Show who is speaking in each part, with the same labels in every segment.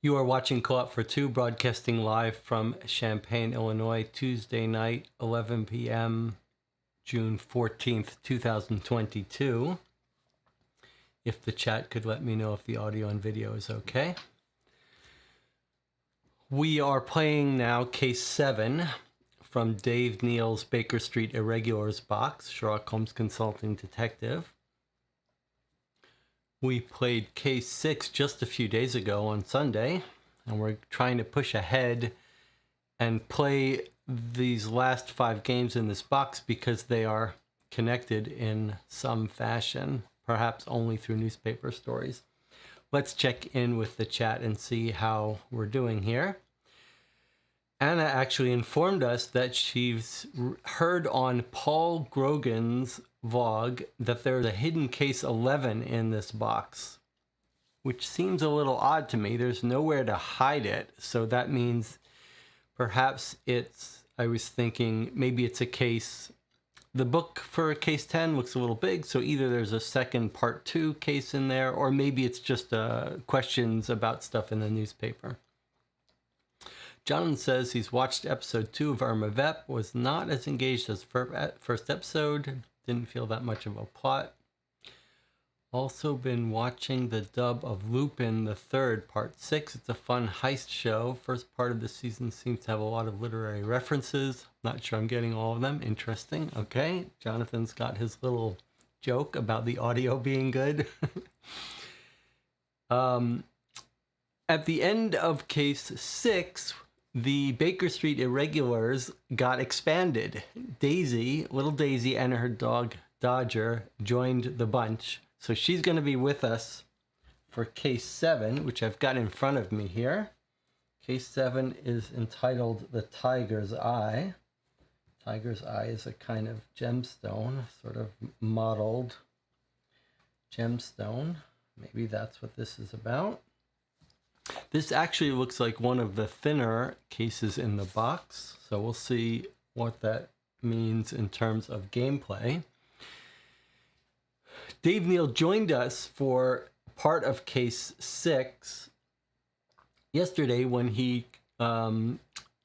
Speaker 1: You are watching Co-op for Two, broadcasting live from Champaign, Illinois, Tuesday night, 11 p.m., June 14th, 2022. If the chat could let me know if the audio and video is okay. We are playing now Case 7 from Dave Neal's Baker Street Irregulars box, Sherlock Holmes Consulting Detective. We played Case 6 just a few days ago on Sunday, and we're trying to push ahead and play these last 5 games in this box because they are connected in some fashion, perhaps only through newspaper stories. Let's check in with the chat and see how we're doing here. Anna actually informed us that she's heard on Paul Grogan's vlog that there's a hidden case 11 in this box, which seems a little odd to me. There's nowhere to hide it, so that means perhaps it's, I was thinking maybe it's a case, the book for case 10 looks a little big, so either there's a second part 2 case in there, or maybe it's just questions about stuff in the newspaper. Jonathan says he's watched episode 2 of Irma Vep, was not as engaged as first episode, didn't feel that much of a plot. Also been watching the dub of Lupin the Third, part 6. It's a fun heist show. First part of the season seems to have a lot of literary references. Not sure I'm getting all of them. Interesting. Okay, Jonathan's got his little joke about the audio being good. At the end of case 6, the Baker Street Irregulars got expanded. Daisy, little Daisy, and her dog Dodger joined the bunch. So she's going to be with us for case 7, which I've got in front of me here. Case 7 is entitled The Tiger's Eye. Tiger's Eye is a kind of gemstone, sort of mottled gemstone. Maybe that's what this is about. This actually looks like one of the thinner cases in the box, so we'll see what that means in terms of gameplay. Dave Neal joined us for part of case 6 yesterday when he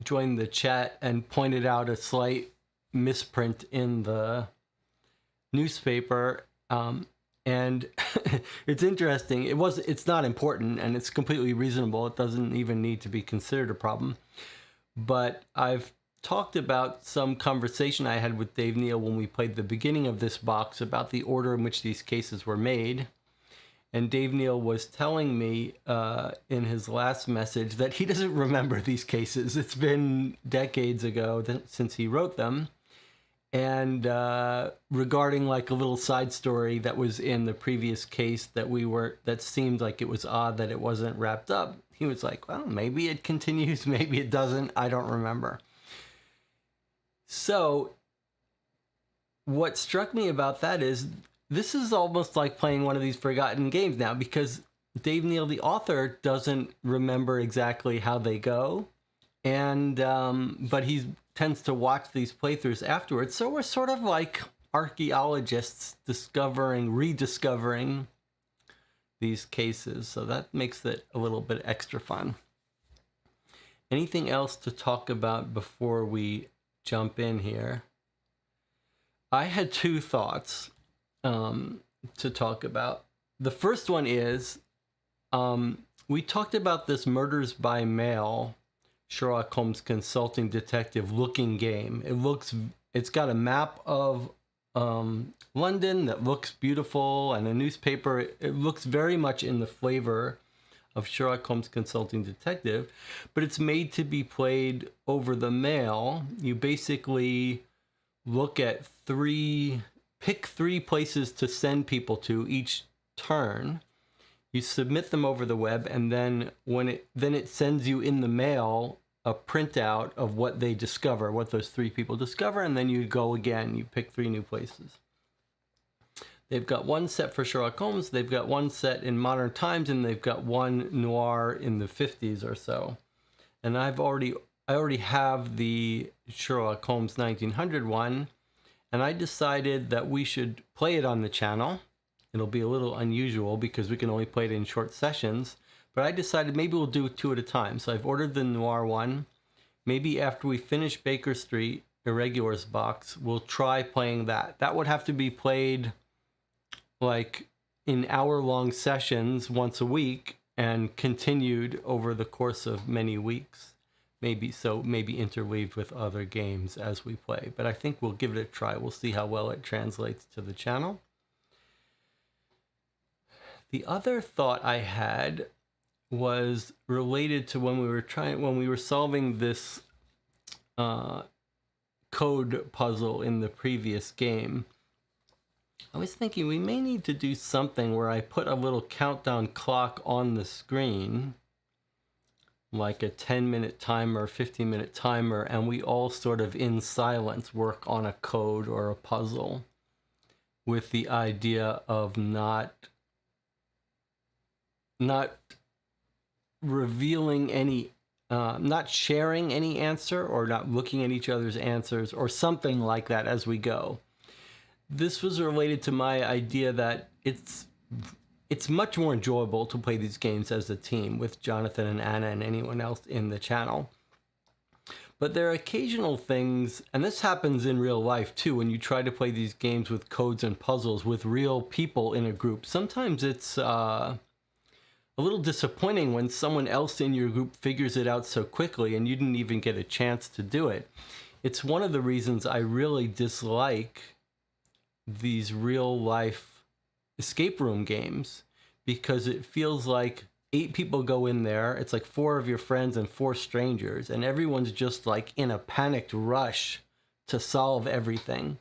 Speaker 1: joined the chat and pointed out a slight misprint in the newspaper. And it's interesting. It's not important, and it's completely reasonable. It doesn't even need to be considered a problem. But I've talked about some conversation I had with Dave Neal when we played the beginning of this box about the order in which these cases were made. And Dave Neal was telling me in his last message that he doesn't remember these cases. It's been decades ago since he wrote them. And regarding like a little side story that was in the previous case that seemed like it was odd that it wasn't wrapped up, he was like, well, maybe it continues, maybe it doesn't, I don't remember. So what struck me about that is this is almost like playing one of these forgotten games now, because Dave Neal, the author, doesn't remember exactly how they go, and but he tends to watch these playthroughs afterwards. So we're sort of like archaeologists rediscovering these cases. So that makes it a little bit extra fun. Anything else to talk about before we jump in here? I had 2 thoughts to talk about. The first one is we talked about this murders by mail Sherlock Holmes Consulting Detective looking game. It's got a map of London that looks beautiful, and a newspaper. It looks very much in the flavor of Sherlock Holmes Consulting Detective, but it's made to be played over the mail. You basically look at pick 3 places to send people to each turn. You submit them over the web, and then it sends you in the mail a printout of what they discover, what those 3 people discover, and then you go again. You pick 3 new places. They've got 1 set for Sherlock Holmes, they've got 1 set in modern times, and they've got 1 noir in the 50s or so. And I already have the Sherlock Holmes 1900 one, and I decided that we should play it on the channel. It'll be a little unusual because we can only play it in short sessions, but I decided maybe we'll do 2 at a time. So I've ordered the noir one. Maybe after we finish Baker Street Irregulars box, we'll try playing that. That would have to be played like in hour-long sessions once a week and continued over the course of many weeks. Maybe interweaved with other games as we play. But I think we'll give it a try. We'll see how well it translates to the channel. The other thought I had was related to when we were solving this code puzzle in the previous game. I was thinking we may need to do something where I put a little countdown clock on the screen, like a 10-minute timer, 15-minute timer, and we all sort of in silence work on a code or a puzzle with the idea of not revealing any, not sharing any answer or not looking at each other's answers or something like that as we go. This was related to my idea that it's much more enjoyable to play these games as a team with Jonathan and Anna and anyone else in the channel. But there are occasional things, and this happens in real life too, when you try to play these games with codes and puzzles with real people in a group. Sometimes it's a little disappointing when someone else in your group figures it out so quickly and you didn't even get a chance to do it. It's one of the reasons I really dislike these real life escape room games, because it feels like 8 people go in there, it's like 4 of your friends and 4 strangers, and everyone's just like in a panicked rush to solve everything.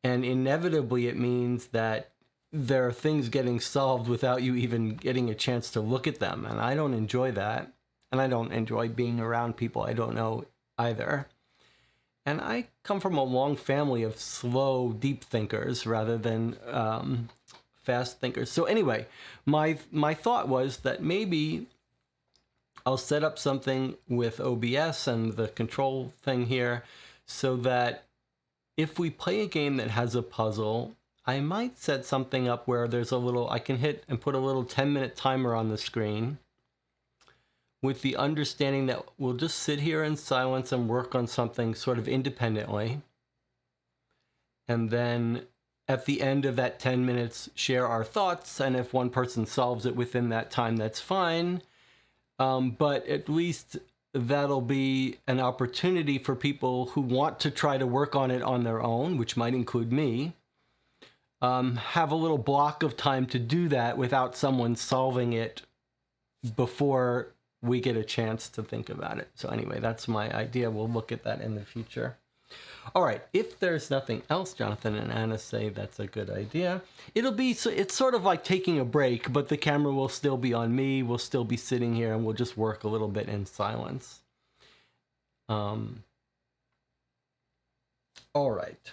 Speaker 1: And inevitably it means that there are things getting solved without you even getting a chance to look at them. And I don't enjoy that. And I don't enjoy being around people I don't know either. And I come from a long family of slow, deep thinkers rather than fast thinkers. So anyway, my thought was that maybe I'll set up something with OBS and the control thing here so that if we play a game that has a puzzle, I might set something up where there's a little, I can hit and put a little 10-minute timer on the screen with the understanding that we'll just sit here in silence and work on something sort of independently. And then at the end of that 10 minutes, share our thoughts. And if one person solves it within that time, that's fine. But at least that'll be an opportunity for people who want to try to work on it on their own, which might include me, have a little block of time to do that without someone solving it before we get a chance to think about it. So anyway, that's my idea. We'll look at that in the future. All right, if there's nothing else, Jonathan and Anna say that's a good idea. It's sort of like taking a break, but the camera will still be on me. We'll still be sitting here and we'll just work a little bit in silence. All right.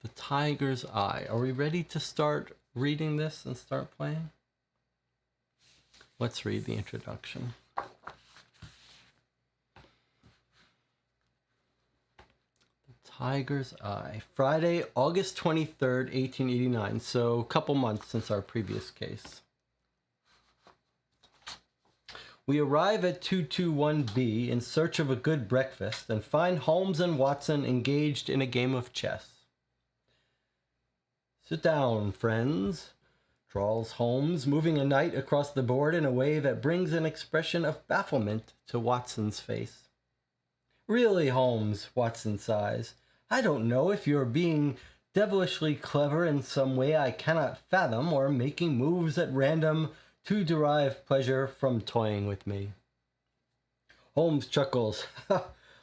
Speaker 1: The Tiger's Eye. Are we ready to start reading this and start playing? Let's read the introduction. Tiger's Eye. Friday, August 23rd, 1889. So a couple months since our previous case. We arrive at 221B in search of a good breakfast and find Holmes and Watson engaged in a game of chess. Sit down, friends, drawls Holmes, moving a knight across the board in a way that brings an expression of bafflement to Watson's face. Really, Holmes, Watson sighs. I don't know if you're being devilishly clever in some way I cannot fathom, or making moves at random to derive pleasure from toying with me. Holmes chuckles.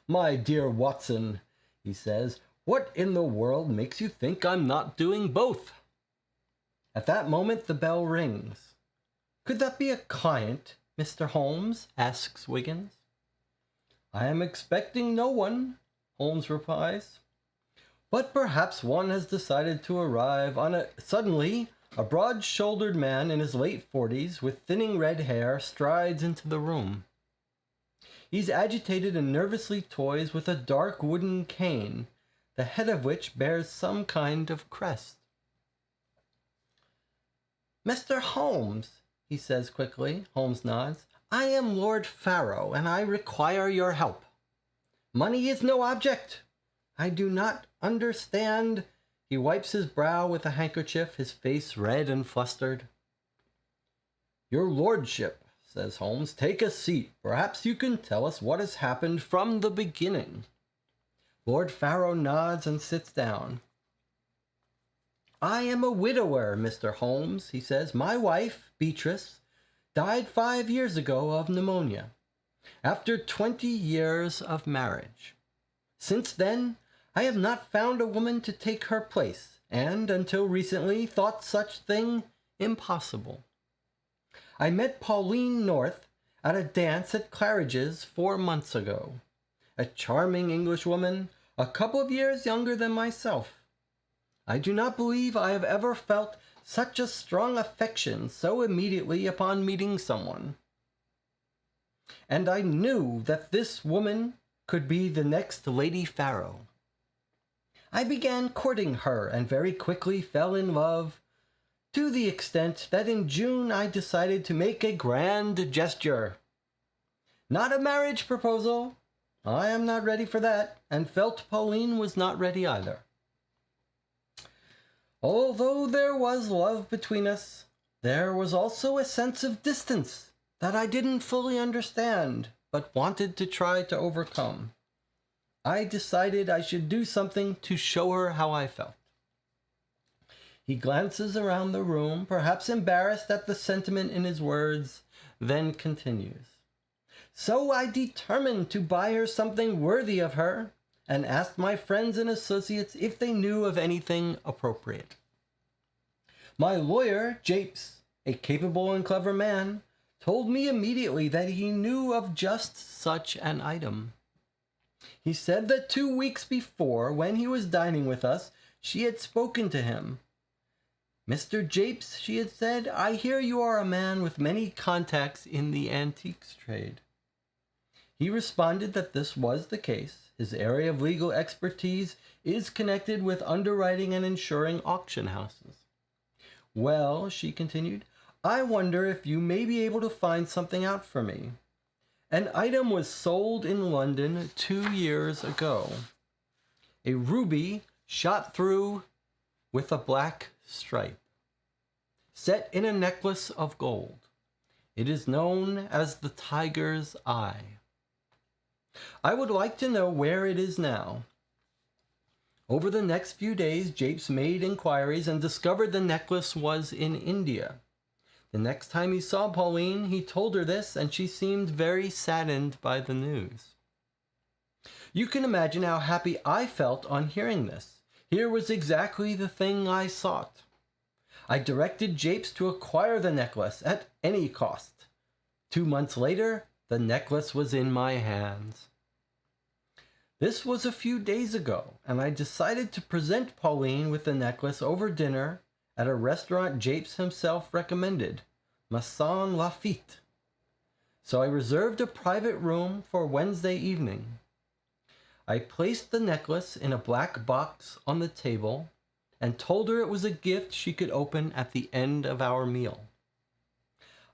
Speaker 1: My dear Watson, he says, what in the world makes you think I'm not doing both? At that moment, the bell rings. Could that be a client, Mr. Holmes? Asks Wiggins. I am expecting no one, Holmes replies. But perhaps one has decided to arrive Suddenly, a broad-shouldered man in his late 40s with thinning red hair strides into the room. He's agitated and nervously toys with a dark wooden cane, the head of which bears some kind of crest. Mr. Holmes, he says quickly. Holmes nods. I am Lord Pharaoh, and I require your help. Money is no object. I do not understand. He wipes his brow with a handkerchief, his face red and flustered. Your lordship, says Holmes, take a seat. Perhaps you can tell us what has happened from the beginning. Lord Pharaoh nods and sits down. I am a widower, Mr. Holmes, he says. My wife, Beatrice, died 5 years ago of pneumonia, after 20 years of marriage. Since then, I have not found a woman to take her place, and until recently thought such thing impossible. I met Pauline North at a dance at Claridge's 4 months ago. A charming Englishwoman, a couple of years younger than myself. I do not believe I have ever felt such a strong affection so immediately upon meeting someone. And I knew that this woman could be the next Lady Pharaoh. I began courting her and very quickly fell in love, to the extent that in June I decided to make a grand gesture. Not a marriage proposal. I am not ready for that, and felt Pauline was not ready either. Although there was love between us, there was also a sense of distance that I didn't fully understand, but wanted to try to overcome. I decided I should do something to show her how I felt. He glances around the room, perhaps embarrassed at the sentiment in his words, then continues. So I determined to buy her something worthy of her, and asked my friends and associates if they knew of anything appropriate. My lawyer, Japes, a capable and clever man, told me immediately that he knew of just such an item. He said that 2 weeks before, when he was dining with us, she had spoken to him. Mr. Japes, she had said, I hear you are a man with many contacts in the antiques trade. He responded that this was the case. His area of legal expertise is connected with underwriting and insuring auction houses. Well, she continued, I wonder if you may be able to find something out for me. An item was sold in London 2 years ago. A ruby shot through with a black stripe, set in a necklace of gold. It is known as the tiger's eye. I would like to know where it is now. Over the next few days, Japes made inquiries and discovered the necklace was in India. The next time he saw Pauline, he told her this, and she seemed very saddened by the news. You can imagine how happy I felt on hearing this. Here was exactly the thing I sought. I directed Japes to acquire the necklace at any cost. 2 months later, the necklace was in my hands. This was a few days ago, and I decided to present Pauline with the necklace over dinner at a restaurant Japes himself recommended, Masson Lafitte. So I reserved a private room for Wednesday evening. I placed the necklace in a black box on the table and told her it was a gift she could open at the end of our meal.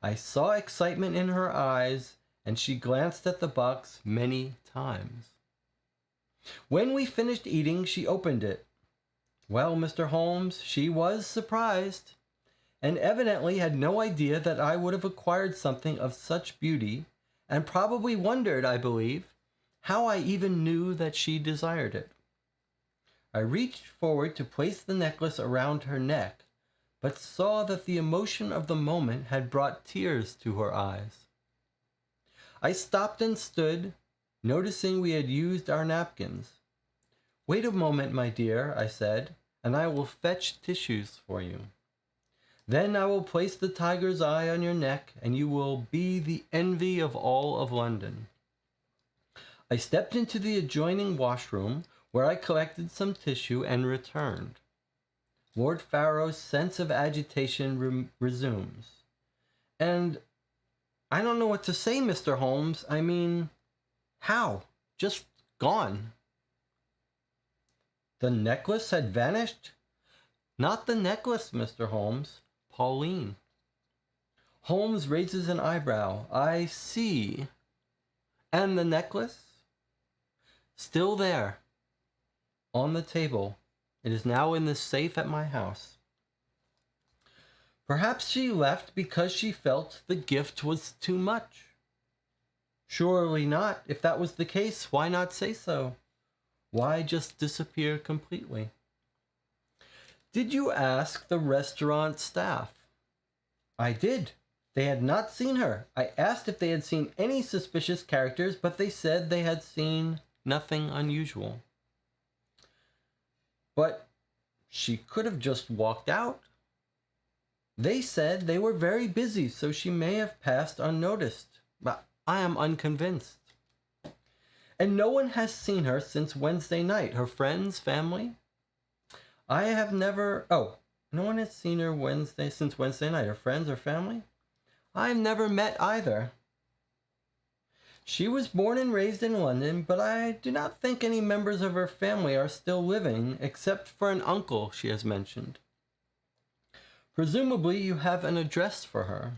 Speaker 1: I saw excitement in her eyes, and she glanced at the box many times. When we finished eating, she opened it. Well, Mr. Holmes, she was surprised, and evidently had no idea that I would have acquired something of such beauty, and probably wondered, I believe, how I even knew that she desired it. I reached forward to place the necklace around her neck, but saw that the emotion of the moment had brought tears to her eyes. I stopped and stood, noticing we had used our napkins. Wait a moment, my dear, I said, and I will fetch tissues for you. Then I will place the tiger's eye on your neck, and you will be the envy of all of London. I stepped into the adjoining washroom, where I collected some tissue and returned. Lord Pharaoh's sense of agitation resumes. And I don't know what to say, Mr. Holmes. I mean, how? Just gone. The necklace had vanished? Not the necklace, Mr. Holmes. Pauline. Holmes raises an eyebrow. I see. And the necklace? Still there. On the table. It is now in the safe at my house. Perhaps she left because she felt the gift was too much. Surely not. If that was the case, why not say so? Why just disappear completely? Did you ask the restaurant staff? I did. They had not seen her. I asked if they had seen any suspicious characters, but they said they had seen nothing unusual. But she could have just walked out. They said they were very busy, so she may have passed unnoticed. But I am unconvinced. And no one has seen her since Wednesday night. Her friends, family? I have never... Oh, no one has seen her since Wednesday night. Her friends or family? I've never met either. She was born and raised in London, but I do not think any members of her family are still living, except for an uncle she has mentioned. Presumably you have an address for her.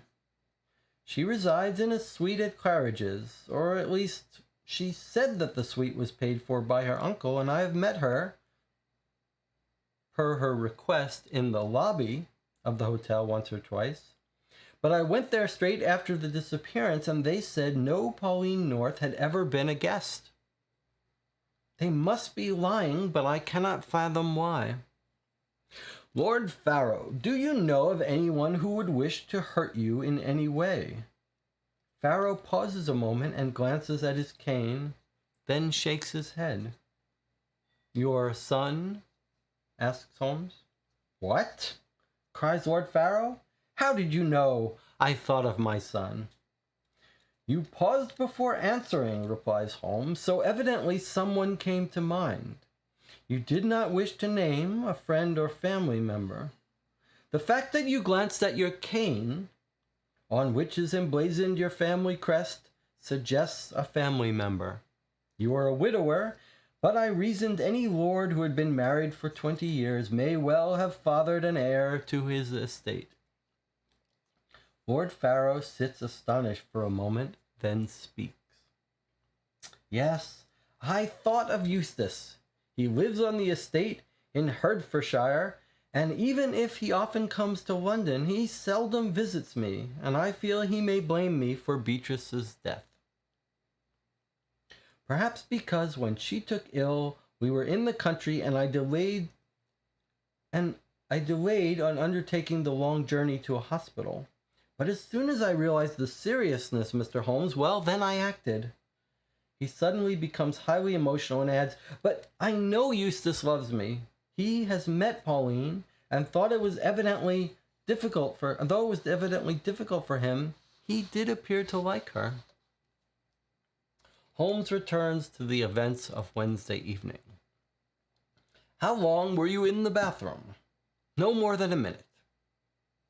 Speaker 1: She resides in a suite at Claridge's, or at least she said that the suite was paid for by her uncle, and I have met her, per her request, in the lobby of the hotel once or twice. But I went there straight after the disappearance, and they said no Pauline North had ever been a guest. They must be lying, but I cannot fathom why. Lord Farrow, do you know of anyone who would wish to hurt you in any way? Farrow pauses a moment and glances at his cane, then shakes his head. Your son? Asks Holmes. What? Cries Lord Farrow. How did you know I thought of my son? You paused before answering, replies Holmes, so evidently someone came to mind. You did not wish to name a friend or family member. The fact that you glanced at your cane, on which is emblazoned your family crest, suggests a family member. You are a widower, but I reasoned any lord who had been married for 20 years may well have fathered an heir to his estate. Lord Farrow sits astonished for a moment, then speaks. Yes, I thought of Eustace. He lives on the estate in Hertfordshire, and even if he often comes to London, he seldom visits me, and I feel he may blame me for Beatrice's death. Perhaps because when she took ill, we were in the country, and I delayed on undertaking the long journey to a hospital. But as soon as I realized the seriousness, Mr. Holmes, well, then I acted. He suddenly becomes highly emotional and adds, but I know Eustace loves me. He has met Pauline and thought it was evidently difficult for, though it was evidently difficult for him, he did appear to like her. Holmes returns to the events of Wednesday evening. How long were you in the bathroom? No more than a minute.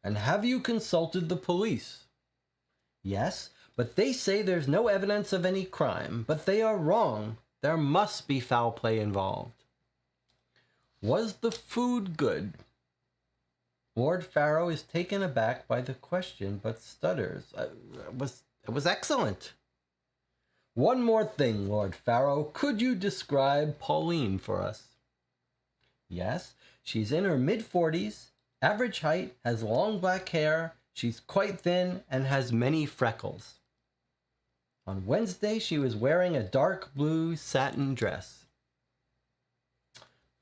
Speaker 1: And have you consulted the police? Yes, but they say there's no evidence of any crime. But they are wrong. There must be foul play involved. Was the food good? Lord Farrow is taken aback by the question, but stutters. It was excellent. One more thing, Lord Farrow. Could you describe Pauline for us? Yes, she's in her mid-40s, average height, has long black hair, she's quite thin, and has many freckles. On Wednesday, she was wearing a dark blue satin dress.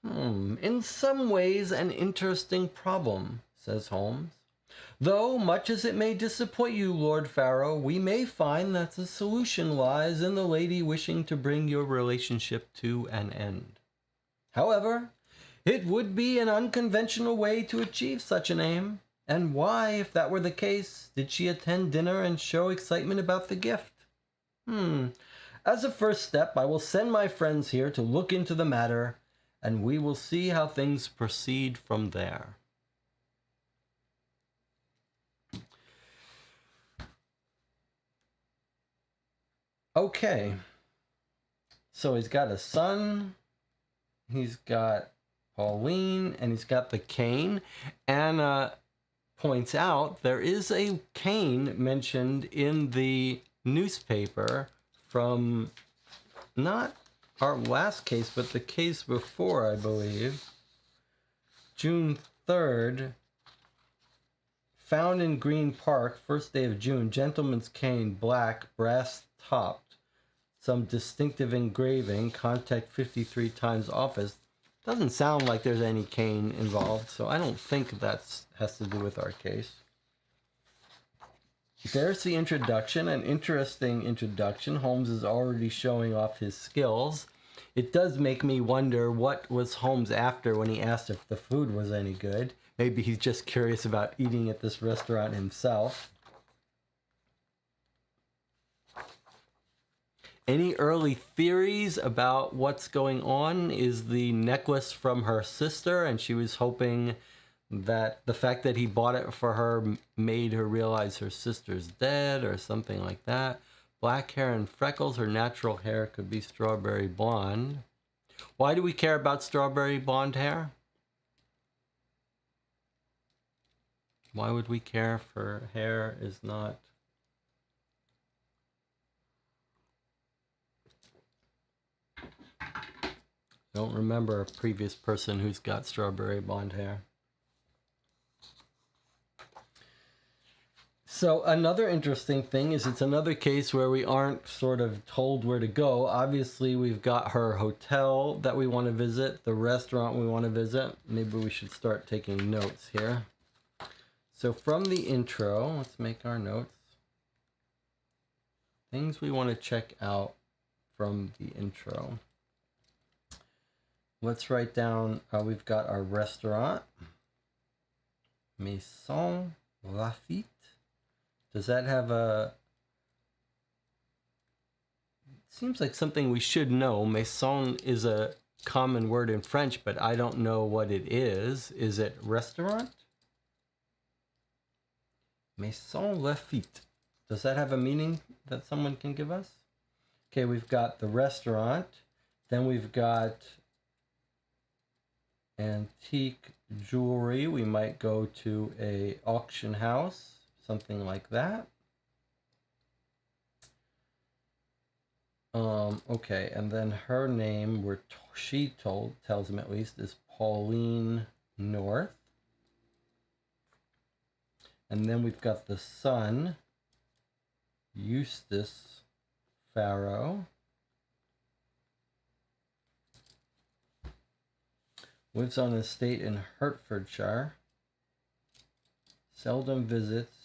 Speaker 1: In some ways an interesting problem, says Holmes. Though, much as it may disappoint you, Lord Farrow, we may find that the solution lies in the lady wishing to bring your relationship to an end. However, it would be an unconventional way to achieve such an aim. And why, if that were the case, did she attend dinner and show excitement about the gift? As a first step, I will send my friends here to look into the matter, and we will see how things proceed from there. Okay, so he's got a son, he's got Pauline, and he's got the cane, and points out there is a cane mentioned in the newspaper from not our last case, but the case before, I believe. June 3rd, found in Green Park, first day of June, gentleman's cane, black, brass topped, some distinctive engraving, contact 53 times office. Doesn't sound like there's any cane involved, so I don't think that has to do with our case. There's the introduction, an interesting introduction. Holmes is already showing off his skills. It does make me wonder what was Holmes after when he asked if the food was any good. Maybe he's just curious about eating at this restaurant himself. Any early theories about what's going on? Is the necklace from her sister, and she was hoping that the fact that he bought it for her made her realize her sister's dead or something like that? Black hair and freckles. Her natural hair could be strawberry blonde. Why do we care about strawberry blonde hair? Why would we care if her hair is not? I don't remember a previous person who's got strawberry blonde hair. So another interesting thing is it's another case where we aren't sort of told where to go. Obviously, we've got her hotel that we want to visit, the restaurant we want to visit. Maybe we should start taking notes here. So from the intro, let's make our notes. Things we want to check out from the intro. Let's write down, we've got our restaurant, Maison Lafitte. Does that have a... Seems like something we should know. Maison is a common word in French, but I don't know what it is. Is it restaurant? Maison Lafitte. Does that have a meaning that someone can give us? Okay, we've got the restaurant. Then we've got antique jewelry. We might go to a auction house. Something like that. Okay, and then her name, tells him at least, is Pauline North. And then we've got the son, Eustace Farrow. Lives on an estate in Hertfordshire. Seldom visits.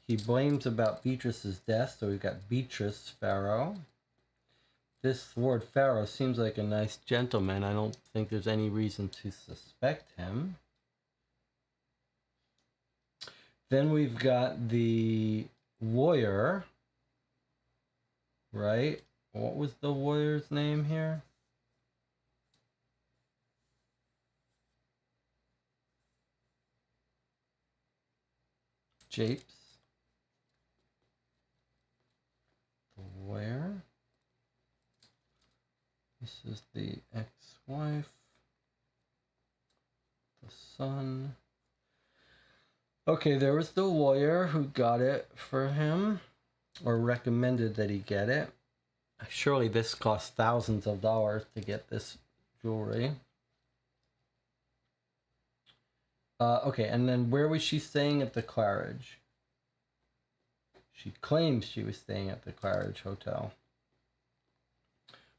Speaker 1: He blames about Beatrice's death, so we've got Beatrice Farrow. This Lord Farrow seems like a nice gentleman. I don't think there's any reason to suspect him. Then we've got the lawyer, right? What was the lawyer's name here? Japes. Where? This is the ex-wife, the son. Okay, there was the lawyer who got it for him, or recommended that he get it. Surely this cost thousands of dollars to get this jewelry. Okay, and then where was she staying at the Claridge? She claims she was staying at the Claridge Hotel.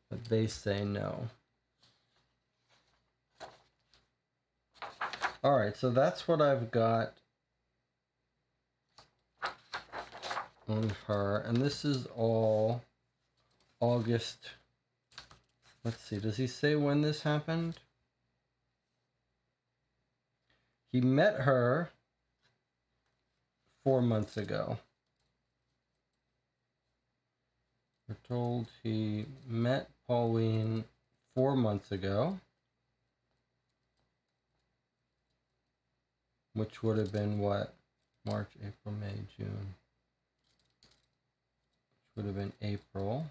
Speaker 1: But they say no. Alright, so that's what I've got on her. And this is all August. Let's see, does he say when this happened? He met her 4 months ago. We're told he met Pauline 4 months ago, which would have been what? March, April, May, June. Which would have been April.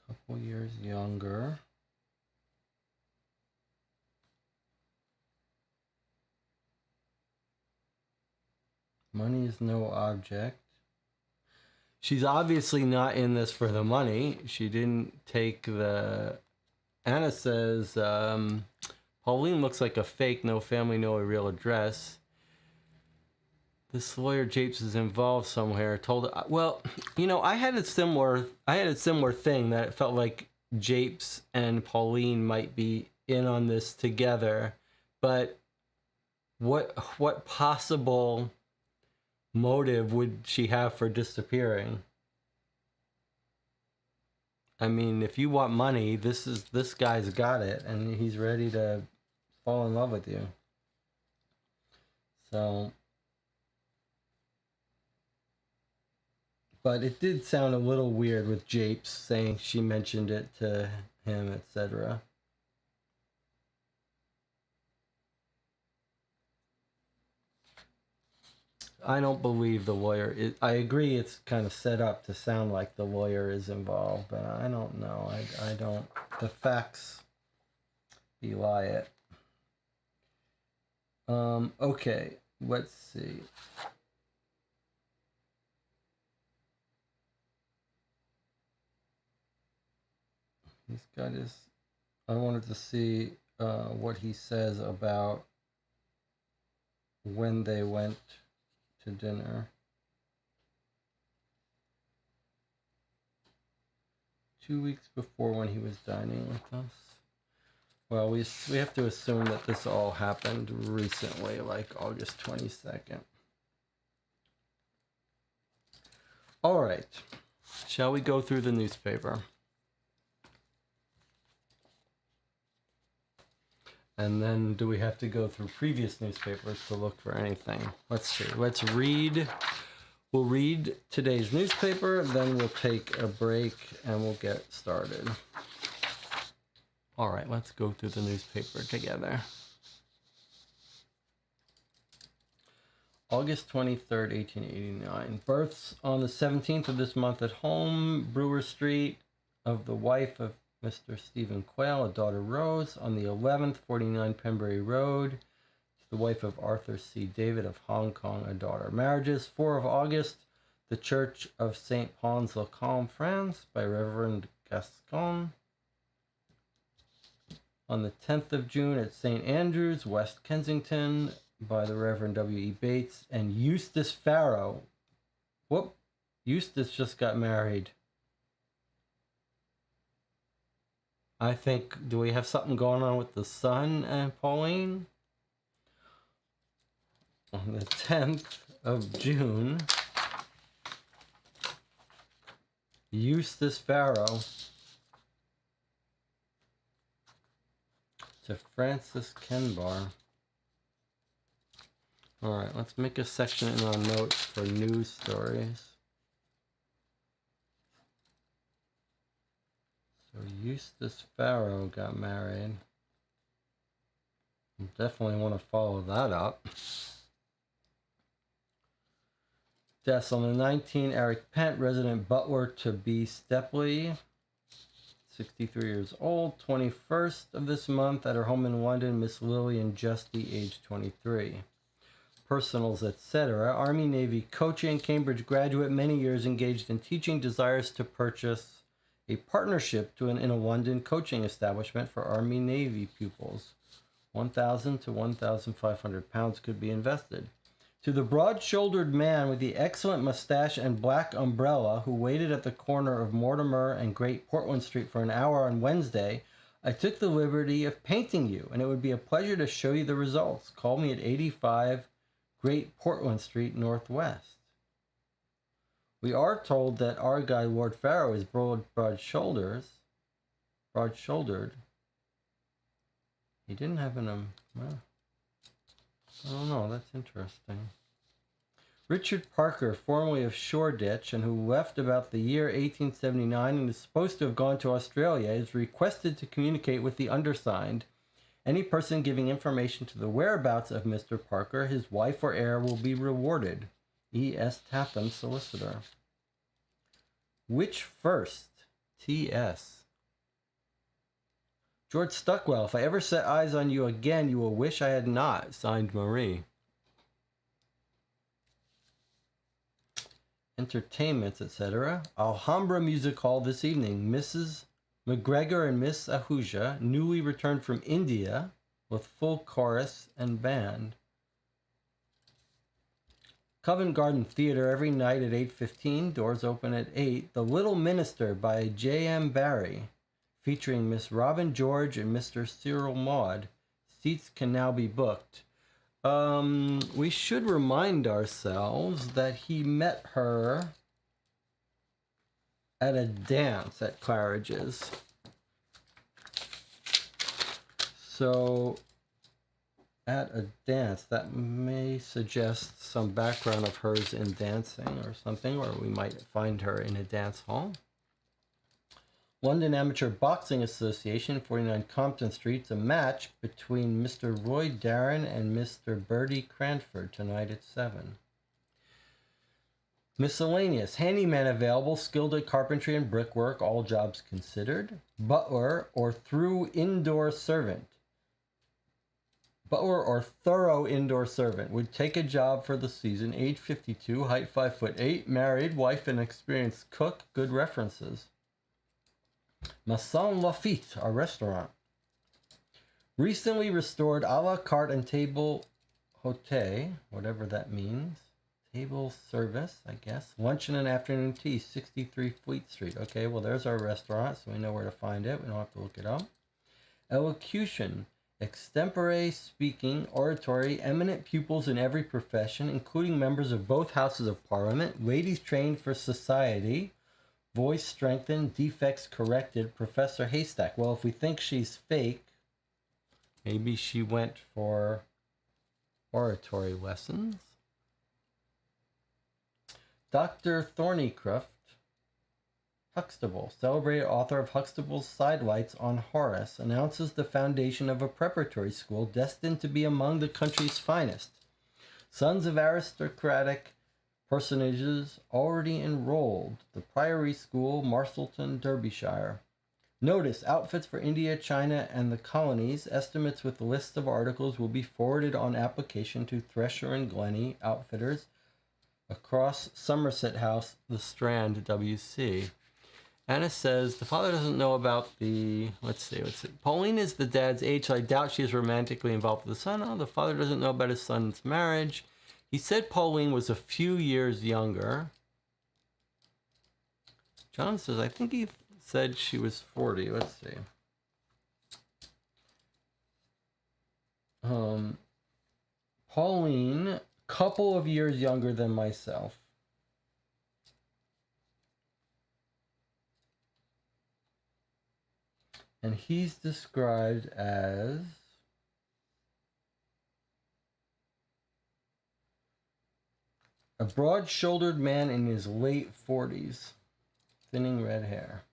Speaker 1: Couple years younger. Money is no object. She's obviously not in this for the money. She didn't take the... Anna says, Pauline looks like a fake, no family, no real address. This lawyer Japes is involved somewhere. Told, well, you know, I had a similar thing that it felt like Japes and Pauline might be in on this together, but what possible motive would she have for disappearing? I mean, if you want money, this guy's got it, and he's ready to fall in love with you. So, but it did sound a little weird with Japes saying she mentioned it to him, etc. I don't believe the lawyer. I agree it's kind of set up to sound like the lawyer is involved, but I don't know. I don't. The facts belie it. Okay, let's see. He's got his... I wanted to see what he says about when they went to dinner. 2 weeks before when he was dining with us. Well, we have to assume that this all happened recently, like August 22nd. All right. Shall we go through the newspaper? And then do we have to go through previous newspapers to look for anything? Let's see. Let's read. We'll read today's newspaper, then we'll take a break and we'll get started. All right, let's go through the newspaper together. August 23rd, 1889. Births on the 17th of this month at home, Brewer Street, of the wife of Mr. Stephen Quayle, a daughter Rose. On the 11th, 49 Pembury Road, to the wife of Arthur C. David of Hong Kong, a daughter. Marriages, 4 of August, the Church of St. Pons le Combe, France, by Reverend Gascon. On the 10th of June at St. Andrews, West Kensington, by the Reverend W.E. Bates and Eustace Farrow. Whoop, Eustace just got married. I think, do we have something going on with the son and Pauline? On the 10th of June, Eustace Farrow to Francis Kenbar. All right, let's make a section in our notes for news stories. So Eustace Farrow got married. Definitely want to follow that up. Deaths on the 19th, Eric Pent, resident butler to B. Stepley, 63 years old. 21st of this month, at her home in London, Miss Lillian Justy, age 23. Personals, etc. Army Navy coaching, Cambridge graduate, many years engaged in teaching, desires to purchase a partnership in a London coaching establishment for Army Navy pupils. 1,000 to 1,500 pounds could be invested. To the broad-shouldered man with the excellent mustache and black umbrella who waited at the corner of Mortimer and Great Portland Street for an hour on Wednesday, I took the liberty of painting you, and it would be a pleasure to show you the results. Call me at 85 Great Portland Street, Northwest. We are told that our guy, Lord Farrow, is broad-shouldered. He didn't have well, I don't know, that's interesting. Richard Parker, formerly of Shoreditch, and who left about the year 1879 and is supposed to have gone to Australia, is requested to communicate with the undersigned. Any person giving information to the whereabouts of Mr. Parker, his wife or heir, will be rewarded. E.S. Tatham, solicitor. Which first? T.S. George Stuckwell, if I ever set eyes on you again, you will wish I had not. Signed, Marie. entertainments, etc. Alhambra Music Hall this evening. Mrs. McGregor and Miss Ahuja, newly returned from India, with full chorus and band. Covent Garden Theatre every night at 8:15. Doors open at 8. The Little Minister by J.M. Barrie, featuring Miss Robin George and Mr. Cyril Maud. Seats can now be booked. We should remind ourselves that he met her at a dance at Claridge's. So, at a dance, that may suggest some background of hers in dancing or something, or we might find her in a dance hall. London Amateur Boxing Association, 49 Compton Street. It's a match between Mr. Roy Darren and Mr. Bertie Cranford tonight at 7. Miscellaneous. Handyman available, skilled at carpentry and brickwork, all jobs considered. Butler or thorough indoor servant. Butler or thorough indoor servant would take a job for the season. Age 52, height 5'8", married, wife and experienced cook, good references. Masson Lafitte, a restaurant. Recently restored a la carte and table hote, whatever that means. Table service, I guess. Luncheon and afternoon tea, 63 Fleet Street. Okay, well, there's our restaurant, so we know where to find it. We don't have to look it up. Elocution, extempore speaking, oratory, eminent pupils in every profession, including members of both houses of Parliament, ladies trained for society, voice strengthened, defects corrected, Professor Haystack. Well, if we think she's fake, maybe she went for oratory lessons. Dr. Thornycroft, Huxtable, celebrated author of Huxtable's Sidelights on Horace, announces the foundation of a preparatory school destined to be among the country's finest. Sons of aristocratic personages already enrolled. The Priory School, Marselton, Derbyshire. Notice, outfits for India, China, and the colonies. Estimates with lists of articles will be forwarded on application to Thresher and Glennie Outfitters, across Somerset House, The Strand, WC. Anna says the father doesn't know about the, let's see. Pauline is the dad's age, so I doubt she is romantically involved with the son. Oh, the father doesn't know about his son's marriage. He said Pauline was a few years younger. John says, I think he said she was 40. Let's see. Pauline, couple of years younger than myself. And he's described as a broad-shouldered man in his late 40s, thinning red hair.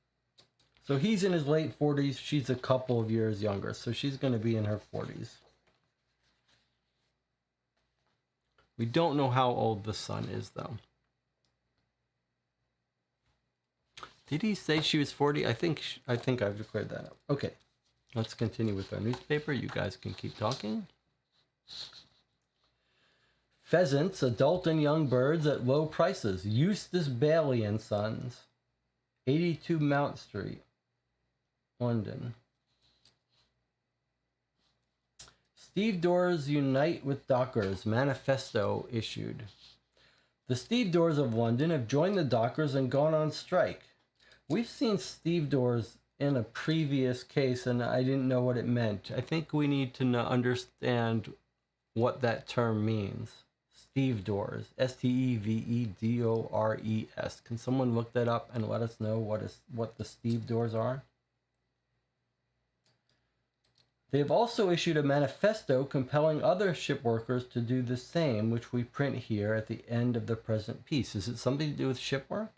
Speaker 1: So he's in his late 40s. She's a couple of years younger. So she's going to be in her 40s. We don't know how old the son is, though. Did he say she was 40? I think I've declared that up. Okay, let's continue with our newspaper. You guys can keep talking. Pheasants, adult and young birds at low prices. Eustace Bailey and Sons, 82 Mount Street, London. Stevedores unite with dockers. Manifesto issued. The stevedores of London have joined the dockers and gone on strike. We've seen stevedores in a previous case, and I didn't know what it meant. I think we need to understand what that term means. Stevedores. Stevedores. Can someone look that up and let us know what the stevedores are? They have also issued a manifesto compelling other ship workers to do the same, which we print here at the end of the present piece. Is it something to do with ship work?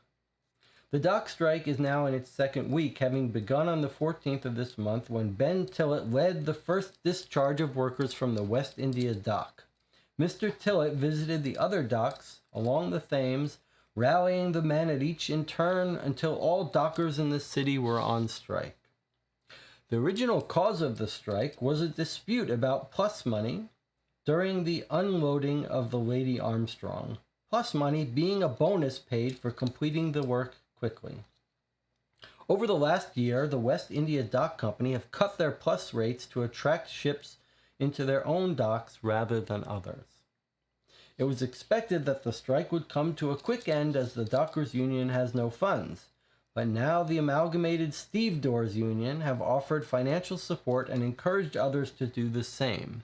Speaker 1: The dock strike is now in its second week, having begun on the 14th of this month when Ben Tillett led the first discharge of workers from the West India dock. Mr. Tillett visited the other docks along the Thames, rallying the men at each in turn until all dockers in the city were on strike. The original cause of the strike was a dispute about plus money during the unloading of the Lady Armstrong. plus money being a bonus paid for completing the work quickly. Over the last year, the West India Dock Company have cut their plus rates to attract ships into their own docks rather than others. It was expected that the strike would come to a quick end as the Dockers Union has no funds, but now the Amalgamated Stevedores Union have offered financial support and encouraged others to do the same.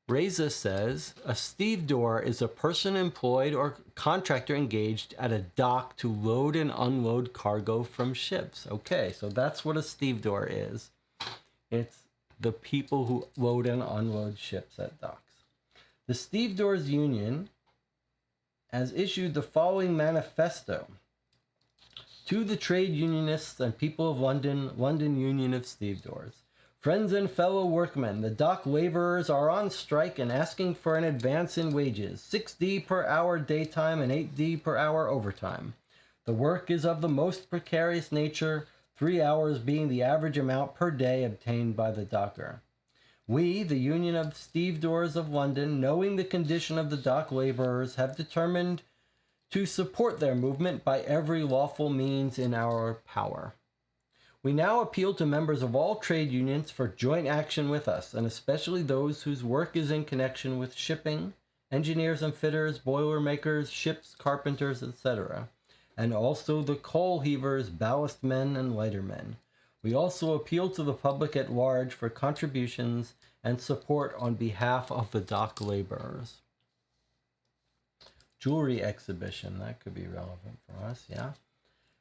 Speaker 1: Reza says, a stevedore is a person employed or contractor engaged at a dock to load and unload cargo from ships. Okay, so that's what a stevedore is. It's the people who load and unload ships at docks. The Stevedores Union has issued the following manifesto to the trade unionists and people of London, London Union of Stevedores. Friends and fellow workmen, the dock laborers are on strike and asking for an advance in wages, 6D per hour daytime and 8D per hour overtime. The work is of the most precarious nature, 3 hours being the average amount per day obtained by the docker. We, the Union of Stevedores of London, knowing the condition of the dock laborers, have determined to support their movement by every lawful means in our power. We now appeal to members of all trade unions for joint action with us, and especially those whose work is in connection with shipping, engineers and fitters, boiler makers, ships, carpenters, etc., and also the coal heavers, ballast men, and lightermen. We also appeal to the public at large for contributions and support on behalf of the dock laborers. Jewelry exhibition, that could be relevant for us, yeah.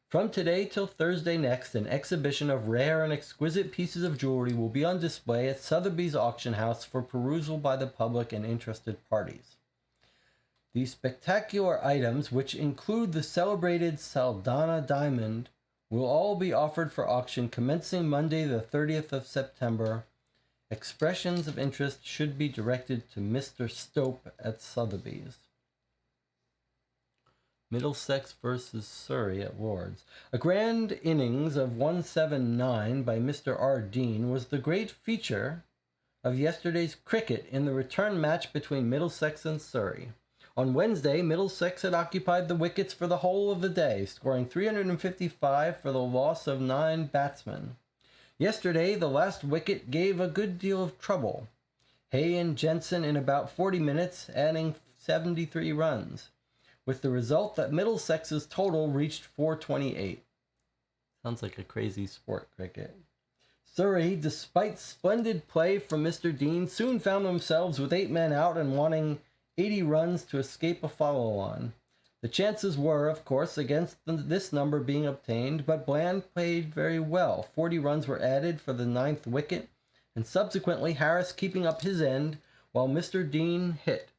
Speaker 1: From today till Thursday next, an exhibition of rare and exquisite pieces of jewelry will be on display at Sotheby's auction house for perusal by the public and interested parties. These spectacular items, which include the celebrated Saldana diamond, will all be offered for auction commencing Monday the 30th of September. Expressions of interest should be directed to Mr. Stope at Sotheby's. Middlesex versus Surrey at Lord's. A grand innings of 179 by Mr. R. Dean was the great feature of yesterday's cricket in the return match between Middlesex and Surrey. On Wednesday, Middlesex had occupied the wickets for the whole of the day, scoring 355 for the loss of 9 batsmen. Yesterday, the last wicket gave a good deal of trouble. Hay and Jensen in about 40 minutes, adding 73 runs, with the result that Middlesex's total reached 428. Sounds like a crazy sport, cricket. Surrey, despite splendid play from Mr. Dean, soon found themselves with 8 men out and wanting 80 runs to escape a follow-on. The chances were, of course, against this number being obtained, but Bland played very well. 40 runs were added for the 9th wicket, and subsequently Harris keeping up his end while Mr. Dean hit.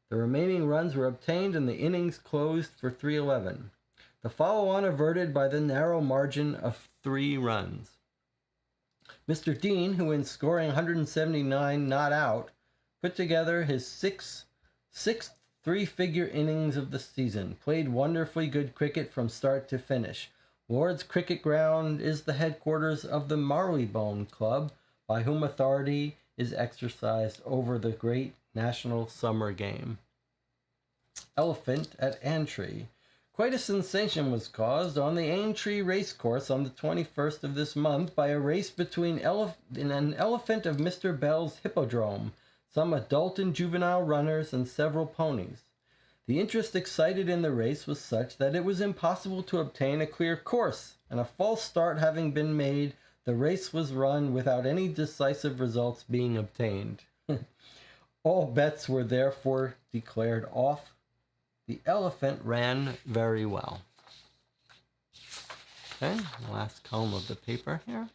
Speaker 1: The remaining runs were obtained and the innings closed for 311. The follow-on averted by the narrow margin of 3 runs. Mr. Dean, who in scoring 179 not out, put together his sixth 3-figure innings of the season, played wonderfully good cricket from start to finish. Lord's Cricket Ground is the headquarters of the Marylebone Club, by whom authority is exercised over the great national summer game. Elephant at Aintree. Quite a sensation was caused on the Aintree racecourse on the 21st of this month by a race between an elephant of Mr. Bell's hippodrome, some adult and juvenile runners, and several ponies. The interest excited in the race was such that it was impossible to obtain a clear course, and a false start having been made, the race was run without any decisive results being obtained. All bets were therefore declared off. The elephant ran very well. Okay, last column of the paper here.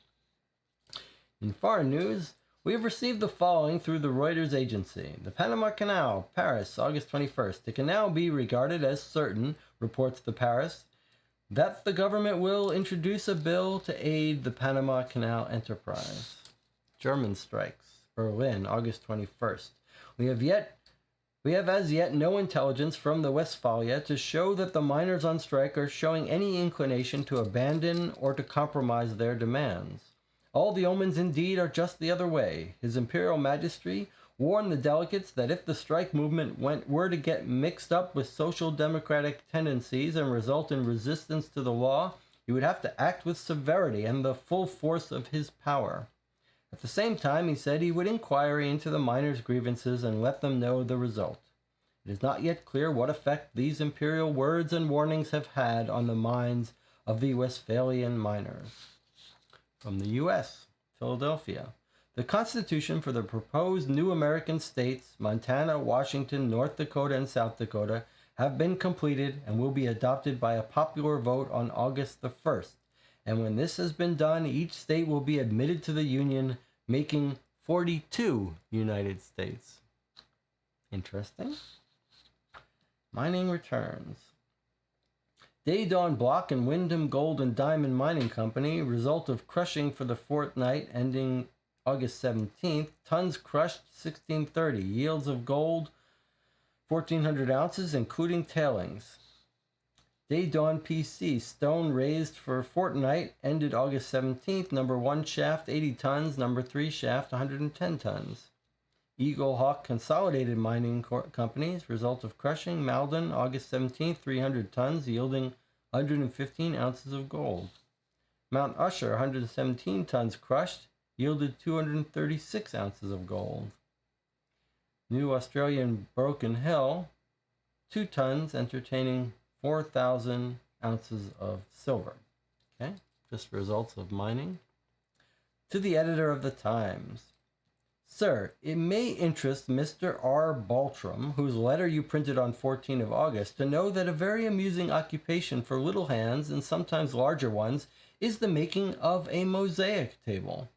Speaker 1: In foreign news, we have received the following through the Reuters agency. The Panama Canal, Paris, August 21st. It can now be regarded as certain, reports the Paris, that the government will introduce a bill to aid the Panama Canal enterprise. German strikes, Berlin, August 21st. We have as yet no intelligence from the Westphalia to show that the miners on strike are showing any inclination to abandon or to compromise their demands. All the omens indeed are just the other way. His Imperial Majesty warned the delegates that if the strike movement were to get mixed up with social democratic tendencies and result in resistance to the law, he would have to act with severity and the full force of his power. At the same time, he said he would inquire into the miners' grievances and let them know the result. It is not yet clear what effect these imperial words and warnings have had on the minds of the Westphalian miners. From the U.S., Philadelphia. The Constitution for the proposed new American states, Montana, Washington, North Dakota, and South Dakota, have been completed and will be adopted by a popular vote on August the 1st. And when this has been done, each state will be admitted to the Union, making 42 United States. Interesting. Mining returns. Day Dawn Block and Wyndham Gold and Diamond Mining Company, result of crushing for the fortnight ending August 17th, tons crushed 1630, yields of gold 1,400 ounces, including tailings. Day Dawn PC, stone raised for fortnight, ended August 17th, number 1 shaft 80 tons, number 3 shaft 110 tons. Eagle Hawk Consolidated Mining Companies, result of crushing, Malden, August 17th, 300 tons, yielding 115 ounces of gold. Mount Usher, 117 tons crushed, yielded 236 ounces of gold. New Australian Broken Hill, 2 tons, entertaining 4,000 ounces of silver. Okay, just results of mining. To the editor of the Times. Sir, it may interest Mr. R. Baltram, whose letter you printed on 14 of August, to know that a very amusing occupation for little hands, and sometimes larger ones, is the making of a mosaic table.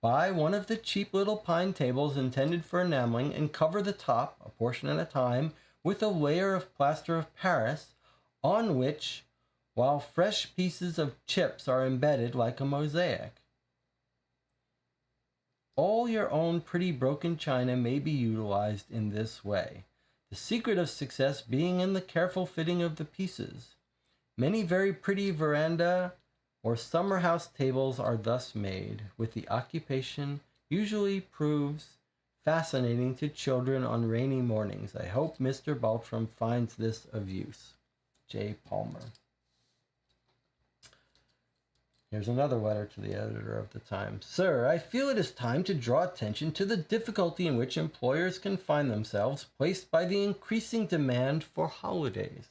Speaker 1: Buy one of the cheap little pine tables intended for enameling and cover the top, a portion at a time, with a layer of plaster of Paris, on which, while fresh pieces of chips are embedded like a mosaic. All your own pretty broken china may be utilized in this way, the secret of success being in the careful fitting of the pieces. Many very pretty veranda or summer house tables are thus made, with the occupation usually proves fascinating to children on rainy mornings. I hope Mr. Baltram finds this of use. J. Palmer. Here's another letter to the editor of the Times. Sir, I feel it is time to draw attention to the difficulty in which employers can find themselves placed by the increasing demand for holidays.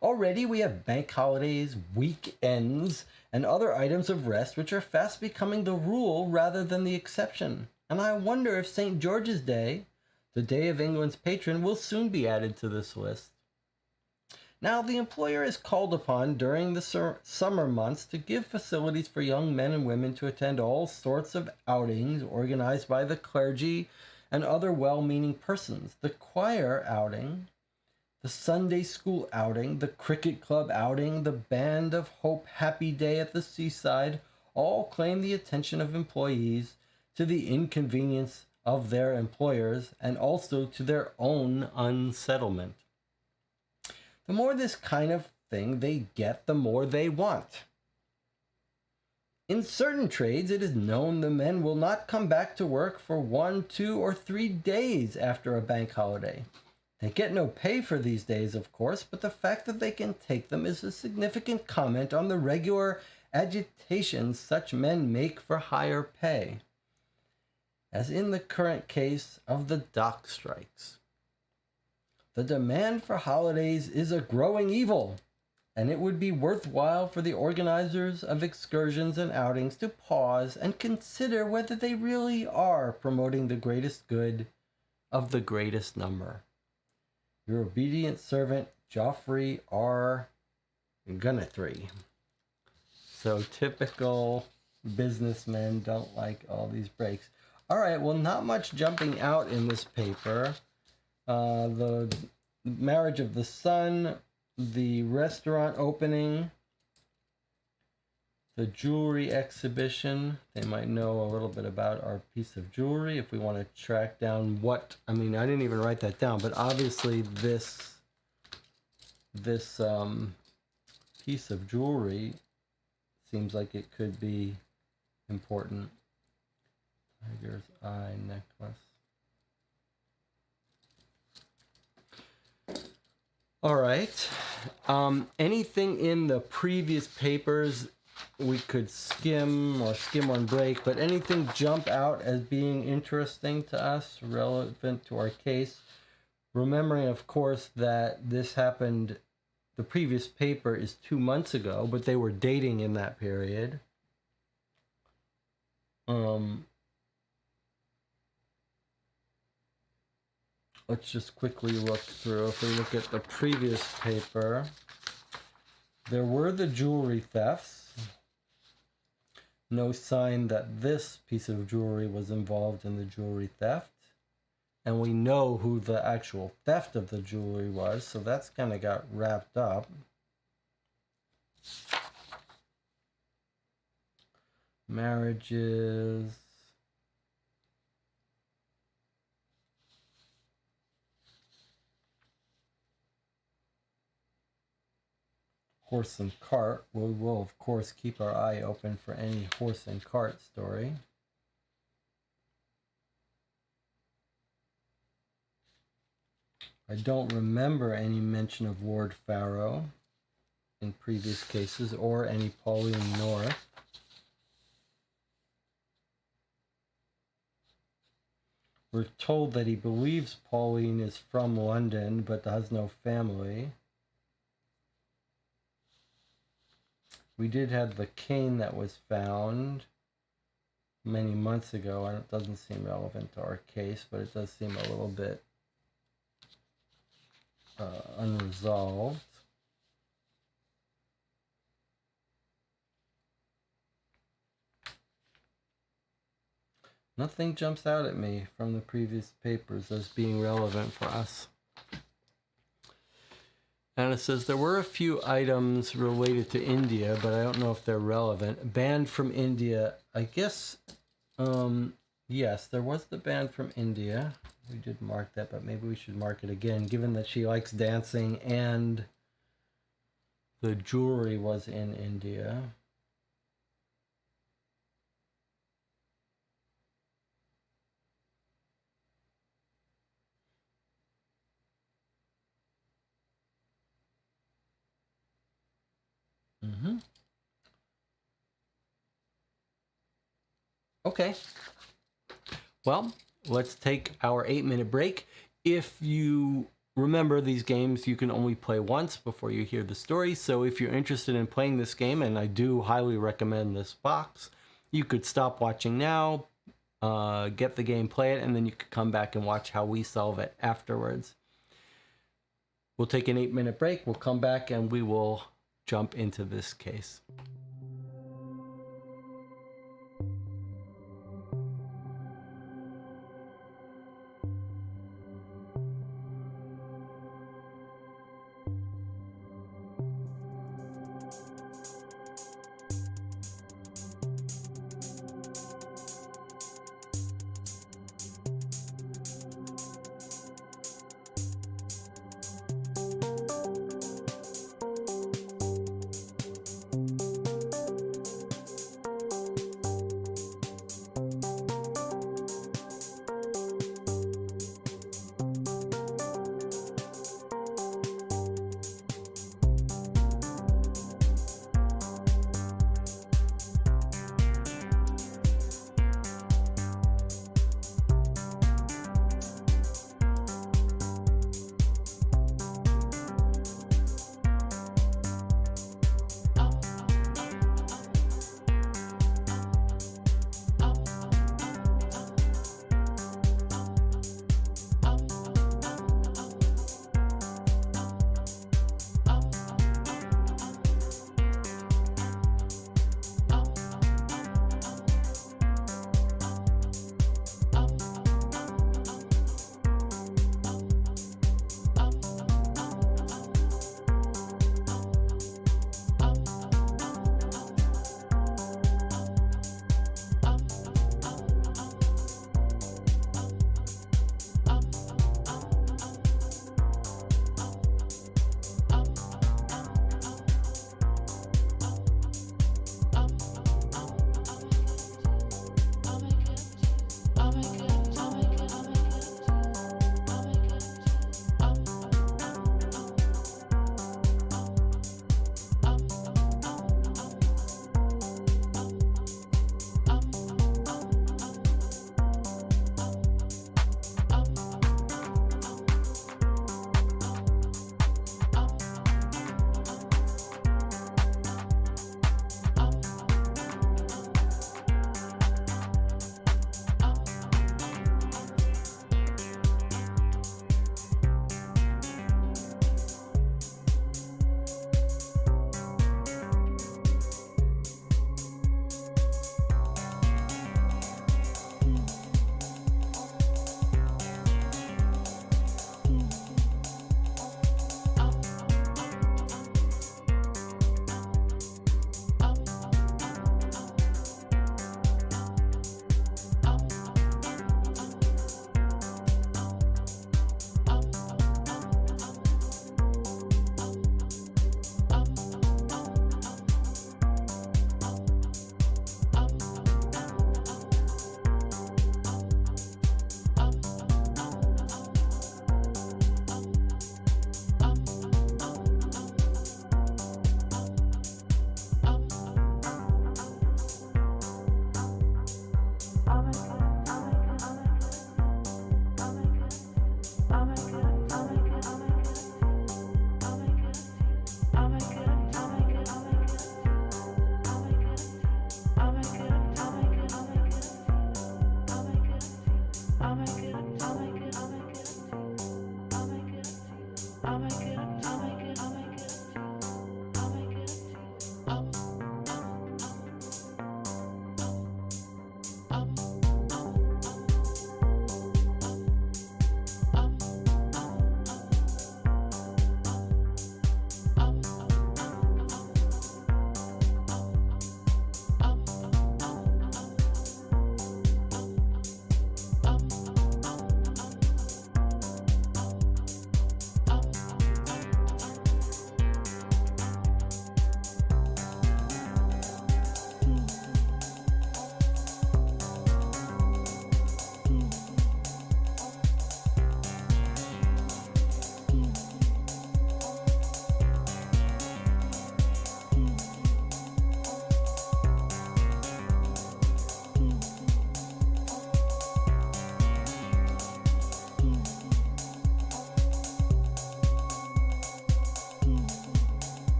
Speaker 1: Already we have bank holidays, weekends, and other items of rest which are fast becoming the rule rather than the exception. And I wonder if St. George's Day, the day of England's patron, will soon be added to this list. Now, the employer is called upon during the summer months to give facilities for young men and women to attend all sorts of outings organized by the clergy and other well-meaning persons. The choir outing, the Sunday school outing, the cricket club outing, the Band of Hope Happy Day at the seaside, all claim the attention of employees to the inconvenience of their employers and also to their own unsettlement. The more this kind of thing they get, the more they want. In certain trades, it is known the men will not come back to work for 1, 2, or 3 days after a bank holiday. They get no pay for these days, of course, but the fact that they can take them is a significant comment on the regular agitation such men make for higher pay, as in the current case of the dock strikes. The demand for holidays is a growing evil, and it would be worthwhile for the organizers of excursions and outings to pause and consider whether they really are promoting the greatest good of the greatest number. Your obedient servant, Geoffrey R. Gunnethry. So typical businessmen don't like all these breaks. All right, well, not much jumping out in this paper. The marriage of the son, the restaurant opening, the jewelry exhibition. They might know a little bit about our piece of jewelry if we want to track down what, I mean, I didn't even write that down, but obviously this piece of jewelry seems like it could be important. Tiger's eye necklace. All right. Anything in the previous papers we could skim or skim on break, but anything jump out as being interesting to us, relevant to our case? Remembering, of course, that this happened, the previous paper is 2 months ago, but they were dating in that period. Let's just quickly look through. If we look at the previous paper, there were the jewelry thefts. No sign that this piece of jewelry was involved in the jewelry theft. And we know who the actual theft of the jewelry was, so that's kind of got wrapped up. Marriages. Horse and cart. We will, of course, keep our eye open for any horse and cart story. I don't remember any mention of Ward Farrow in previous cases, or any Pauline North. We're told that he believes Pauline is from London, but has no family. We did have the cane that was found many months ago, and it doesn't seem relevant to our case, but it does seem a little bit unresolved. Nothing jumps out at me from the previous papers as being relevant for us. And it says there were a few items related to India, but I don't know if they're relevant. Banned from India, I guess, yes, there was the ban from India. We did mark that, but maybe we should mark it again, given that she likes dancing and the jewelry was in India. Okay. Well, let's take our 8-minute break. If you remember, these games you can only play once before you hear the story. So if you're interested in playing this game, and I do highly recommend this box, you could stop watching now, get the game, play it, and then you could come back and watch how we solve it afterwards. We'll take an 8-minute break. We'll come back and we will jump into this case.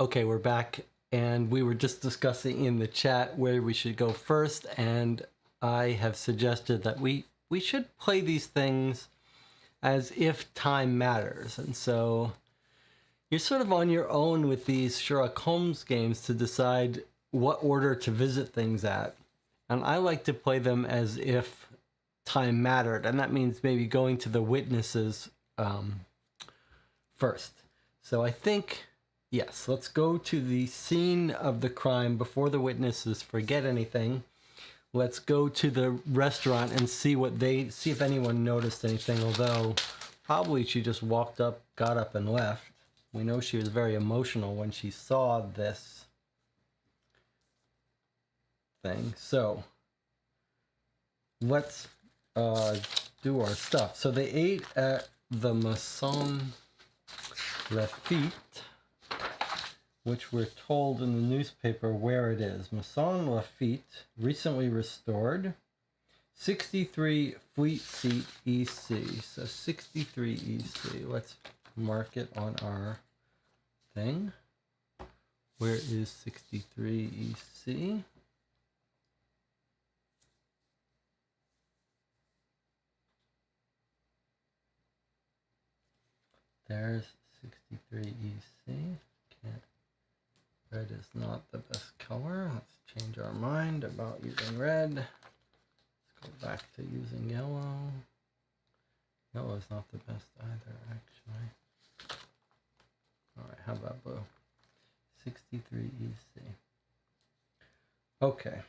Speaker 1: Okay, we're back, and we were just discussing in the chat where we should go first, and I have suggested that we should play these things as if time matters. And so you're sort of on your own with these Sherlock Holmes games to decide what order to visit things at. And I like to play them as if time mattered, and that means maybe going to the witnesses first. So I think Yes, let's go to the scene of the crime before the witnesses forget anything. Let's go to the restaurant and see if anyone noticed anything, although probably she just walked up, got up, and left. We know she was very emotional when she saw this thing. So let's do our stuff. So they ate at the Maison Lafitte, which we're told in the newspaper where it is. Maison Lafitte, recently restored, 63 Fleet Street EC. So 63 EC. Let's mark it on our thing. Where is 63 EC? There's 63 EC. Can't. Red is not the best color. Let's change our mind about using red. Let's go back to using yellow. Yellow is not the best either, actually. Alright, how about blue? 63 EC. Okay.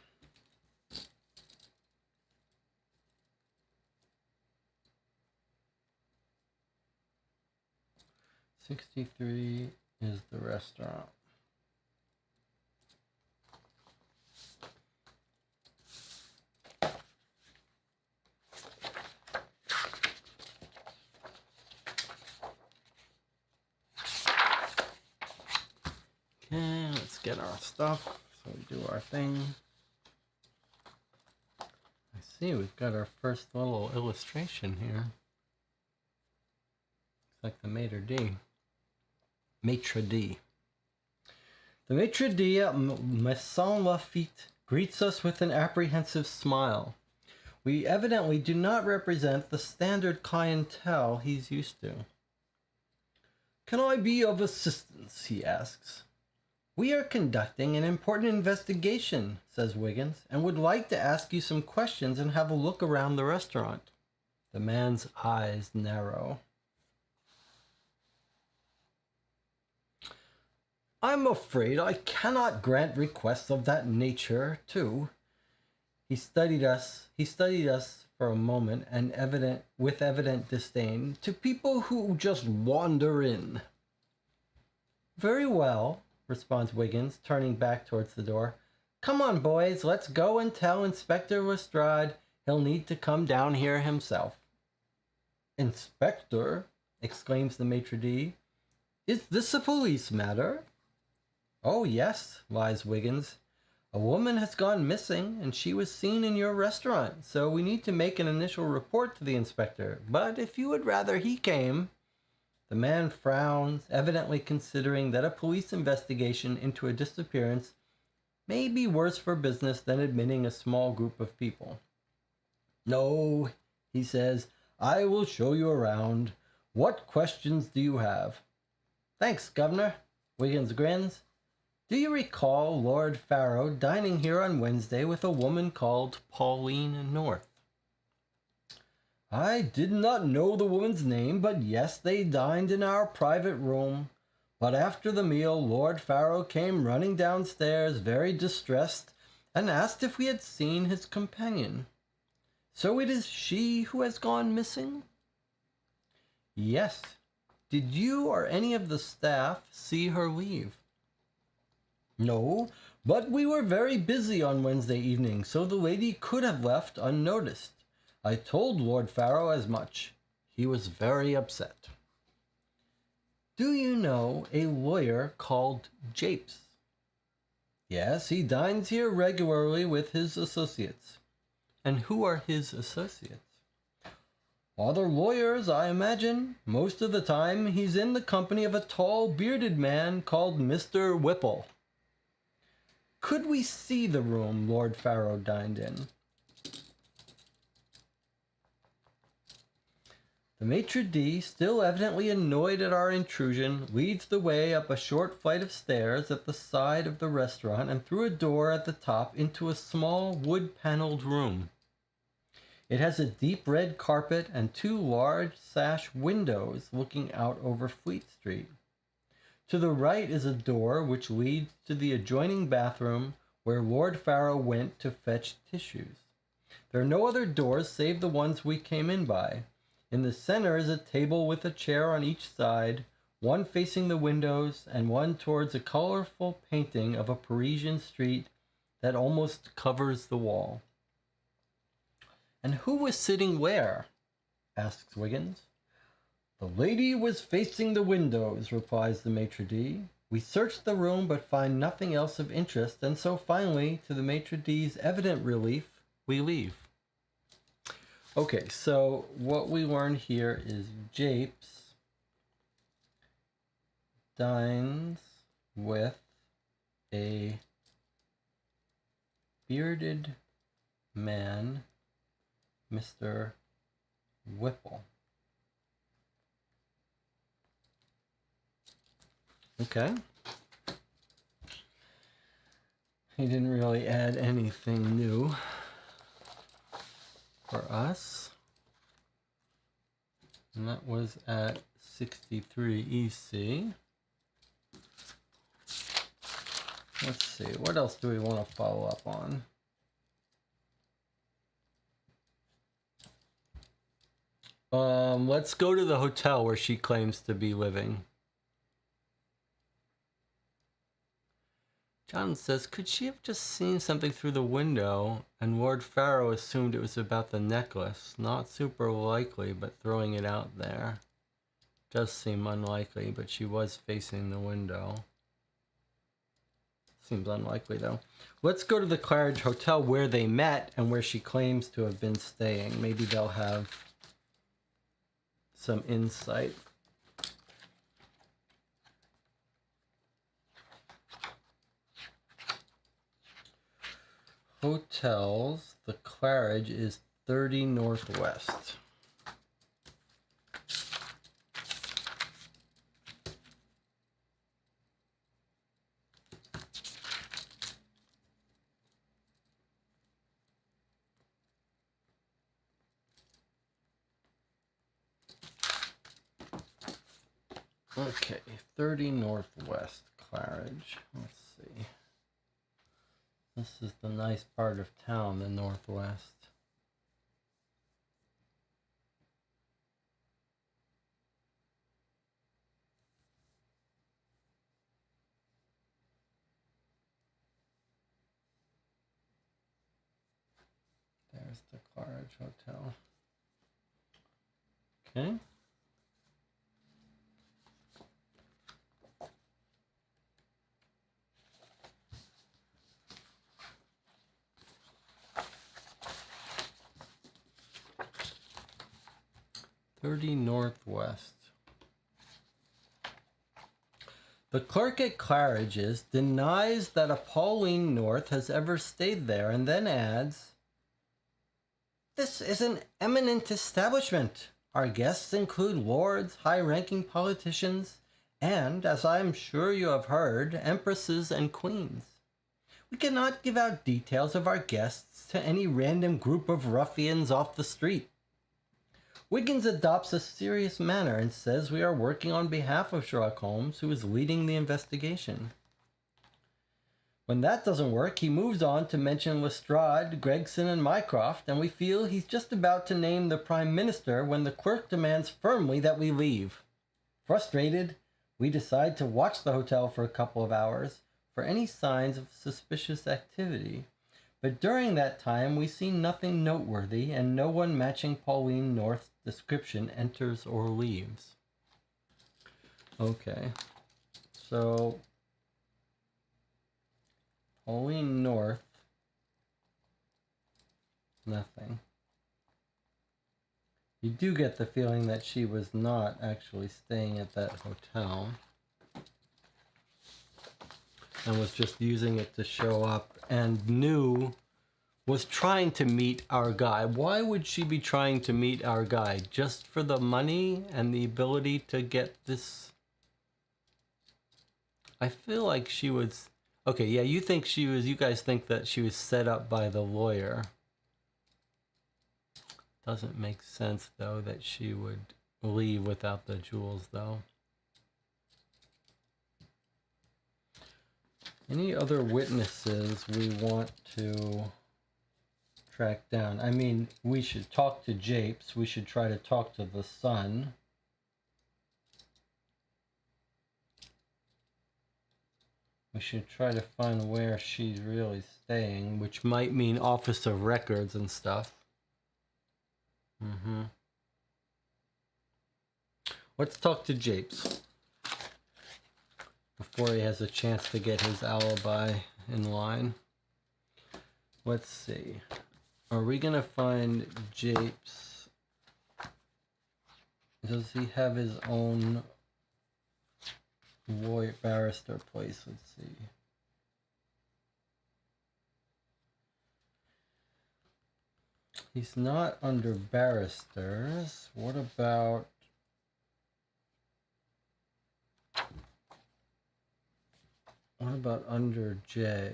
Speaker 1: $63 is the restaurant. Okay, let's get our stuff. So we do our thing. I see we've got our first little illustration here. Looks like the maitre d'. Maitre d'. The maitre d' at Maison Lafitte greets us with an apprehensive smile. We evidently do not represent the standard clientele he's used to. Can I be of assistance? He asks. We are conducting an important investigation, says Wiggins, and would like to ask you some questions and have a look around the restaurant. The man's eyes narrow. I'm afraid I cannot grant requests of that nature, too. He studied us for a moment, and with evident disdain, to people who just wander in. Very well, responds Wiggins, turning back towards the door. Come on, boys, let's go and tell Inspector Lestrade he'll need to come down here himself. Inspector, exclaims the maitre d', is this a police matter? Oh, yes, lies Wiggins. A woman has gone missing, and she was seen in your restaurant, so we need to make an initial report to the inspector. But if you would rather he came... The man frowns, evidently considering that a police investigation into a disappearance may be worse for business than admitting a small group of people. No, he says, I will show you around. What questions do you have? Thanks, Governor. Wiggins grins. Do you recall Lord Farrow dining here on Wednesday with a woman called Pauline North? I did not know the woman's name, but yes, they dined in our private room. But after the meal, Lord Farrow came running downstairs, very distressed, and asked if we had seen his companion. So it is she who has gone missing? Yes. Did you or any of the staff see her leave? No, but we were very busy on Wednesday evening, so the lady could have left unnoticed. I told Lord Farrow as much. He was very upset. Do you know a lawyer called Japes? Yes, he dines here regularly with his associates. And who are his associates? Other lawyers, I imagine. Most of the time, he's in the company of a tall, bearded man called Mr. Whipple. Could we see the room Lord Farrow dined in? The maitre d', still evidently annoyed at our intrusion, leads the way up a short flight of stairs at the side of the restaurant and through a door at the top into a small wood-paneled room. It has a deep red carpet and two large sash windows looking out over Fleet Street. To the right is a door which leads to the adjoining bathroom where Lord Pharaoh went to fetch tissues. There are no other doors save the ones we came in by. In the center is a table with a chair on each side, one facing the windows and one towards a colorful painting of a Parisian street that almost covers the wall. And who was sitting where? Asks Wiggins. The lady was facing the windows, replies the maitre d'. We search the room but find nothing else of interest, and so finally, to the maitre d's evident relief, we leave. Okay, so what we learn here is Japes dines with a bearded man, Mr. Whipple. Okay. He didn't really add anything new for us. And that was at 63 EC. Let's see, what else do we want to follow up on? Let's go to the hotel where she claims to be living. John says, could she have just seen something through the window and Lord Pharaoh assumed it was about the necklace? Not super likely, but throwing it out there. Does seem unlikely, but she was facing the window. Seems unlikely, though. Let's go to the Claridge Hotel where they met and where she claims to have been staying. Maybe they'll have some insight. Hotels, the Claridge is 30 Northwest. Okay, 30 Northwest Claridge. Let's see. This is the nice part of town, the Northwest. There's the Claridge Hotel. Okay. .30 Northwest. The clerk at Claridge's denies that a Pauline North has ever stayed there and then adds, "This is an eminent establishment. Our guests include lords, high-ranking politicians, and, as I am sure you have heard, empresses and queens. We cannot give out details of our guests to any random group of ruffians off the street." Wiggins adopts a serious manner and says we are working on behalf of Sherlock Holmes, who is leading the investigation. When that doesn't work, he moves on to mention Lestrade, Gregson, and Mycroft, and we feel he's just about to name the Prime Minister when the clerk demands firmly that we leave. Frustrated, we decide to watch the hotel for a couple of hours for any signs of suspicious activity. But during that time, we see nothing noteworthy, and no one matching Pauline North's description enters or leaves. Okay, so Pauline North, nothing. You do get the feeling that she was not actually staying at that hotel and was just using it to show up and was trying to meet our guy. Why would she be trying to meet our guy? Just for the money and the ability to get this? I feel like she was... Okay, yeah, you guys think that she was set up by the lawyer. Doesn't make sense, though, that she would leave without the jewels, though. Any other witnesses we want to track down? I mean, we should talk to Japes. We should try to talk to the son. We should try to find where she's really staying, which might mean Office of Records and stuff. Let's talk to Japes before he has a chance to get his alibi in line. Let's see. Are we gonna find Japes? Does he have his own lawyer barrister place? Let's see. He's not under barristers. What about under J?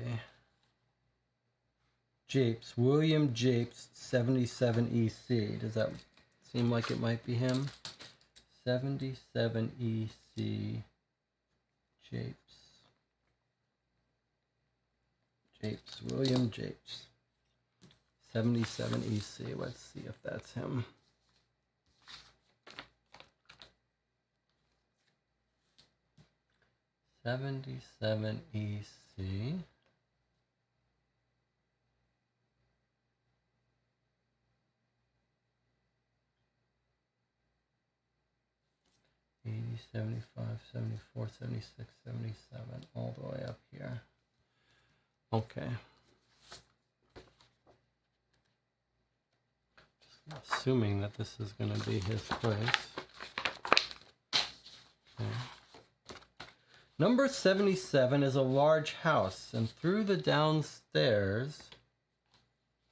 Speaker 1: Japes, William Japes, 77 EC. Does that seem like it might be him? 77 EC. Japes. Japes, William Japes. 77 EC. Let's see if that's him. $77 EC. $80, $75, $74, $76, $77, all the way up here. Okay. Just assuming that this is going to be his place. Okay. Number 77 is a large house, and through the downstairs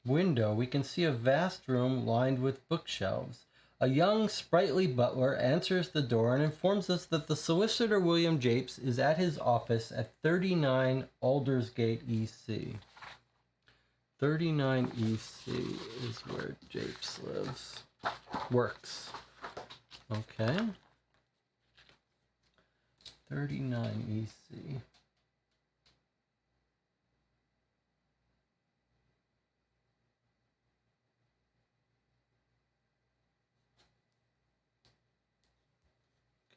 Speaker 1: window we can see a vast room lined with bookshelves. A young, sprightly butler answers the door and informs us that the solicitor William Japes is at his office at 39 Aldersgate, EC. 39 EC is where Japes lives. Works. Okay. 39 EC.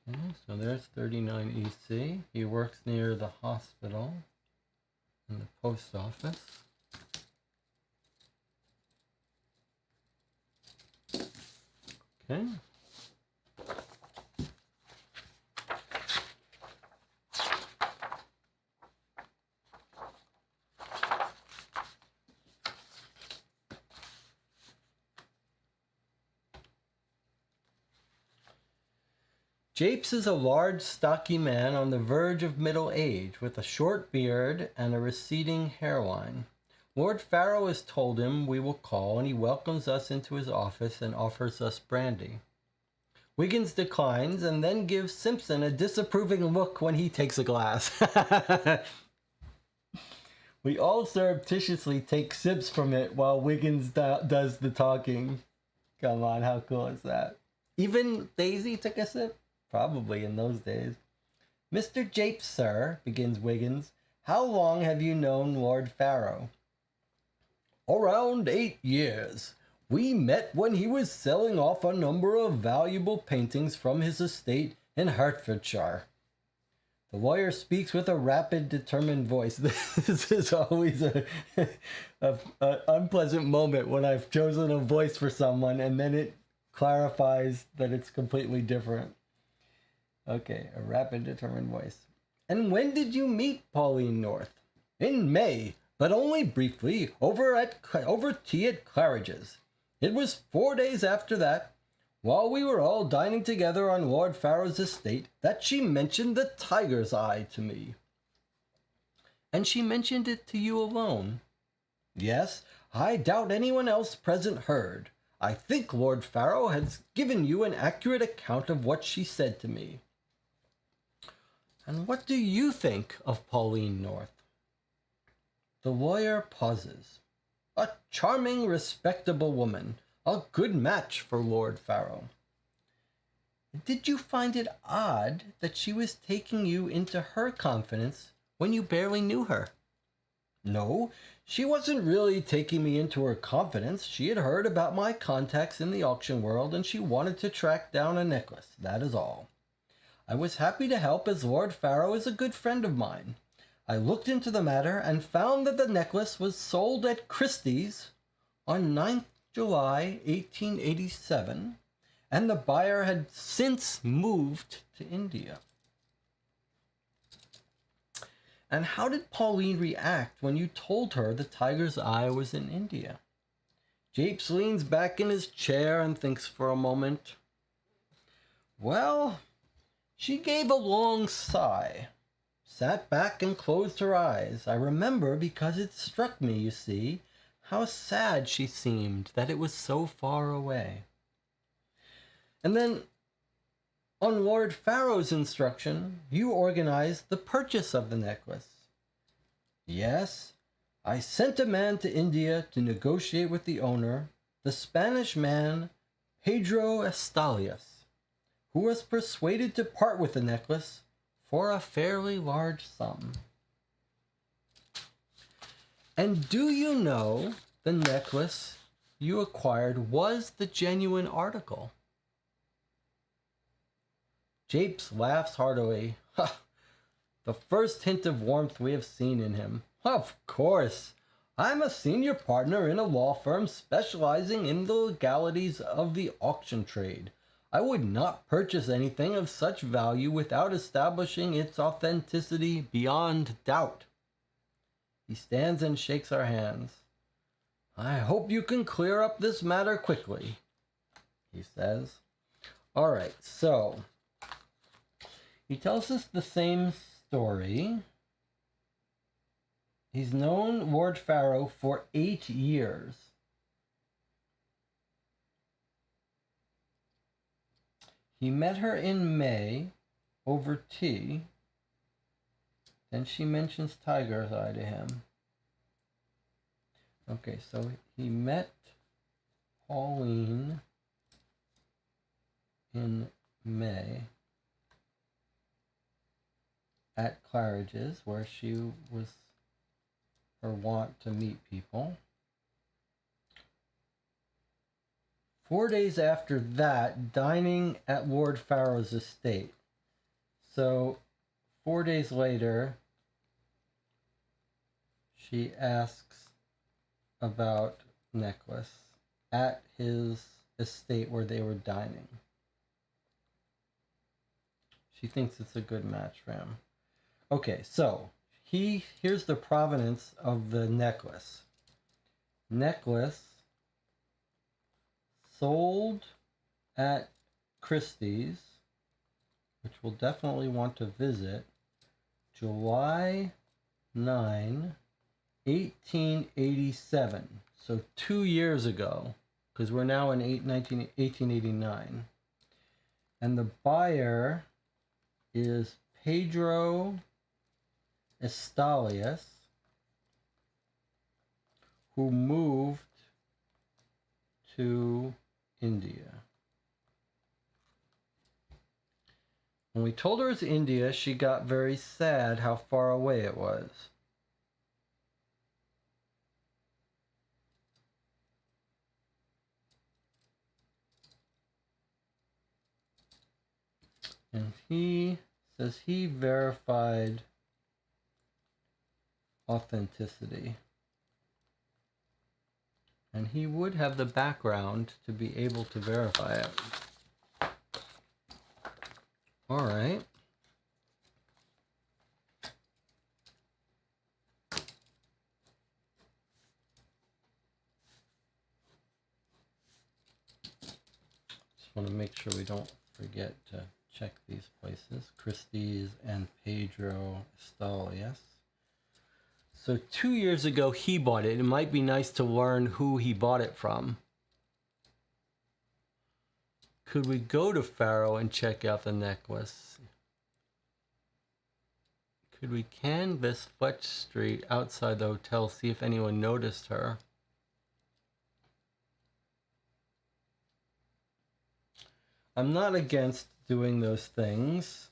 Speaker 1: Okay, so there's 39 EC. He works near the hospital and the post office. Okay. Japes is a large, stocky man on the verge of middle age, with a short beard and a receding hairline. Lord Farrow has told him we will call, and he welcomes us into his office and offers us brandy. Wiggins declines and then gives Simpson a disapproving look when he takes a glass. We all surreptitiously take sips from it while Wiggins does the talking. Come on, how cool is that? Even Daisy took a sip? Probably in those days. Mr. Japes, sir, begins Wiggins, how long have you known Lord Farrow? Around 8 years. We met when he was selling off a number of valuable paintings from his estate in Hertfordshire. The lawyer speaks with a rapid, determined voice. This is always an unpleasant moment when I've chosen a voice for someone and then it clarifies that it's completely different. Okay, a rapid, determined voice. And when did you meet Pauline North? In May, but only briefly, over tea at Claridge's. It was 4 days after that, while we were all dining together on Lord Farrow's estate, that she mentioned the tiger's eye to me. And she mentioned it to you alone? Yes, I doubt anyone else present heard. I think Lord Farrow has given you an accurate account of what she said to me. And what do you think of Pauline North? The lawyer pauses. A charming, respectable woman. A good match for Lord Farrow. Did you find it odd that she was taking you into her confidence when you barely knew her?
Speaker 2: No, she wasn't really taking me into her confidence. She had heard about my contacts in the auction world and she wanted to track down a necklace. That is all. I was happy to help as Lord Pharaoh is a good friend of mine. I looked into the matter and found that the necklace was sold at Christie's on 9th July 1887, and the buyer had since moved to India. And how did Pauline react when you told her the tiger's eye was in India? Japes leans back in his chair and thinks for a moment. Well, she gave a long sigh, sat back and closed her eyes. I remember because it struck me, you see, how sad she seemed that it was so far away. And then, on Lord Pharaoh's instruction, you organized the purchase of the necklace. Yes, I sent a man to India to negotiate with the owner, the Spanish man Pedro Estalias, who was persuaded to part with the necklace for a fairly large sum. And do you know the necklace you acquired was the genuine article? Japes laughs heartily. Ha! The first hint of warmth we have seen in him. Of course! I'm a senior partner in a law firm specializing in the legalities of the auction trade. I would not purchase anything of such value without establishing its authenticity beyond doubt. He stands and shakes our hands. I hope you can clear up this matter quickly, he says. All right, so he tells us the same story. He's known Lord Pharaoh for 8 years. He met her in May over tea. Then she mentions tiger's eye to him. Okay, so he met Pauline in May at Claridge's, where she was her wont to meet people. 4 days after that, dining at Lord Pharaoh's estate. So 4 days later, she asks about necklace at his estate where they were dining. She thinks it's a good match for him. Okay, so here's the provenance of the necklace. Necklace sold at Christie's, which we'll definitely want to visit, July 9, 1887. So 2 years ago, because we're now in 1889. And the buyer is Pedro Estalias, who moved to India. When we told her it's India, she got very sad how far away it was. And he says he verified authenticity. And he would have the background to be able to verify it. All right. Just want to make sure we don't forget to check these places. Christie's and Pedro Estalias. So 2 years ago, he bought it. It might be nice to learn who he bought it from. Could we go to Pharaoh and check out the necklace? Could we canvass Fletch Street outside the hotel, see if anyone noticed her? I'm not against doing those things.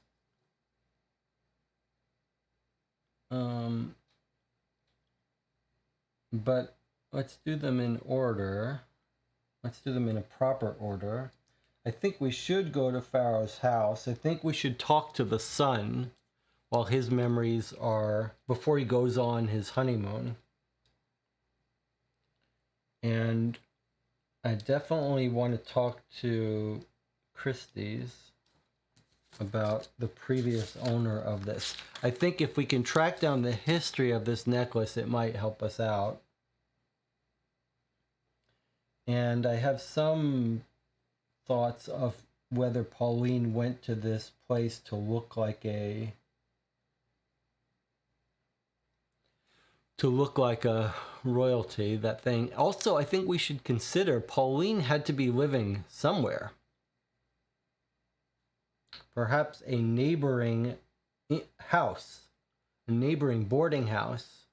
Speaker 2: But let's do them in order. Let's do them in a proper order. I think we should go to Pharaoh's house. I think we should talk to the son while his memories are, before he goes on his honeymoon. And I definitely want to talk to Christie's about the previous owner of this. I think if we can track down the history of this necklace, it might help us out. And I have some thoughts of whether Pauline went to this place to look like a royalty, that thing. Also, I think we should consider Pauline had to be living somewhere. Perhaps a neighboring house, a neighboring boarding house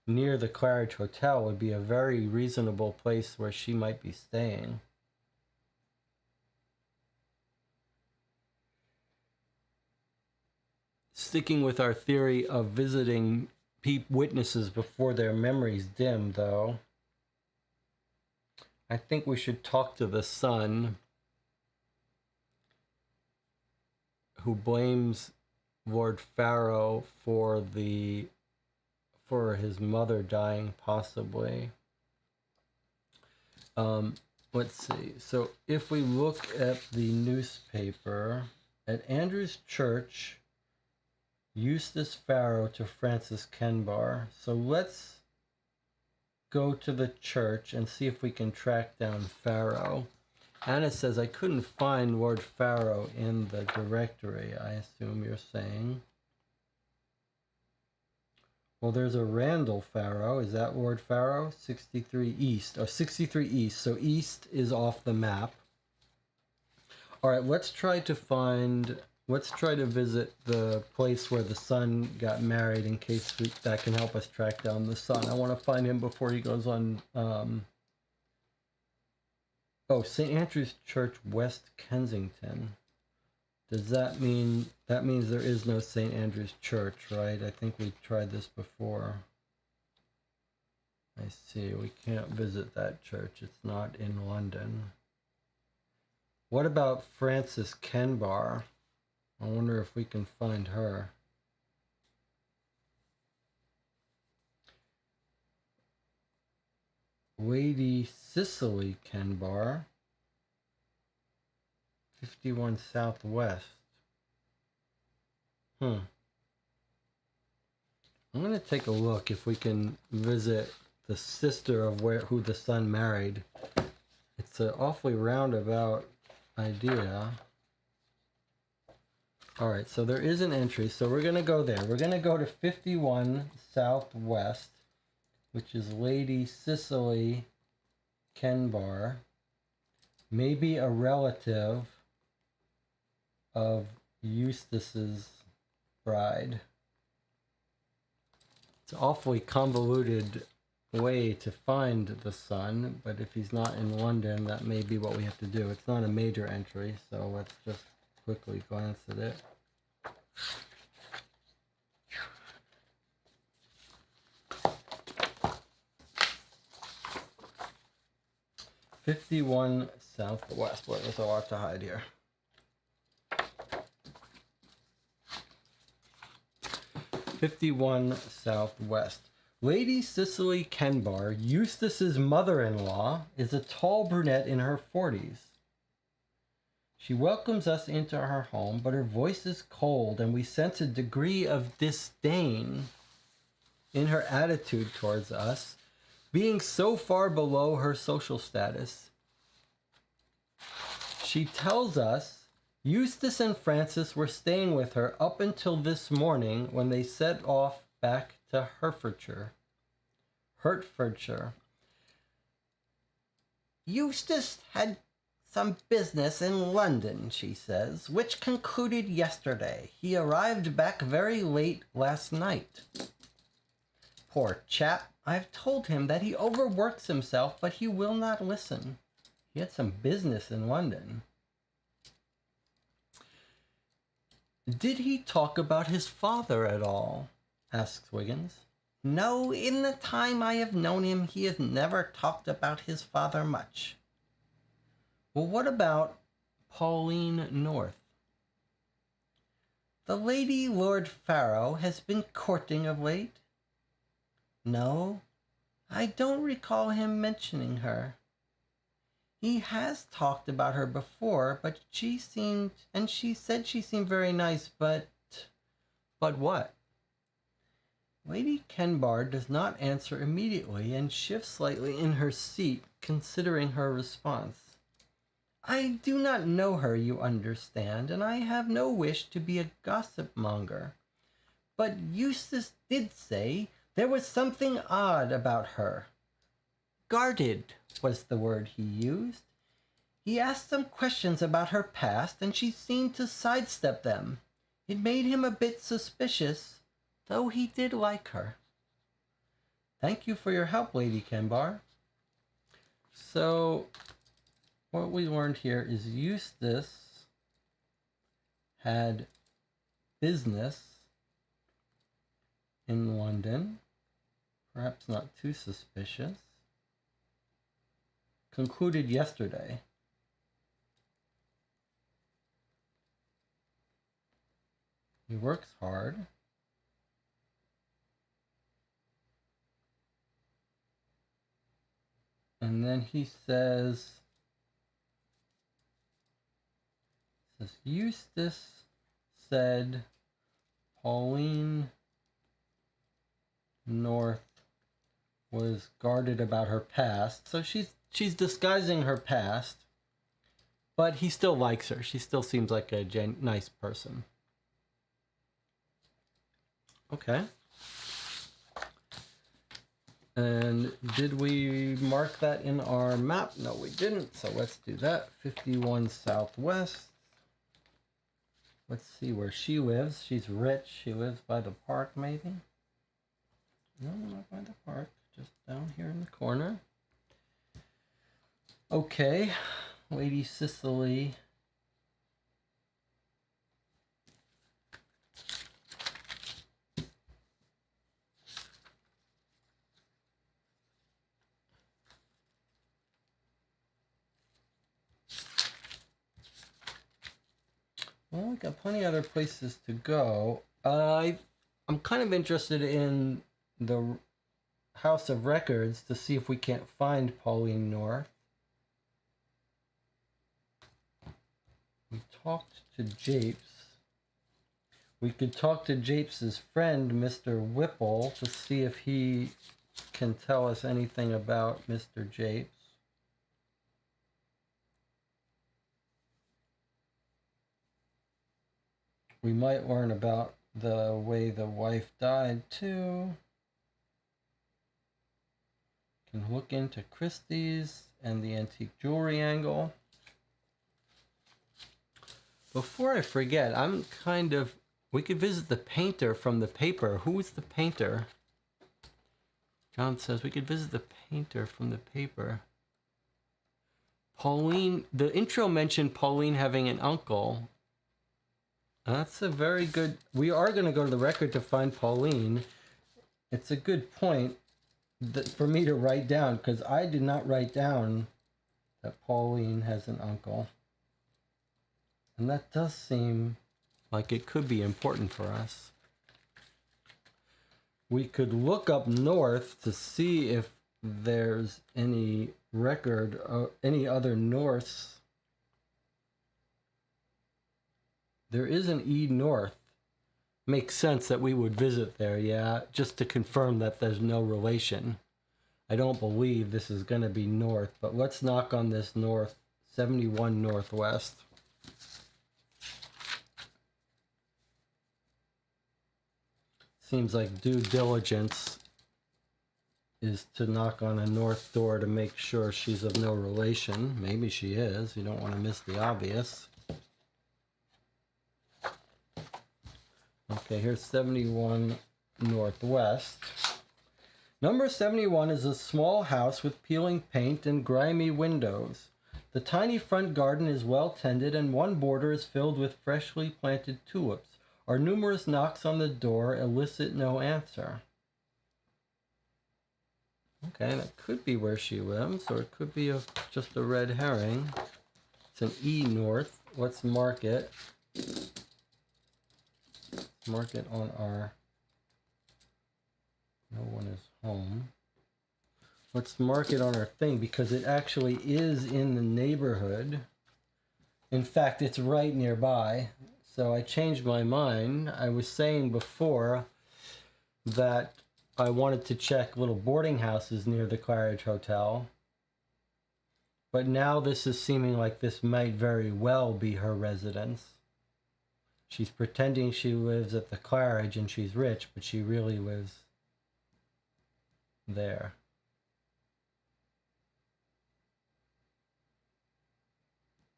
Speaker 2: near the Claridge Hotel would be a very reasonable place where she might be staying. Sticking with our theory of visiting witnesses before their memories dim, though, I think we should talk to the son who blames Lord Pharaoh for his mother dying, possibly. Let's see. So if we look at the newspaper, at Andrew's church, Eustace Pharaoh to Francis Kenbar. So let's go to the church and see if we can track down Pharaoh. Anna says, I couldn't find Lord Pharaoh in the directory, I assume you're saying. Well, there's a Randall Pharaoh. Is that Lord Pharaoh? 63 East. Oh, 63 East. So East is off the map. All right, let's try to visit the place where the son got married in case that can help us track down the son. I want to find him before he goes on... St. Andrew's Church, West Kensington. Does that mean... That means there is no St. Andrew's Church, right? I think we tried this before. I see. We can't visit that church. It's not in London. What about Francis Kenbar? I wonder if we can find her. Lady Cicely Kenbar, 51 Southwest. I'm going to take a look if we can visit the sister of who the son married. It's an awfully roundabout idea. All right, so there is an entry, so we're going to go there. We're going to go to 51 Southwest, which is Lady Cicely Kenbar, maybe a relative of Eustace's bride. It's an awfully convoluted way to find the son, but if he's not in London, that may be what we have to do. It's not a major entry, so let's just quickly glance at it. "51 Southwest." Boy, there's a lot to hide here. 51 Southwest. Lady Cicely Kenbar, Eustace's mother-in-law, is a tall brunette in her 40s. She welcomes us into her home, but her voice is cold, and we sense a degree of disdain in her attitude towards us, being so far below her social status. She tells us Eustace and Francis were staying with her up until this morning when they set off back to Hertfordshire. Eustace had some business in London, she says, which concluded yesterday. He arrived back very late last night. Poor chap, I've told him that he overworks himself, but he will not listen. He had some business in London. Did he talk about his father at all? asks Wiggins. No, in the time I have known him, he has never talked about his father much. Well, what about Pauline North? The Lady Lord Pharaoh has been courting of late. No, I don't recall him mentioning her. He has talked about her before, but she said she seemed very nice, but what? Lady Kenbar does not answer immediately and shifts slightly in her seat, considering her response. I do not know her, you understand, and I have no wish to be a gossip monger. But Eustace did say there was something odd about her. Guarded was the word he used. He asked some questions about her past, and she seemed to sidestep them. It made him a bit suspicious, though he did like her. Thank you for your help, Lady Kenbar. So, what we learned here is Eustace had business in London, perhaps not too suspicious. Concluded yesterday. He works hard. And then he says Eustace said Pauline North was guarded about her past. So she's disguising her past, but he still likes her. She still seems like a nice person. Okay. And did we mark that in our map? No, we didn't. So let's do that. 51 Southwest. Let's see where she lives. She's rich. She lives by the park, maybe? No, not by the park. Just down here in the corner. Okay. Lady Cicely. Well, we got plenty of other places to go. I'm kind of interested in the House of Records to see if we can't find Pauline North. We talked to Japes. We could talk to Japes' friend, Mr. Whipple, to see if he can tell us anything about Mr. Japes. We might learn about the way the wife died, too. Can look into Christie's and the antique jewelry angle. Before I forget, we could visit the painter from the paper. Who is the painter? John says we could visit the painter from the paper. Pauline, the intro mentioned Pauline having an uncle. That's a very good... We are going to go to the record to find Pauline. It's a good point for me to write down, because I did not write down that Pauline has an uncle. And that does seem like it could be important for us. We could look up north to see if there's any record of any other Norths. There is an E North. Makes sense that we would visit there, yeah, just to confirm that there's no relation. I don't believe this is going to be north, but let's knock on this north, 71 Northwest. Seems like due diligence is to knock on a north door to make sure she's of no relation. Maybe she is. You don't want to miss the obvious. Okay, here's 71 Northwest. Number 71 is a small house with peeling paint and grimy windows. The tiny front garden is well tended, and one border is filled with freshly planted tulips. Our numerous knocks on the door elicit no answer. Okay, that could be where she lives, or it could be just a red herring. It's an E north. Let's mark it. Mark it on our... No one is home. Let's mark it on our thing because it actually is in the neighborhood. In fact, it's right nearby. So I changed my mind. I was saying before that I wanted to check little boarding houses near the Claridge Hotel. But now this is seeming like this might very well be her residence. She's pretending she lives at the Claridge and she's rich, but she really lives there.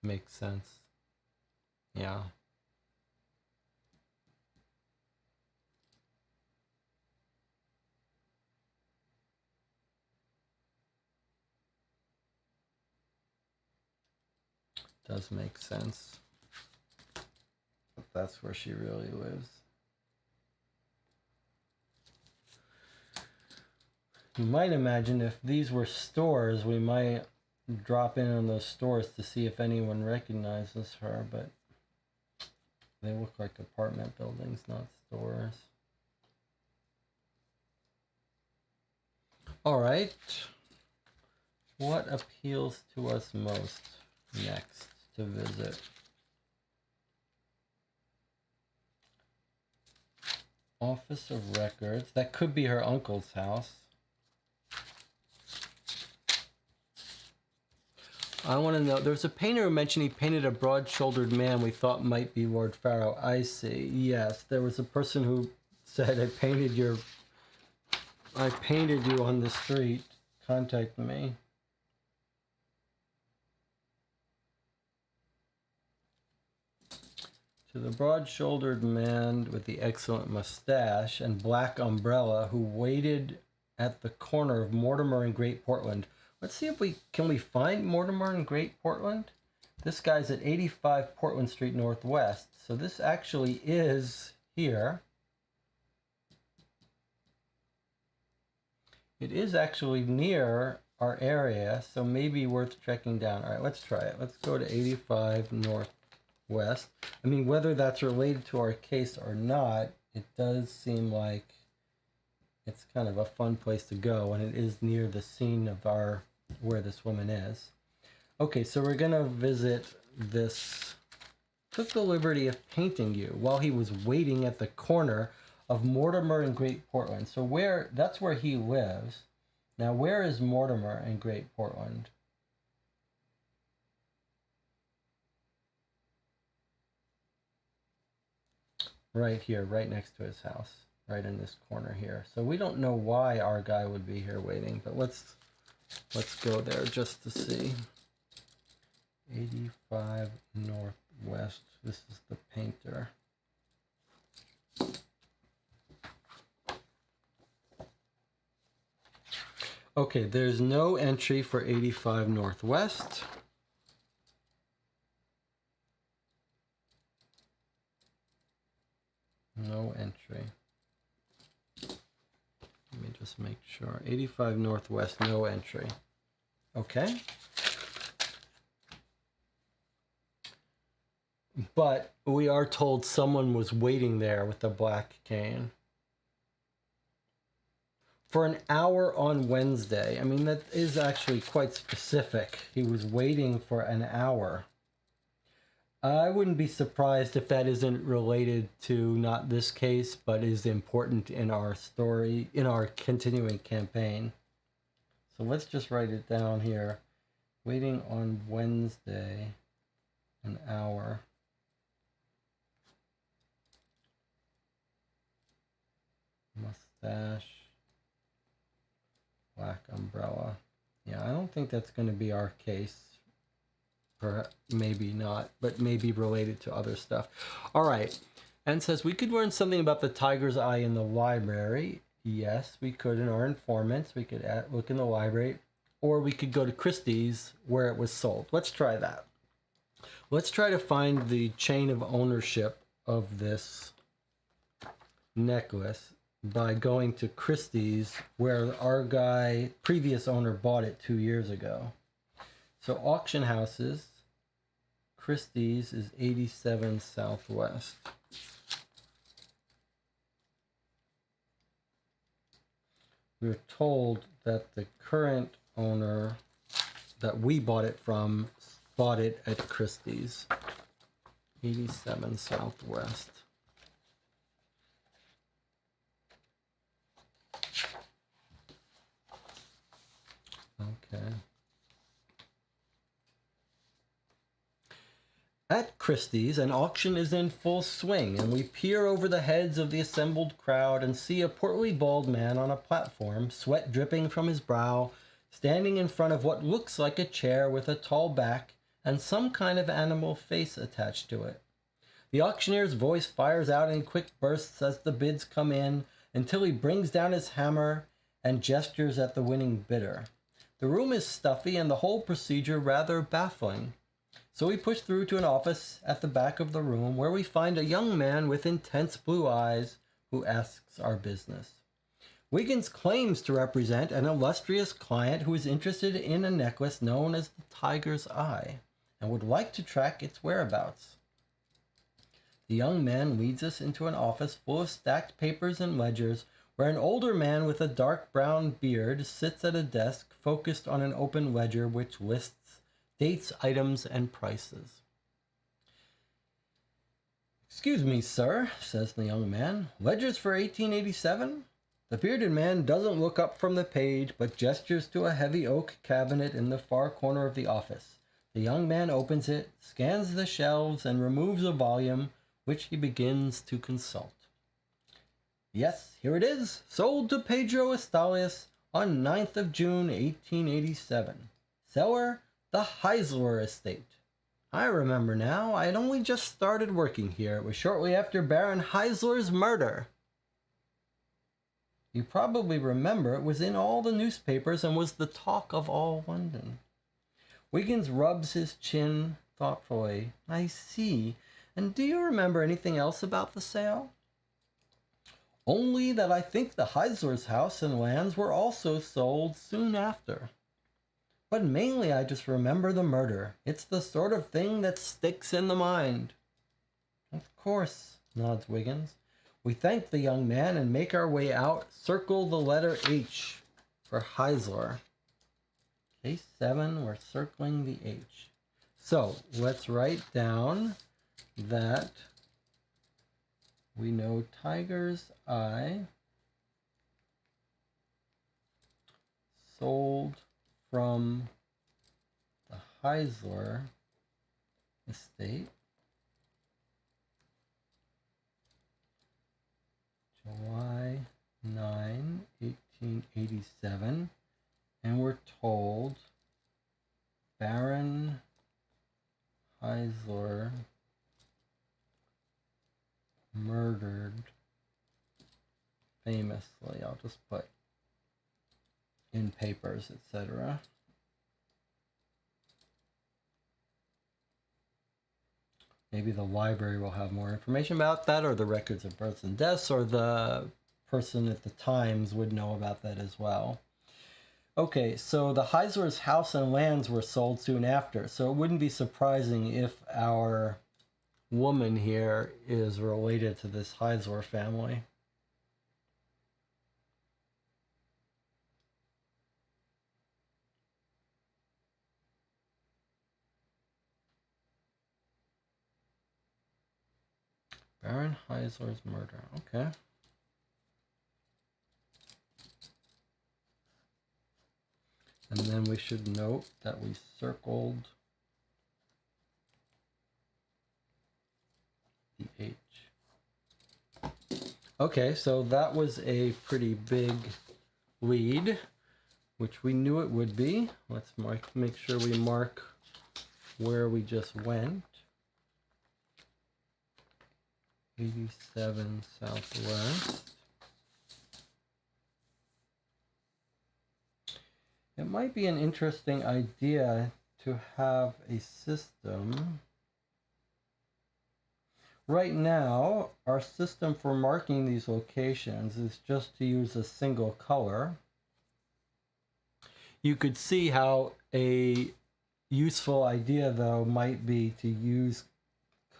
Speaker 2: Makes sense. Yeah. Does make sense. But that's where she really lives. You might imagine if these were stores, we might drop in on those stores to see if anyone recognizes her, but they look like apartment buildings, not stores. All right. What appeals to us most next to visit? Office of Records. That could be her uncle's house. I want to know, there's a painter who mentioned he painted a broad-shouldered man we thought might be Lord Pharaoh. I see. Yes, there was a person who said, I painted you on the street. Contact me. To the broad-shouldered man with the excellent mustache and black umbrella who waited at the corner of Mortimer and Great Portland. Let's see if we can find Mortimer and Great Portland. This guy's at 85 Portland Street Northwest. So this actually is here. It is actually near our area, so maybe worth checking down. All right, let's try it. Let's go to 85 Northwest. I mean, whether that's related to our case or not, it does seem like it's kind of a fun place to go, and it is near the scene of where this woman is. Okay, so we're gonna visit this. Took the liberty of painting you while he was waiting at the corner of Mortimer and Great Portland. So that's where he lives. Now, where is Mortimer and Great Portland? Right here, right next to his house, right in this corner here. So we don't know why our guy would be here waiting, but let's go there just to see. 85 Northwest. This is the painter. Okay, there's no entry for 85 Northwest. No entry. Let me just make sure. 85 Northwest, no entry. Okay. But we are told someone was waiting there with a black cane for an hour on Wednesday. I mean, that is actually quite specific. He was waiting for an hour. I wouldn't be surprised if that isn't related to not this case, but is important in our story, in our continuing campaign. So let's just write it down here. Waiting on Wednesday, an hour. Mustache, black umbrella. Yeah, I don't think that's going to be our case. Perhaps, maybe not, but maybe related to other stuff. All right. And says we could learn something about the tiger's eye in the library. Yes, we could in our informants. We could look in the library, or we could go to Christie's where it was sold. Let's try that. Let's try to find the chain of ownership of this necklace by going to Christie's, where our previous owner, bought it 2 years ago. So auction houses, Christie's is 87 Southwest. We were told that the current owner that we bought it from bought it at Christie's. 87 Southwest. Okay. At Christie's, an auction is in full swing, and we peer over the heads of the assembled crowd and see a portly bald man on a platform, sweat dripping from his brow, standing in front of what looks like a chair with a tall back and some kind of animal face attached to it. The auctioneer's voice fires out in quick bursts as the bids come in, until he brings down his hammer and gestures at the winning bidder. The room is stuffy and the whole procedure rather baffling. So we push through to an office at the back of the room, where we find a young man with intense blue eyes who asks our business. Wiggins claims to represent an illustrious client who is interested in a necklace known as the Tiger's Eye and would like to track its whereabouts. The young man leads us into an office full of stacked papers and ledgers, where an older man with a dark brown beard sits at a desk focused on an open ledger which lists dates, items, and prices. "Excuse me, sir," says the young man. "Ledgers for 1887? The bearded man doesn't look up from the page, but gestures to a heavy oak cabinet in the far corner of the office. The young man opens it, scans the shelves, and removes a volume, which he begins to consult. "Yes, here it is. Sold to Pedro Estalias on 9th of June, 1887. Seller, the Heisler Estate. I remember now. I had only just started working here. It was shortly after Baron Heisler's murder." You probably remember it was in all the newspapers and was the talk of all London. Wiggins rubs his chin thoughtfully. "I see. And do you remember anything else about the sale?" "Only that I think the Heisler's house and lands were also sold soon after. But mainly I just remember the murder. It's the sort of thing that sticks in the mind." "Of course," nods Wiggins. We thank the young man and make our way out. Circle the letter H for Heisler. Case 7, we're circling the H. So let's write down that we know Tiger's Eye sold from the Heisler estate July 9, 1887, and we're told Baron Heisler murdered famously. I'll just put in papers, etc. Maybe the library will have more information about that, or the records of births and deaths, or the person at the Times would know about that as well. Okay, so the Heisler's house and lands were sold soon after, so it wouldn't be surprising if our woman here is related to this Heisler family. Baron Heisler's murder. Okay. And then we should note that we circled the H. Okay, so that was a pretty big lead, which we knew it would be. Let's make sure we mark where we just went. 87 Southwest. It might be an interesting idea to have a system Right now, our system for marking these locations is just to use a single color. You could see how a useful idea, though, might be to use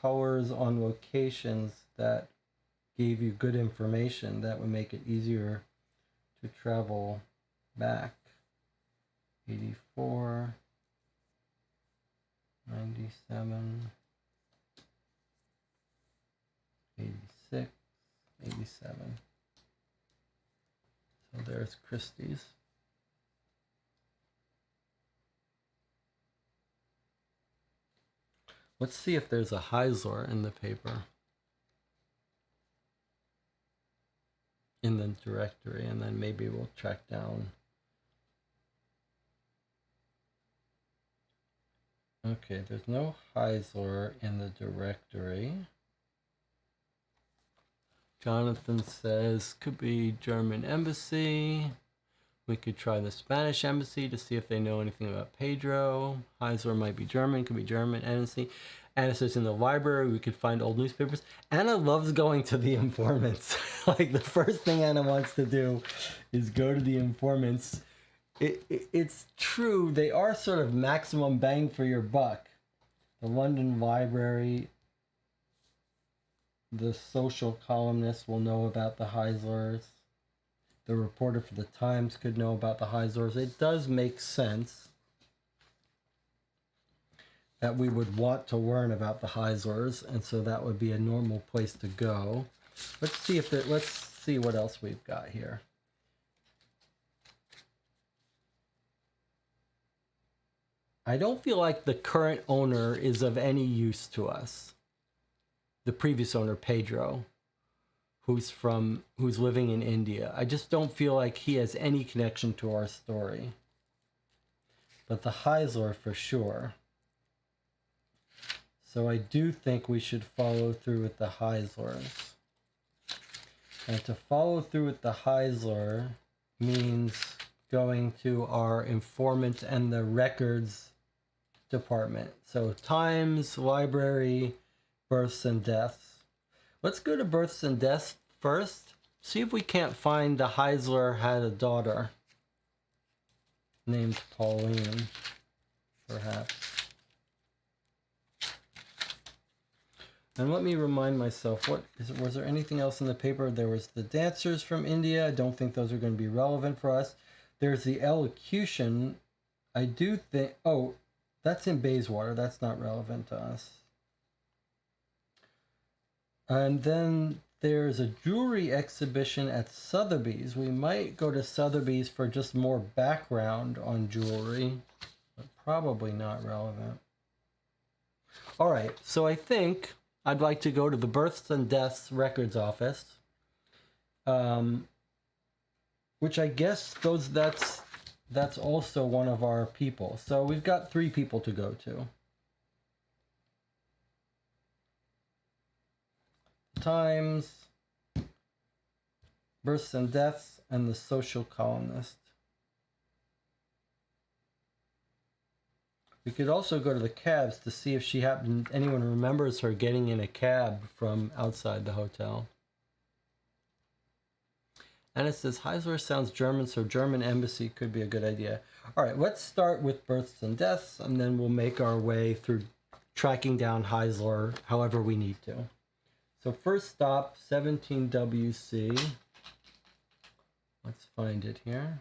Speaker 2: colors on locations that gave you good information that would make it easier to travel back. 84, 97, 86, 87. So there's Christie's. Let's see if there's a Heisler in the paper, in the directory, and then maybe we'll track down. Okay, there's no Heisler in the directory. Jonathan says could be German embassy. We could try the Spanish embassy to see if they know anything about Pedro. Heisler might be German, could be German embassy. Anna says in the library we could find old newspapers. Anna loves going to the informants. Like the first thing Anna wants to do is go to the informants. It's true, they are sort of maximum bang for your buck. The London Library, the social columnist will know about the Heislers. The reporter for the Times could know about the Heislers. It does make sense that we would want to learn about the Heislers, and so that would be a normal place to go. Let's see what else we've got here. I don't feel like the current owner is of any use to us. The previous owner, Pedro, who's living in India. I just don't feel like he has any connection to our story. But the Heisler for sure. So I do think we should follow through with the Heislers. And to follow through with the Heisler means going to our informant and the records department. So Times, library, births and deaths. Let's go to births and deaths first. See if we can't find the Heisler had a daughter named Pauline, perhaps. And let me remind myself, was there anything else in the paper? There was the dancers from India. I don't think those are going to be relevant for us. There's the elocution. I do think, oh, that's in Bayswater. That's not relevant to us. And then there's a jewelry exhibition at Sotheby's. We might go to Sotheby's for just more background on jewelry, but probably not relevant. All right, so I think I'd like to go to the births and deaths records office, which I guess that's also one of our people. So we've got 3 people to go to. Times, births and deaths, and the social columnist. We could also go to the cabs to see if anyone remembers her getting in a cab from outside the hotel. And it says Heisler sounds German, so German embassy could be a good idea. All right, let's start with births and deaths, and then we'll make our way through tracking down Heisler however we need to. So first stop, 17 WC. Let's find it here.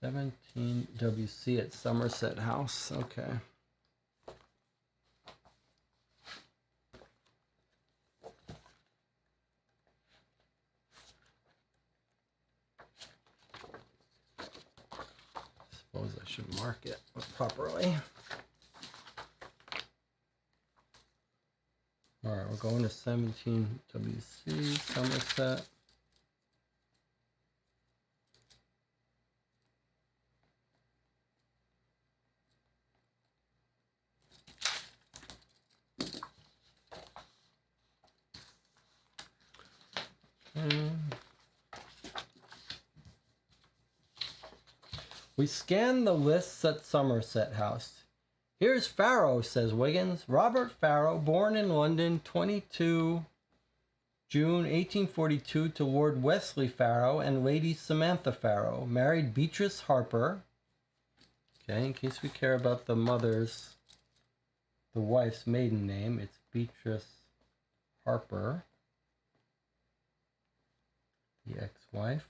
Speaker 2: 17 WC at Somerset House. Okay. Suppose I should mark it properly. All right, we're going to 17 WC, Somerset. We scanned the lists at Somerset House. Here's Farrow, says Wiggins. Robert Farrow, born in London, 22 June 1842 to Lord Wesley Farrow and Lady Samantha Farrow. Married Beatrice Harper. Okay, in case we care about the wife's maiden name, it's Beatrice Harper, the ex-wife.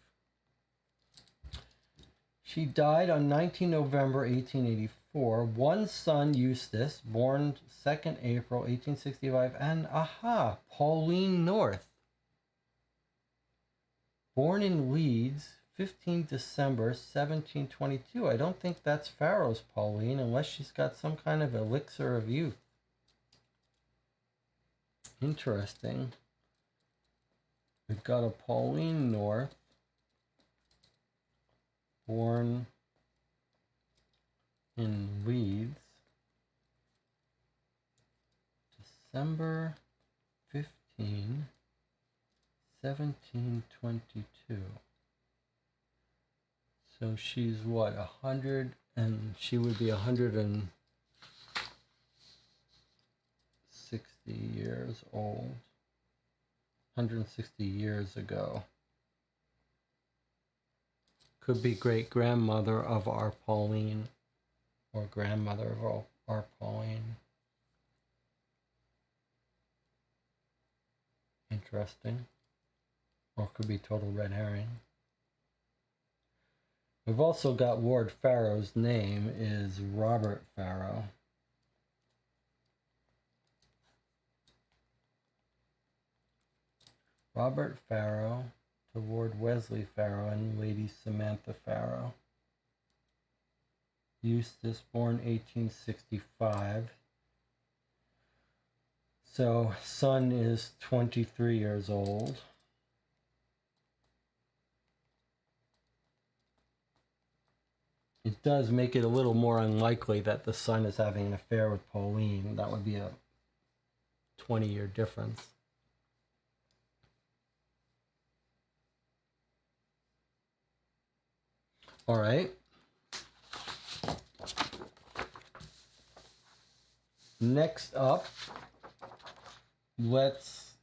Speaker 2: She died on 19 November 1884. One son, Eustace, born 2nd April 1865, and Pauline North, born in Leeds, 15 December 1722. I don't think that's Farrow's Pauline unless she's got some kind of elixir of youth. Interesting. We've got a Pauline North, born in Leeds, December 15, 1722. So she's what, 100, and she would be 160 years old. 160 years ago. Could be great-grandmother of our Pauline, or grandmother of our Pauline. Interesting. Or could be total red herring. We've also got Lord Farrow's name is Robert Farrow. Robert Farrow to Lord Wesley Farrow and Lady Samantha Farrow. Eustace, born 1865. So, son is 23 years old. It does make it a little more unlikely that the son is having an affair with Pauline. That would be a 20-year difference. All right. Next up, let's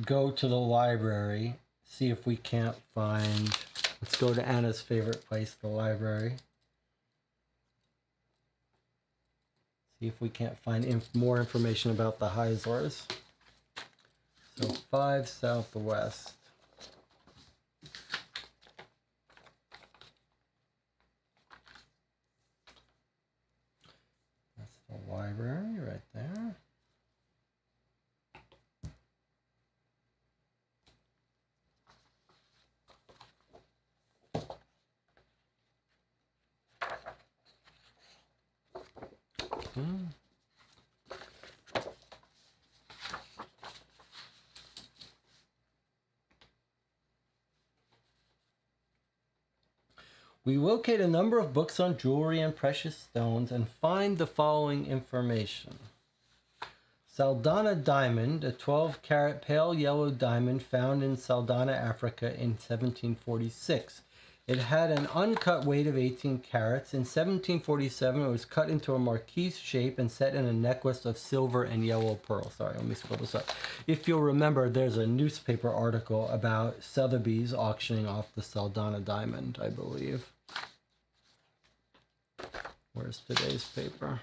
Speaker 2: go to the library, see if we can't find... Let's go to Anna's favorite place, the library. See if we can't find more information about the Heislers. So 5 Southwest. That's the library right there. We locate a number of books on jewelry and precious stones and find the following information. Saldanha diamond, a 12-carat pale yellow diamond found in Saldanha, Africa in 1746. It had an uncut weight of 18 carats. In 1747, it was cut into a marquise shape and set in a necklace of silver and yellow pearl. Sorry, let me scroll this up. If you'll remember, there's a newspaper article about Sotheby's auctioning off the Saldanha diamond, I believe. Where's today's paper?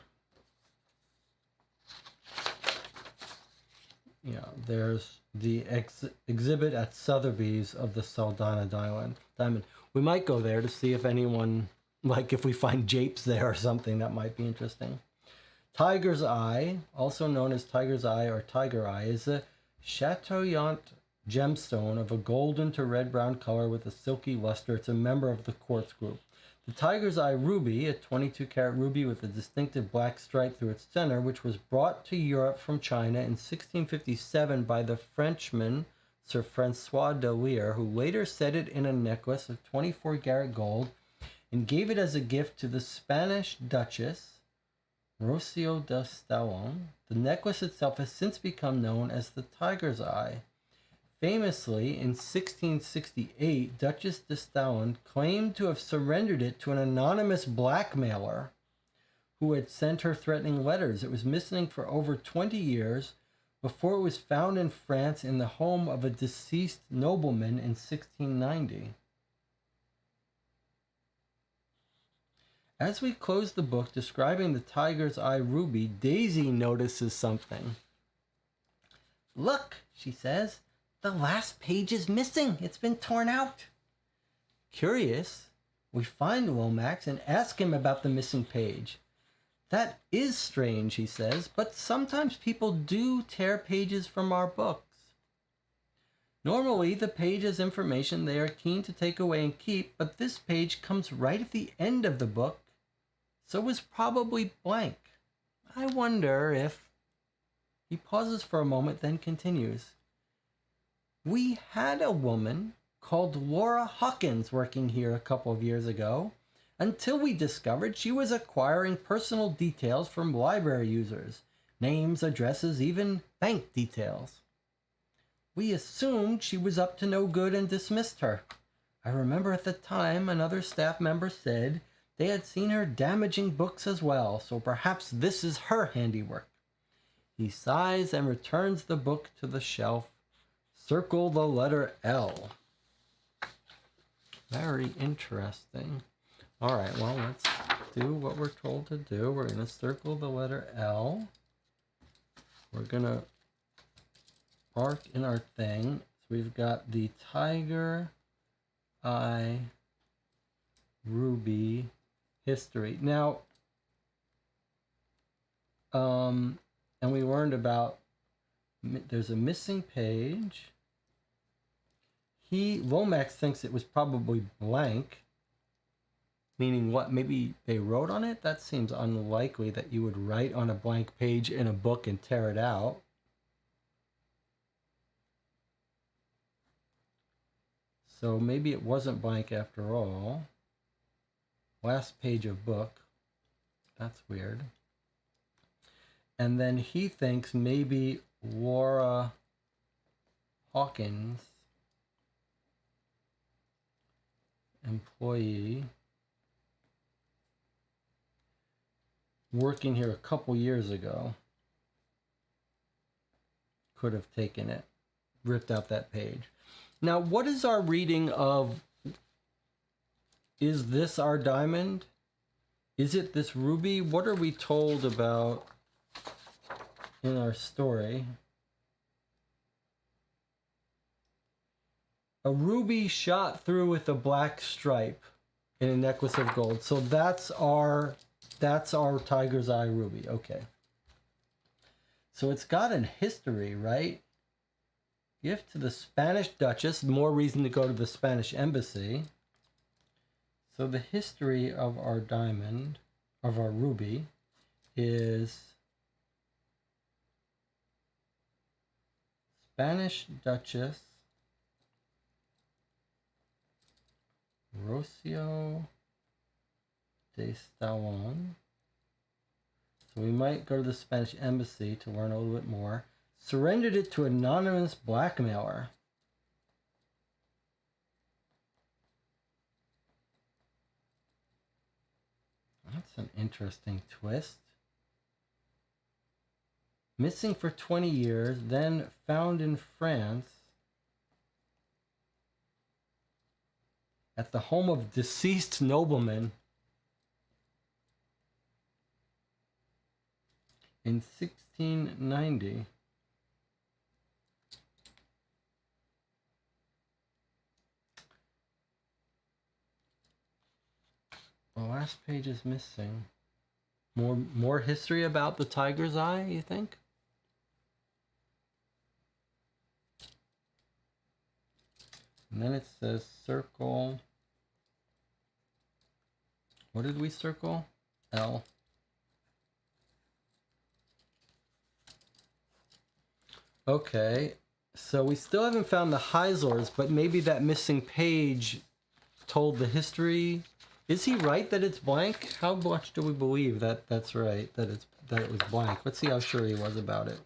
Speaker 2: Yeah, there's the exhibit at Sotheby's of the Saldanha diamond. We might go there to see if anyone, like if we find japes there or something, that might be interesting. Tiger's Eye, also known as Tiger's Eye or Tiger Eye, is a chatoyant gemstone of a golden to red-brown color with a silky luster. It's a member of the quartz group. The Tiger's Eye ruby, a 22-carat ruby with a distinctive black stripe through its center, which was brought to Europe from China in 1657 by the Frenchman Sir Francois de Leer, who later set it in a necklace of 24-karat gold and gave it as a gift to the Spanish Duchess Rocio de Stallone. The necklace itself has since become known as the Tiger's Eye. Famously, in 1668, Duchess de Staulen claimed to have surrendered it to an anonymous blackmailer who had sent her threatening letters. It was missing for over 20 years before it was found in France in the home of a deceased nobleman in 1690. As we close the book describing the tiger's eye ruby, Daisy notices something. "Look," she says, "the last page is missing. It's been torn out." Curious, we find Lomax and ask him about the missing page. "That is strange," he says, "but sometimes people do tear pages from our books. Normally, the page has information they are keen to take away and keep, but this page comes right at the end of the book, so it was probably blank. I wonder if..." He pauses for a moment, then continues. "We had a woman called Laura Hawkins working here a couple of years ago, until we discovered she was acquiring personal details from library users, names, addresses, even bank details. We assumed she was up to no good and dismissed her. I remember at the time another staff member said they had seen her damaging books as well, so perhaps this is her handiwork." He sighs and returns the book to the shelf. Circle the letter L. Very interesting. All right, well, let's do what we're told to do. We're going to circle the letter L. We're going to mark in our thing. So we've got the tiger eye ruby history. Now, and we learned about there's a missing page. Lomax thinks it was probably blank. Meaning what? Maybe they wrote on it? That seems unlikely that you would write on a blank page in a book and tear it out. So maybe it wasn't blank after all. Last page of book. That's weird. And then he thinks maybe Laura Hawkins, employee, working here a couple years ago, could have taken it, ripped out that page. Now, what is our reading of, is this our diamond? Is it this ruby? What are we told about in our story? A ruby shot through with a black stripe in a necklace of gold. So that's our tiger's eye ruby. Okay. So it's got a history, right? Gift to the Spanish Duchess. More reason to go to the Spanish embassy. So the history of our diamond, of our ruby, is Spanish Duchess Rocio de Staulen. So we might go to the Spanish embassy to learn a little bit more. Surrendered it to anonymous blackmailer. That's an interesting twist. Missing for 20 years, then found in France at the home of deceased nobleman in 1690. The last page is missing. More history about the tiger's eye, you think? And then it says circle. What did we circle? L. Okay, so we still haven't found the Heislers, but maybe that missing page told the history. Is he right that it's blank? How much do we believe that that's right, that it was blank? Let's see how sure he was about it.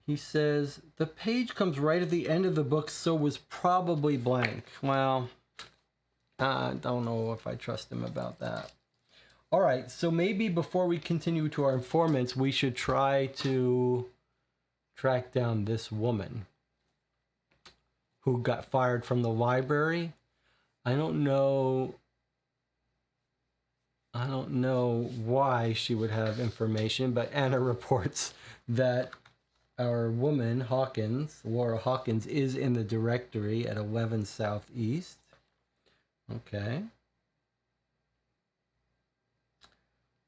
Speaker 2: He says, the page comes right at the end of the book, so was probably blank. Well, I don't know if I trust him about that. All right, so maybe before we continue to our informants, we should try to track down this woman who got fired from the library. I don't know why she would have information, but Anna reports that our woman, Hawkins, Laura Hawkins, is in the directory at 11 Southeast. Okay.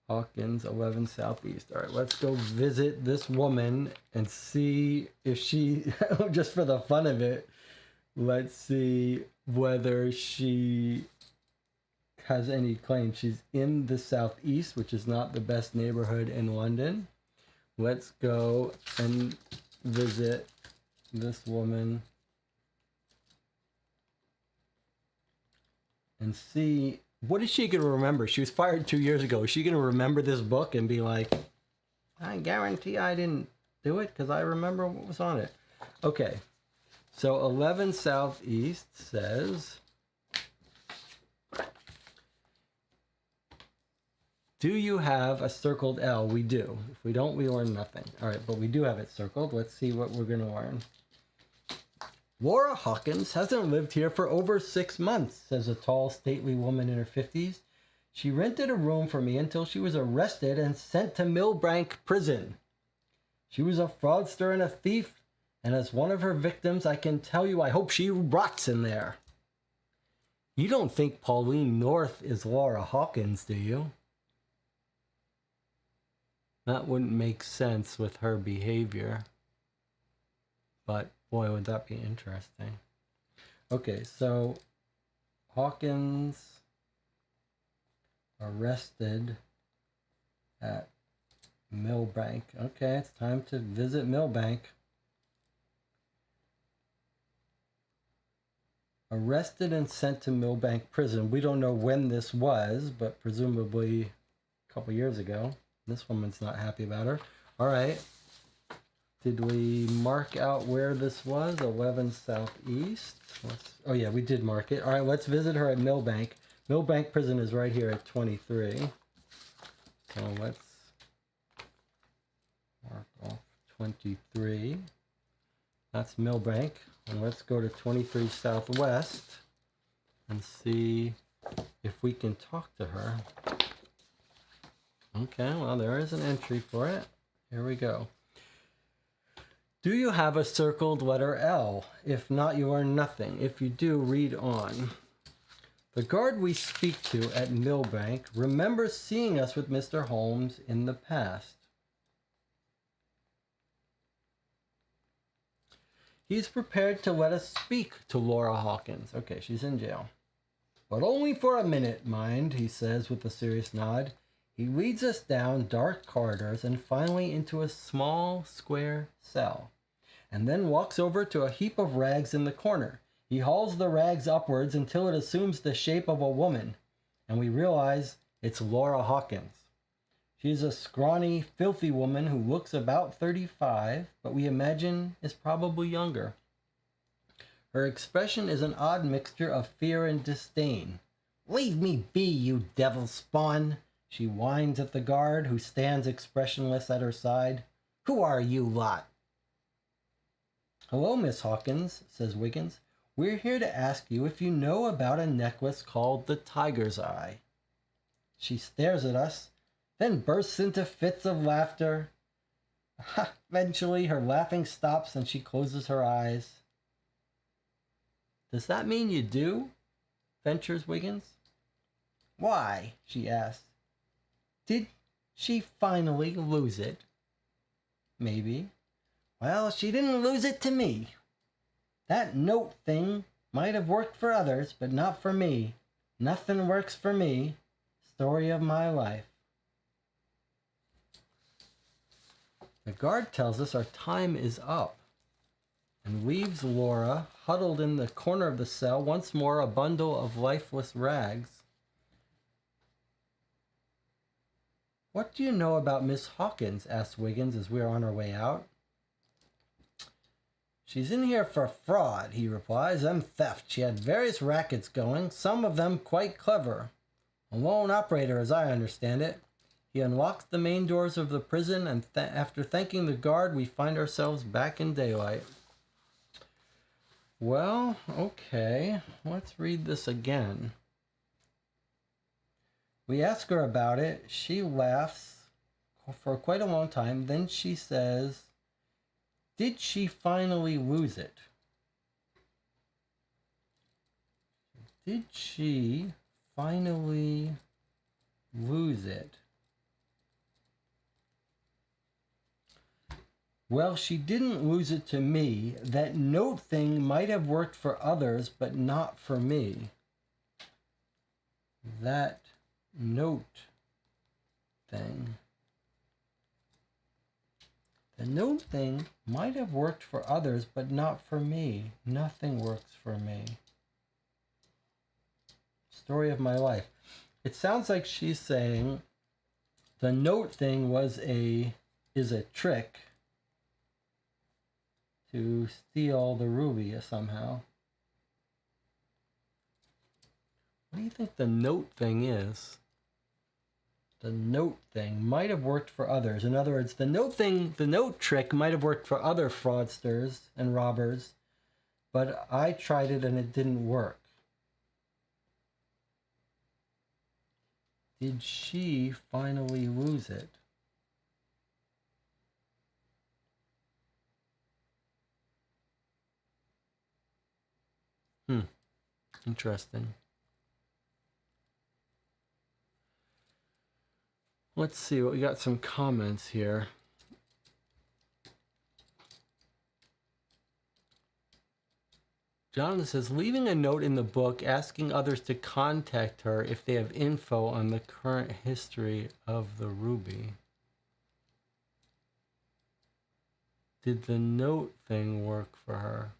Speaker 2: Hawkins, 11 Southeast. All right, let's go visit this woman and see if she, just for the fun of it, let's see whether she has any claim. She's in the Southeast, which is not the best neighborhood in London. Let's go and visit this woman and see, what is she going to remember? She was fired 2 years ago. Is she going to remember this book and be like, I guarantee I didn't do it because I remember what was on it. Okay, so 11 Southeast says, do you have a circled L? We do. If we don't, we learn nothing. All right, but we do have it circled. Let's see what we're going to learn. Laura Hawkins hasn't lived here for over 6 months, says a tall, stately woman in her 50s. She rented a room for me until she was arrested and sent to Millbank prison. She was a fraudster and a thief, and as one of her victims, I can tell you I hope she rots in there. You don't think Pauline North is Laura Hawkins, do you? That wouldn't make sense with her behavior. But boy, would that be interesting. Okay, so Hawkins arrested at Millbank. Okay, it's time to visit Millbank. Arrested and sent to Millbank prison. We don't know when this was, but presumably a couple years ago. This woman's not happy about her. All right. Did we mark out where this was? 11 Southeast. Oh yeah, we did mark it. All right, let's visit her at Millbank. Millbank prison is right here at 23. So let's mark off 23. That's Millbank. And let's go to 23 Southwest and see if we can talk to her. Okay, well, there is an entry for it. Here we go. Do you have a circled letter L? If not, you are nothing. If you do, read on. The guard we speak to at Millbank remembers seeing us with Mr. Holmes in the past. He's prepared to let us speak to Laura Hawkins. Okay, she's in jail. But only for a minute, mind, he says with a serious nod. He leads us down dark corridors and finally into a small square cell, and then walks over to a heap of rags in the corner. He hauls the rags upwards until it assumes the shape of a woman, and we realize it's Laura Hawkins. She's a scrawny, filthy woman who looks about 35, but we imagine is probably younger. Her expression is an odd mixture of fear and disdain. Leave me be, you devil spawn! She whines at the guard, who stands expressionless at her side. Who are you lot? Hello, Miss Hawkins, says Wiggins. We're here to ask you if you know about a necklace called the Tiger's Eye. She stares at us, then bursts into fits of laughter. Eventually, her laughing stops and she closes her eyes. Does that mean you do? Ventures Wiggins. Why? She asks. Did she finally lose it? Maybe. Well, she didn't lose it to me. That note thing might have worked for others, but not for me. Nothing works for me. Story of my life. The guard tells us our time is up and leaves Laura huddled in the corner of the cell, once more a bundle of lifeless rags. What do you know about Miss Hawkins? Asks Wiggins as we are on our way out. She's in here for fraud, he replies, and theft. She had various rackets going, some of them quite clever. A lone operator, as I understand it. He unlocks the main doors of the prison, and after thanking the guard, we find ourselves back in daylight. Well, okay, let's read this again. We ask her about it. She laughs for quite a long time. Then she says, did she finally lose it? Did she finally lose it? Well, she didn't lose it to me. That note thing might have worked for others, but not for me. That note thing. The note thing might have worked for others, but not for me. Nothing works for me. Story of my life. It sounds like she's saying the note thing is a trick to steal the ruby somehow. What do you think the note thing is? The note thing might have worked for others. In other words, the note trick might have worked for other fraudsters and robbers, but I tried it and it didn't work. Did she finally lose it? Interesting. Let's see, we got some comments here. Jonathan says, leaving a note in the book asking others to contact her if they have info on the current history of the ruby. Did the note thing work for her?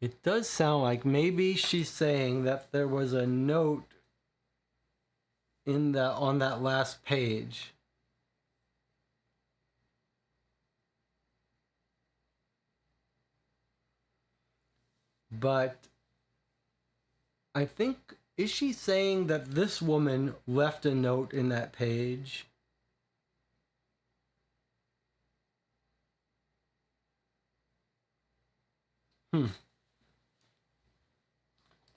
Speaker 2: It does sound like maybe she's saying that there was a note on that last page. But I think, is she saying that this woman left a note in that page?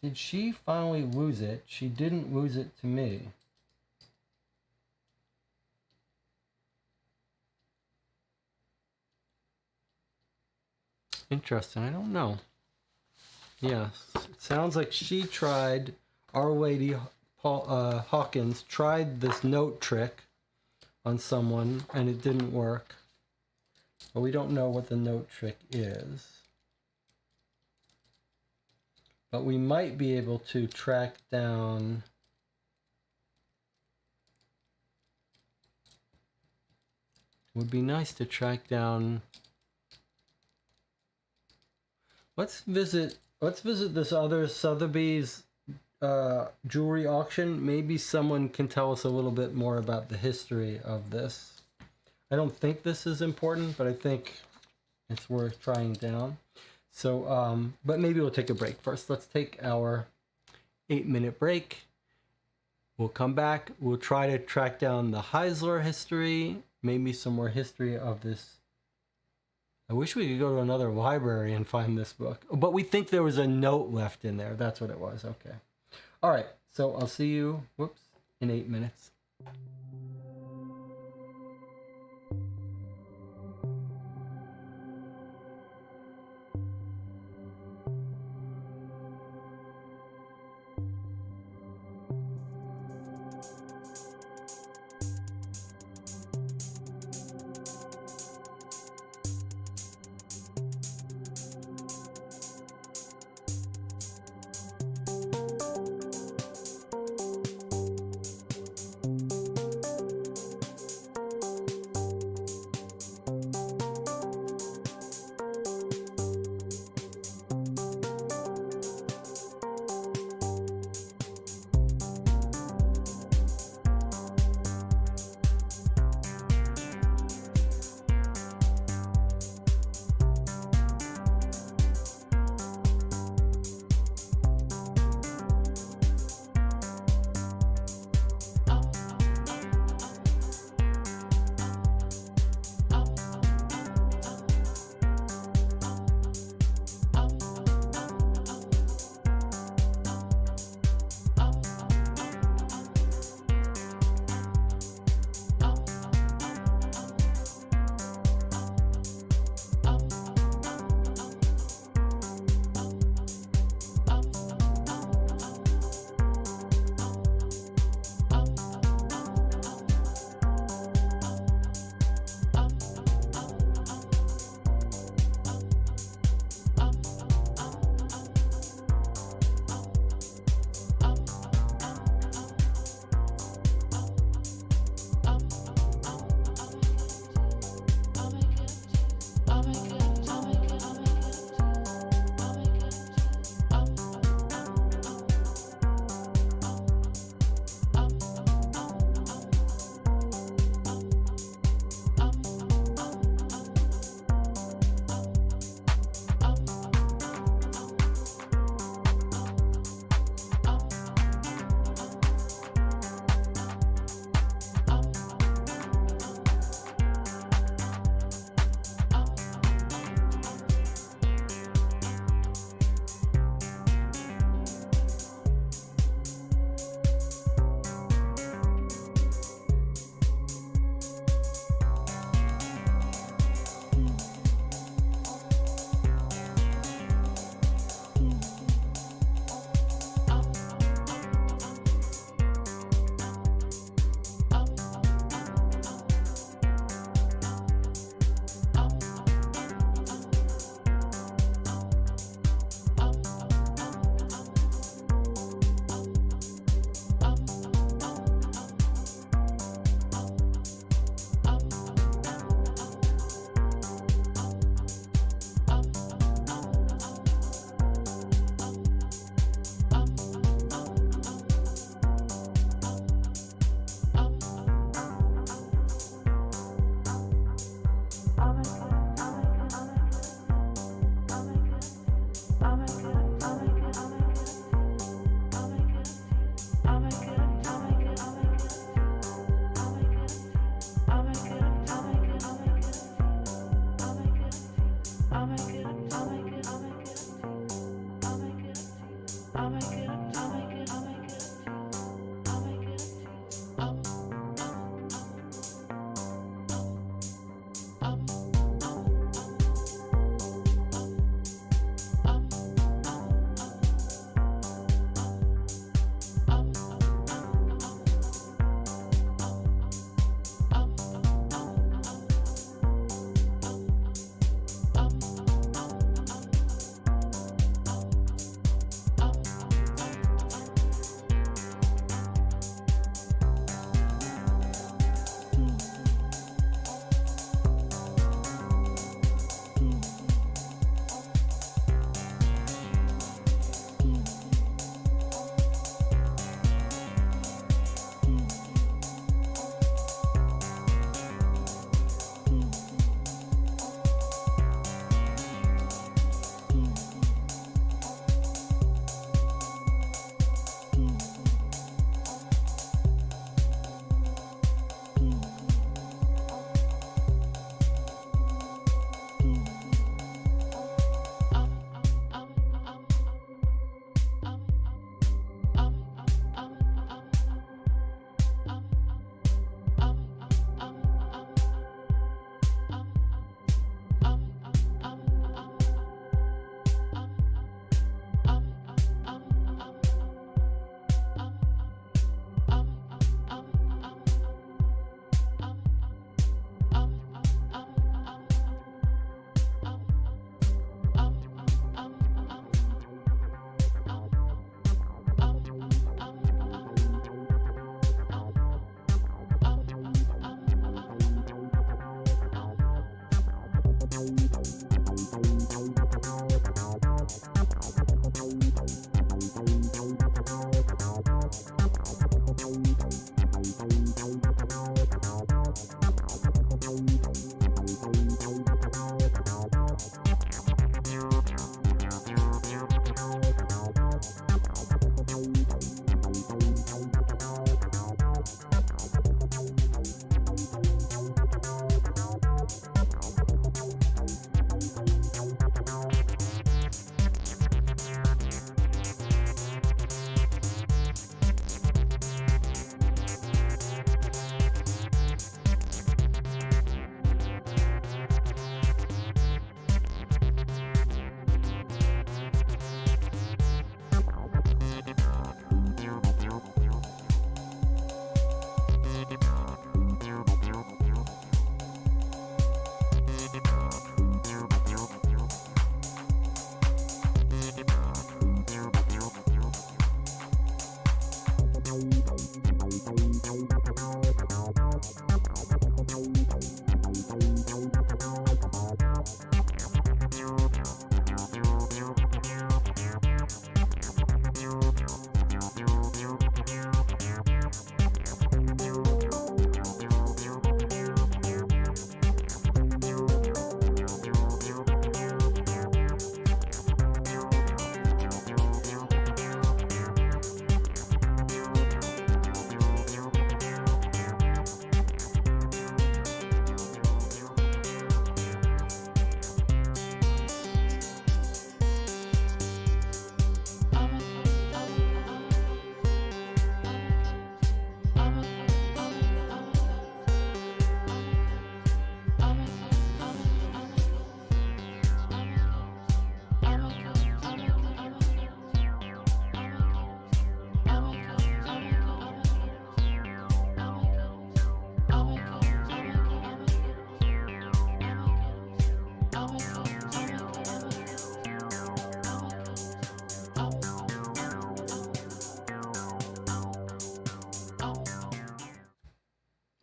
Speaker 2: Did she finally lose it? She didn't lose it to me. Interesting. I don't know. Yes, it sounds like she tried, Our Lady Hawkins tried this note trick on someone and it didn't work. But we don't know what the note trick is. But we might be able to track down would be nice to track down. Let's visit this other Sotheby's jewelry auction. Maybe someone can tell us a little bit more about the history of this. I don't think this is important, but I think it's worth trying down. So, but maybe we'll take a break first. Let's take our 8-minute break. We'll come back. We'll try to track down the Heisler history, maybe some more history of this. I wish we could go to another library and find this book, but we think there was a note left in there. That's what it was. Okay. All right. So I'll see you, in 8 minutes.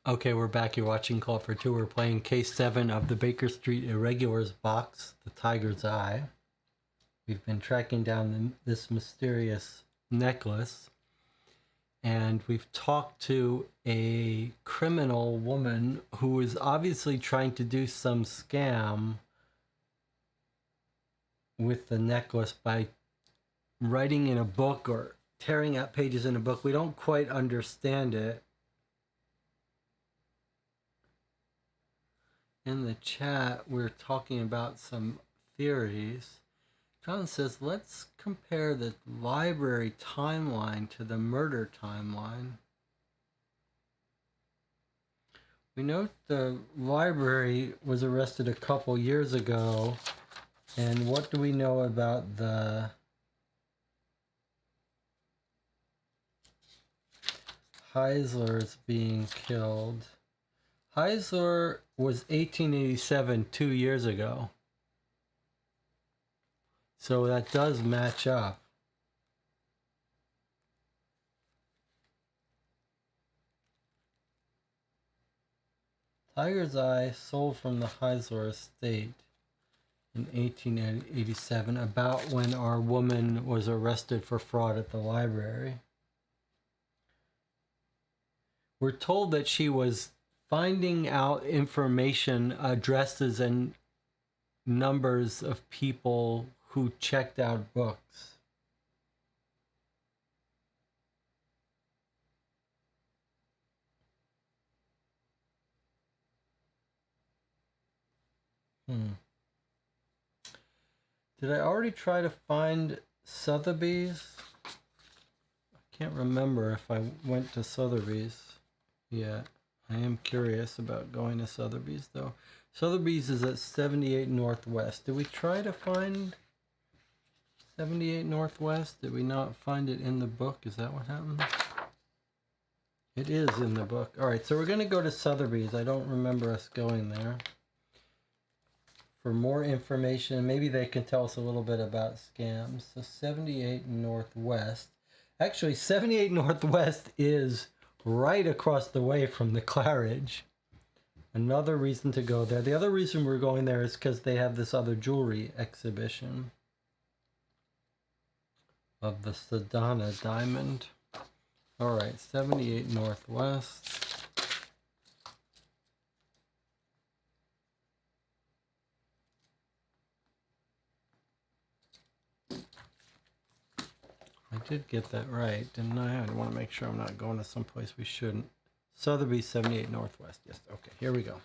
Speaker 1: Okay, we're back. You're watching Call for Two. We're playing Case 7 of the Baker Street Irregulars box, The Tiger's Eye. We've been tracking down this mysterious necklace, and we've talked to a criminal woman who is obviously trying to do some scam with the necklace by writing in a book or tearing out pages in a book. We don't quite understand it. In the chat, we're talking about some theories. John says, let's compare the library timeline to the murder timeline.
Speaker 2: We know the library was arrested a couple years ago. And what do we know about the Heislers being killed? Heisler was 1887, 2 years ago. So that does match up. Tiger's Eye sold from the Heisler estate in 1887, about when our woman was arrested for fraud at the library. We're told that she was finding out information, addresses, and numbers of people who checked out books. Did I already try to find Sotheby's? I can't remember if I went to Sotheby's yet. I am curious about going to Sotheby's though. Sotheby's is at 78 Northwest. Did we try to find 78 Northwest? Did we not find it in the book? Is that what happened? It is in the book. All right, so we're going to go to Sotheby's. I don't remember us going there. For more information, maybe they can tell us a little bit about scams. So 78 Northwest. Actually, 78 Northwest is right across the way from the Claridge. Another reason to go there. The other reason we're going there is because they have this other jewelry exhibition of the Sedana diamond. All right, 78 Northwest. I did get that right, didn't I? I want to make sure I'm not going to someplace we shouldn't. Sotheby's 78 Northwest. Yes, okay, here we go.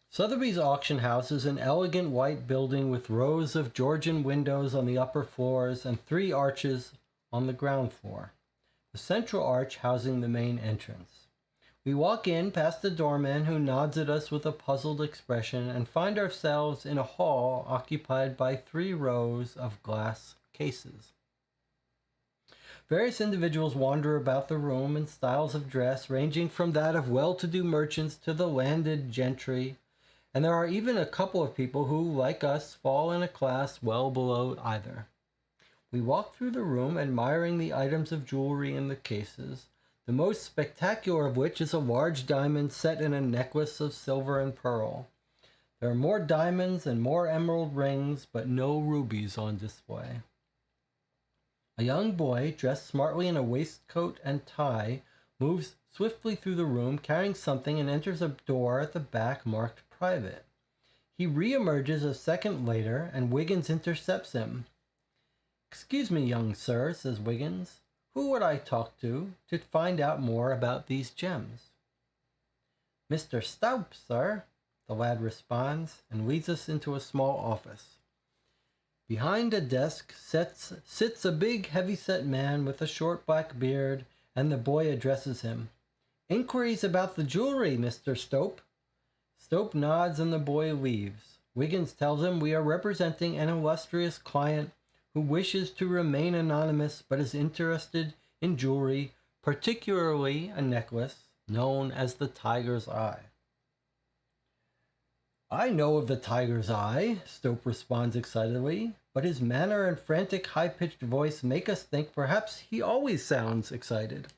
Speaker 2: Sotheby's Auction House is an elegant white building with rows of Georgian windows on the upper floors and 3 arches on the ground floor. The central arch housing the main entrance. We walk in past the doorman who nods at us with a puzzled expression and find ourselves in a hall occupied by 3 rows of glass cases. Various individuals wander about the room in styles of dress ranging from that of well-to-do merchants to the landed gentry, and there are even a couple of people who, like us, fall in a class well below either. We walk through the room admiring the items of jewelry in the cases, the most spectacular of which is a large diamond set in a necklace of silver and pearl. There are more diamonds and more emerald rings, but no rubies on display. A young boy, dressed smartly in a waistcoat and tie, moves swiftly through the room, carrying something, and enters a door at the back marked private. He re-emerges a second later, and Wiggins intercepts him. "Excuse me, young sir," says Wiggins. "Who would I talk to find out more about these gems?" "Mr. Staup, sir," the lad responds, and leads us into a small office. Behind a desk sits a big, heavy-set man with a short black beard, and the boy addresses him. "Inquiries about the jewelry, Mr. Staup." Staup nods and the boy leaves. Wiggins tells him we are representing an illustrious client who wishes to remain anonymous but is interested in jewelry, particularly a necklace known as the Tiger's Eye. "I know of the Tiger's Eye," Staup responds excitedly, but his manner and frantic high-pitched voice make us think perhaps he always sounds excited.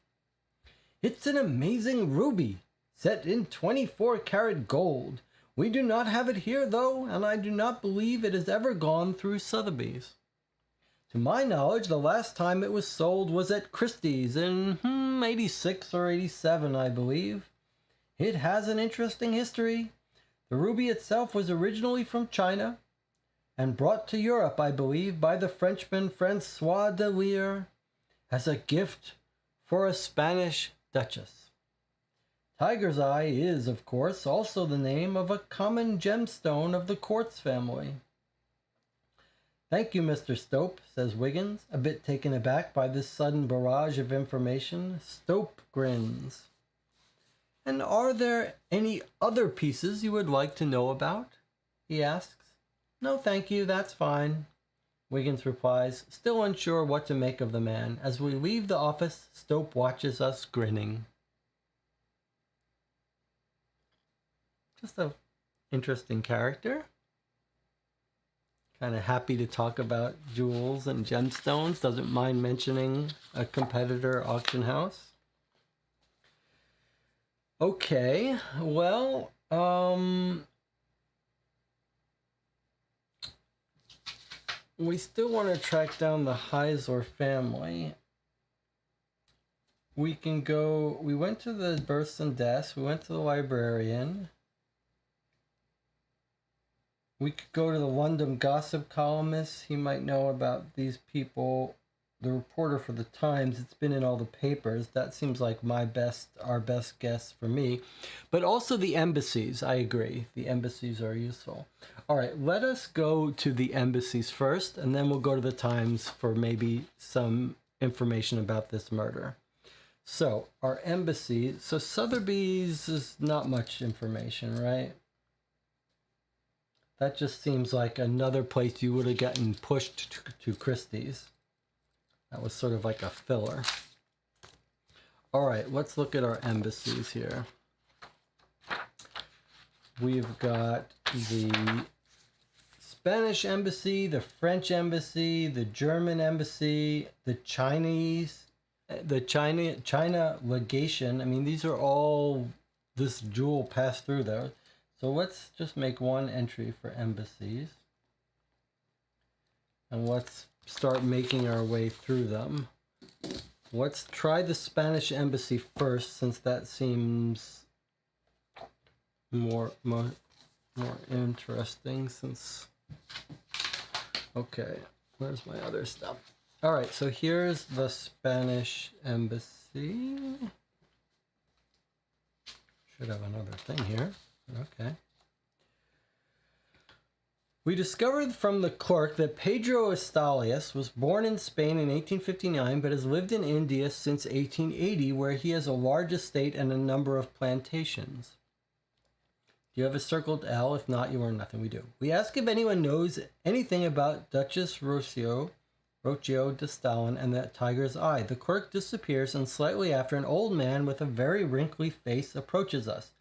Speaker 2: "It's an amazing ruby, set in 24-karat gold. We do not have it here, though, and I do not believe it has ever gone through Sotheby's. To my knowledge, the last time it was sold was at Christie's in 86 or 87, I believe. It has an interesting history. The ruby itself was originally from China and brought to Europe, I believe, by the Frenchman Francois de Leer as a gift for a Spanish duchess. Tiger's Eye is, of course, also the name of a common gemstone of the quartz family. Thank you, Mr. Stope, says Wiggins, a bit taken aback by this sudden barrage of information. Stope grins. And are there any other pieces you would like to know about? He asks. No, thank you, that's fine, Wiggins replies, still unsure what to make of the man. As we leave the office, Stope watches us grinning. Just a interesting character. Kind of happy to talk about jewels and gemstones. Doesn't mind mentioning a competitor auction house. Okay, well, we still want to track down the Heisler family. We went to the births and deaths. We went to the librarian. We could go to the London gossip columnist. He might know about these people. The reporter for the Times, it's been in all the papers. That seems like our best guess for me. But also the embassies, I agree. The embassies are useful. All right, let us go to the embassies first, and then we'll go to the Times for maybe some information about this murder. So, our embassy, so Sotheby's is not much information, right? That just seems like another place you would have gotten pushed to Christie's. That was sort of like a filler. All right, let's look at our embassies here. We've got the Spanish embassy, the French embassy, the German embassy, the China legation. I mean, these are all, this jewel passed through there. So let's just make one entry for embassies. And let's start making our way through them. Let's try the Spanish embassy first, since that seems more interesting. Okay, where's my other stuff? All right, so here's the Spanish embassy. Should have another thing here. Okay. We discovered from the clerk that Pedro Estalias was born in Spain in 1859, but has lived in India since 1880, where he has a large estate and a number of plantations. Do you have a circled L? If not, you are nothing. We do. We ask if anyone knows anything about Duchess Rocio de Stalin and that tiger's eye. The clerk disappears, and slightly after, an old man with a very wrinkly face approaches us.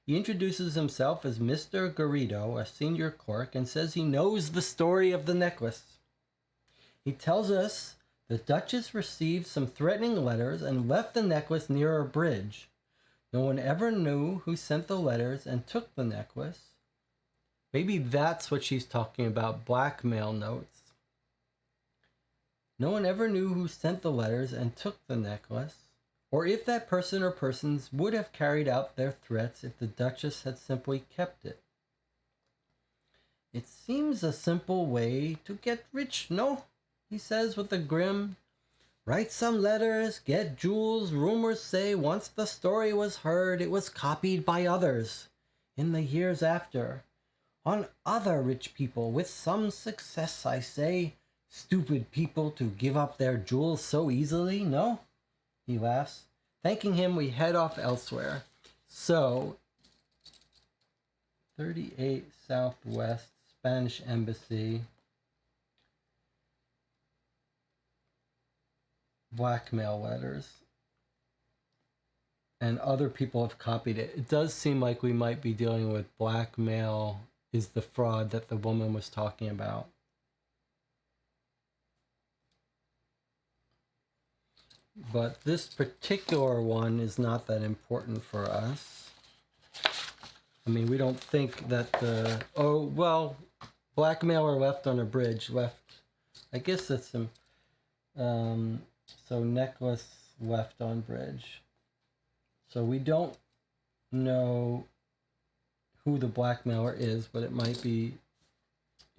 Speaker 2: He introduces himself as Mr. Garrido, a senior clerk, and says he knows the story of the necklace. He tells us the Duchess received some threatening letters and left the necklace near a bridge. No one ever knew who sent the letters and took the necklace. Maybe that's what she's talking about, blackmail notes. No one ever knew who sent the letters and took the necklace, or if that person or persons would have carried out their threats if the Duchess had simply kept it. It seems a simple way to get rich, no? He says with a grin. Write some letters, get jewels. Rumors say once the story was heard, it was copied by others in the years after. On other rich people with some success, I say. Stupid people to give up their jewels so easily, no? He laughs. Thanking him, we head off elsewhere. So, 38 Southwest, Spanish Embassy. Blackmail letters. And other people have copied it. It does seem like we might be dealing with blackmail is the fraud that the woman was talking about. But this particular one is not that important for us. I mean, we don't think that the... Oh, well, blackmailer left on a bridge. Left... I guess that's some... so necklace left on bridge. So we don't know who the blackmailer is, but it might be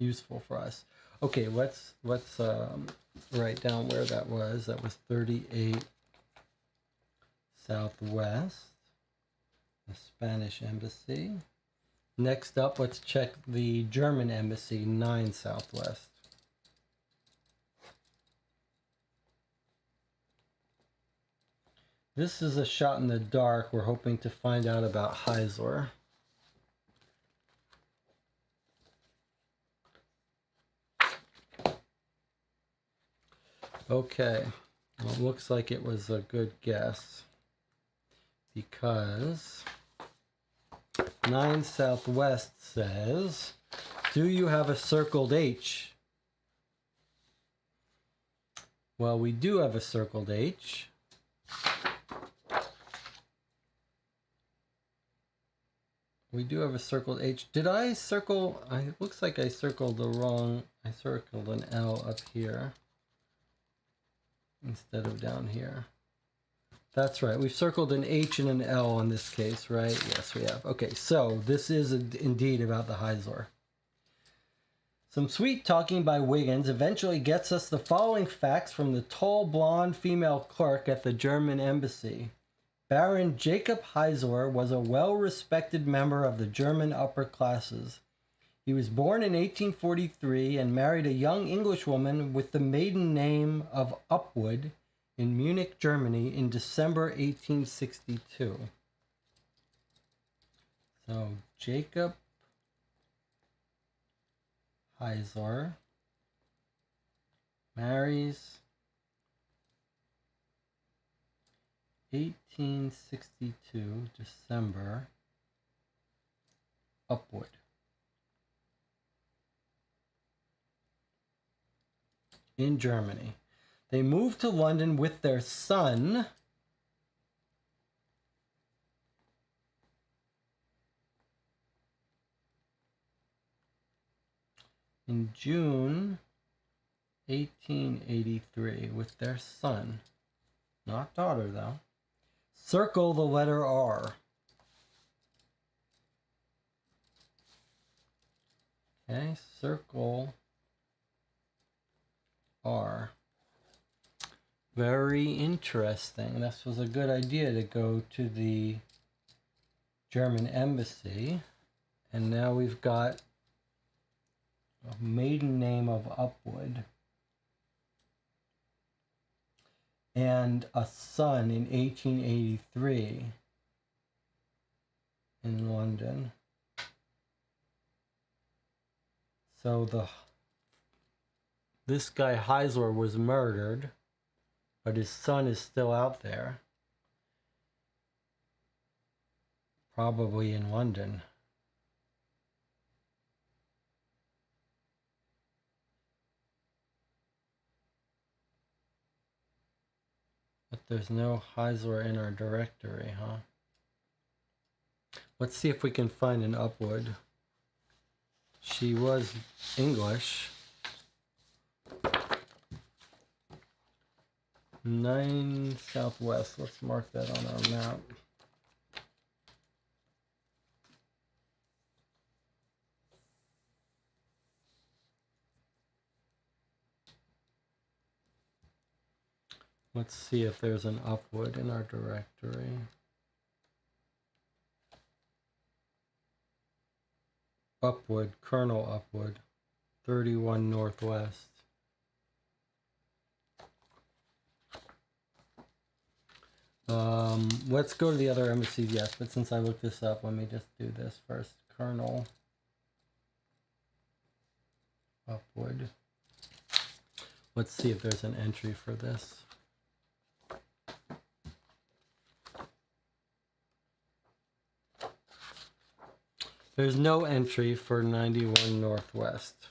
Speaker 2: useful for us. Okay, let's write down where that was. That was 38 Southwest, the Spanish Embassy. Next up, let's check the German Embassy, 9 Southwest. This is a shot in the dark. We're hoping to find out about Heisler. Okay, well, it looks like it was a good guess because 9 Southwest says, do you have a circled H? Well, we do have a circled H. We do have a circled H. Did I circle? It looks like I circled the wrong. I circled an L up here instead of down here. That's right. We've circled an H and an L in this case, right? Yes, we have. Okay, so this is indeed about the Heisler. Some sweet talking by Wiggins eventually gets us the following facts from the tall, blonde female clerk at the German embassy. Baron Jacob Heisler was a well-respected member of the German upper classes. He was born in 1843 and married a young Englishwoman with the maiden name of Upwood in Munich, Germany in December 1862. So Jacob Heisler marries 1862 December Upwood. In Germany. They moved to London with their son in June 1883 with their son. Not daughter, though. Circle the letter R. Okay, circle R. Very interesting. This was a good idea to go to the German embassy. And now we've got a maiden name of Upwood. And a son in 1883 in London. So this guy Heisler was murdered, but his son is still out there. Probably in London. But there's no Heisler in our directory, huh? Let's see if we can find an Upwood. She was English. 9 Southwest. Let's mark that on our map. Let's see if there's an Upwood in our directory. Upwood, Colonel Upwood, 31 Northwest. Let's go to the other embassies, yes, but since I looked this up, let me just do this first. Colonel Upwood. Let's see if there's an entry for this. There's no entry for 91 Northwest.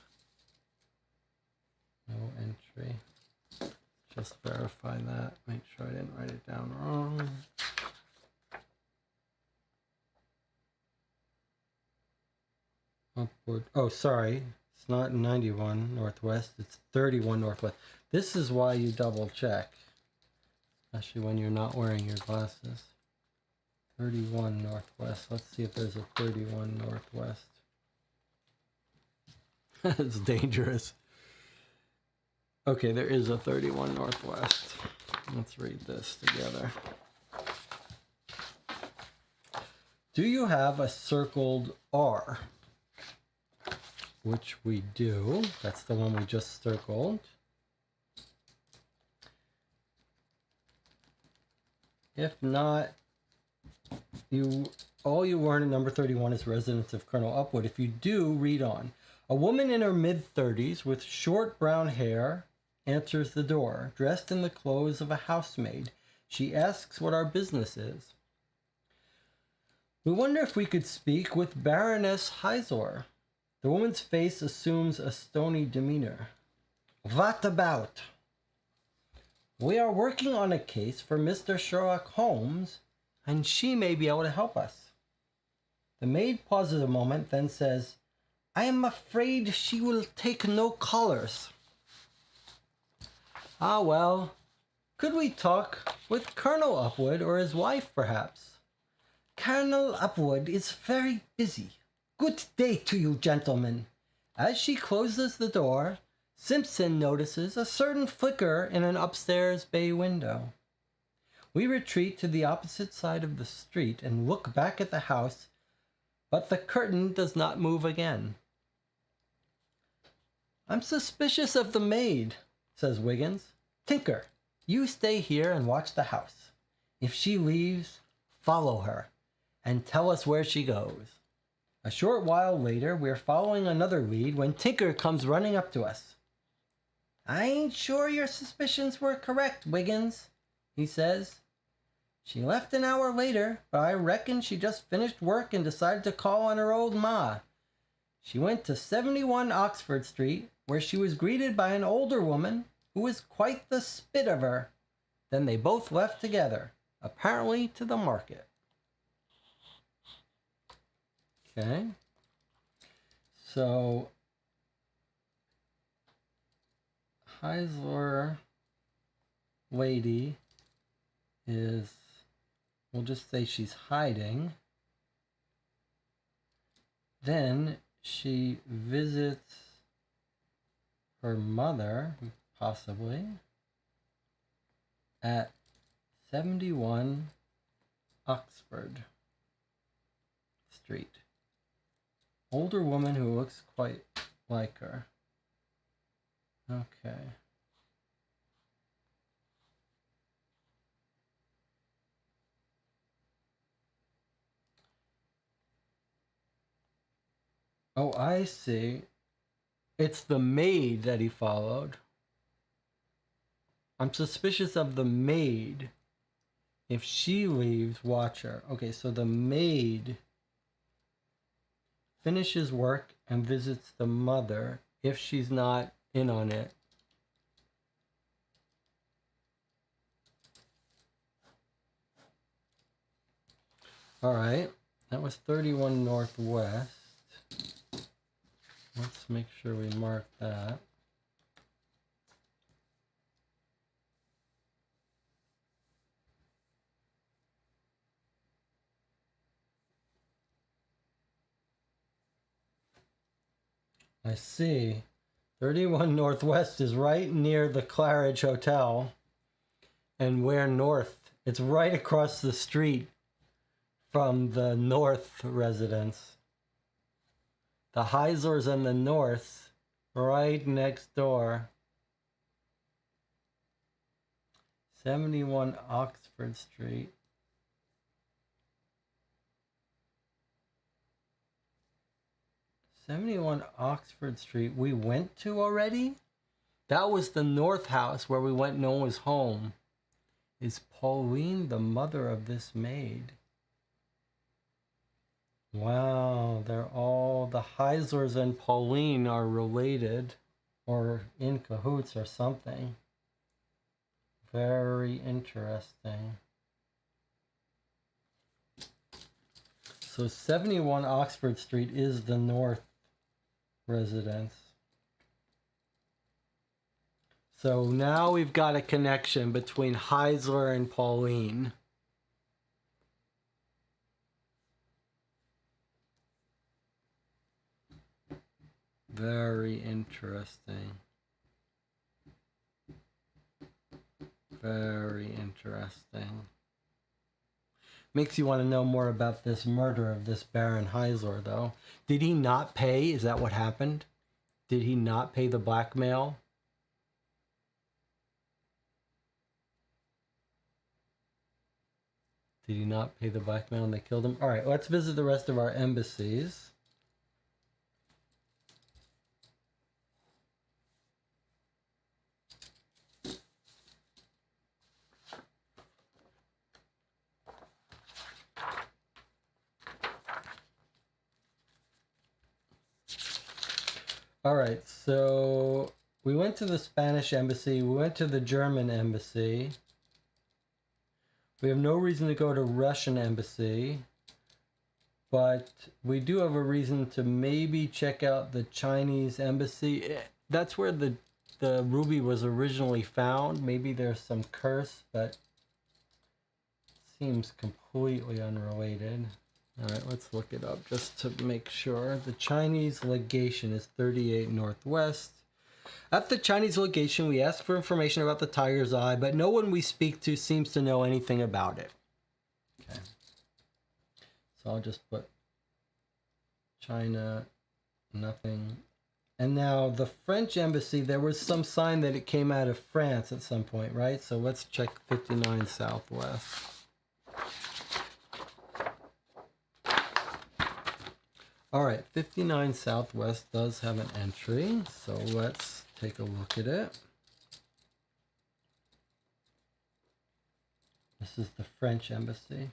Speaker 2: No entry. Just verify that. Make sure I didn't write it down wrong. Upward. Oh, sorry. It's not 91 Northwest. It's 31 Northwest. This is why you double check. Especially when you're not wearing your glasses. 31 Northwest. Let's see if there's a 31 Northwest. It's dangerous. Okay, there is a 31 Northwest. Let's read this together. Do you have a circled R? Which we do. That's the one we just circled. If not, all you learn in number 31 is residence of Colonel Upwood. If you do, read on. A woman in her mid-30s with short brown hair answers the door, dressed in the clothes of a housemaid. She asks what our business is. We wonder if we could speak with Baroness Heisler. The woman's face assumes a stony demeanor. What about? We are working on a case for Mr. Sherlock Holmes, and she may be able to help us. The maid pauses a moment, then says, I am afraid she will take no callers. Ah, well, could we talk with Colonel Upwood or his wife, perhaps? Colonel Upwood is very busy. Good day to you, gentlemen. As she closes the door, Simpson notices a certain flicker in an upstairs bay window. We retreat to the opposite side of the street and look back at the house, but the curtain does not move again. I'm suspicious of the maid, says Wiggins. Tinker, you stay here and watch the house. If she leaves, follow her and tell us where she goes. A short while later, we're following another lead when Tinker comes running up to us. I ain't sure your suspicions were correct, Wiggins, he says. She left an hour later, but I reckon she just finished work and decided to call on her old ma. She went to 71 Oxford Street, where she was greeted by an older woman who was quite the spit of her. Then they both left together, apparently to the market. Okay. So, Heisler lady is, we'll just say she's hiding. Then she visits her mother, possibly, at 71 Oxford Street. Older woman who looks quite like her. Okay. Oh, I see. It's the maid that he followed. I'm suspicious of the maid. If she leaves, watch her. Okay, so the maid finishes work and visits the mother if she's not in on it. All right, that was 31 Northwest. Let's make sure we mark that. I see. 31 Northwest is right near the Claridge Hotel. And where north? It's right across the street from the north residence. The Heislers in the north, right next door. 71 Oxford Street. '71 Oxford Street we went to already? That was the north house where we went, no one was home. Is Pauline the mother of this maid? Wow, they're all, the Heislers and Pauline are related or in cahoots or something. Very interesting. So 71 Oxford Street is the north residence. So now we've got a connection between Heisler and Pauline. Very interesting. Very interesting. Makes you want to know more about this murder of this Baron Heisler, though. Did he not pay? Is that what happened? Did he not pay the blackmail? Did he not pay the blackmail and they killed him? All right, let's visit the rest of our embassies. All right, so we went to the Spanish embassy. We went to the German embassy. We have no reason to go to Russian embassy, but we do have a reason to maybe check out the Chinese embassy. That's where the ruby was originally found. Maybe there's some curse, but seems completely unrelated. All right, let's look it up just to make sure. The Chinese legation is 38 Northwest. At the Chinese legation, we ask for information about the tiger's eye, but no one we speak to seems to know anything about it. Okay. So I'll just put China, nothing. And now the French embassy, there was some sign that it came out of France at some point, right? So let's check 59 Southwest. All right, 59 Southwest does have an entry, so let's take a look at it. This is the French embassy.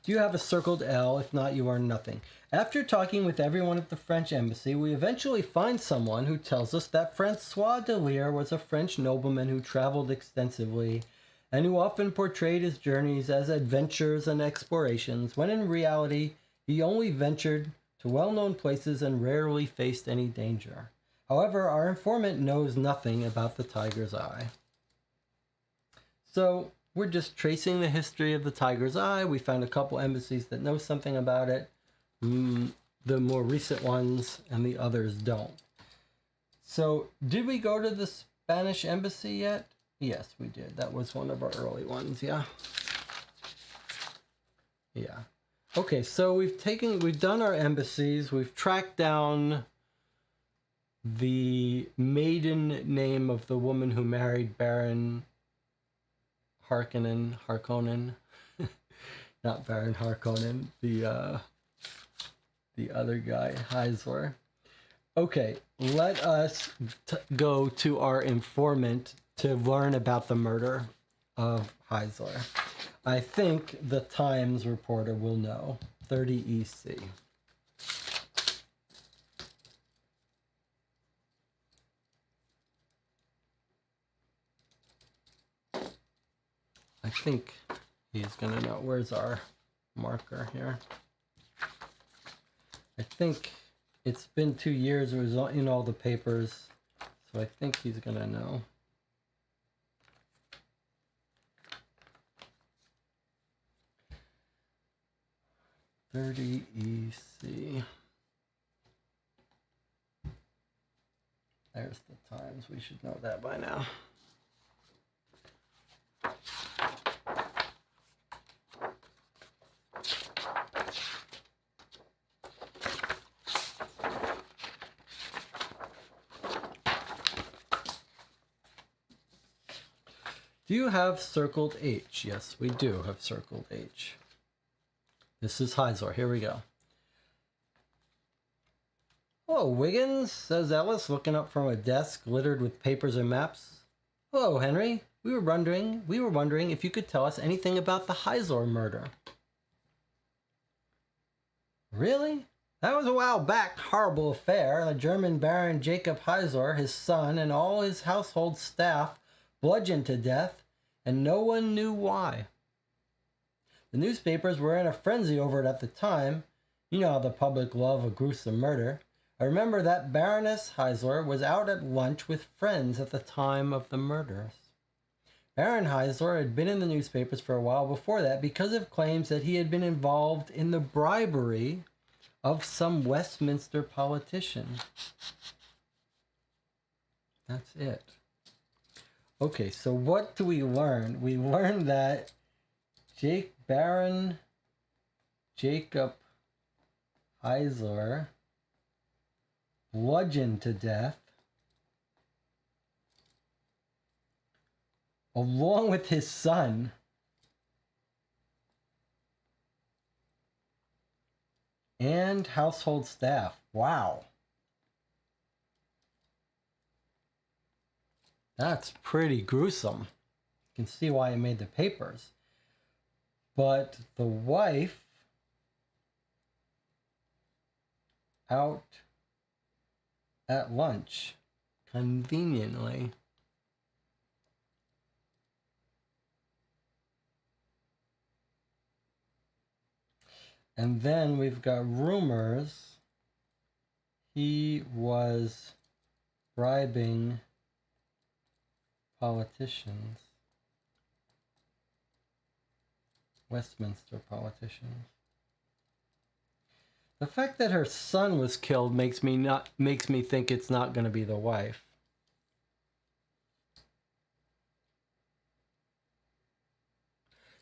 Speaker 2: Do you have a circled L? If not, you are nothing. After talking with everyone at the French embassy, we eventually find someone who tells us that Francois de Leer was a French nobleman who traveled extensively and who often portrayed his journeys as adventures and explorations, when in reality, he only ventured to well-known places and rarely faced any danger. However, our informant knows nothing about the tiger's eye. So we're just tracing the history of the tiger's eye. We found a couple embassies that know something about it, the more recent ones, and the others don't. So did we go to the Spanish embassy yet? Yes, we did. That was one of our early ones, yeah. Yeah. Okay, so we've done our embassies. We've tracked down the maiden name of the woman who married Baron Harkonnen, not Baron Harkonnen, the other guy, Heisler. Okay, let us go to our informant to learn about the murder of Heisler. I think the Times reporter will know. 30 EC. I think he's gonna know. Where's our marker here? I think it's been 2 years. It was in all the papers, so I think he's gonna know. EC. There's the Times. We should know that by now. Do you have circled H? Yes, we do have circled H. This is Heisler. Here we go. Hello, Wiggins, says Ellis, looking up from a desk littered with papers and maps. Hello, Henry. We were wondering if you could tell us anything about the Heisler murder. Really? That was a while back. Horrible affair. The German Baron Jacob Heisler, his son, and all his household staff bludgeoned to death, and no one knew why. The newspapers were in a frenzy over it at the time. You know how the public love a gruesome murder. I remember that Baroness Heisler was out at lunch with friends at the time of the murders. Baron Heisler had been in the newspapers for a while before that because of claims that he had been involved in the bribery of some Westminster politician. That's it. Okay, so what do we learn? We learned that Baron Jacob Heisler bludgeoned to death along with his son and household staff. Wow. That's pretty gruesome. You can see why it made the papers. But the wife out at lunch, conveniently. And then we've got rumors he was bribing politicians, Westminster politicians. The fact that her son was killed makes me think it's not going to be the wife.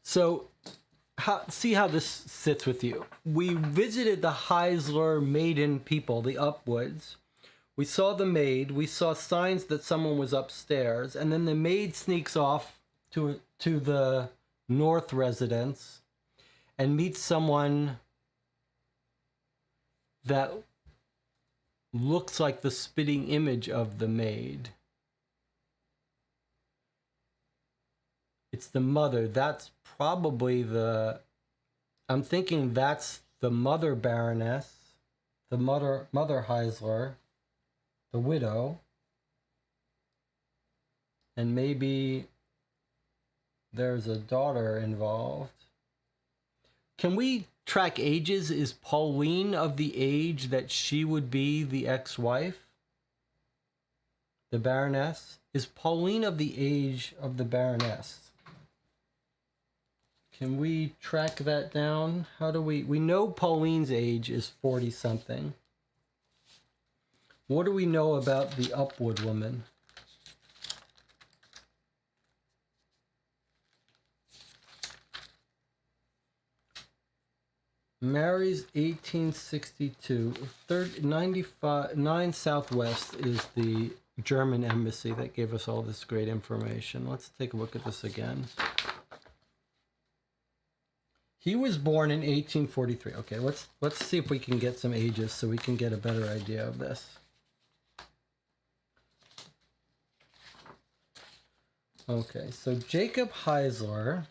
Speaker 2: So, see how this sits with you. We visited the Heisler Maiden people, the Upwoods. We saw the maid. We saw signs that someone was upstairs, and then the maid sneaks off to the North residence and meets someone that looks like the spitting image of the maid. It's the mother. That's probably I'm thinking that's the mother Baroness, the mother Heisler, the widow, and maybe there's a daughter involved. Can we track ages? Is Pauline of the age that she would be the ex-wife? The Baroness? Is Pauline of the age of the Baroness? Can we track that down? How do we know Pauline's age is 40-something. What do we know about the Upwood woman? Marries 1862. 9 Southwest is the German embassy that gave us all this great information. Let's take a look at this again. He was born in 1843. Okay, let's see if we can get some ages so we can get a better idea of this. Okay, so Jacob Heisler,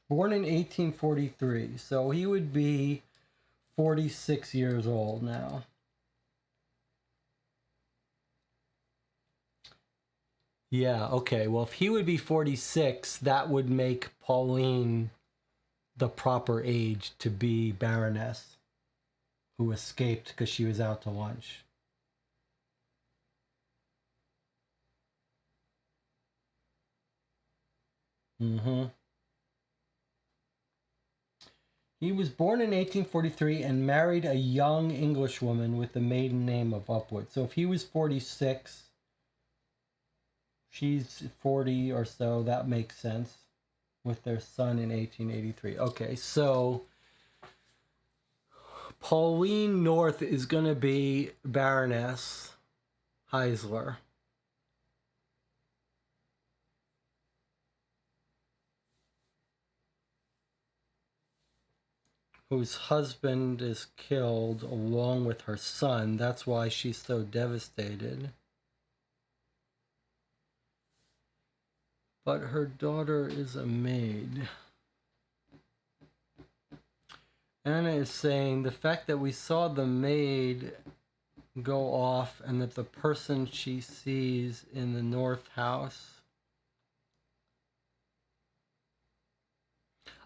Speaker 2: born in 1843, so he would be 46 years old now. Yeah, okay, well, if he would be 46, that would make Pauline the proper age to be Baroness, who escaped because she was out to lunch. He was born in 1843 and married a young English woman with the maiden name of Upwood. So if he was 46, she's 40 or so, that makes sense, with their son in 1883. Okay, so Pauline North is going to be Baroness Heisler. Whose husband is killed along with her son. That's why she's so devastated. But her daughter is a maid. Anna is saying the fact that we saw the maid go off and that the person she sees in the North house.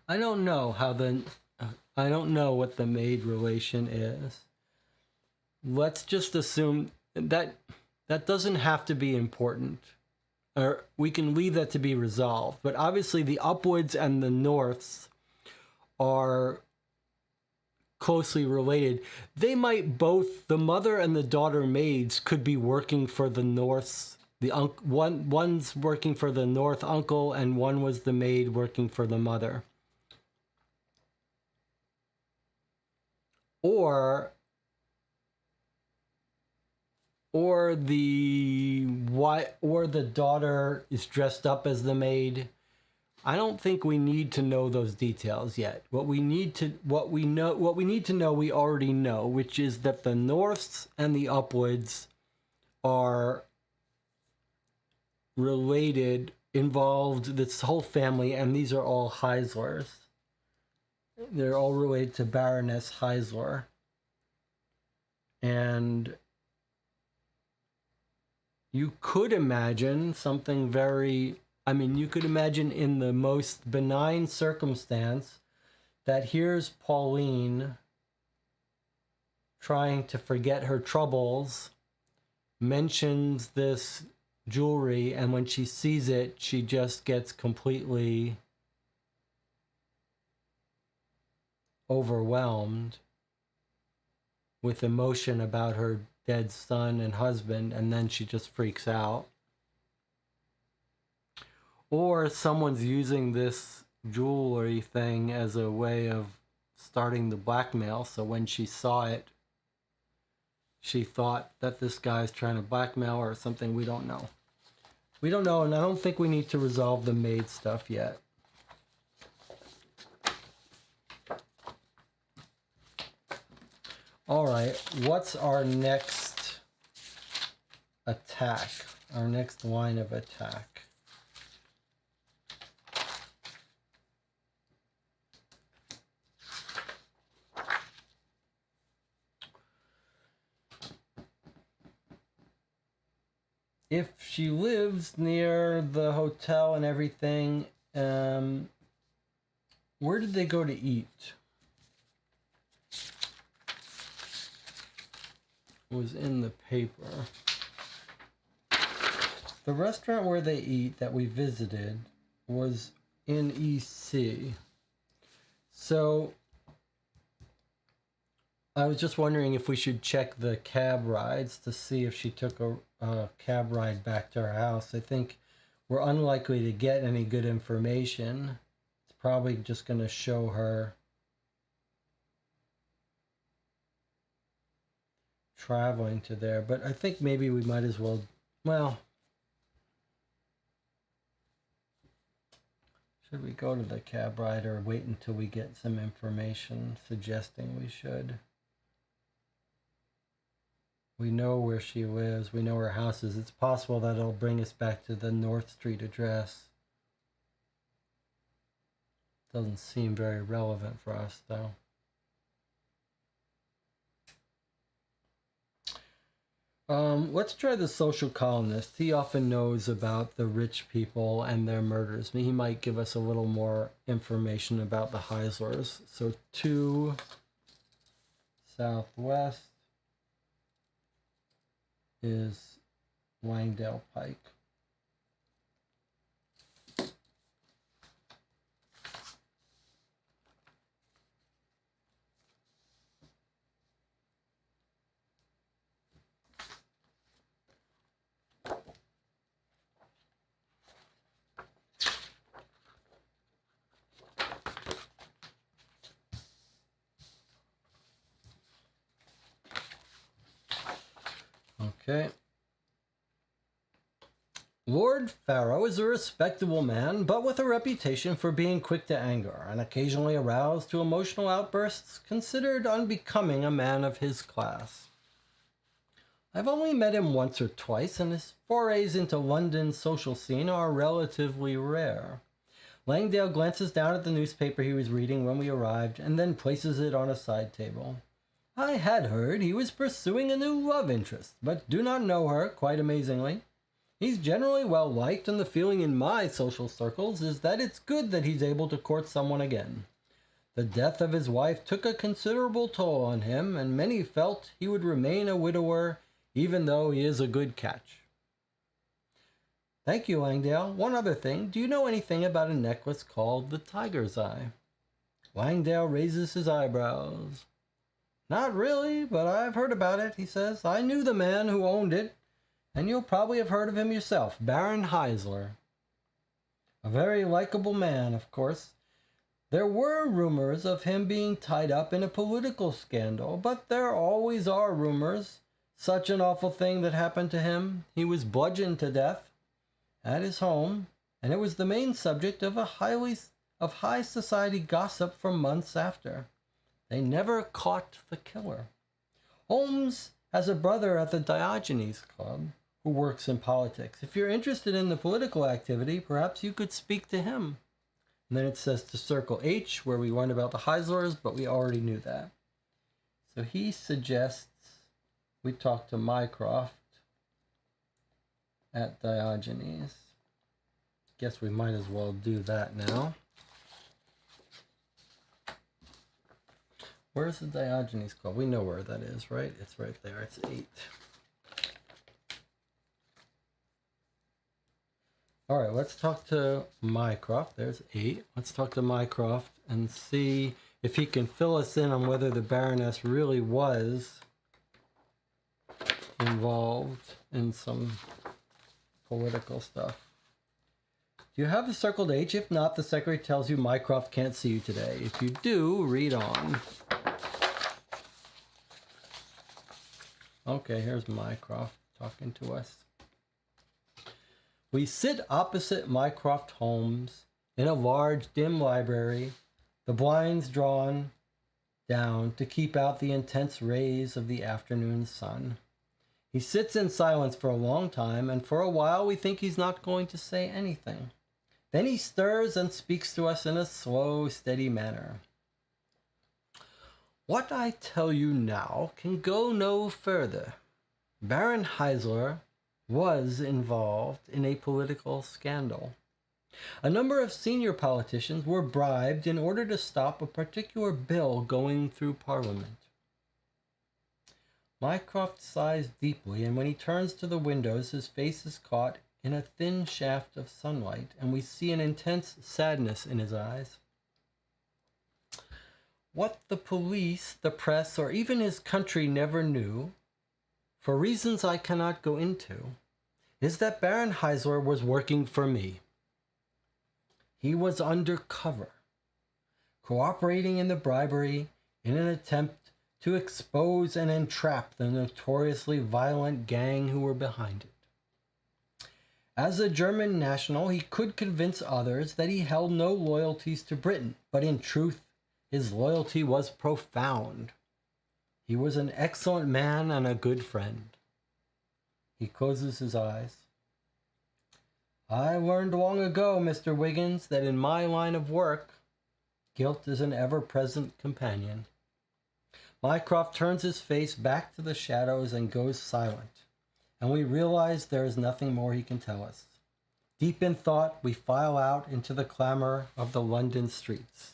Speaker 2: I don't know what the maid relation is. Let's just assume that doesn't have to be important. Or we can leave that to be resolved. But obviously the Upwoods and the Norths are closely related. They might both, the mother and the daughter maids could be working for the Norths. One's working for the North uncle and one was the maid working for the mother. Or the daughter is dressed up as the maid,
Speaker 1: I don't think we need to know those details yet. What we need to know we already know, which is that the Norths and the Upwoods are related, involved, this whole family, and these are all Heislers. They're all related to Baroness Heisler. And you could imagine something very, you could imagine in the most benign circumstance that here's Pauline trying to forget her troubles, mentions this jewelry, and when she sees it, she just gets completely overwhelmed with emotion about her dead son and husband, and then she just freaks out. Or someone's using this jewelry thing as a way of starting the blackmail, so when she saw it, she thought that this guy's trying to blackmail her or something. We don't know. We don't know, and I don't think we need to resolve the maid stuff yet. All right, what's our next attack? Our next line of attack? If she lives near the hotel and everything, where did they go to eat? It was in the paper. The restaurant where they eat that we visited was in EC. So I was just wondering if we should check the cab rides to see if she took a cab ride back to her house. I think we're unlikely to get any good information. It's probably just going to show her traveling to there, but I think maybe we might as well, should we go to the cab ride or wait until we get some information suggesting we should? We know where she lives. We know where her house is. It's possible that it'll bring us back to the North Street address. Doesn't seem very relevant for us, though. Let's try the social columnist. He often knows about the rich people and their murders. He might give us a little more information about the Heislers. So 2 Southwest is Langdale Pike. Okay. Lord Farrow is a respectable man, but with a reputation for being quick to anger and occasionally aroused to emotional outbursts considered unbecoming a man of his class. I've only met him once or twice, and his forays into London's social scene are relatively rare. Langdale glances down at the newspaper he was reading when we arrived, and then places it on a side table. I had heard he was pursuing a new love interest, but do not know her, quite amazingly. He's generally well liked, and the feeling in my social circles is that it's good that he's able to court someone again. The death of his wife took a considerable toll on him, and many felt he would remain a widower even though he is a good catch. Thank you, Langdale. One other thing. Do you know anything about a necklace called the Tiger's Eye? Langdale raises his eyebrows. Not really, but I've heard about it, he says. I knew the man who owned it, and you'll probably have heard of him yourself, Baron Heisler. A very likable man, of course. There were rumors of him being tied up in a political scandal, but there always are rumors. Such an awful thing that happened to him. He was bludgeoned to death at his home,
Speaker 2: and it was the main subject of high society gossip for months after. They never caught the killer. Holmes has a brother at the Diogenes Club who works in politics. If you're interested in the political activity, perhaps you could speak to him. And then it says to circle H, where we learned about the Heislers, but we already knew that. So he suggests we talk to Mycroft at Diogenes. Guess we might as well do that now. Where's the Diogenes Club? We know where that is, right? It's right there. It's 8. All right, let's talk to Mycroft. There's 8. Let's talk to Mycroft and see if he can fill us in on whether the Baroness really was involved in some political stuff. Do you have a circled H? If not, the secretary tells you Mycroft can't see you today. If you do, read on. Okay, here's Mycroft talking to us. We sit opposite Mycroft Holmes in a large, dim library, the blinds drawn down to keep out the intense rays of the afternoon sun. He sits in silence for a long time, and for a while we think he's not going to say anything. Then he stirs and speaks to us in a slow, steady manner. What I tell you now can go no further. Baron Heisler was involved in a political scandal. A number of senior politicians were bribed in order to stop a particular bill going through Parliament. Mycroft sighs deeply, and when he turns to the windows, his face is caught in a thin shaft of sunlight, and we see an intense sadness in his eyes. What the police, the press, or even his country never knew, for reasons I cannot go into, is that Baron Heisler was working for me. He was undercover, cooperating in the bribery in an attempt to expose and entrap the notoriously violent gang who were behind it. As a German national, he could convince others that he held no loyalties to Britain, but in truth, his loyalty was profound. He was an excellent man and a good friend. He closes his eyes. I learned long ago, Mr. Wiggins, that in my line of work, guilt is an ever-present companion. Mycroft turns his face back to the shadows and goes silent, and we realize there is nothing more he can tell us. Deep in thought, we file out into the clamor of the London streets.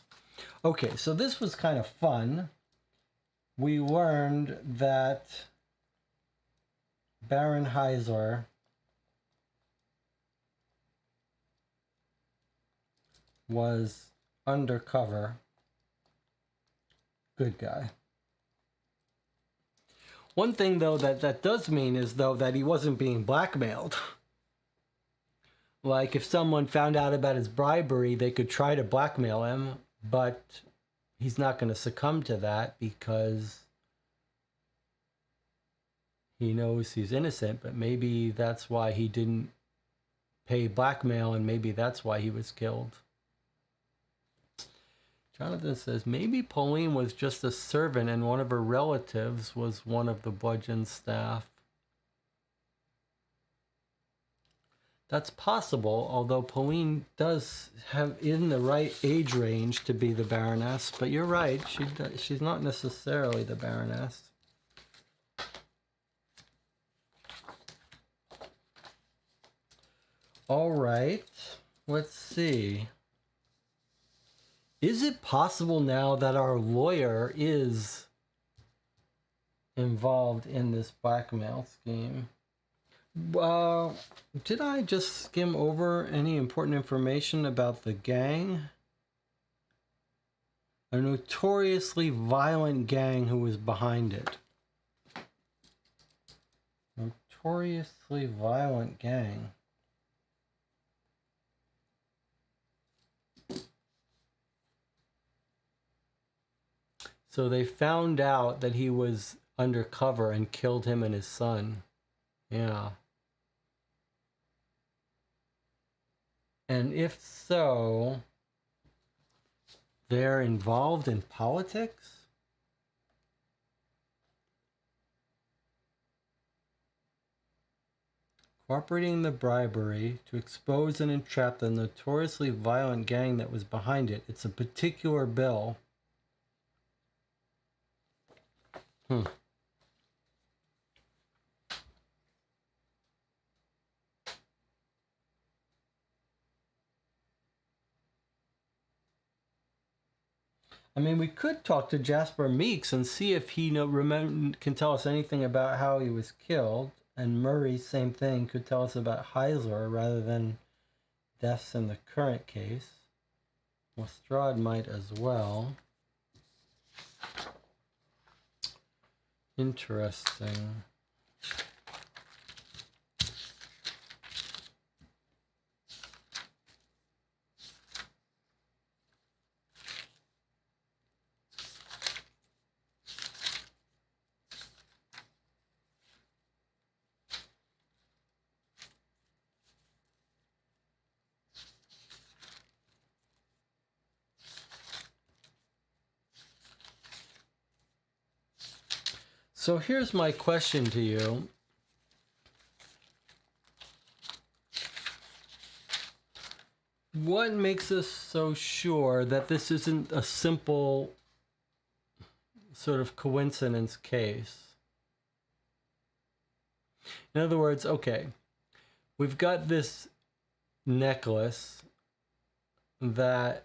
Speaker 2: Okay, so this was kind of fun. We learned that Baron Heisler was undercover good guy. One thing, though, that does mean is, though, that he wasn't being blackmailed. Like, if someone found out about his bribery, they could try to blackmail him, but he's not going to succumb to that because he knows he's innocent, but maybe that's why he didn't pay blackmail, and maybe that's why he was killed. Jonathan says, maybe Pauline was just a servant and one of her relatives was one of the Bludgeon staff. That's possible, although Pauline does have in the right age range to be the Baroness, but you're right, she's not necessarily the Baroness. All right, let's see. Is it possible now that our lawyer is involved in this blackmail scheme? Did I just skim over any important information about the gang? A notoriously violent gang who was behind it. Notoriously violent gang. So they found out that he was undercover and killed him and his son. Yeah. And if so, they're involved in politics? Cooperating in the bribery to expose and entrap the notoriously violent gang that was behind it. It's a particular bill. I mean, we could talk to Jasper Meeks and see if he can tell us anything about how he was killed. And Murray, same thing, could tell us about Heisler rather than deaths in the current case. Lestrade might as well. Interesting. So here's my question to you. What makes us so sure that this isn't a simple sort of coincidence case? In other words, okay, we've got this necklace that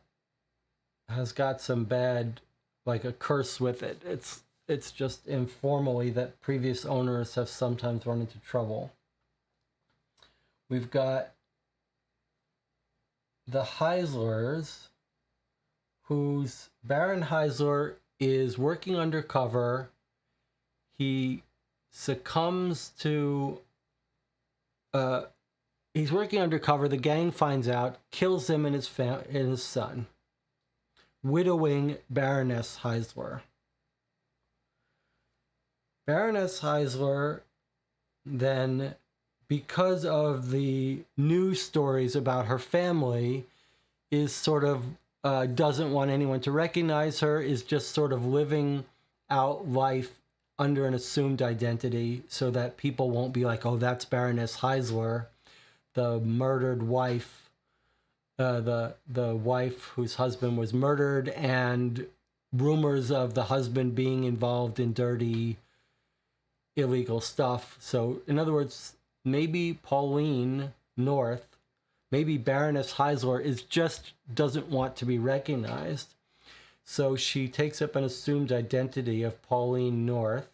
Speaker 2: has got some bad, like a curse with it. It's just informally that previous owners have sometimes run into trouble. We've got the Heislers, whose Baron Heisler is working undercover. He succumbs to he's working undercover. The gang finds out, kills him and his son, widowing Baroness Heisler. Baroness Heisler then, because of the news stories about her family, is sort of doesn't want anyone to recognize her, is just sort of living out life under an assumed identity so that people won't be like, oh, that's Baroness Heisler, the murdered wife, the wife whose husband was murdered, and rumors of the husband being involved in dirty, illegal stuff. So, in other words, maybe Pauline North, maybe Baroness Heisler doesn't want to be recognized. So she takes up an assumed identity of Pauline North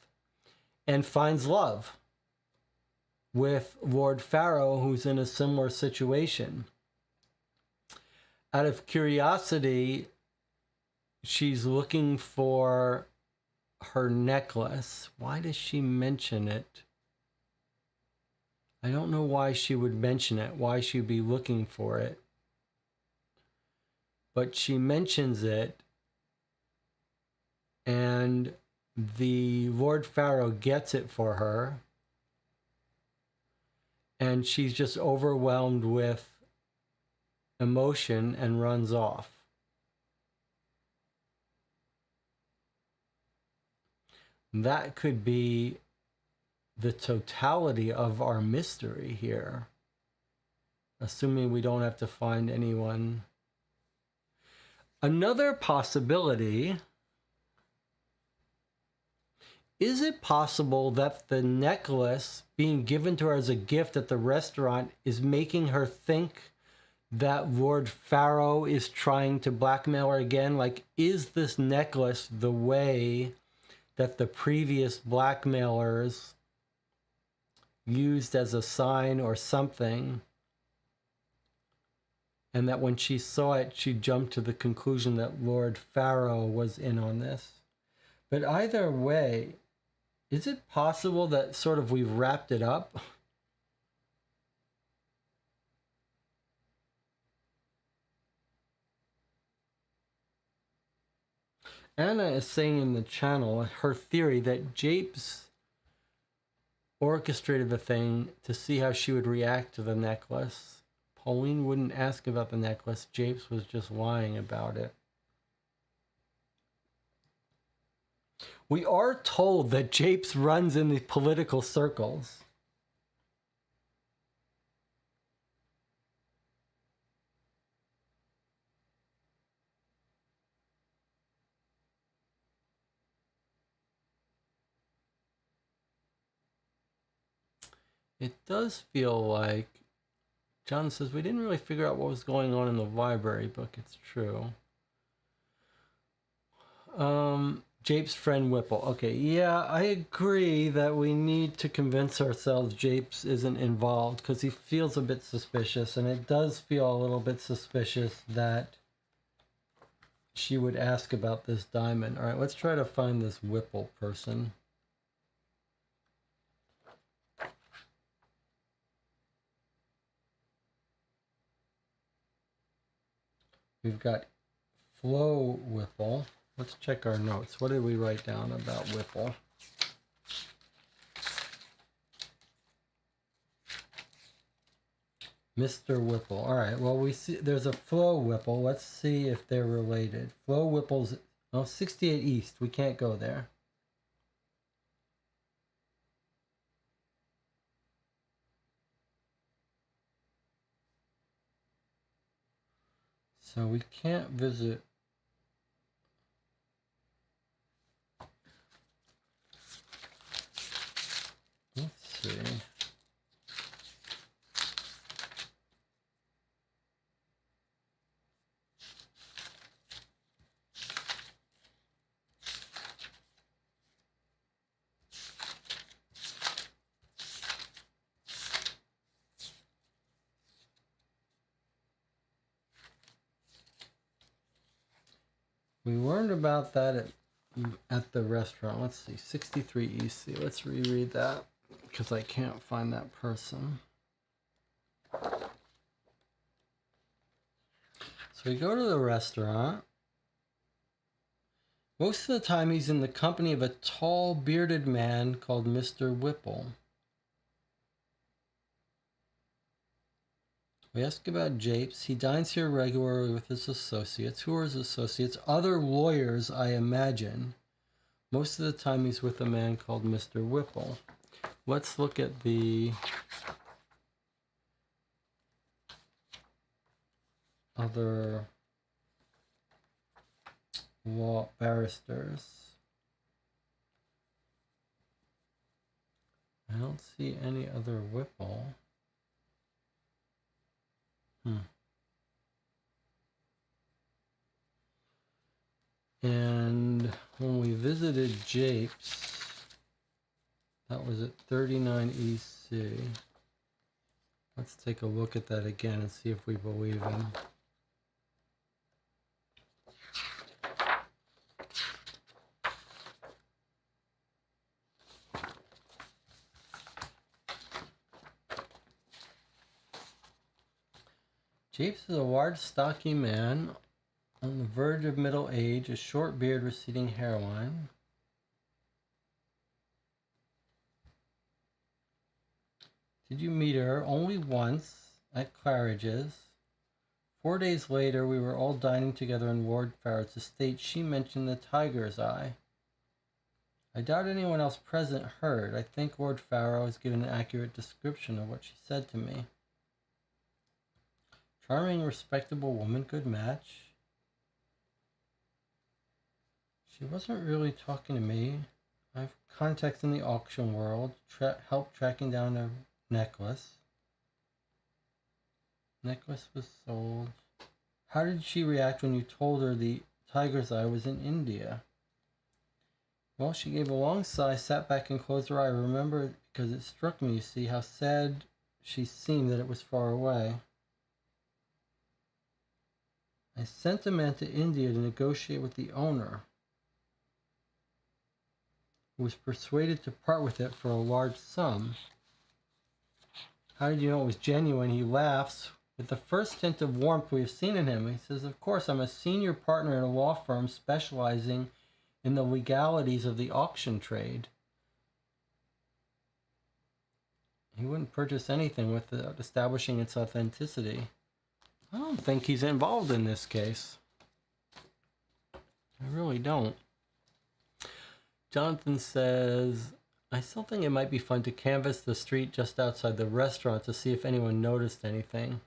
Speaker 2: and finds love with Lord Farrow, who's in a similar situation. Out of curiosity, she's looking for her necklace. Why does she mention it? I don't know why she would mention it, why she'd be looking for it. But she mentions it, and the Lord Farrow gets it for her, and she's just overwhelmed with emotion and runs off. That could be the totality of our mystery here, assuming we don't have to find anyone. Another possibility, is it possible that the necklace being given to her as a gift at the restaurant is making her think that Lord Farrow is trying to blackmail her again? Like, is this necklace the way that the previous blackmailers used as a sign or something, and that when she saw it, she jumped to the conclusion that Lord Farrow was in on this? But either way, is it possible that sort of we've wrapped it up? Anna is saying in the channel her theory that Japes orchestrated the thing to see how she would react to the necklace. Pauline wouldn't ask about the necklace. Japes was just lying about it. We are told that Japes runs in the political circles. It does feel like John says we didn't really figure out what was going on in the library book. It's true. Japes' friend Whipple. Okay, yeah, I agree that we need to convince ourselves Japes isn't involved because he feels a bit suspicious, and it does feel a little bit suspicious that she would ask about this diamond. All right, let's try to find this Whipple person. We've got Flo Whipple. Let's check our notes. What did we write down about Whipple? Mr. Whipple. All right, well, we see there's a Flo Whipple. Let's see if they're related. Flo Whipple's, 68 East. We can't go there. So we can't visit. Let's see. We learned about that at the restaurant. Let's see, 63 EC. Let's reread that because I can't find that person. So we go to the restaurant. Most of the time he's in the company of a tall, bearded man called Mr. Whipple. We ask about Japes. He dines here regularly with his associates. Who are his associates? Other lawyers, I imagine. Most of the time he's with a man called Mr. Whipple. Let's look at the other law barristers. I don't see any other Whipple. And when we visited Japes, that was at 39 EC. Let's take a look at that again and see if we believe him. Japes is a large, stocky man on the verge of middle age, a short beard, receding hairline. Did you meet her? Only once, at Claridge's. 4 days later, we were all dining together in Lord Farrow's estate. She mentioned the tiger's eye. I doubt anyone else present heard. I think Lord Farrow has given an accurate description of what she said to me. Charming, respectable woman, good match. She wasn't really talking to me. I have contacts in the auction world. Helped tracking down a necklace. Necklace was sold. How did she react when you told her the tiger's eye was in India? Well, she gave a long sigh, sat back and closed her eye. I remember because it struck me, you see, how sad she seemed that it was far away. I sent a man to India to negotiate with the owner, who was persuaded to part with it for a large sum. How did you know it was genuine? He laughs with the first hint of warmth we've seen in him. He says, of course, I'm a senior partner in a law firm specializing in the legalities of the auction trade. He wouldn't purchase anything without establishing its authenticity. I don't think he's involved in this case. I really don't. Jonathan says, I still think it might be fun to canvass the street just outside the restaurant to see if anyone noticed anything.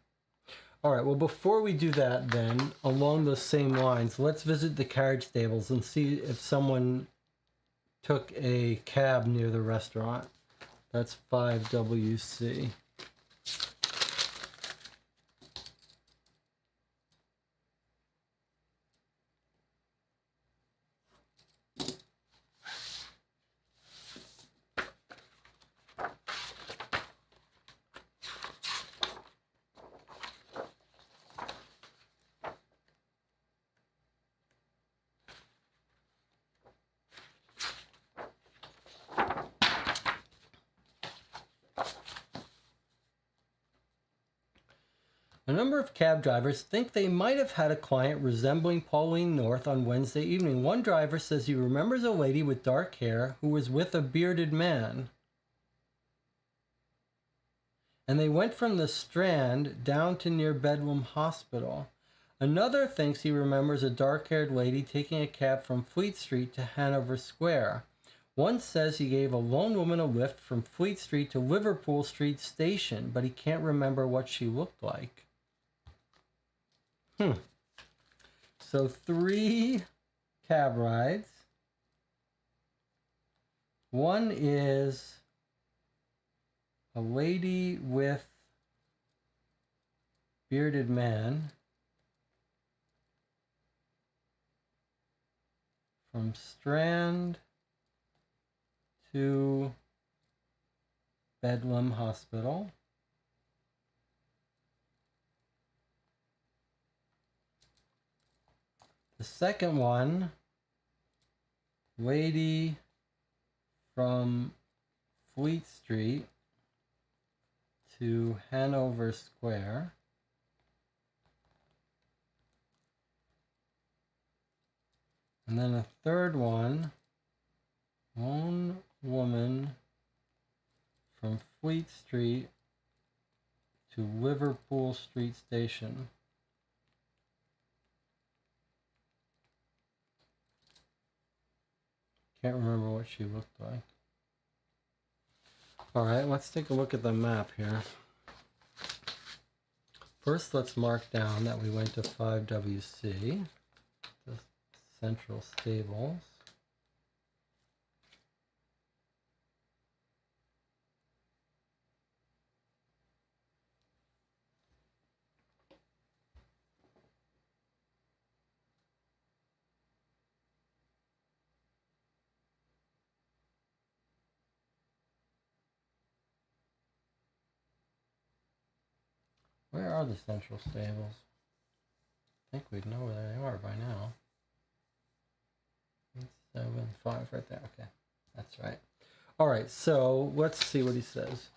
Speaker 2: All right, well, before we do that then, along those same lines, let's visit the carriage stables and see if someone took a cab near the restaurant. That's 5WC. A number of cab drivers think they might have had a client resembling Pauline North on Wednesday evening. One driver says he remembers a lady with dark hair who was with a bearded man. And they went from the Strand down to near Bedlam Hospital. Another thinks he remembers a dark-haired lady taking a cab from Fleet Street to Hanover Square. One says he gave a lone woman a lift from Fleet Street to Liverpool Street Station, but he can't remember what she looked like. So 3 cab rides. One is a lady with bearded man from Strand to Bedlam Hospital. The second one, lady from Fleet Street to Hanover Square. And then a third one, lone woman from Fleet Street to Liverpool Street Station. Can't remember what she looked like. All right, let's take a look at the map here. First, let's mark down that we went to 5WC, the Central Stables. Where are the Central Stables? I think we'd know where they are by now. 875 right there. Okay, that's right. All right, so let's see what he says.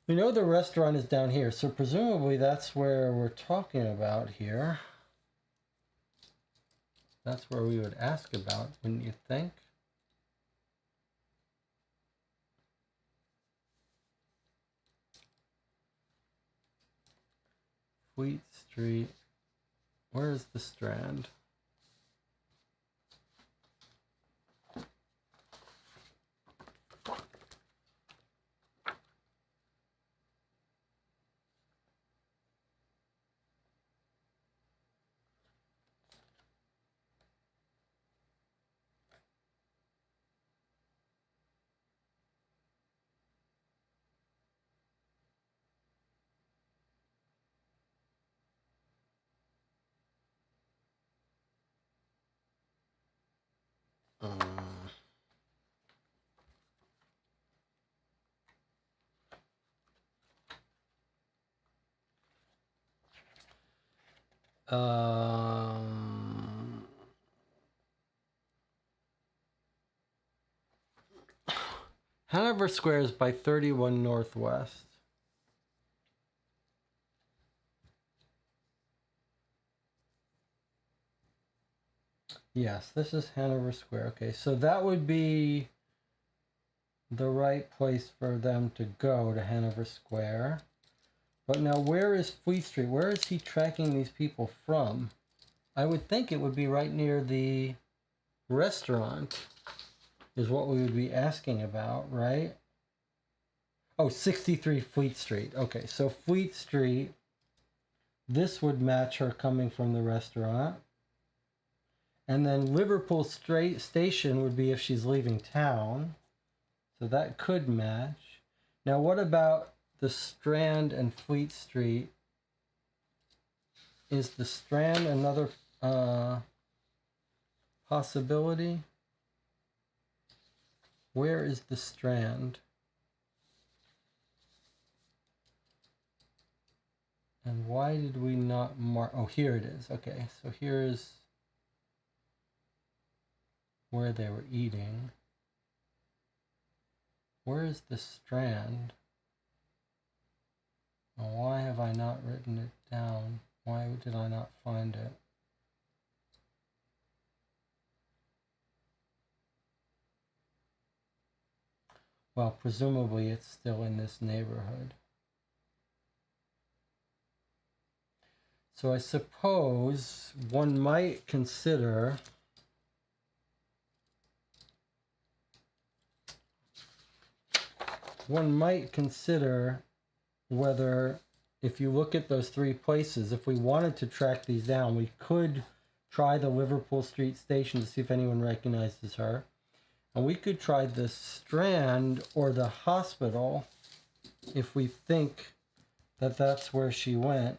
Speaker 2: We know the restaurant is down here, so presumably that's where we're talking about here. That's where we would ask about, wouldn't you think? Fleet Street. Where's the Strand? Hanover Square is by 31 Northwest. Yes, this is Hanover Square. Okay, so that would be the right place for them to go, to Hanover Square. But now where is Fleet Street? Where is he tracking these people from? I would think it would be right near the restaurant is what we would be asking about, right? Oh, 63 Fleet Street. Okay, so Fleet Street, this would match her coming from the restaurant. And then Liverpool Station would be if she's leaving town. So that could match. Now what about the Strand and Fleet Street? Is the Strand another possibility? Where is the Strand? And why did we not mark? Oh, here it is. Okay, so here's where they were eating. Where is the Strand? Why have I not written it down? Why did I not find it? Well, presumably it's still in this neighborhood. So I suppose one might consider whether, if you look at those three places, if we wanted to track these down, we could try the Liverpool Street Station to see if anyone recognizes her. And we could try the Strand or the hospital if we think that that's where she went.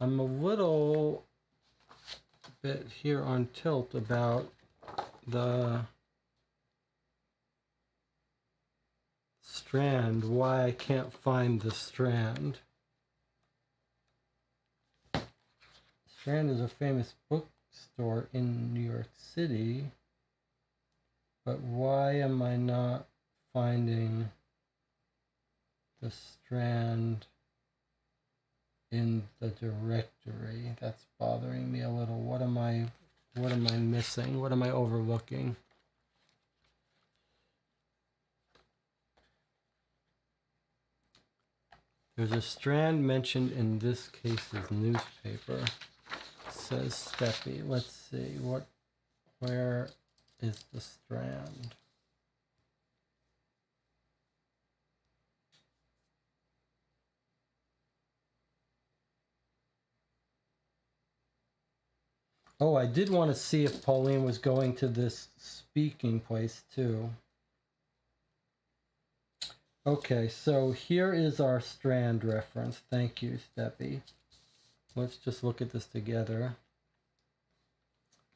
Speaker 2: I'm a little bit here on tilt about the Strand, why I can't find the Strand. Strand is a famous bookstore in New York City, but why am I not finding the Strand in the directory? That's bothering me a little. What am I missing? What am I overlooking? There's a Strand mentioned in this case's newspaper. Says Steppy. Let's see, where is the Strand? Oh, I did want to see if Pauline was going to this speaking place too. Okay, so here is our Strand reference. Thank you, Steppy. Let's just look at this together.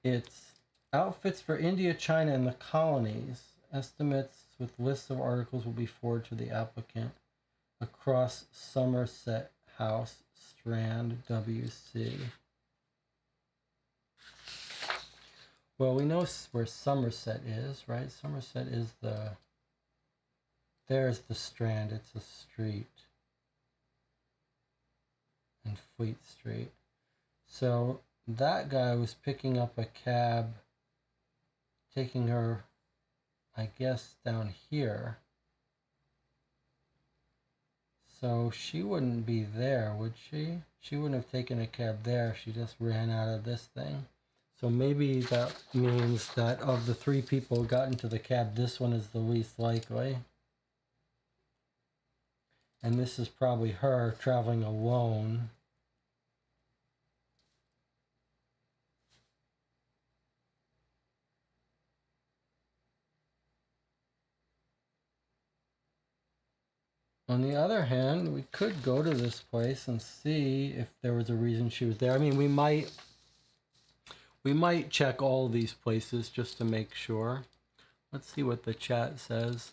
Speaker 2: It's outfits for India, China, and the colonies. Estimates with lists of articles will be forwarded to the applicant across Somerset House, Strand, WC. Well, we know where Somerset is, right? Somerset is there's the Strand, it's a street. And Fleet Street. So that guy was picking up a cab, taking her, I guess, down here. So she wouldn't be there, would she? She wouldn't have taken a cab there. She just ran out of this thing. So maybe that means that of the three people who got into the cab, this one is the least likely. And this is probably her traveling alone. On the other hand, we could go to this place and see if there was a reason she was there. I mean, we might check all these places just to make sure. Let's see what the chat says.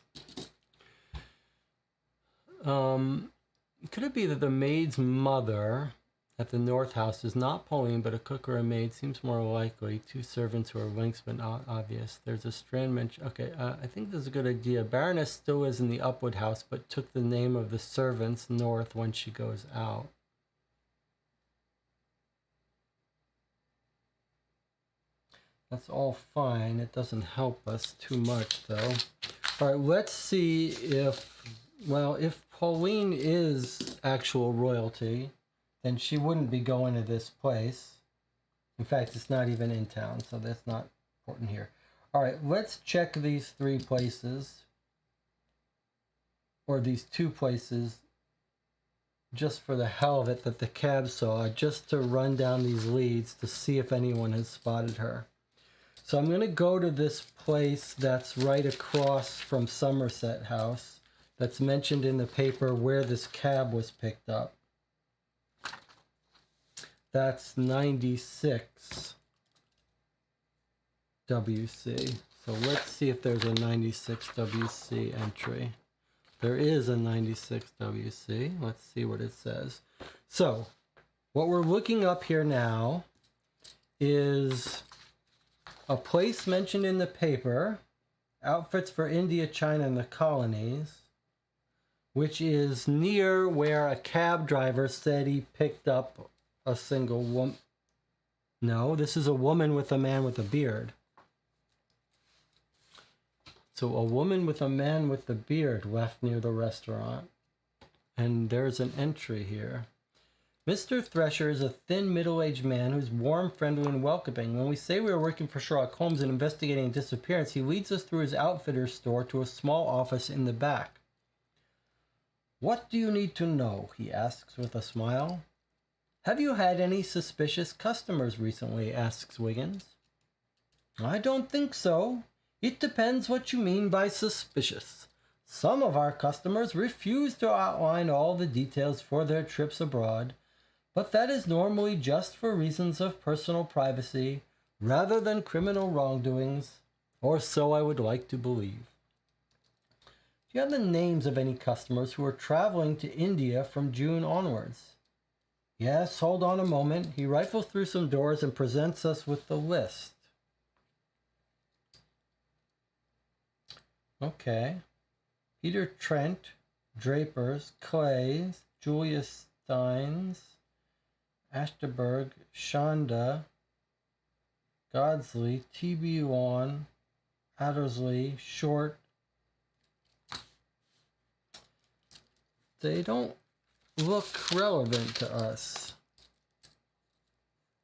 Speaker 2: Could it be that the maid's mother at the North House is not Pauline, but a cook or a maid? Seems more likely. Two servants who are links, but not obvious. There's a Strand mention. Okay, I think this is a good idea. Baroness still is in the Upwood house, but took the name of the servants north when she goes out. That's all fine. It doesn't help us too much, though. All right, let's see if, well, if Pauline is actual royalty, then she wouldn't be going to this place. In fact, it's not even in town, so that's not important here. All right, let's check these 3 places, or these 2 places, just for the hell of it that the cab saw, just to run down these leads to see if anyone has spotted her. So I'm going to go to this place that's right across from Somerset House, that's mentioned in the paper where this cab was picked up. That's 96 WC. So let's see if there's a 96 WC entry. There is a 96 WC. Let's see what it says. So what we're looking up here now is a place mentioned in the paper, Outfits for India, China, and the Colonies, which is near where a cab driver said he picked up a single woman. No, this is a woman with a man with a beard. So a woman with a man with the beard left near the restaurant. And there's an entry here. Mr. Thresher is a thin, middle-aged man who's warm, friendly, and welcoming. When we say we are working for Sherlock Holmes and investigating a disappearance, he leads us through his outfitter's store to a small office in the back. What do you need to know? He asks with a smile. Have you had any suspicious customers recently? Asks Wiggins. I don't think so. It depends what you mean by suspicious. Some of our customers refuse to outline all the details for their trips abroad, but that is normally just for reasons of personal privacy rather than criminal wrongdoings, or so I would like to believe. Do you have the names of any customers who are traveling to India from June onwards? Yes, hold on a moment. He rifles through some doors and presents us with the list. Okay. Peter Trent, Drapers, Clays, Julius Steins, Ashterberg, Shonda, Godsley, T.B. Lawn, Addersley, Short. They don't look relevant to us.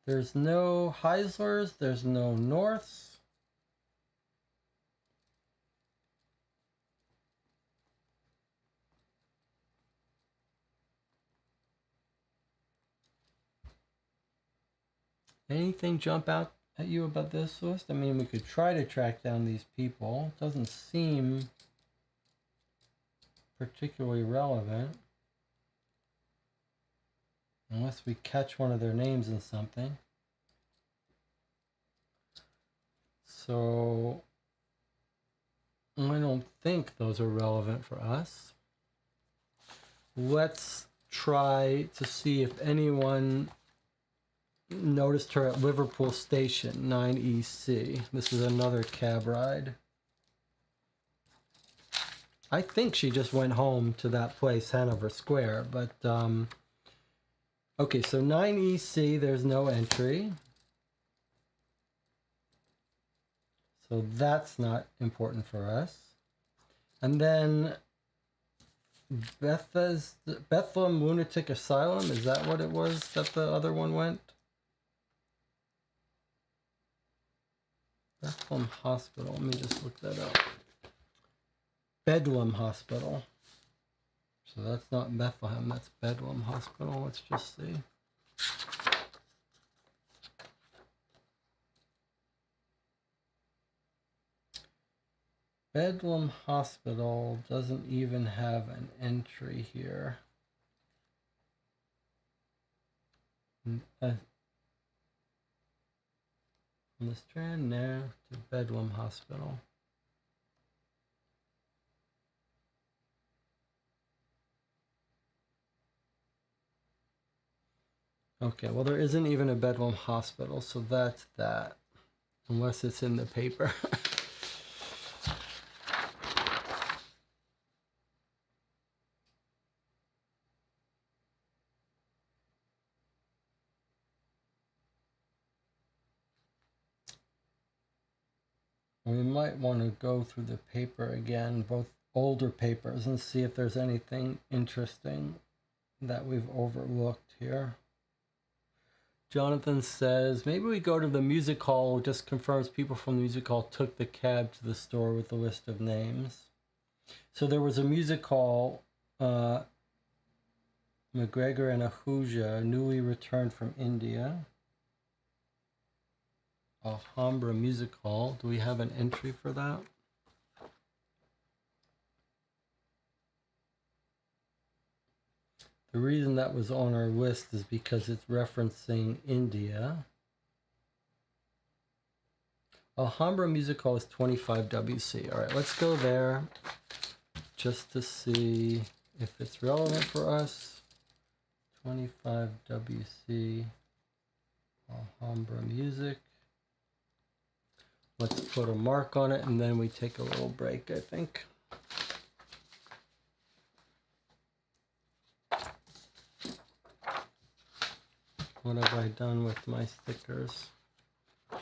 Speaker 2: There's no Heislers, there's no Norths. Anything jump out at you about this list? I mean, we could try to track down these people. It doesn't seem particularly relevant. Unless we catch one of their names in something. So I don't think those are relevant for us. Let's try to see if anyone noticed her at Liverpool Station, 9EC. This is another cab ride. I think she just went home to that place, Hanover Square, but okay, so 9EC, there's no entry. So that's not important for us. And then Bethlehem Lunatic Asylum, is that what it was that the other one went? Bethlehem Hospital, let me just look that up. Bedlam Hospital. So that's not Bethlehem, that's Bedlam Hospital. Let's just see. Bedlam Hospital doesn't even have an entry here. From the Strand now to Bedlam Hospital. Okay, well there isn't even a Bedlam Hospital, so that's that. Unless it's in the paper. We might want to go through the paper again, both older papers, and see if there's anything interesting that we've overlooked here. Jonathan says, maybe we go to the music hall, just confirms people from the music hall took the cab to the store with the list of names. So there was a music hall, McGregor and Ahuja, newly returned from India. Alhambra Music Hall. Do we have an entry for that? The reason that was on our list is because it's referencing India. Alhambra Music Hall is 25 WC. All right, let's go there just to see if it's relevant for us. 25 WC, Alhambra Music. Let's put a mark on it and then we take a little break, I think. What have I done with my stickers? I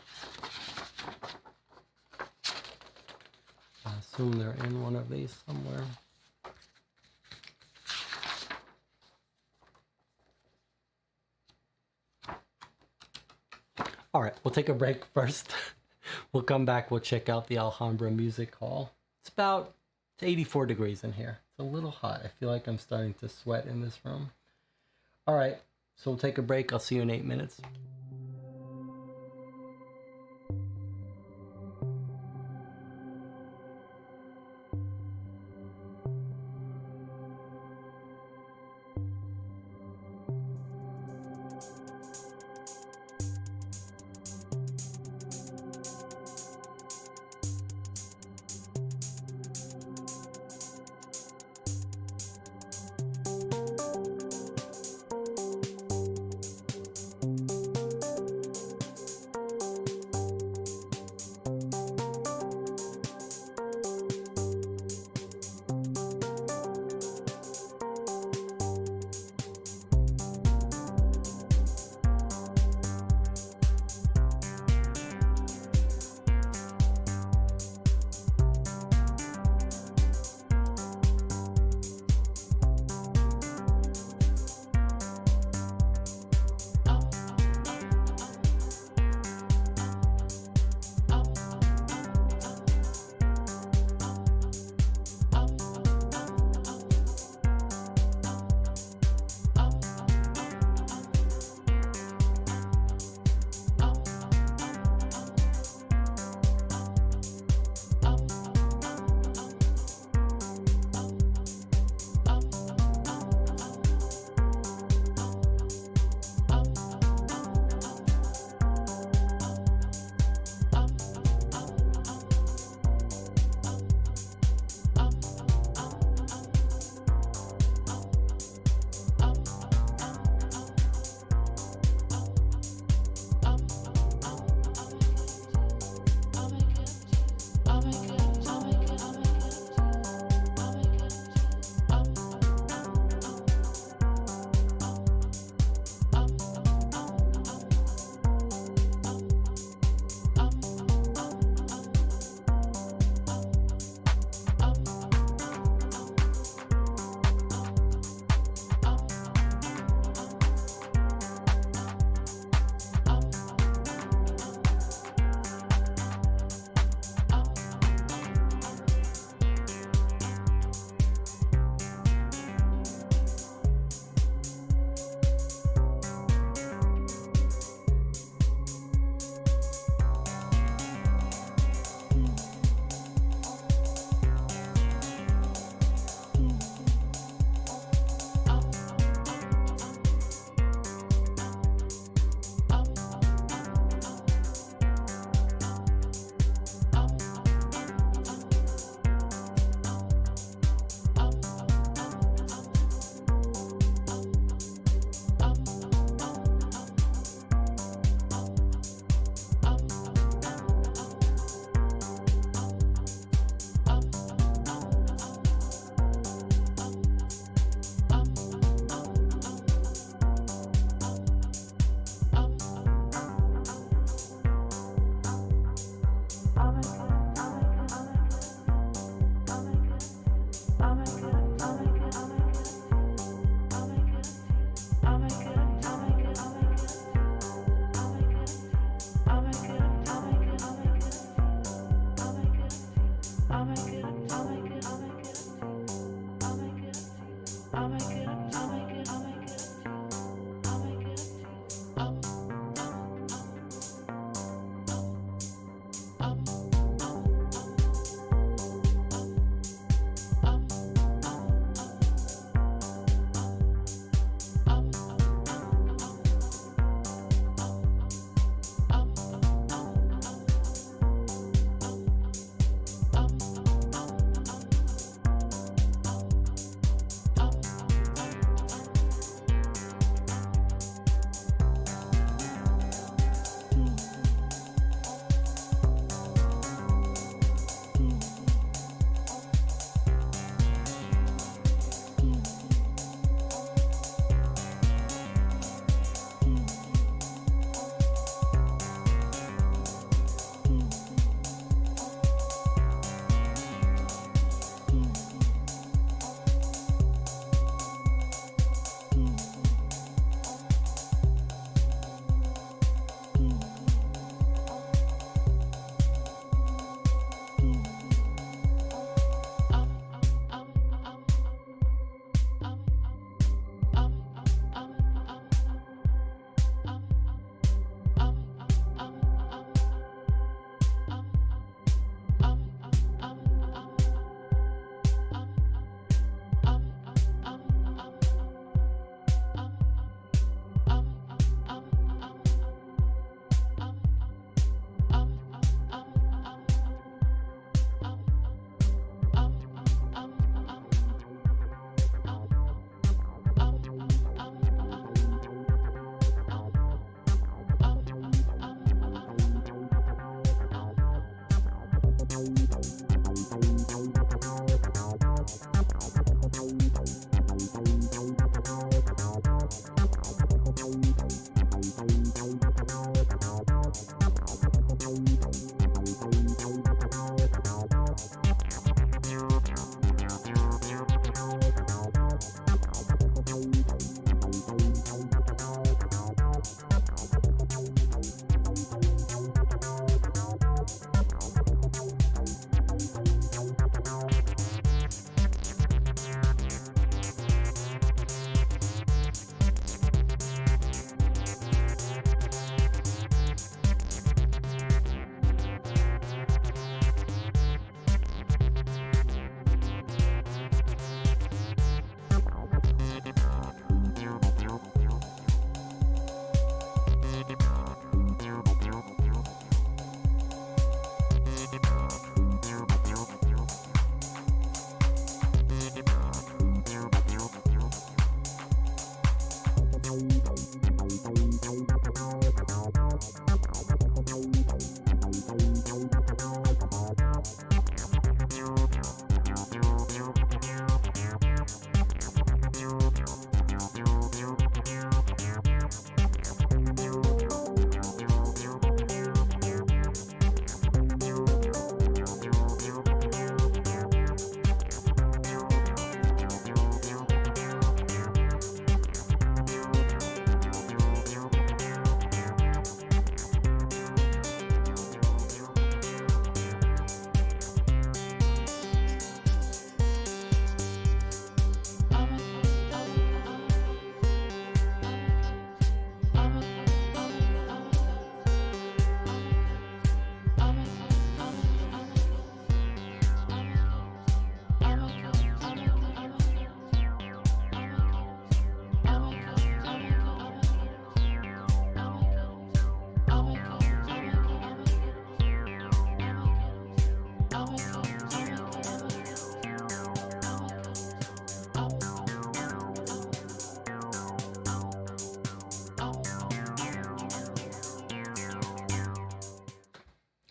Speaker 2: assume they're in one of these somewhere. All right, we'll take a break first. We'll come back, we'll check out the Alhambra Music Hall. It's 84 degrees in here. It's a little hot. I feel like I'm starting to sweat in this room. All right, so we'll take a break. I'll see you in 8 minutes.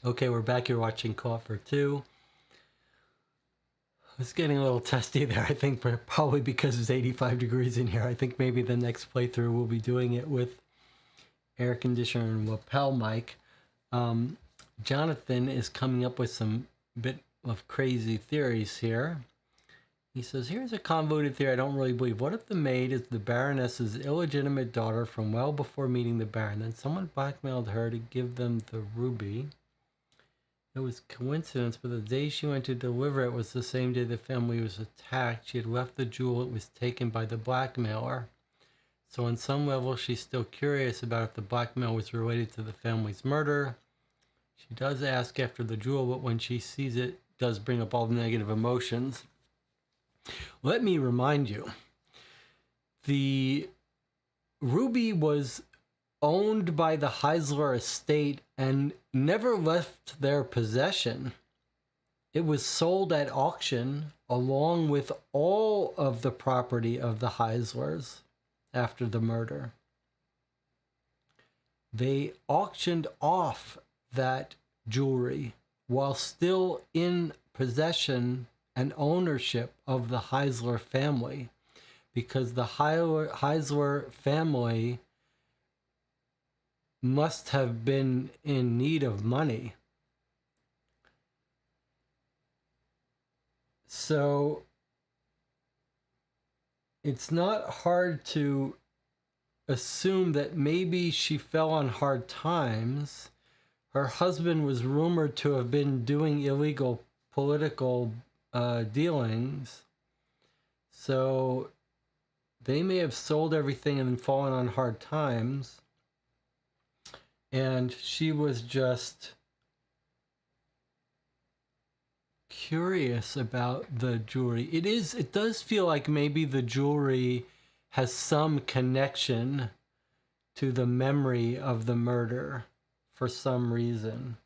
Speaker 1: Okay, we're back here watching Caught for Two. It's getting a little testy there, I think, probably because it's 85 degrees in here. I think maybe the next playthrough we'll be doing it with air conditioner and lapel mic. Jonathan is coming up with some bit of crazy theories here. He says, here's a convoluted theory I don't really believe. What if the maid is the Baroness's illegitimate daughter from well before meeting the Baron? Then someone blackmailed her to give them the ruby. it was coincidence, but the day she went to deliver it was the same day the family was attacked. She had left the jewel. It was taken by the blackmailer. So on some level, she's still curious about if the blackmail was related to the family's murder. She does ask after the jewel, but when she sees it, does bring up all the negative emotions. Let me remind you, the ruby was owned by the Heisler estate and never left their possession. It was sold at auction along with all of the property of the Heislers after the murder. They auctioned off that jewelry while still in possession and ownership of the Heisler family, because the Heisler family must have been in need of money. So it's not hard to assume that maybe she fell on hard times. Her husband was rumored to have been doing illegal political dealings. So they may have sold everything and fallen on hard times. And she was just curious about the jewelry. It does feel like maybe the jewelry has some connection to the memory of the murder for some reason.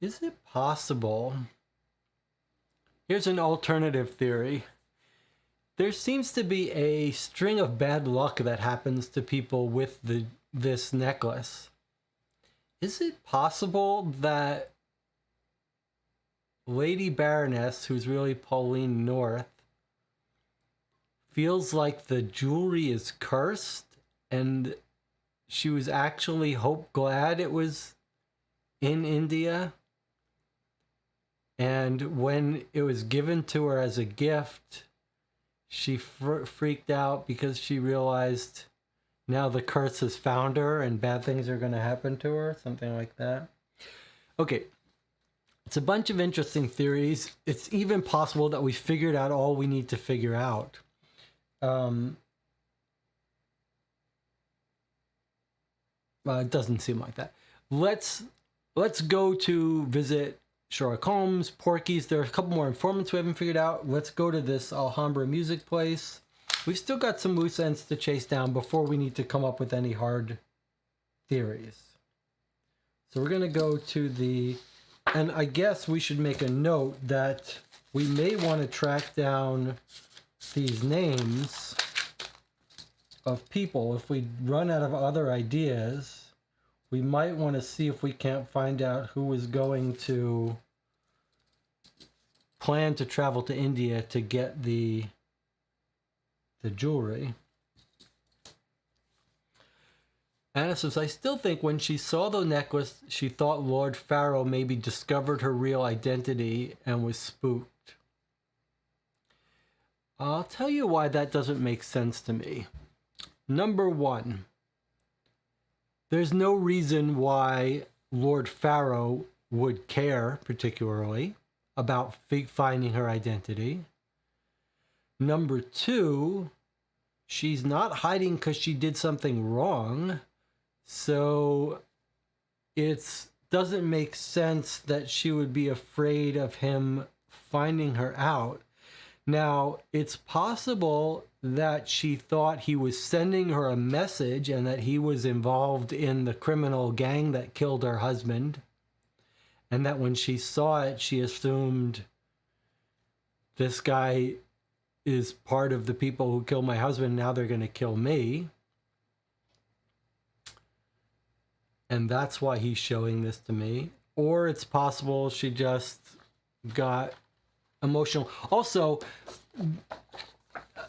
Speaker 1: Is it possible? Here's an alternative theory. There seems to be a string of bad luck that happens to people with this necklace. Is it possible that Lady Baroness, who's really Pauline North, feels like the jewelry is cursed and she was actually glad it was in India? And when it was given to her as a gift, she freaked out because she realized now the curse has found her and bad things are going to happen to her, something like that. Okay, it's a bunch of interesting theories. It's even possible that we figured out all we need to figure out. Well, it doesn't seem like that. Let's go to visit Sherlock Holmes, Porky's. There are a couple more informants we haven't figured out. Let's go to this Alhambra music place. We've still got some loose ends to chase down before we need to come up with any hard theories. So we're going to go to and I guess we should make a note that we may want to track down these names of people. If we run out of other ideas, we might want to see if we can't find out who was going to plan to travel to India to get the jewelry. Anna says, I still think when she saw the necklace, she thought Lord Pharaoh maybe discovered her real identity and was spooked. I'll tell you why that doesn't make sense to me. Number one, there's no reason why Lord Pharaoh would care particularly about finding her identity. Number two, she's not hiding because she did something wrong. So it doesn't make sense that she would be afraid of him finding her out. Now, it's possible that she thought he was sending her a message and that he was involved in the criminal gang that killed her husband. And that when she saw it, she assumed this guy is part of the people who killed my husband. Now they're going to kill me. And that's why he's showing this to me. Or it's possible she just got emotional. Also,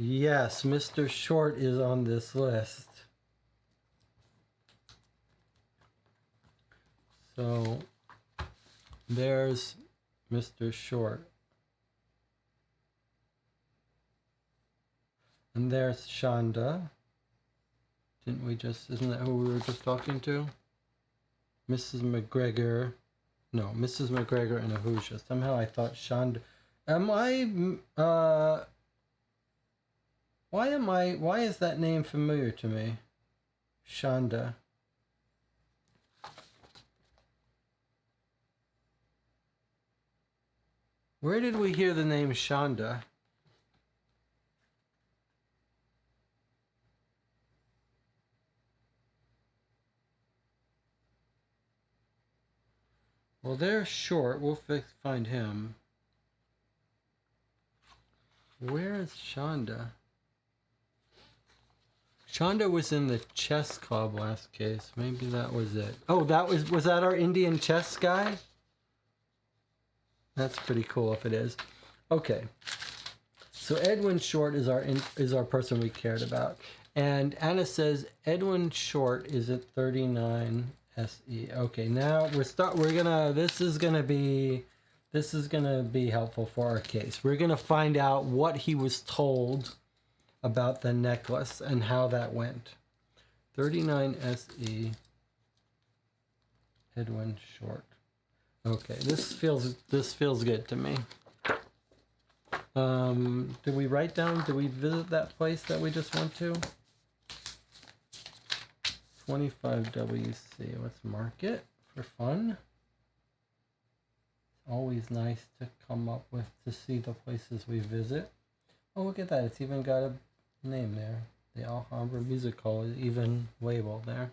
Speaker 2: Yes, Mr. Short is on this list. So there's Mr. Short. And there's Shonda. Isn't that who we were just talking to? Mrs. McGregor. No, Mrs. McGregor and Ahusha. Somehow I thought Shonda. Why is that name familiar to me? Shonda. Where did we hear the name Shonda? Well, they're Short. We'll find him. Where is Shonda? Shonda was in the chess club last case. Maybe that was it. Oh, was that our Indian chess guy? That's pretty cool if it is. Okay. So Edwin Short is our person we cared about. And Anna says Edwin Short is at 39 SE. Okay, now this is gonna be helpful for our case. We're gonna find out what he was told about the necklace and how that went. 39 SE Edwin Short. Okay, this feels good to me. Did we visit that place that we just went to? 25 WC. Let's mark it for fun. Always nice to see the places we visit. Oh, look at that. It's even got a name there. The Alhambra Music Hall is even labeled there.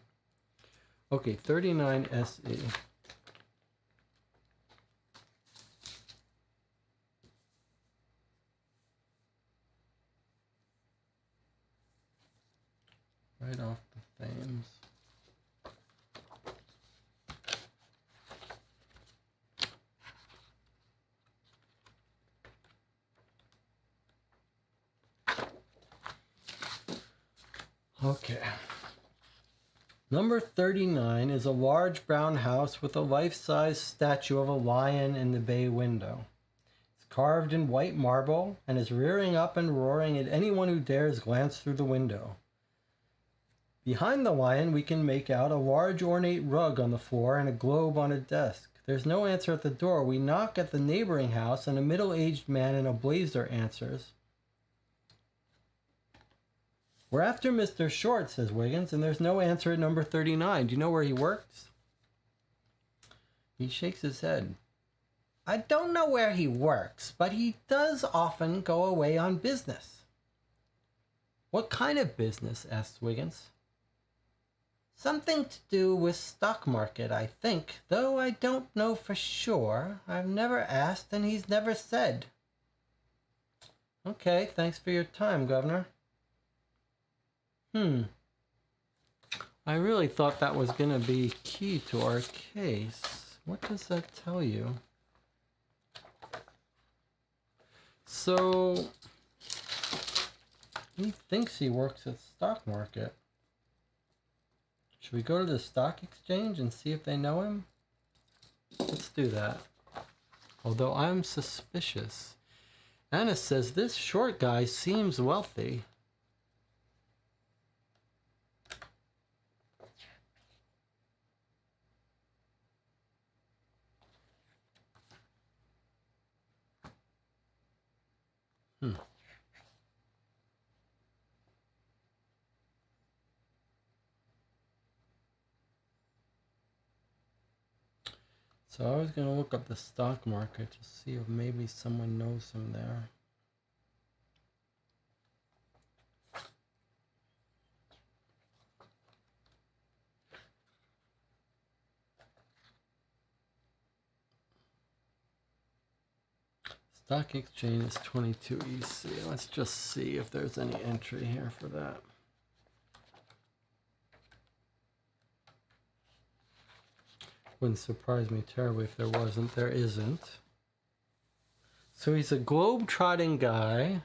Speaker 2: Okay, 39 SE. Right off the Thames. Okay. Number 39 is a large brown house with a life-size statue of a lion in the bay window. It's carved in white marble and is rearing up and roaring at anyone who dares glance through the window. Behind the lion, we can make out a large ornate rug on the floor and a globe on a desk. There's no answer at the door. We knock at the neighboring house, and a middle-aged man in a blazer answers. We're after Mr. Short, says Wiggins, and there's no answer at number 39. Do you know where he works? He shakes his head. I don't know where he works, but he does often go away on business. What kind of business? Asks Wiggins. Something to do with stock market, I think, though I don't know for sure. I've never asked, and he's never said. Okay, thanks for your time, Governor. I really thought that was going to be key to our case. What does that tell you? So, he thinks he works at stock market. Should we go to the stock exchange and see if they know him? Let's do that. Although I'm suspicious. Anna says this Short guy seems wealthy. So I was going to look up the stock market to see if maybe someone knows him there. Stock exchange is 22 EC. Let's just see if there's any entry here for that. Wouldn't surprise me terribly if there wasn't. There isn't. So he's a globe-trotting guy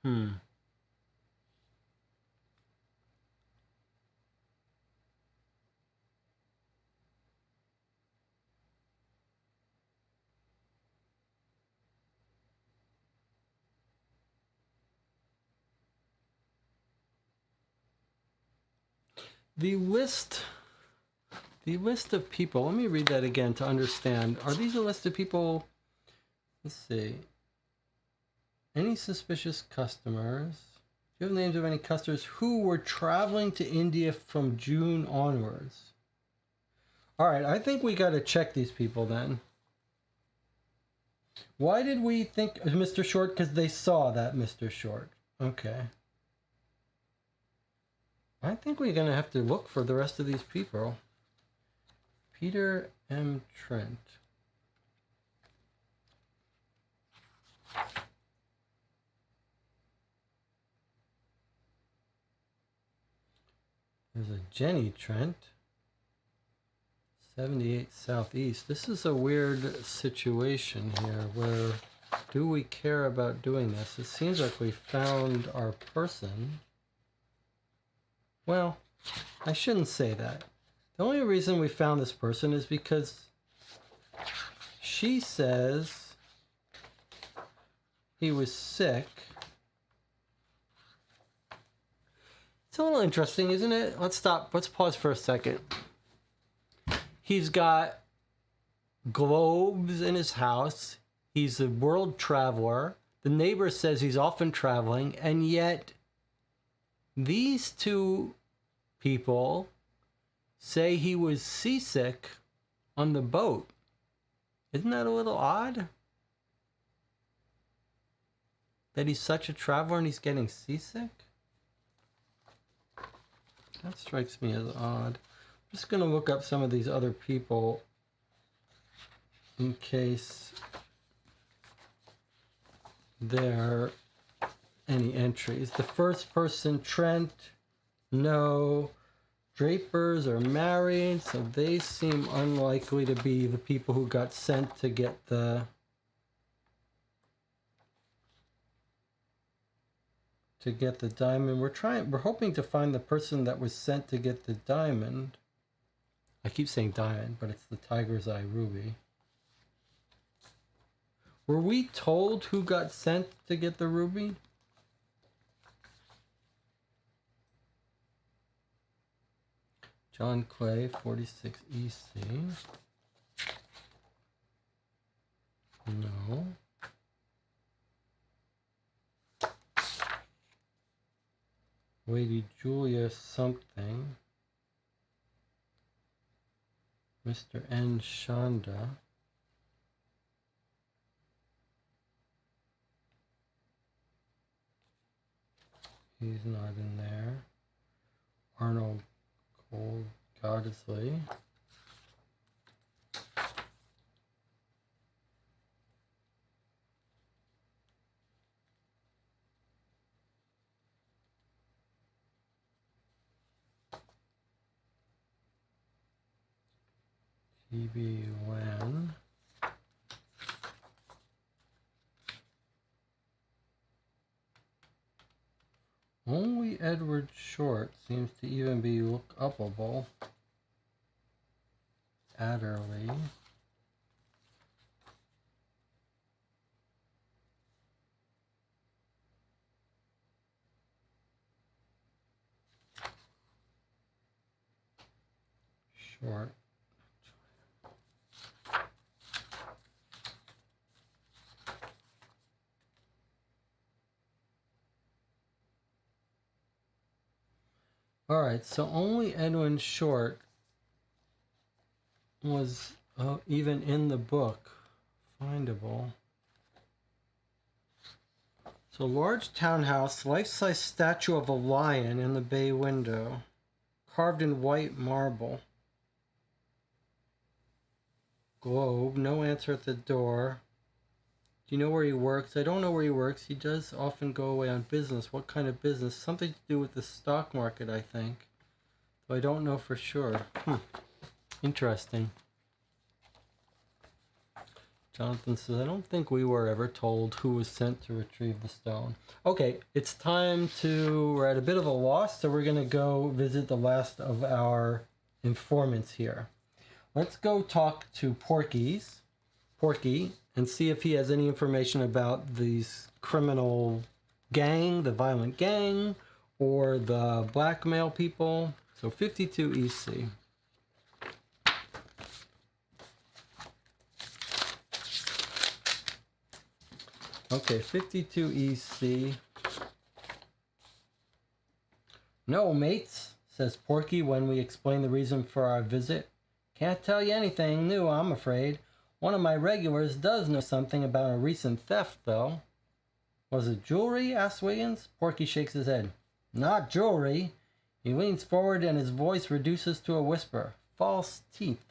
Speaker 2: Hmm. The list of people, let me read that again to understand. Are these a list of people? Let's see. Any suspicious customers? Do you have names of any customers who were traveling to India from June onwards? All right, I think we got to check these people then. Why did we think Mr. Short? Because they saw that Mr. Short. Okay. I think we're going to have to look for the rest of these people. Peter M. Trent. There's a Jenny Trent. 78 Southeast. This is a weird situation here where do we care about doing this? It seems like we found our person. Well, I shouldn't say that. The only reason we found this person is because she says he was sick. It's a little interesting, isn't it? Let's stop. Let's pause for a second. He's got globes in his house. He's a world traveler. The neighbor says he's often traveling, and yet these two people say he was seasick on the boat. Isn't that a little odd? That he's such a traveler and he's getting seasick? That strikes me as odd. I'm just going to look up some of these other people in case there are any entries. The first person, Trent, no. Drapers are married, so they seem unlikely to be the people who got sent to get the diamond. We're hoping to find the person that was sent to get the diamond. I keep saying diamond, but it's the Tiger's Eye ruby. Were we told who got sent to get the ruby? John Clay, 46 EC. No. Lady Julia something. Mr. N. Shonda. He's not in there. Arnold Gold Goddessly. T.B. Wan. Only Edward Short seems to even be look-upable. Adderley. Short. All right, so only Edwin Short was even in the book findable. So large townhouse, life-size statue of a lion in the bay window, carved in white marble. Globe, no answer at the door. Do you know where he works? I don't know where he works. He does often go away on business. What kind of business? Something to do with the stock market, I think. Though I don't know for sure. Interesting. Jonathan says, I don't think we were ever told who was sent to retrieve the stone. Okay, it's time to, we're at a bit of a loss, so we're going to go visit the last of our informants here. Let's go talk to Porky, and see if he has any information about these criminal gang, the violent gang, or the blackmail people. So 52 EC. Okay, 52 EC. No, mates, says Porky when we explain the reason for our visit. Can't tell you anything new, I'm afraid. One of my regulars does know something about a recent theft, though. Was it jewelry? Asks Wiggins. Porky shakes his head. Not jewelry. He leans forward and his voice reduces to a whisper. False teeth.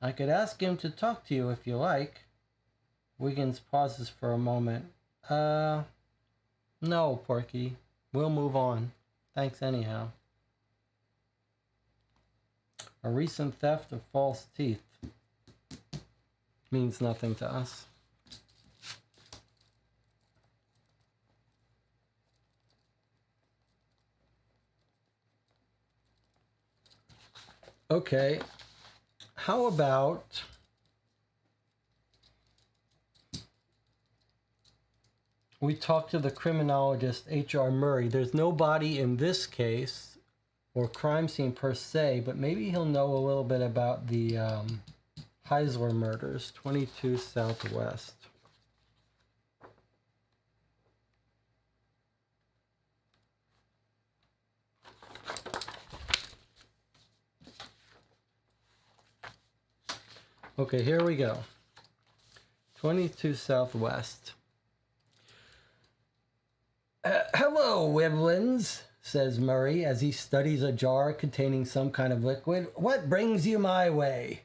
Speaker 2: I could ask him to talk to you if you like. Wiggins pauses for a moment. No, Porky. We'll move on. Thanks anyhow. A recent theft of false teeth means nothing to us. Okay, how about we talk to the criminologist H.R. Murray. There's no body in this case or crime scene per se, but maybe he'll know a little bit about the Heisler murders, 22 Southwest. Okay, here we go. 22 Southwest. Hello, Wiblins, says Murray as he studies a jar containing some kind of liquid. What brings you my way?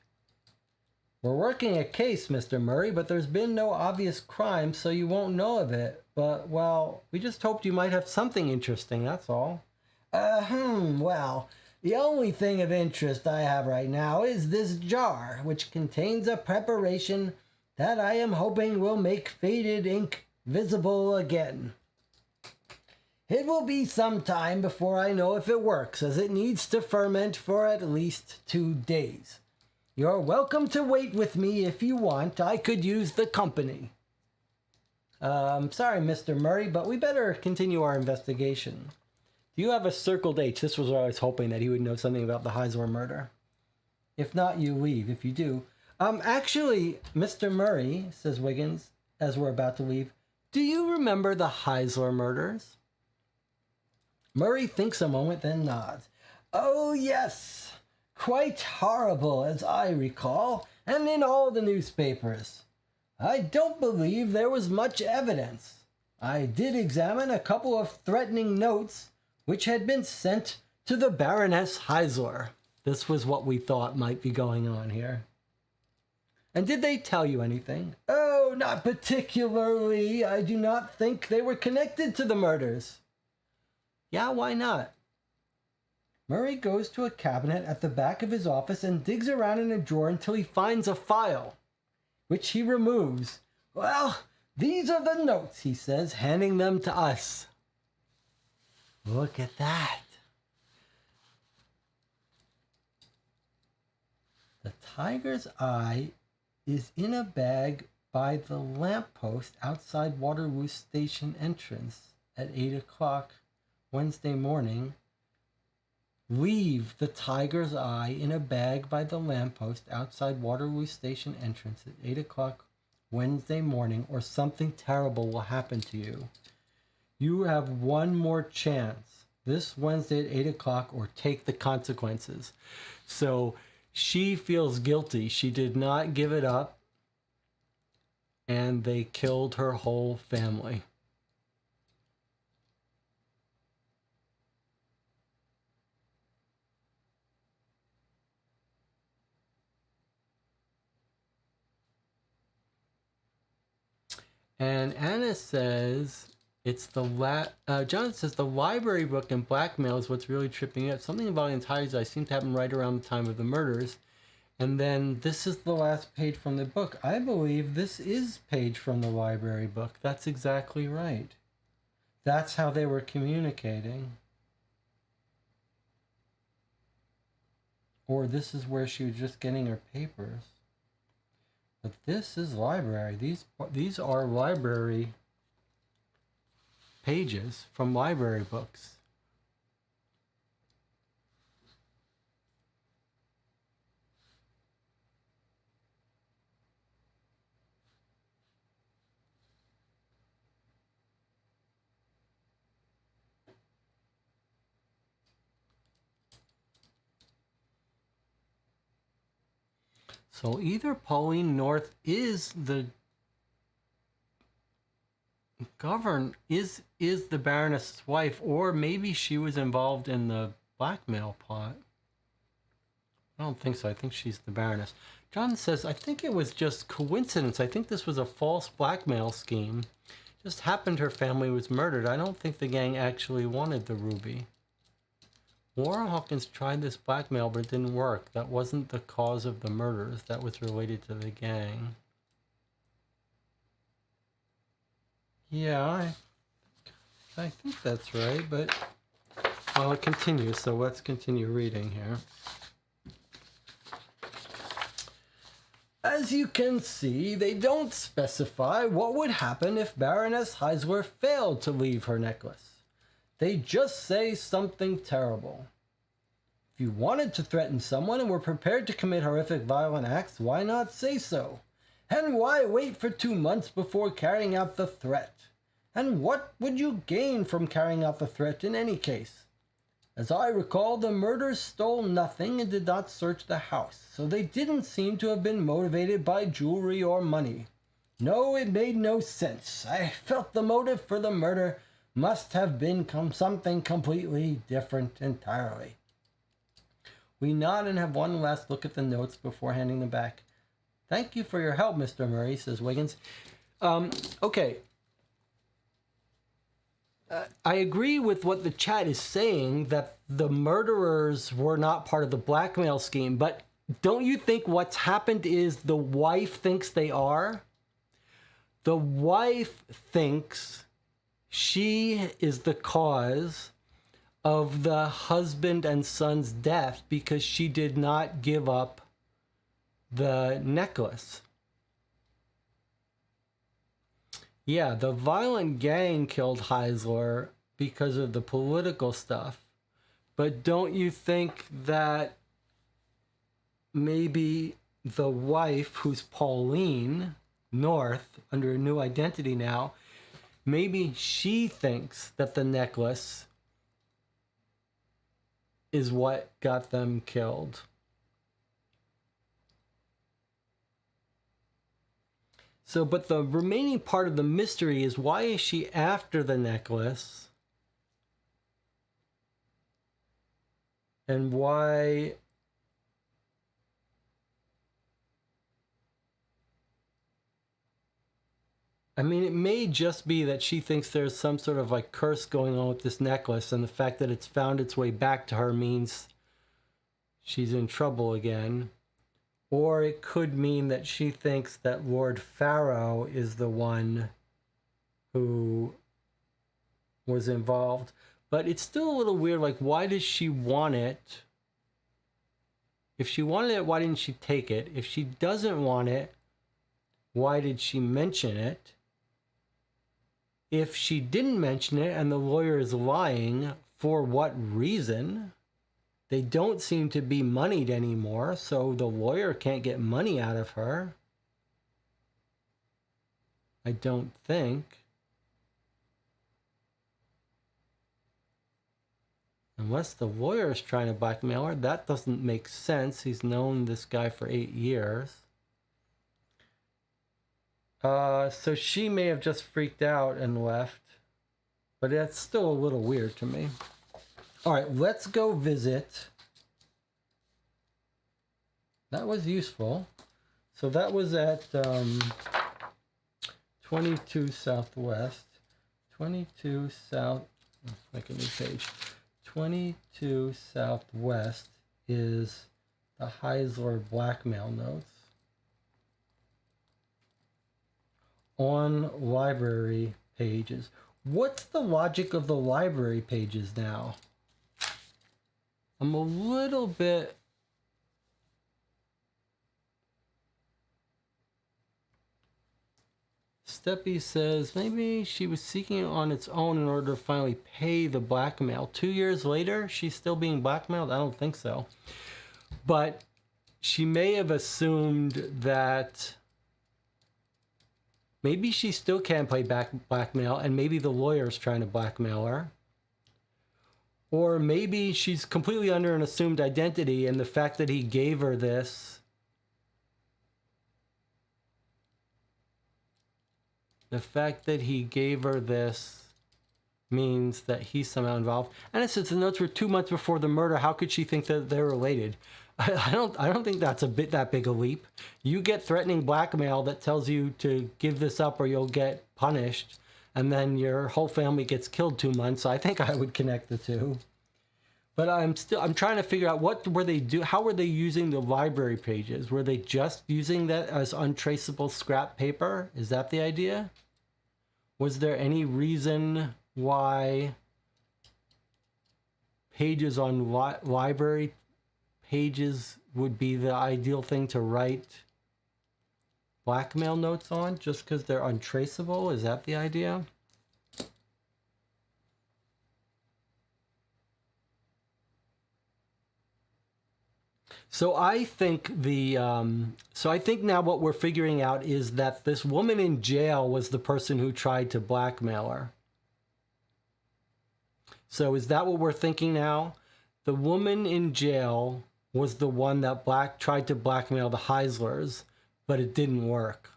Speaker 2: We're working a case, Mr. Murray, but there's been no obvious crime, so you won't know of it. But, well, we just hoped you might have something interesting, that's all. Well, the only thing of interest I have right now is this jar, which contains a preparation that I am hoping will make faded ink visible again. It will be some time before I know if it works, as it needs to ferment for at least 2 days. You're welcome to wait with me if you want. I could use the company. I'm sorry, Mr. Murray, but we better continue our investigation. Do you have a circled H? This was what I was hoping, that he would know something about the Heisler murder. If not, you leave. If you do. Actually, Mr. Murray, says Wiggins, as we're about to leave, do you remember the Heisler murders? Murray thinks a moment, then nods. Oh, yes. Quite horrible, as I recall, and in all the newspapers. I don't believe there was much evidence. I did examine a couple of threatening notes which had been sent to the Baroness Heisler. This was what we thought might be going on here. And did they tell you anything? Oh, not particularly. I do not think they were connected to the murders. Yeah, why not? Murray goes to a cabinet at the back of his office and digs around in a drawer until he finds a file, which he removes. Well, these are the notes, he says, handing them to us. Look at that. The tiger's eye is in a bag by the lamppost outside Waterloo Station entrance at 8 o'clock Wednesday morning. Leave the tiger's eye in a bag by the lamppost outside Waterloo Station entrance at 8 o'clock Wednesday morning, or something terrible will happen to you. You have one more chance this Wednesday at 8 o'clock, or take the consequences. So she feels guilty. She did not give it up, and they killed her whole family. And Anna says it's Jonathan says the library book and blackmail is what's really tripping me up. Something involving tigers I seem to happen right around the time of the murders. And then this is the last page from the book. I believe this is page from the library book. That's exactly right. That's how they were communicating. Or this is where she was just getting her papers. But this is library. These are library pages from library books. So either Pauline North is the is the Baroness's wife, or maybe she was involved in the blackmail plot. I don't think so. I think she's the Baroness. John says, I think it was just coincidence. I think this was a false blackmail scheme. Just happened her family was murdered. I don't think the gang actually wanted the ruby. Warren Hawkins tried this blackmail, but it didn't work. That wasn't the cause of the murders. That was related to the gang. Yeah, I think that's right, but well, it continues, so let's continue reading here. As you can see, they don't specify what would happen if Baroness Heisler failed to leave her necklace. They just say something terrible. If you wanted to threaten someone and were prepared to commit horrific violent acts, why not say so? And why wait for 2 months before carrying out the threat? And what would you gain from carrying out the threat in any case? As I recall, the murderers stole nothing and did not search the house, so they didn't seem to have been motivated by jewelry or money. No, it made no sense. I felt the motive for the murder must have been something completely different entirely. We nod and have one last look at the notes before handing them back. Thank you for your help, Mr. Murray, says Wiggins. Okay. I agree with what the chat is saying, that the murderers were not part of the blackmail scheme, but don't you think what's happened is the wife thinks they are? The wife thinks she is the cause of the husband and son's death because she did not give up the necklace. Yeah, the violent gang killed Heisler because of the political stuff. But don't you think that maybe the wife, who's Pauline North, under a new identity now, maybe she thinks that the necklace is what got them killed? So, but the remaining part of the mystery is, why is she after the necklace? And why... I mean, it may just be that she thinks there's some sort of like curse going on with this necklace, and the fact that it's found its way back to her means she's in trouble again. Or it could mean that she thinks that Lord Pharaoh is the one who was involved. But it's still a little weird, like, why does she want it? If she wanted it, why didn't she take it? If she doesn't want it, why did she mention it? If she didn't mention it and the lawyer is lying, for what reason? They don't seem to be moneyed anymore, so the lawyer can't get money out of her. I don't think. Unless the lawyer is trying to blackmail her, that doesn't make sense. He's known this guy for 8 years. So she may have just freaked out and left, but that's still a little weird to me. All right, let's go visit. That was useful. So that was at 22 Southwest. 22 South, let's make a new page. 22 Southwest is The Heisler blackmail notes. On library pages. What's the logic of the library pages now? I'm a little bit... Steppy says maybe she was seeking it on its own in order to finally pay the blackmail. 2 years later, she's still being blackmailed? I don't think so. But she may have assumed that maybe she still can't play blackmail, and maybe the lawyer's trying to blackmail her. Or maybe she's completely under an assumed identity, and the fact that he gave her this... The fact that he gave her this means that he's somehow involved. And since the notes were 2 months before the murder, how could she think that they're related? I don't think that's that big a leap. You get threatening blackmail that tells you to give this up or you'll get punished, and then your whole family gets killed 2 months. So I think I would connect the two. But I'm trying to figure out what were they do. How were they using the library pages? Were they just using that as untraceable scrap paper? Is that the idea? Was there any reason why pages on library pages would be the ideal thing to write blackmail notes on, just because they're untraceable? Is that the idea? So I think now what we're figuring out is that this woman in jail was the person who tried to blackmail her. So is that what we're thinking now? The woman in jail was the one that tried to blackmail the Heislers, but it didn't work.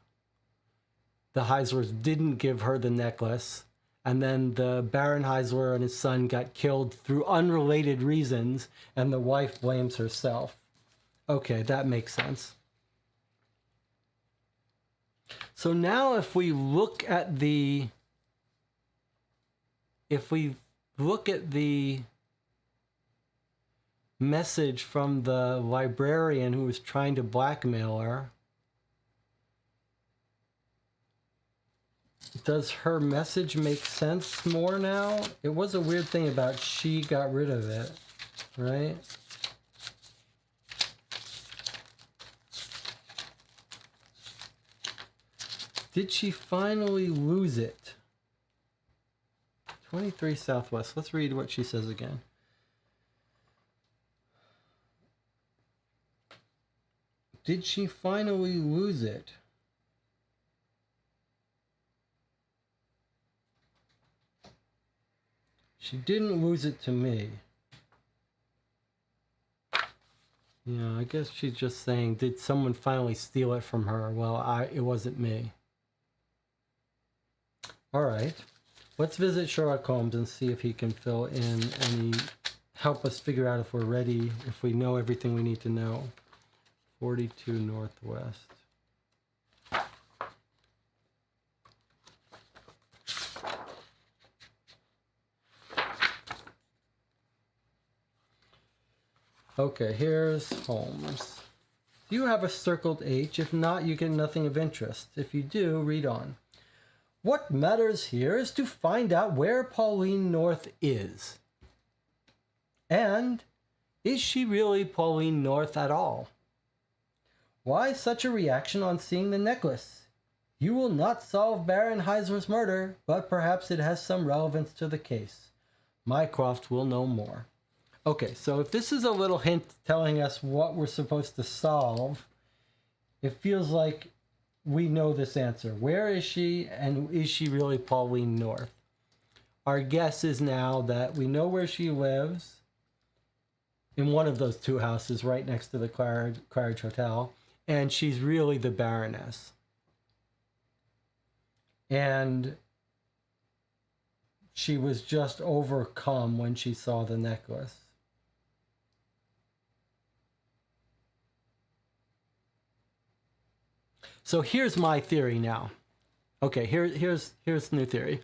Speaker 2: The Heislers didn't give her the necklace, and then the Baron Heisler and his son got killed through unrelated reasons, and the wife blames herself. Okay, that makes sense. So now if we look at the message from the librarian who was trying to blackmail her, does her message make sense more now? It was a weird thing about she got rid of it, right? Did she finally lose it? 23 Southwest. Let's read what she says again. Did she finally lose it? She didn't lose it to me. Yeah, I guess she's just saying, did someone finally steal it from her? Well, it wasn't me. All right, let's visit Sherlock Holmes and see if he can fill in help us figure out if we're ready, if we know everything we need to know. 42 Northwest. Okay, here's Holmes. Do you have a circled H? If not, you get nothing of interest. If you do, read on. What matters here is to find out where Pauline North is. And is she really Pauline North at all? Why such a reaction on seeing the necklace? You will not solve Baron Heisler's murder, but perhaps it has some relevance to the case. Mycroft will know more. Okay, so if this is a little hint telling us what we're supposed to solve, it feels like we know this answer. Where is she, and is she really Pauline North? Our guess is now that we know where she lives, in one of those two houses right next to the Claridge Hotel, and she's really the Baroness. And she was just overcome when she saw the necklace. So here's my theory now. Okay, here's new theory.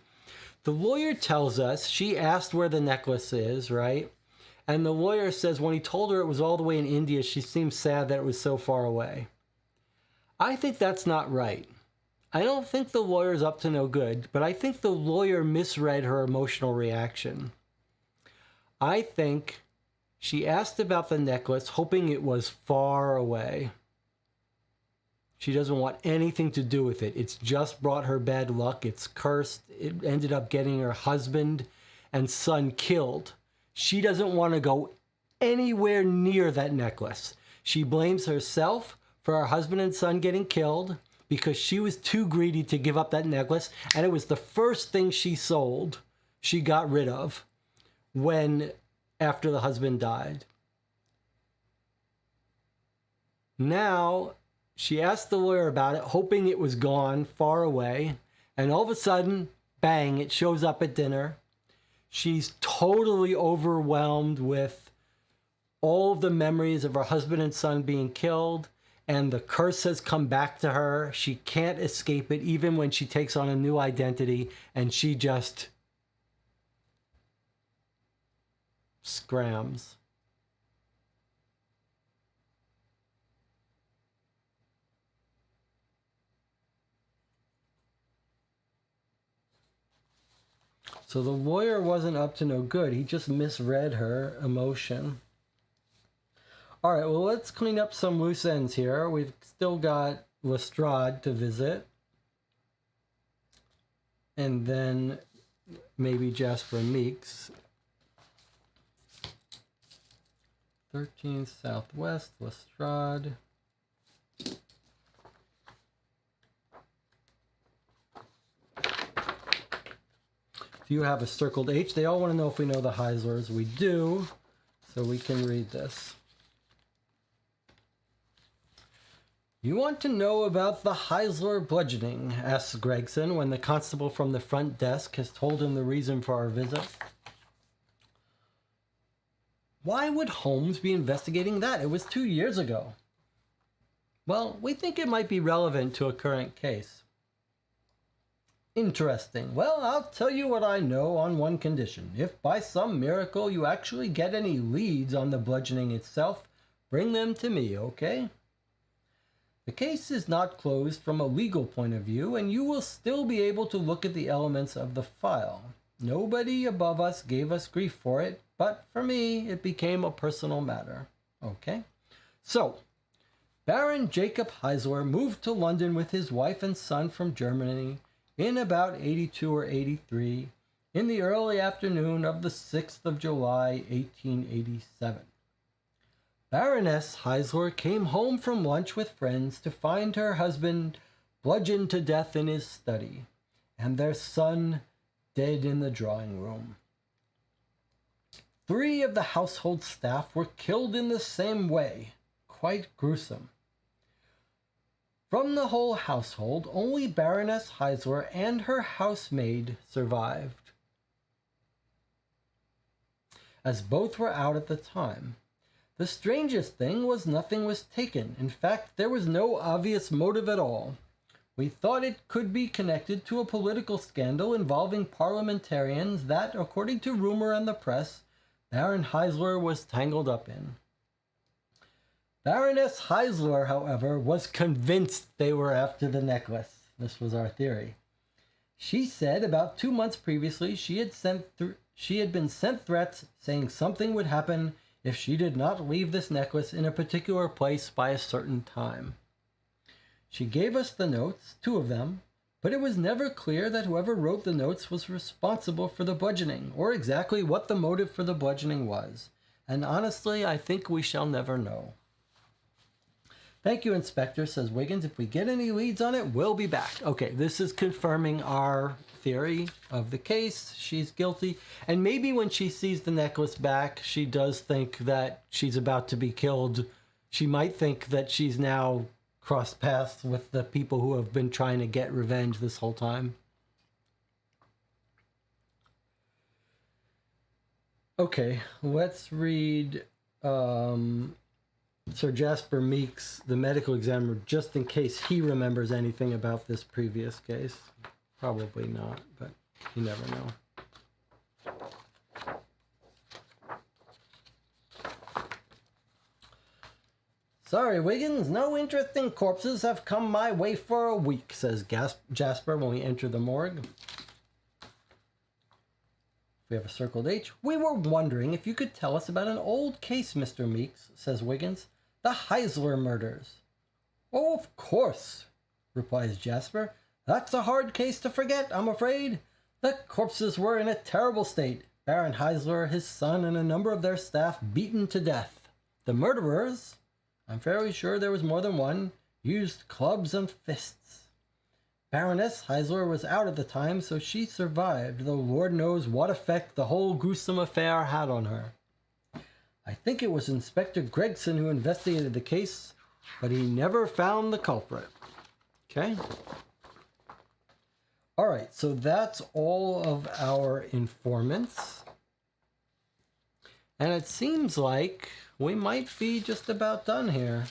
Speaker 2: The lawyer tells us she asked where the necklace is, right? And the lawyer says when he told her it was all the way in India, she seemed sad that it was so far away. I think that's not right. I don't think the lawyer's up to no good, but I think the lawyer misread her emotional reaction. I think she asked about the necklace, hoping it was far away. She doesn't want anything to do with it. It's just brought her bad luck. It's cursed. It ended up getting her husband and son killed. She doesn't want to go anywhere near that necklace. She blames herself for her husband and son getting killed because she was too greedy to give up that necklace, and it was the first thing she sold, she got rid of after the husband died. Now, she asked the lawyer about it, hoping it was gone, far away, and all of a sudden, bang, it shows up at dinner. She's totally overwhelmed with all of the memories of her husband and son being killed, and the curse has come back to her. She can't escape it, even when she takes on a new identity, and she just scrams. So the lawyer wasn't up to no good. He just misread her emotion. All right, well, let's clean up some loose ends here. We've still got Lestrade to visit. And then maybe Jasper Meeks. 13 Southwest, Lestrade. You have a circled H. They all want to know if we know the Heislers. We do, so we can read this. You want to know about the Heisler bludgeoning, asks Gregson when the constable from the front desk has told him the reason for our visit. Why would Holmes be investigating that? It was 2 years ago. Well, we think it might be relevant to a current case. Interesting. Well, I'll tell you what I know on one condition. If by some miracle you actually get any leads on the bludgeoning itself, bring them to me, okay? The case is not closed from a legal point of view, and you will still be able to look at the elements of the file. Nobody above us gave us grief for it, but for me, it became a personal matter. Okay? So, Baron Jacob Heisler moved to London with his wife and son from Germany in about 82 or 83, in the early afternoon of the 6th of July, 1887. Baroness Heisler came home from lunch with friends to find her husband bludgeoned to death in his study, and their son dead in the drawing room. 3 of the household staff were killed in the same way. Quite gruesome. From the whole household, only Baroness Heisler and her housemaid survived, as both were out at the time. The strangest thing was nothing was taken. In fact, there was no obvious motive at all. We thought it could be connected to a political scandal involving parliamentarians that, according to rumor and the press, Baron Heisler was tangled up in. Baroness Heisler, however, was convinced they were after the necklace. This was our theory. She said about 2 months previously she had been sent threats saying something would happen if she did not leave this necklace in a particular place by a certain time. She gave us the notes, 2 of them, but it was never clear that whoever wrote the notes was responsible for the bludgeoning, or exactly what the motive for the bludgeoning was. And honestly, I think we shall never know. Thank you, Inspector, says Wiggins. If we get any leads on it, we'll be back. Okay, this is confirming our theory of the case. She's guilty. And maybe when she sees the necklace back, she does think that she's about to be killed. She might think that she's now crossed paths with the people who have been trying to get revenge this whole time. Okay, let's read Sir Jasper Meeks, the medical examiner, just in case he remembers anything about this previous case. Probably not, but you never know. Sorry, Wiggins, no interesting corpses have come my way for a week, says Jasper when we enter the morgue. We have a circled H. We were wondering if you could tell us about an old case, Mr. Meeks, says Wiggins. The Heisler murders. Oh, of course, replies Jasper. That's a hard case to forget, I'm afraid. The corpses were in a terrible state. Baron Heisler, his son, and a number of their staff beaten to death. The murderers, I'm fairly sure there was more than one, used clubs and fists. Baroness Heisler was out at the time, so she survived, though Lord knows what effect the whole gruesome affair had on her. I think it was Inspector Gregson who investigated the case, but he never found the culprit. Okay? Alright, so that's all of our informants. And it seems like we might be just about done here.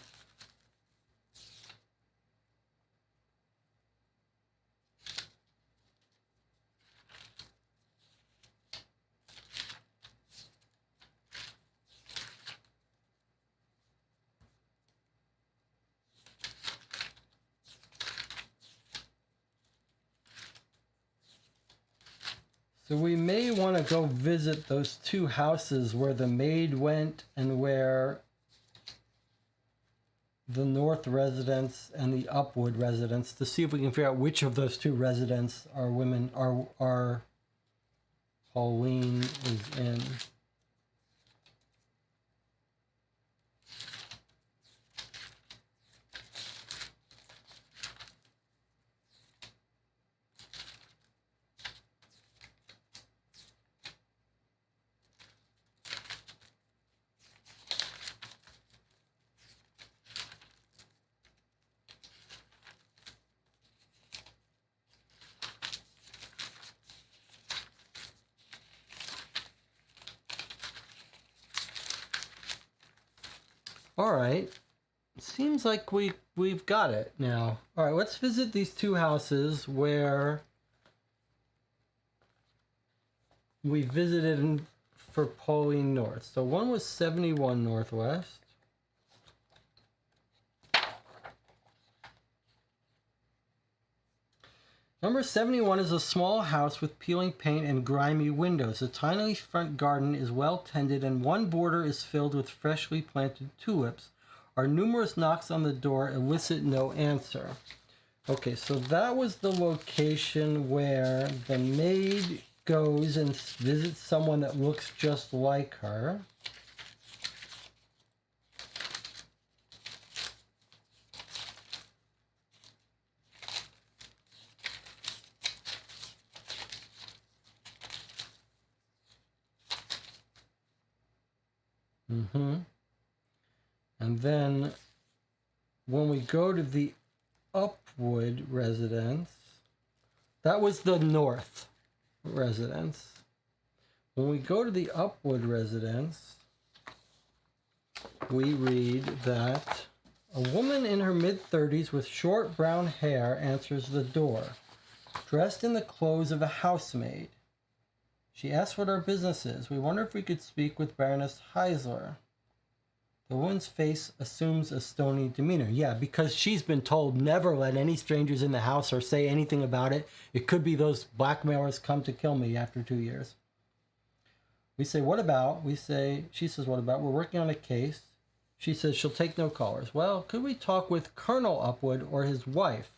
Speaker 2: So we may want to go visit those two houses where the maid went and where the North residence and the Upwood residence to see if we can figure out which of those two residents are women are Pauline is in. All right. Seems like we've got it now. All right, let's visit these two houses where we visited for Pauline North. So one was 71 Northwest. Number 71 is a small house with peeling paint and grimy windows. The tiny front garden is well tended and one border is filled with freshly planted tulips. Our numerous knocks on the door elicit no answer. Okay, so that was the location where the maid goes and visits someone that looks just like her. And then when we go to the Upwood residence, that was the North residence. When we go to the Upwood residence, we read that a woman in her mid-30s with short brown hair answers the door, dressed in the clothes of a housemaid. She asks what our business is. We wonder if we could speak with Baroness Heisler. The woman's face assumes a stony demeanor. Yeah, because she's been told never let any strangers in the house or say anything about it. It could be those blackmailers come to kill me after 2 years. We say, what about? She says, what about? We're working on a case. She says she'll take no callers. Well, could we talk with Colonel Upwood or his wife?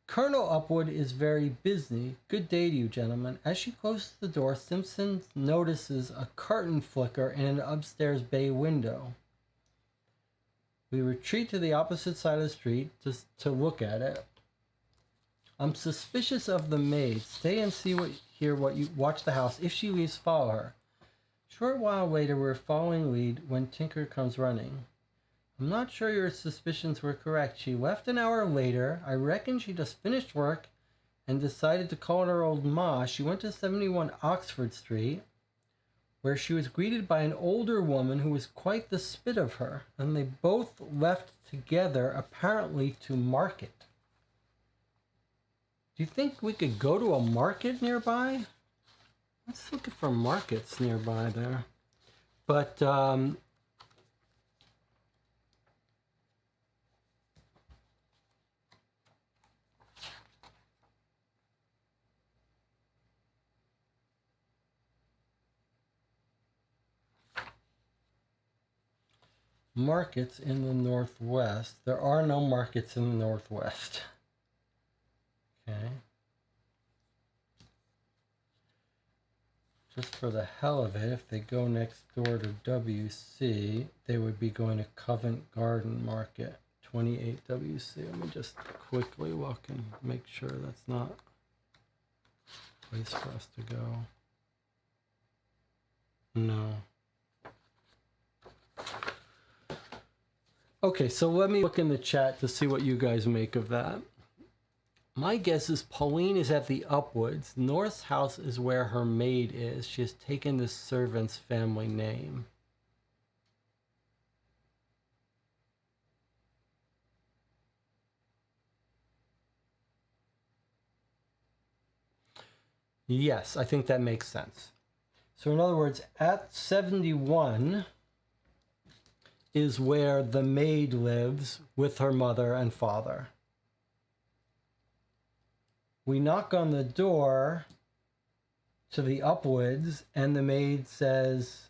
Speaker 2: Colonel Upwood is very busy. Good day to you, gentlemen. As she closes the door, Simpson notices a curtain flicker in an upstairs bay window. We retreat to the opposite side of the street to look at it. I'm suspicious of the maid. Stay and watch the house. If she leaves, follow her. Short while later, we're following lead when Tinker comes running. I'm not sure your suspicions were correct. She left an hour later. I reckon she just finished work and decided to call on her old ma. She went to 71 Oxford Street, where she was greeted by an older woman who was quite the spit of her, and they both left together, apparently to market. Do you think we could go to a market nearby? Let's look for markets nearby there. But markets in the Northwest. There are no markets in the Northwest. Okay. Just for the hell of it, if they go next door to WC, they would be going to Covent Garden Market, 28 WC. Let me just quickly look and make sure that's not a place for us to go. No. Okay, so let me look in the chat to see what you guys make of that. My guess is Pauline is at the Upwoods. North's house is where her maid is. She has taken the servant's family name. Yes, I think that makes sense. So in other words, at 71 is where the maid lives with her mother and father. We knock on the door to the Upwoods, and the maid says,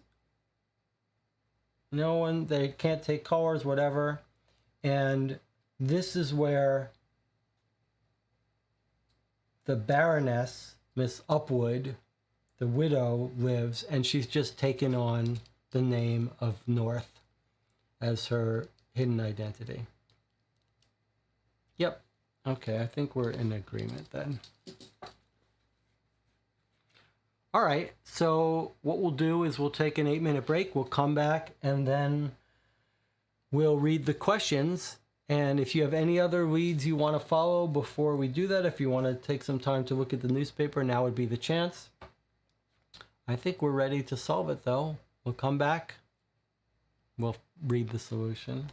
Speaker 2: no one, they can't take callers, whatever. And this is where the Baroness, Miss Upwood, the widow, lives, and she's just taken on the name of North as her hidden identity. Yep. Okay, I think we're in agreement then. All right, so what we'll do is we'll take an 8-minute break. We'll come back and then we'll read the questions. And if you have any other leads you want to follow before we do that, if you want to take some time to look at the newspaper, now would be the chance. I think we're ready to solve it though. We'll come back. We'll read the solution.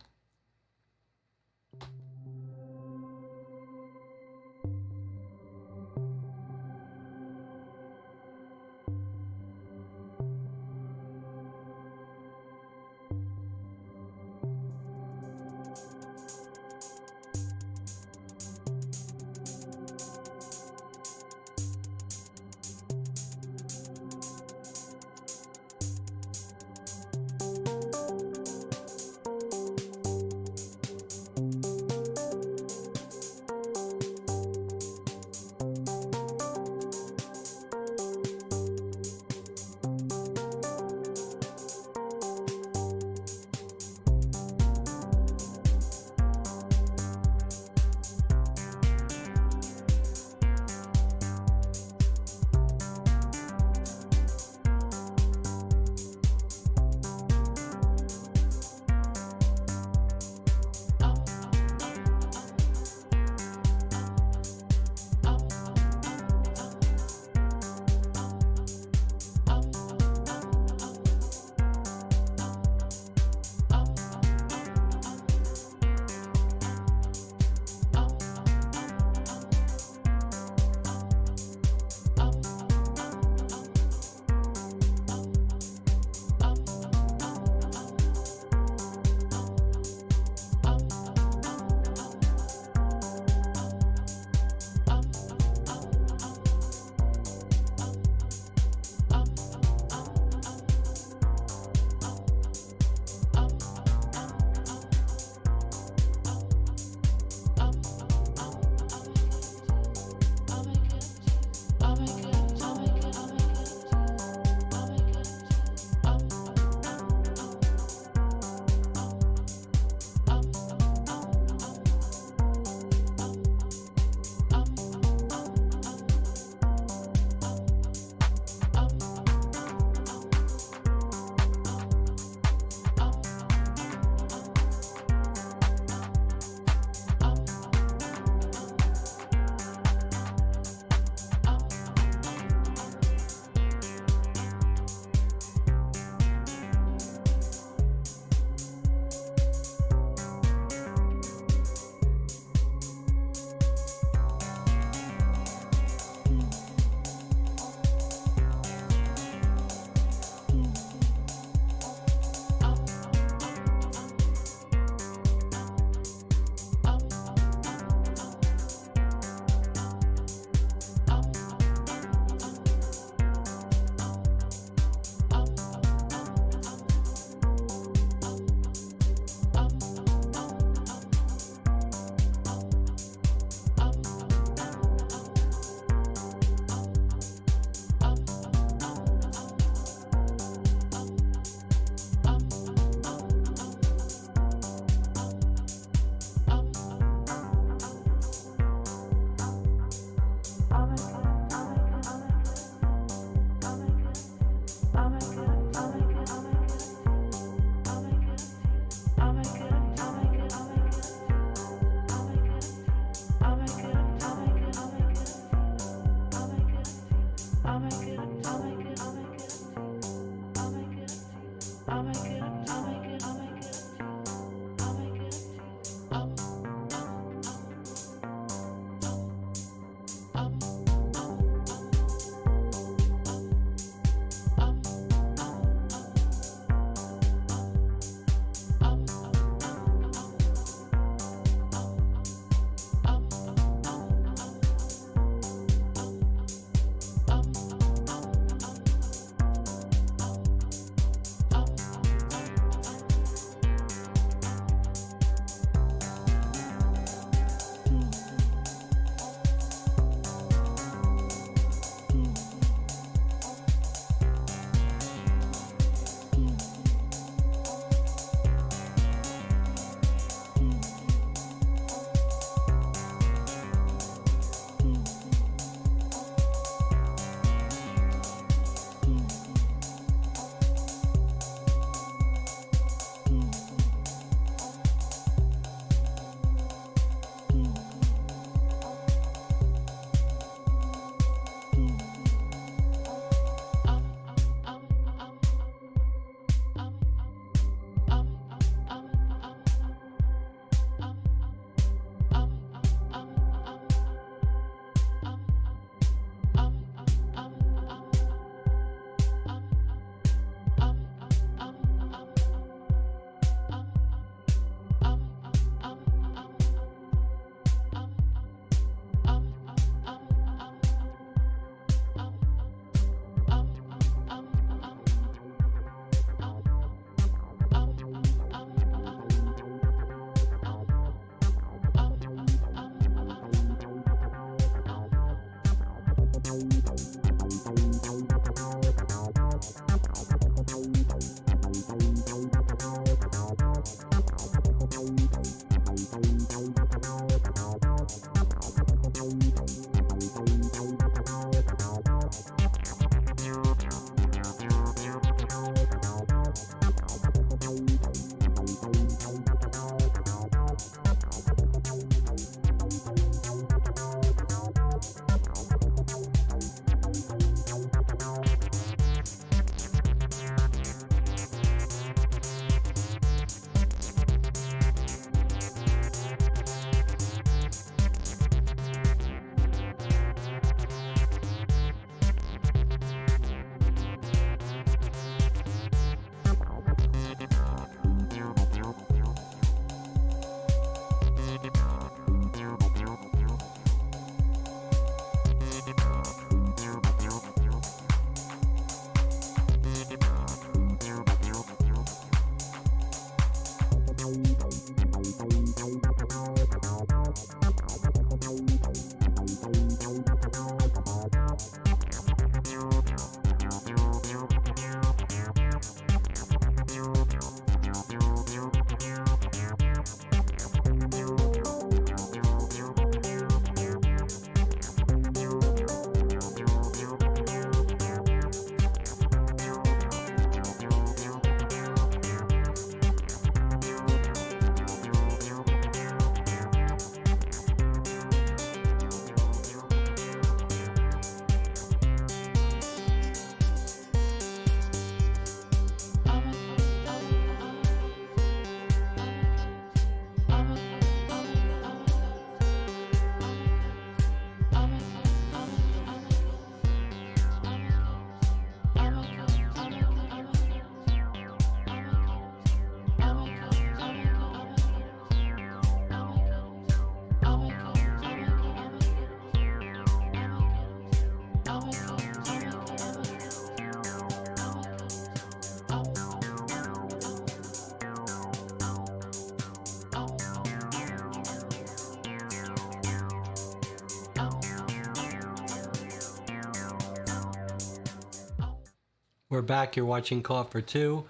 Speaker 1: We're back. You're watching Caught for Two.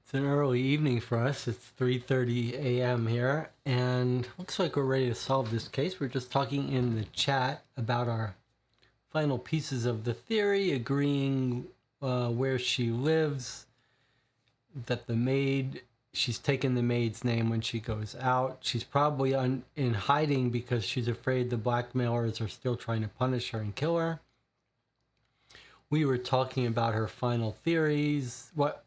Speaker 1: It's an early evening for us. It's 3:30 a.m. here, and looks like we're ready to solve this case. We're just talking in the chat about our final pieces of the theory, agreeing where she lives, that the maid, she's taken the maid's name when she goes out. She's probably in hiding because she's afraid the blackmailers are still trying to punish her and kill her. We were talking about her final theories. What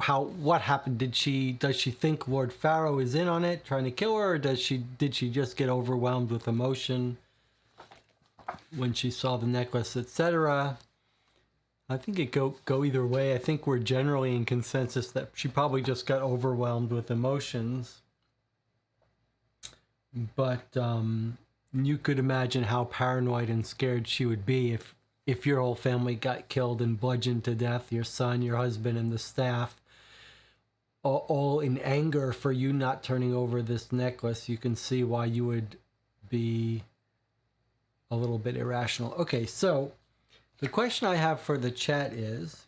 Speaker 1: happened? Does she think Lord Pharaoh is in on it, trying to kill her, or did she just get overwhelmed with emotion when she saw the necklace, etc.? I think it go either way. I think we're generally in consensus that she probably just got overwhelmed with emotions. But you could imagine how paranoid and scared she would be if your whole family got killed and bludgeoned to death, your son, your husband, and the staff, all in anger for you not turning over this necklace. You can see why you would be a little bit irrational. Okay, so the question I have for the chat is,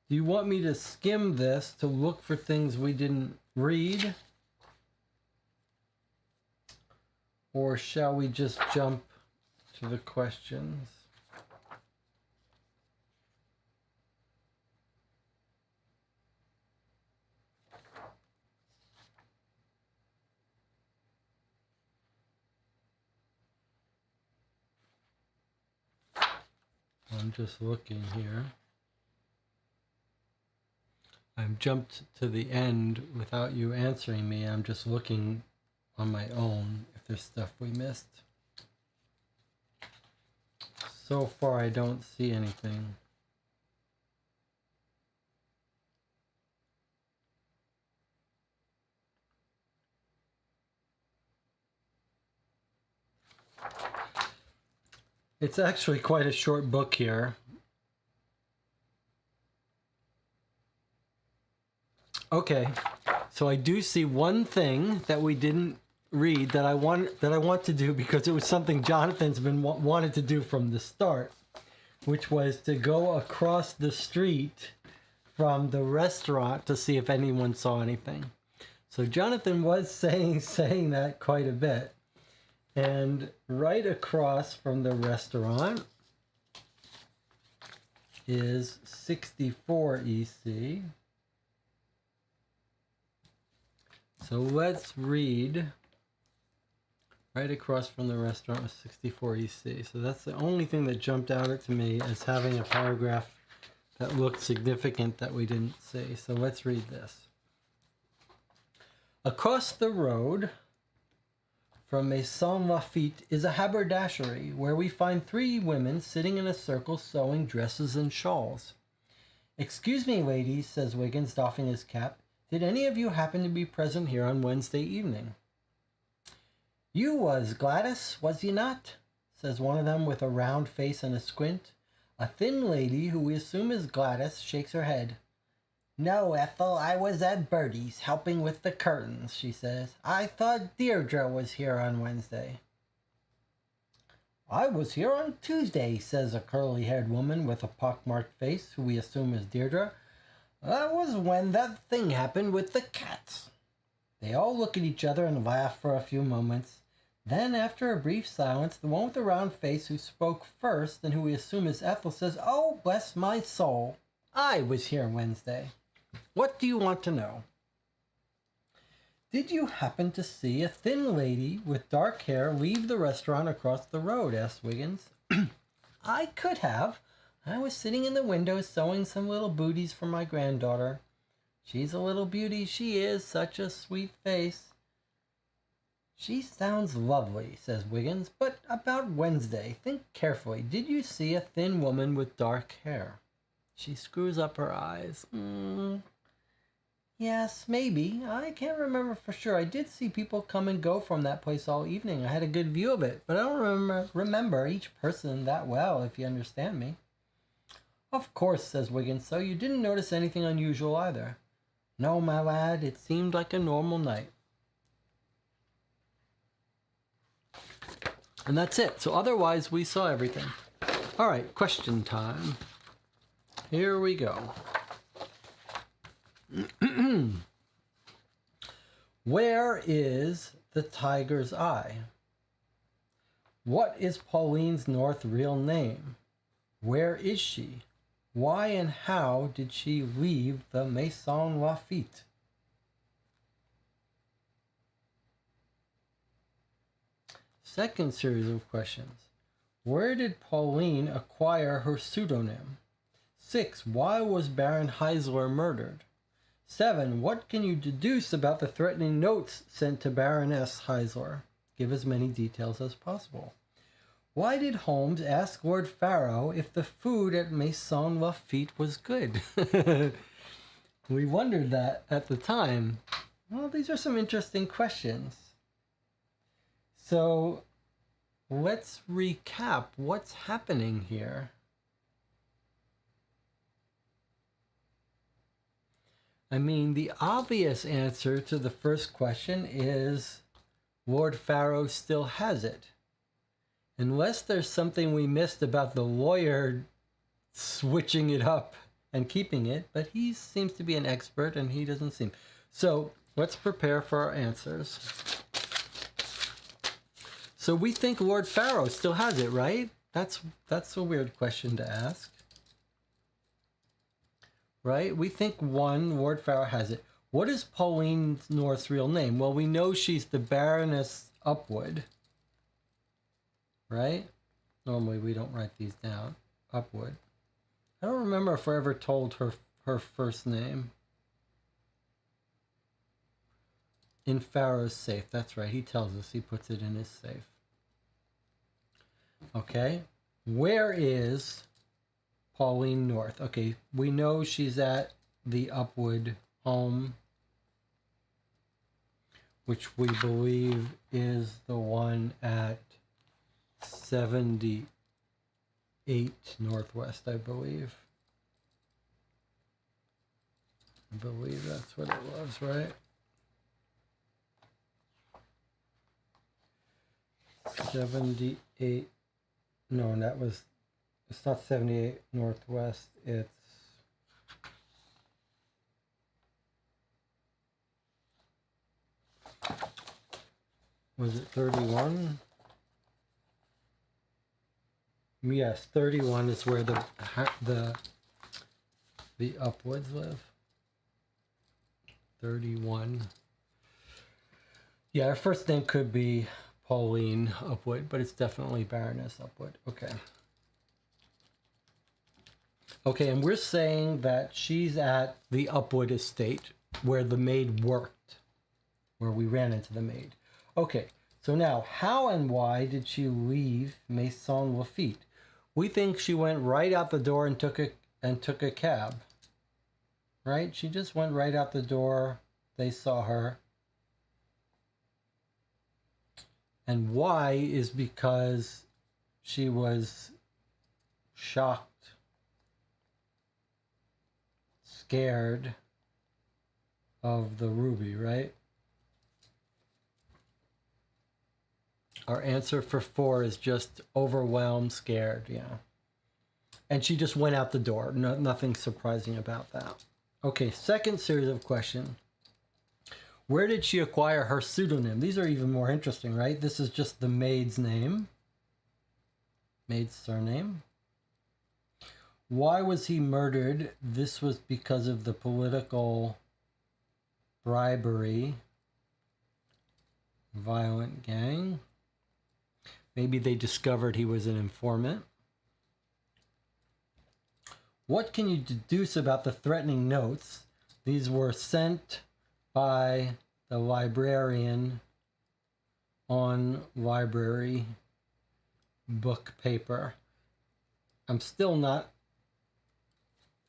Speaker 1: do you want me to skim this to look for things we didn't read? Or shall we just jump to the questions? I'm just looking here. I've jumped to the end without you answering me. I'm just looking on my own if there's stuff we missed. So far, I don't see anything. It's actually quite a short book here. Okay, so I do see one thing that we didn't read that I want to do because it was something Jonathan's been wanted to do from the start.
Speaker 2: which was to go across the street from the restaurant to see if anyone saw anything. So Jonathan was saying that quite a bit. And right across from the restaurant is 64 EC. So let's read. Right across from the restaurant was 64 EC. So that's the only thing that jumped out at me as having a paragraph that looked significant that we didn't see. So let's read this. Across the road from Maison Lafitte is a haberdashery where we find 3 women sitting in a circle sewing dresses and shawls. "Excuse me, ladies," says Wiggins, doffing his cap. "Did any of you happen to be present here on Wednesday evening?" "You was, Gladys, was you not?" says one of them with a round face and a squint. A thin lady, who we assume is Gladys, shakes her head. "No, Ethel, I was at Bertie's, helping with the curtains," she says. "I thought Deirdre was here on Wednesday." "I was here on Tuesday," says a curly-haired woman with a pockmarked face, who we assume is Deirdre. "That was when that thing happened with the cats." They all look at each other and laugh for a few moments. Then, after a brief silence, the one with the round face who spoke first, and who we assume is Ethel, says, "Oh, bless my soul, I was here Wednesday. What do you want to know?" "Did you happen to see a thin lady with dark hair leave the restaurant across the road?" asked Wiggins. "I could have. I was sitting in the window sewing some little booties for my granddaughter. She's a little beauty, she is, such a sweet face." "She sounds lovely," says Wiggins, "but about Wednesday, think carefully. Did you see a thin woman with dark hair?" She screws up her eyes. "Yes, maybe. I can't remember for sure. I did see people come and go from that place all evening. I had a good view of it, but I don't remember each person that well, if you understand me." "Of course," says Wiggins, "so you didn't notice anything unusual either?" "No, my lad, it seemed like a normal night." And that's it. So otherwise, we saw everything. All right, question time. Here we go. Where is the tiger's eye? What is Pauline's North real name? Where is she? Why and how did she leave the Maison Lafitte? Second series of questions. Where did Pauline acquire her pseudonym? 6. Why was Baron Heisler murdered? 7. What can you deduce about the threatening notes sent to Baroness Heisler? Give as many details as possible. Why did Holmes ask Lord Farrow if the food at Maison Lafitte was good? We wondered that at the time. Well, these are some interesting questions. So let's recap what's happening here. I mean, the obvious answer to the first question is Lord Farrow still has it. Unless there's something we missed about the lawyer switching it up and keeping it, but he seems to be an expert and he doesn't seem. So let's prepare for our answers. So we think Lord Farrow still has it, right? That's a weird question to ask. Right? We think Lord Farrow has it. What is Pauline North's real name? Well, we know she's the Baroness Upwood. Right? Normally we don't write these down. Upwood. I don't remember if I ever told her first name. In Farrow's safe. That's right. He tells us. He puts it in his safe. Okay. Where is Pauline North? Okay. We know she's at the Upwood home, which we believe is the one at 78 Northwest, I believe. I believe that's what it was, right? 78. No, that was It's not 78 Northwest. It's was it 31? Yes, 31 is where the Upwoods live. 31. Yeah, her first name could be Pauline Upwood, but it's definitely Baroness Upwood. Okay. Okay, and we're saying that she's at the Upwood estate where the maid worked, where we ran into the maid. Okay, so now how and why did she leave Maison Lafitte? We think she went right out the door and took a cab. Right? She just went right out the door. They saw her. And why is because she was shocked, scared of the ruby, right? Our answer for 4 is just overwhelmed, scared, yeah. And she just went out the door. No, nothing surprising about that. Okay, second series of questions. Where did she acquire her pseudonym? These are even more interesting, right? This is just the maid's name. Maid's surname. Why was he murdered? This was because of the political bribery. Violent gang. Maybe they discovered he was an informant. What can you deduce about the threatening notes? These were sent by the librarian on library book paper. I'm still not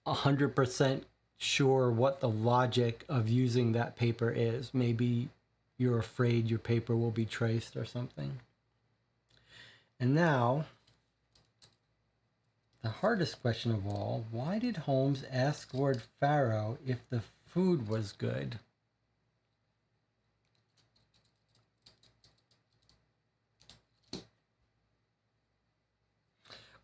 Speaker 2: 100% sure what the logic of using that paper is. Maybe you're afraid your paper will be traced or something. And now, the hardest question of all, why did Holmes ask Lord Farrow if the food was good?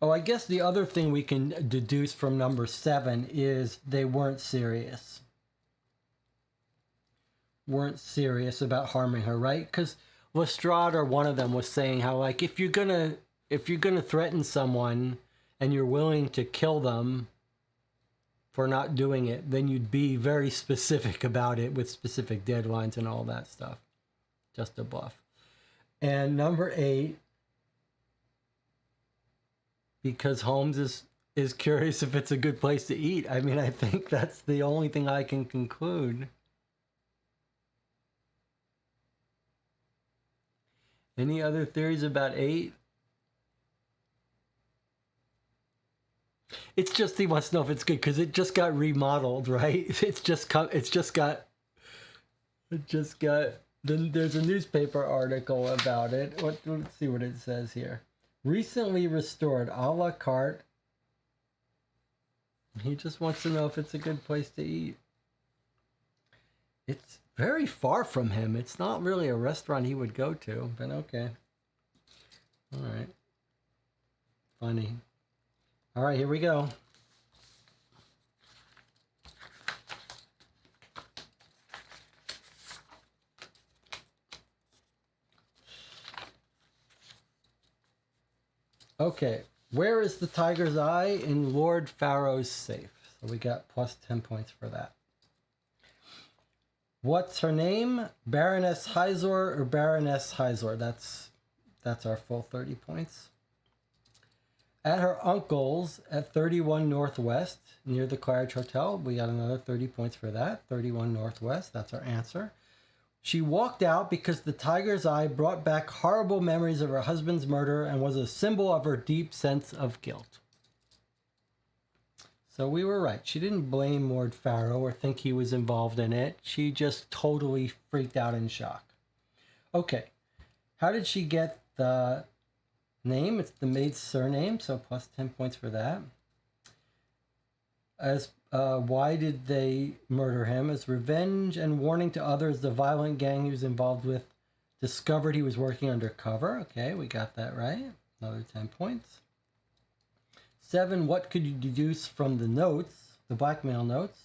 Speaker 2: Oh, I guess the other thing we can deduce from number 7 is they weren't serious. Weren't serious about harming her, right? Because Lestrade or one of them was saying how, like, if you're gonna threaten someone and you're willing to kill them for not doing it, then you'd be very specific about it with specific deadlines and all that stuff. Just a bluff. And number 8, because Holmes is curious if it's a good place to eat. I mean, I think that's the only thing I can conclude. Any other theories about 8? It's just he wants to know if it's good because it just got remodeled, right? Then there's a newspaper article about it. Let's see what it says here. Recently restored, a la carte. He just wants to know if it's a good place to eat. It's very far from him. It's not really a restaurant he would go to, but okay. All right. Funny. All right, here we go. Okay, where is the tiger's eye? In Lord Farrow's safe. So we got plus 10 points for that. What's her name? Baroness Heisor or Baroness Heisor? That's our full 30 points. At her uncle's at 31 Northwest, near the Claridge Hotel, we got another 30 points for that. 31 Northwest, that's our answer. She walked out because the tiger's eye brought back horrible memories of her husband's murder and was a symbol of her deep sense of guilt. So we were right. She didn't blame Lord Farrow or think he was involved in it. She just totally freaked out in shock. Okay, how did she get the name? It's the maid's surname, so plus 10 points for that. Why did they murder him? As revenge and warning to others, the violent gang he was involved with discovered he was working undercover. Okay, we got that right. Another 10 points. 7. What could you deduce from the notes, the blackmail notes?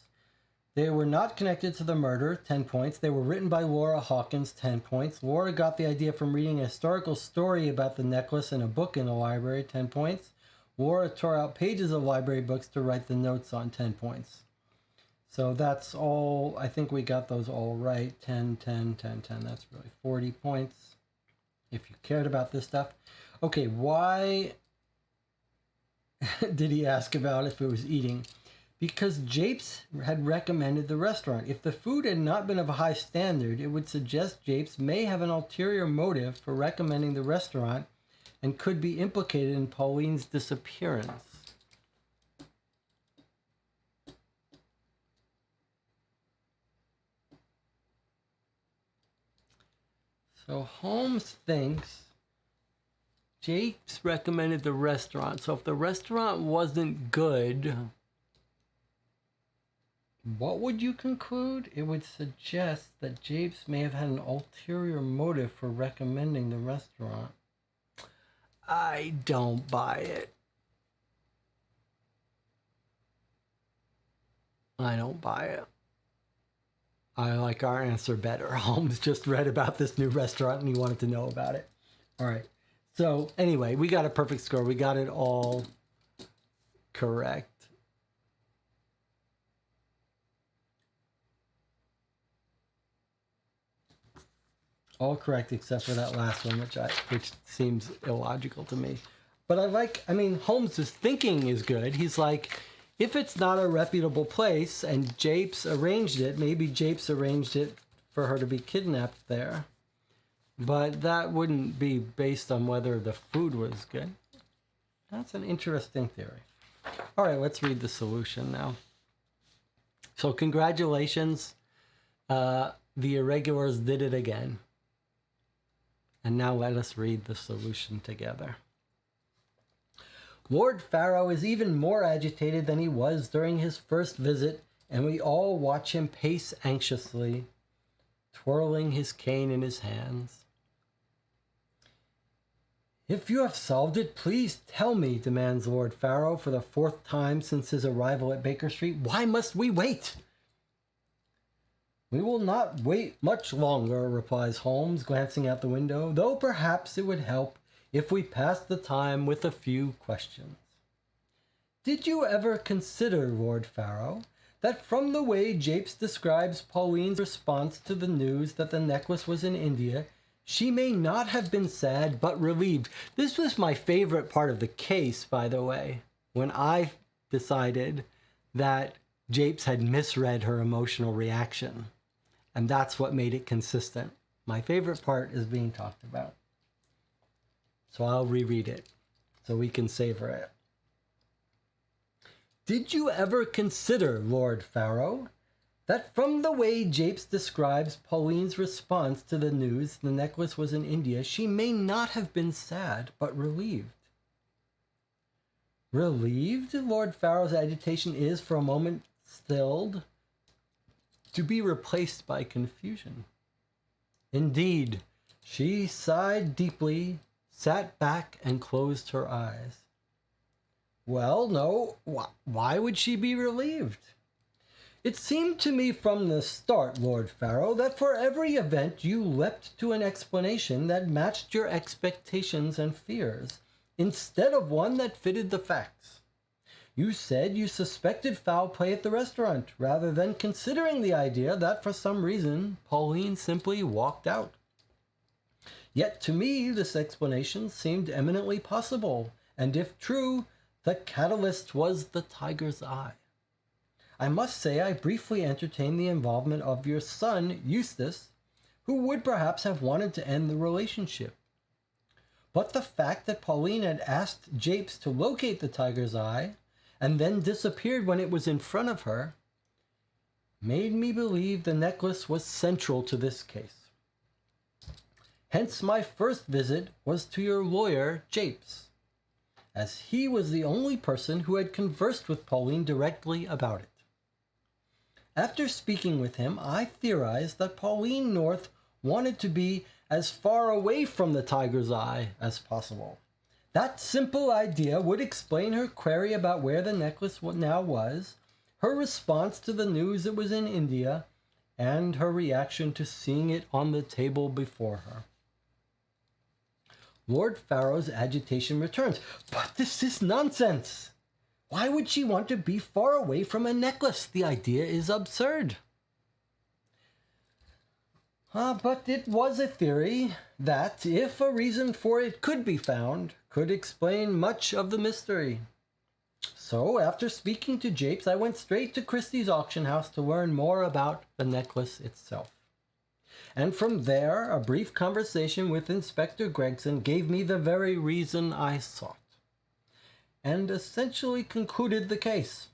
Speaker 2: They were not connected to the murder, 10 points. They were written by Laura Hawkins, 10 points. Laura got the idea from reading a historical story about the necklace in a book in the library, 10 points. Laura tore out pages of library books to write the notes on, 10 points. So that's all, I think we got those all right. 10, 10, 10, 10. That's really 40 points if you cared about this stuff. Okay, why did he ask about if it was eating? Because Japes had recommended the restaurant. If the food had not been of a high standard, it would suggest Japes may have an ulterior motive for recommending the restaurant and could be implicated in Pauline's disappearance. So Holmes thinks Japes recommended the restaurant. So if the restaurant wasn't good, what would you conclude? It would suggest that Japes may have had an ulterior motive for recommending the restaurant. I don't buy it. I don't buy it. I like our answer better. Holmes just read about this new restaurant and he wanted to know about it. All right. So anyway, we got a perfect score. We got it all correct. All correct except for that last one, which seems illogical to me. But Holmes' thinking is good. He's like, if it's not a reputable place and Japes arranged it, maybe Japes arranged it for her to be kidnapped there. But that wouldn't be based on whether the food was good. That's an interesting theory. All right, let's read the solution now. So congratulations. The Irregulars did it again. And now let us read the solution together. Lord Pharaoh is even more agitated than he was during his first visit, and we all watch him pace anxiously, twirling his cane in his hands. If you have solved it, please tell me, demands Lord Pharaoh for the 4th time since his arrival at Baker Street. Why must we wait? We will not wait much longer, replies Holmes, glancing out the window, though perhaps it would help if we passed the time with a few questions. Did you ever consider, Lord Pharaoh, that from the way Japes describes Pauline's response to the news that the necklace was in India, she may not have been sad but relieved? This was my favorite part of the case, by the way, when I decided that Japes had misread her emotional reaction. And that's what made it consistent. My favorite part is being talked about. So I'll reread it so we can savor it. Did you ever consider, Lord Pharaoh, that from the way Japes describes Pauline's response to the news the necklace was in India, she may not have been sad, but relieved? Relieved? Lord Pharaoh's agitation is for a moment stilled, to be replaced by confusion. Indeed, she sighed deeply, sat back, and closed her eyes. Well, no, why would she be relieved? It seemed to me from the start, Lord Pharaoh, that for every event you leapt to an explanation that matched your expectations and fears, instead of one that fitted the facts. You said you suspected foul play at the restaurant, rather than considering the idea that for some reason Pauline simply walked out. Yet to me this explanation seemed eminently possible, and if true, the catalyst was the tiger's eye. I must say I briefly entertained the involvement of your son, Eustace, who would perhaps have wanted to end the relationship. But the fact that Pauline had asked Japes to locate the tiger's eye, and then disappeared when it was in front of her, made me believe the necklace was central to this case. Hence my first visit was to your lawyer, Japes, as he was the only person who had conversed with Pauline directly about it. After speaking with him, I theorized that Pauline North wanted to be as far away from the tiger's eye as possible. That simple idea would explain her query about where the necklace now was, her response to the news it was in India, and her reaction to seeing it on the table before her. Lord Pharaoh's agitation returns. But this is nonsense! Why would she want to be far away from a necklace? The idea is absurd. But it was a theory that, if a reason for it could be found, could explain much of the mystery. So, after speaking to Japes, I went straight to Christie's auction house to learn more about the necklace itself. And from there, a brief conversation with Inspector Gregson gave me the very reason I sought, and essentially concluded the case.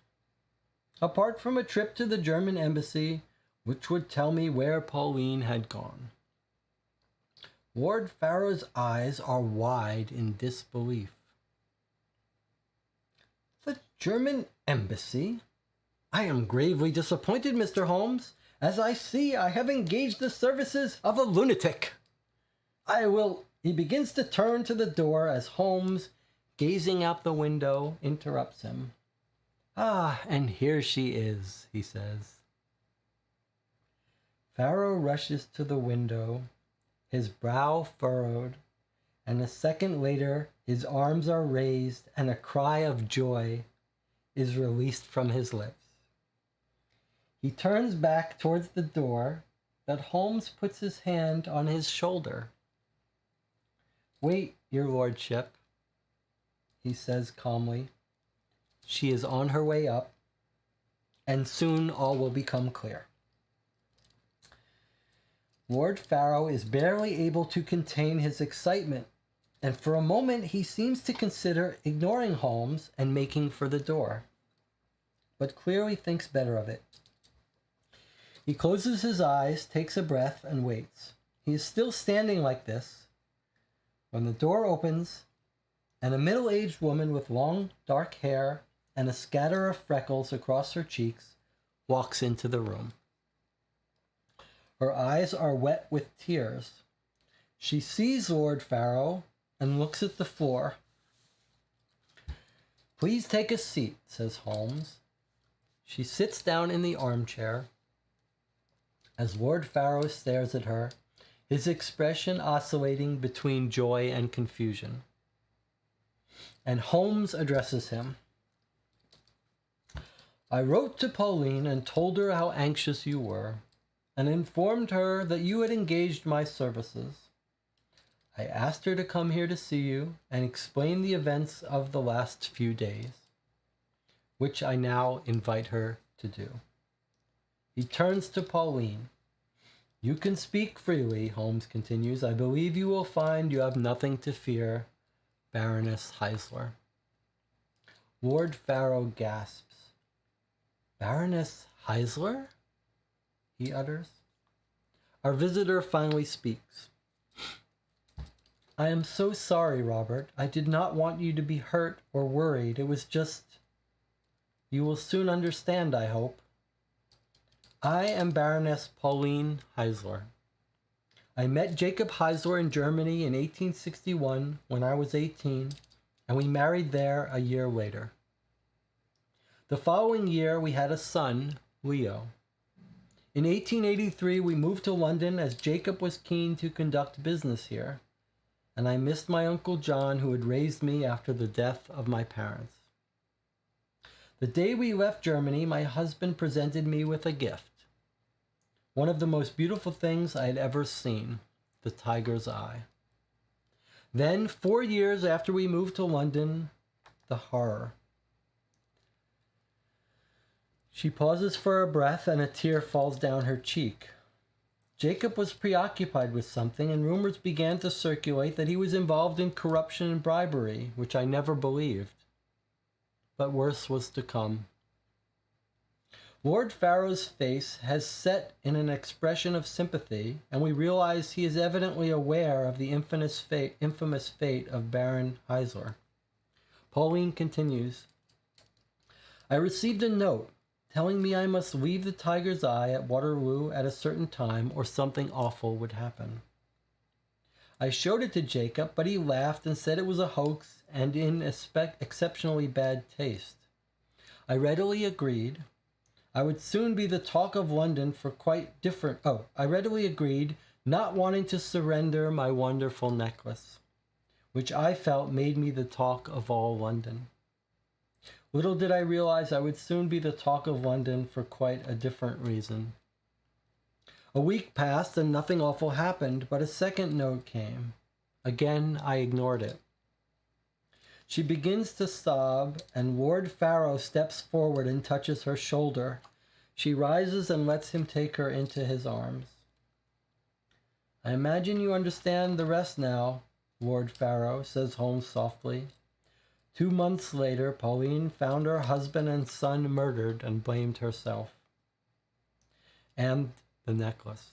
Speaker 2: Apart from a trip to the German embassy, which would tell me where Pauline had gone. Lord Pharaoh's eyes are wide in disbelief. The German embassy? I am gravely disappointed, Mr. Holmes. As I see, I have engaged the services of a lunatic. He begins to turn to the door as Holmes, gazing out the window, interrupts him. Ah, and here she is, he says. Pharaoh rushes to the window, his brow furrowed, and a second later his arms are raised and a cry of joy is released from his lips. He turns back towards the door, but Holmes puts his hand on his shoulder. Wait, your lordship, he says calmly. She is on her way up, and soon all will become clear. Lord Pharaoh is barely able to contain his excitement, and for a moment he seems to consider ignoring Holmes and making for the door, but clearly thinks better of it. He closes his eyes, takes a breath, and waits. He is still standing like this when the door opens and a middle-aged woman with long, dark hair and a scatter of freckles across her cheeks walks into the room. Her eyes are wet with tears. She sees Lord Pharaoh and looks at the floor. Please take a seat, says Holmes. She sits down in the armchair. As Lord Pharaoh stares at her, his expression oscillating between joy and confusion. And Holmes addresses him. I wrote to Pauline and told her how anxious you were, and informed her that you had engaged my services. I asked her to come here to see you and explain the events of the last few days, which I now invite her to do. He turns to Pauline. You can speak freely, Holmes continues. I believe you will find you have nothing to fear, Baroness Heisler. Lord Pharaoh gasps. Baroness Heisler? He utters. Our visitor finally speaks. I am so sorry, Robert. I did not want you to be hurt or worried. It was just... You will soon understand, I hope. I am Baroness Pauline Heisler. I met Jacob Heisler in Germany in 1861 when I was 18, and we married there a year later. The following year, we had a son, Leo. In 1883, we moved to London as Jacob was keen to conduct business here, and I missed my Uncle John, who had raised me after the death of my parents. The day we left Germany, my husband presented me with a gift. One of the most beautiful things I had ever seen, the tiger's eye. Then, 4 years after we moved to London, the horror. She pauses for a breath and a tear falls down her cheek. Jacob was preoccupied with something, and rumors began to circulate that he was involved in corruption and bribery, which I never believed. But worse was to come. Lord Pharaoh's face has set in an expression of sympathy, and we realize he is evidently aware of the infamous fate of Baron Heisler. Pauline continues, I received a note telling me I must leave the Tiger's Eye at Waterloo at a certain time or something awful would happen. I showed it to Jacob, but he laughed and said it was a hoax and in exceptionally bad taste. I readily agreed. I would soon be the talk of London for quite different... I readily agreed, not wanting to surrender my wonderful necklace, which I felt made me the talk of all London. Little did I realize I would soon be the talk of London for quite a different reason. A week passed and nothing awful happened, but a second note came. Again, I ignored it. She begins to sob, and Lord Farrow steps forward and touches her shoulder. She rises and lets him take her into his arms. I imagine you understand the rest now, Lord Farrow, says Holmes softly. 2 months later, Pauline found her husband and son murdered and blamed herself. And the necklace.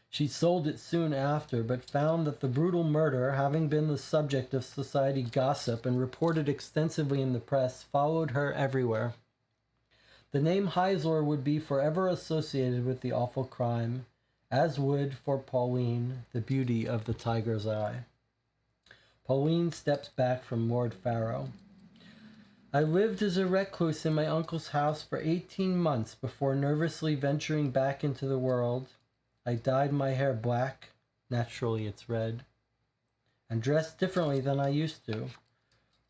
Speaker 2: She sold it soon after, but found that the brutal murder, having been the subject of society gossip and reported extensively in the press, followed her everywhere. The name Heisler would be forever associated with the awful crime, as would, for Pauline, the beauty of the tiger's eye. Pauline steps back from Lord Farrow. I lived as a recluse in my uncle's house for 18 months before nervously venturing back into the world. I dyed my hair black, naturally it's red, and dressed differently than I used to,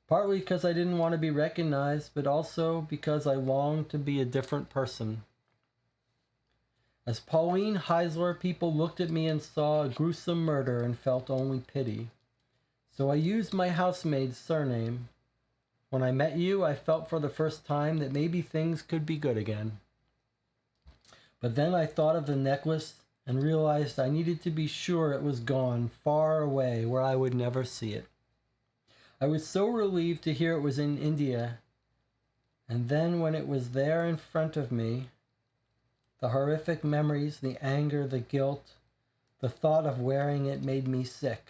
Speaker 2: partly because I didn't want to be recognized, but also because I longed to be a different person. As Pauline Heisler, people looked at me and saw a gruesome murder and felt only pity. So I used my housemaid's surname. When I met you, I felt for the first time that maybe things could be good again. But then I thought of the necklace and realized I needed to be sure it was gone, far away, where I would never see it. I was so relieved to hear it was in India, and then when it was there in front of me, the horrific memories, the anger, the guilt, the thought of wearing it made me sick.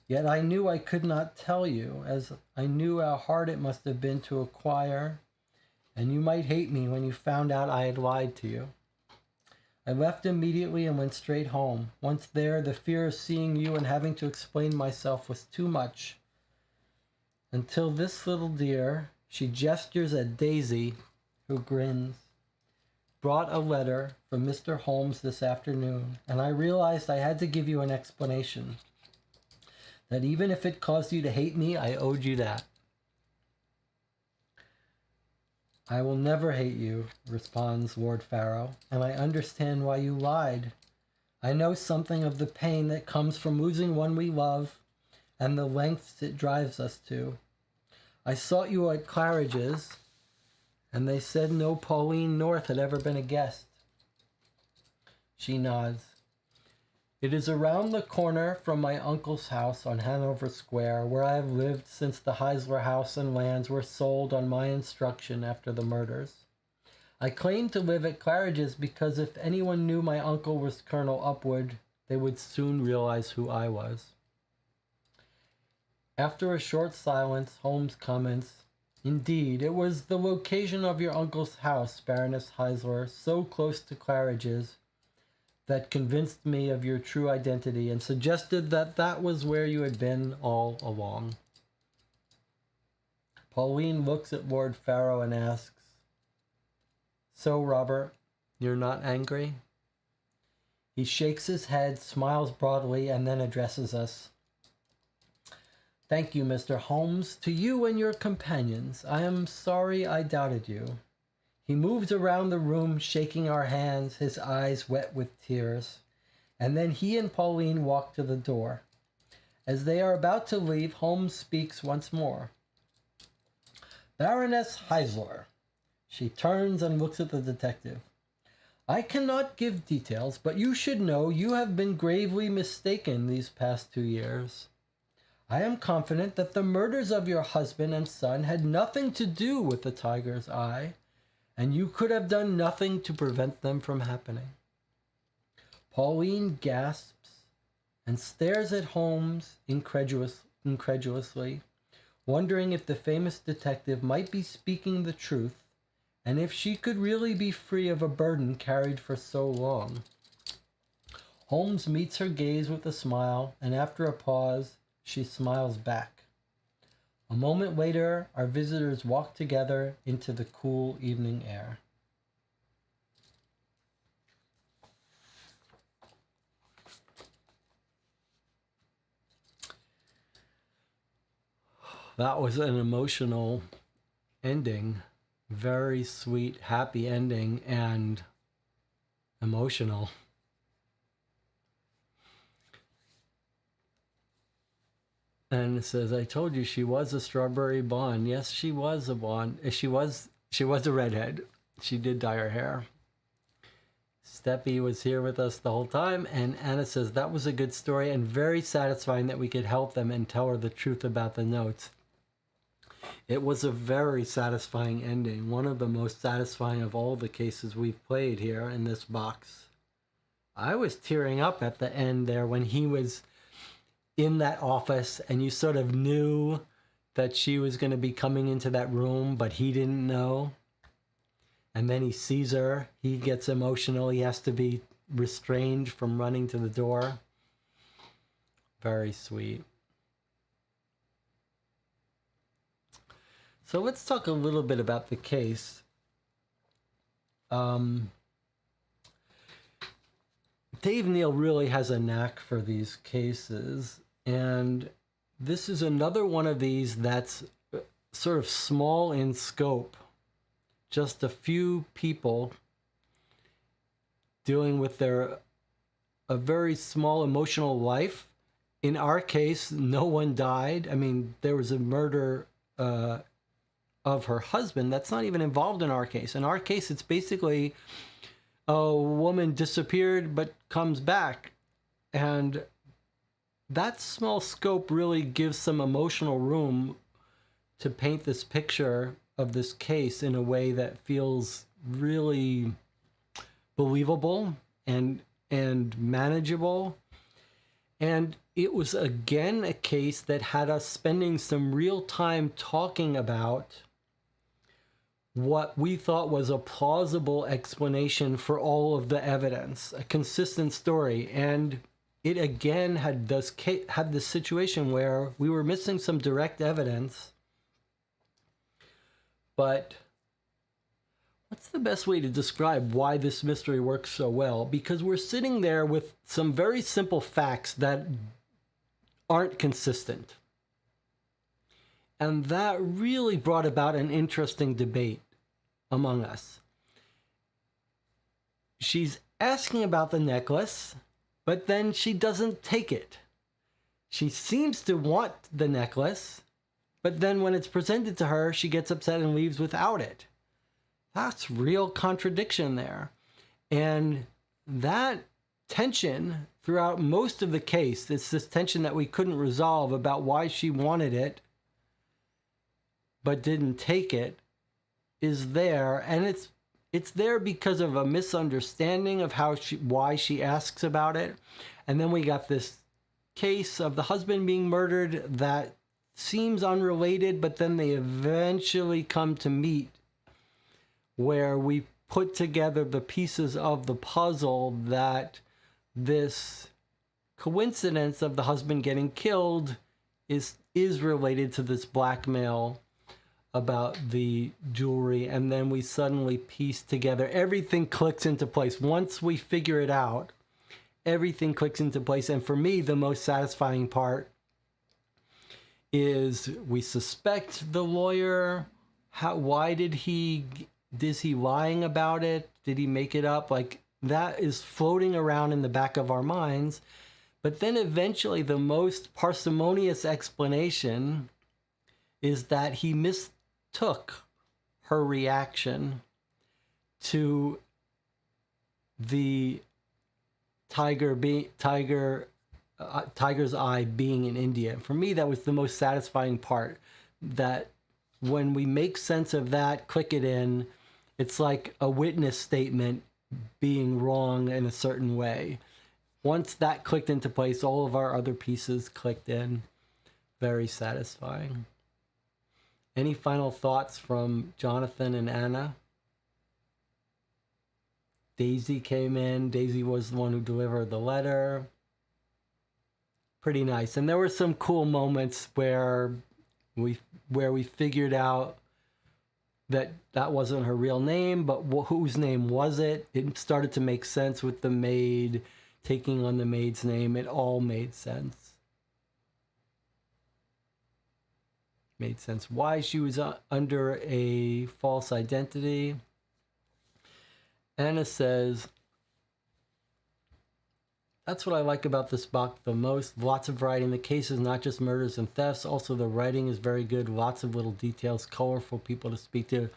Speaker 2: Yet I knew I could not tell you, as I knew how hard it must have been to acquire, and you might hate me when you found out I had lied to you. I left immediately and went straight home. Once there, the fear of seeing you and having to explain myself was too much. Until this little dear, she gestures at Daisy, who grins, brought a letter from Mr. Holmes this afternoon, and I realized I had to give you an explanation. That even if it caused you to hate me, I owed you that. I will never hate you, responds Lord Farrow, and I understand why you lied. I know something of the pain that comes from losing one we love and the lengths it drives us to. I sought you at Claridge's, and they said no Pauline North had ever been a guest. She nods. It is around the corner from my uncle's house on Hanover Square, where I have lived since the Heisler house and lands were sold on my instruction after the murders. I claim to live at Claridge's because if anyone knew my uncle was Colonel Upwood, they would soon realize who I was. After a short silence, Holmes comments, Indeed, it was the location of your uncle's house, Baroness Heisler, so close to Claridge's, that convinced me of your true identity and suggested that that was where you had been all along. Pauline looks at Lord Farrow and asks, So, Robert, you're not angry? He shakes his head, smiles broadly, and then addresses us. Thank you, Mr. Holmes. To you and your companions, I am sorry I doubted you. He moves around the room, shaking our hands, his eyes wet with tears. And then he and Pauline walk to the door. As they are about to leave, Holmes speaks once more. Baroness Heisler. She turns and looks at the detective. I cannot give details, but you should know you have been gravely mistaken these past 2 years. I am confident that the murders of your husband and son had nothing to do with the tiger's eye, and you could have done nothing to prevent them from happening. Pauline gasps and stares at Holmes incredulously, wondering if the famous detective might be speaking the truth, and if she could really be free of a burden carried for so long. Holmes meets her gaze with a smile, and after a pause, she smiles back. A moment later, our visitors walk together into the cool evening air. That was an emotional ending. Very sweet, happy ending, and emotional. And it says, I told you she was a strawberry blonde. Yes, she was a blonde. She was a redhead. She did dye her hair. Steppy was here with us the whole time. And Anna says, that was a good story and very satisfying that we could help them and tell her the truth about the notes. It was a very satisfying ending. One of the most satisfying of all the cases we've played here in this box. I was tearing up at the end there when he was in that office and you sort of knew that she was going to be coming into that room, but he didn't know. And then he sees her. He gets emotional. He has to be restrained from running to the door. Very sweet. So let's talk a little bit about the case. Dave Neal really has a knack for these cases, and this is another one of these that's sort of small in scope. Just a few people dealing with a very small emotional life. In our case, no one died. I mean, there was a murder of her husband. That's not even involved in our case. In our case, it's basically a woman disappeared but comes back. And that small scope really gives some emotional room to paint this picture of this case in a way that feels really believable and manageable. And it was again a case that had us spending some real time talking about what we thought was a plausible explanation for all of the evidence, a consistent story. And it again had this situation where we were missing some direct evidence. But what's the best way to describe why this mystery works so well? Because we're sitting there with some very simple facts that aren't consistent. And that really brought about an interesting debate among us. She's asking about the necklace, but then she doesn't take it. She seems to want the necklace, but then when it's presented to her, she gets upset and leaves without it. That's real contradiction there. And that tension throughout most of the case, it's this tension that we couldn't resolve about why she wanted it but didn't take it, is there. And it's there because of a misunderstanding of why she asks about it. And then we got this case of the husband being murdered that seems unrelated, but then they eventually come to meet, where we put together the pieces of the puzzle that this coincidence of the husband getting killed is related to this blackmail about the jewelry. And then we suddenly piece together, everything clicks into place. Once we figure it out, everything clicks into place. And for me, the most satisfying part is we suspect the lawyer. Why is he lying about it? Did he make it up? Like, that is floating around in the back of our minds. But then eventually the most parsimonious explanation is that he mistook her reaction to the tiger's eye being in India. For me, that was the most satisfying part, that when we make sense of that, click it in, it's like a witness statement being wrong in a certain way. Once that clicked into place, all of our other pieces clicked in. Very satisfying. Any final thoughts from Jonathan and Anna? Daisy came in. Daisy was the one who delivered the letter. Pretty nice. And there were some cool moments where we figured out that wasn't her real name, but whose name was it? It started to make sense with the maid taking on the maid's name. It all made sense. Made sense why she was under a false identity. Anna says, that's what I like about this book the most. Lots of variety in the cases, not just murders and thefts. Also, the writing is very good. Lots of little details, colorful people to speak to.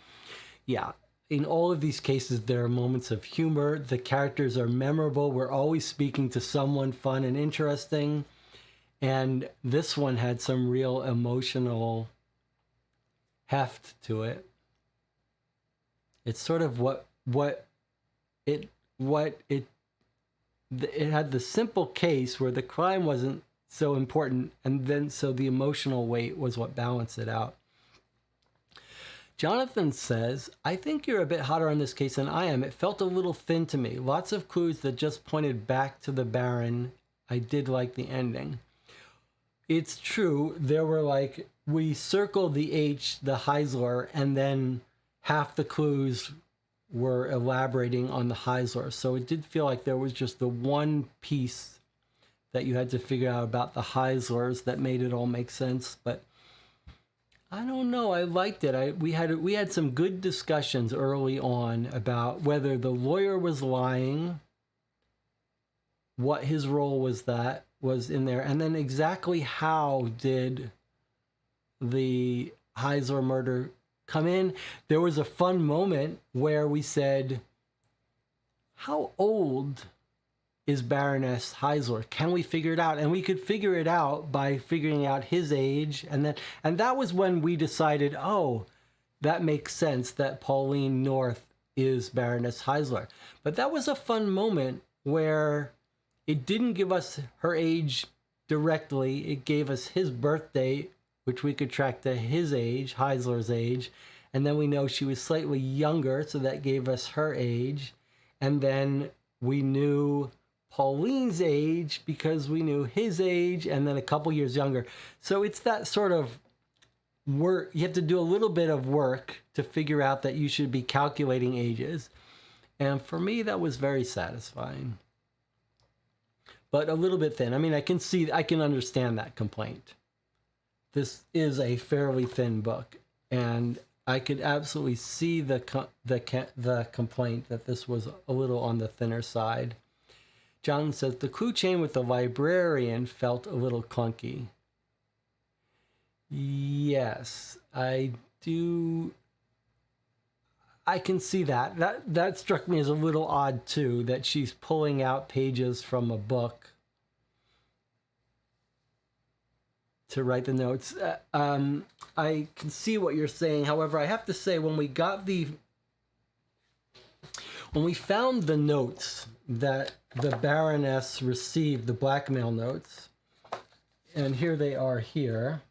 Speaker 2: Yeah, in all of these cases, there are moments of humor. The characters are memorable. We're always speaking to someone fun and interesting. And this one had some real emotional heft to it. It's sort of it had the simple case where the crime wasn't so important, and then so the emotional weight was what balanced it out. Jonathan says, I think you're a bit hotter on this case than I am. It felt a little thin to me. Lots of clues that just pointed back to the Baron. I did like the ending. It's true. There were we circled the H, the Heisler, and then half the clues were elaborating on the Heisler. So it did feel like there was just the one piece that you had to figure out about the Heislers that made it all make sense. But I don't know. I liked it. We had some good discussions early on about whether the lawyer was lying, what his role was in there, and then exactly how did the Heisler murder come in. There was a fun moment where we said, how old is Baroness Heisler? Can we figure it out? And we could figure it out by figuring out his age. And that was when we decided, oh, that makes sense that Pauline North is Baroness Heisler. But that was a fun moment where it didn't give us her age directly. It gave us his birth date, which we could track to his age, Heisler's age. And then we know she was slightly younger, so that gave us her age. And then we knew Pauline's age because we knew his age, and then a couple years younger. So it's that sort of work. You have to do a little bit of work to figure out that you should be calculating ages. And for me, that was very satisfying. But a little bit thin. I mean, I can understand that complaint. This is a fairly thin book, and I could absolutely see the complaint that this was a little on the thinner side. John says, the clue chain with the librarian felt a little clunky. Yes, I do. I can see that. That struck me as a little odd, too, that she's pulling out pages from a book to write the notes. I can see what you're saying. However, I have to say, when we found the notes that the Baroness received, the blackmail notes, and here they are here,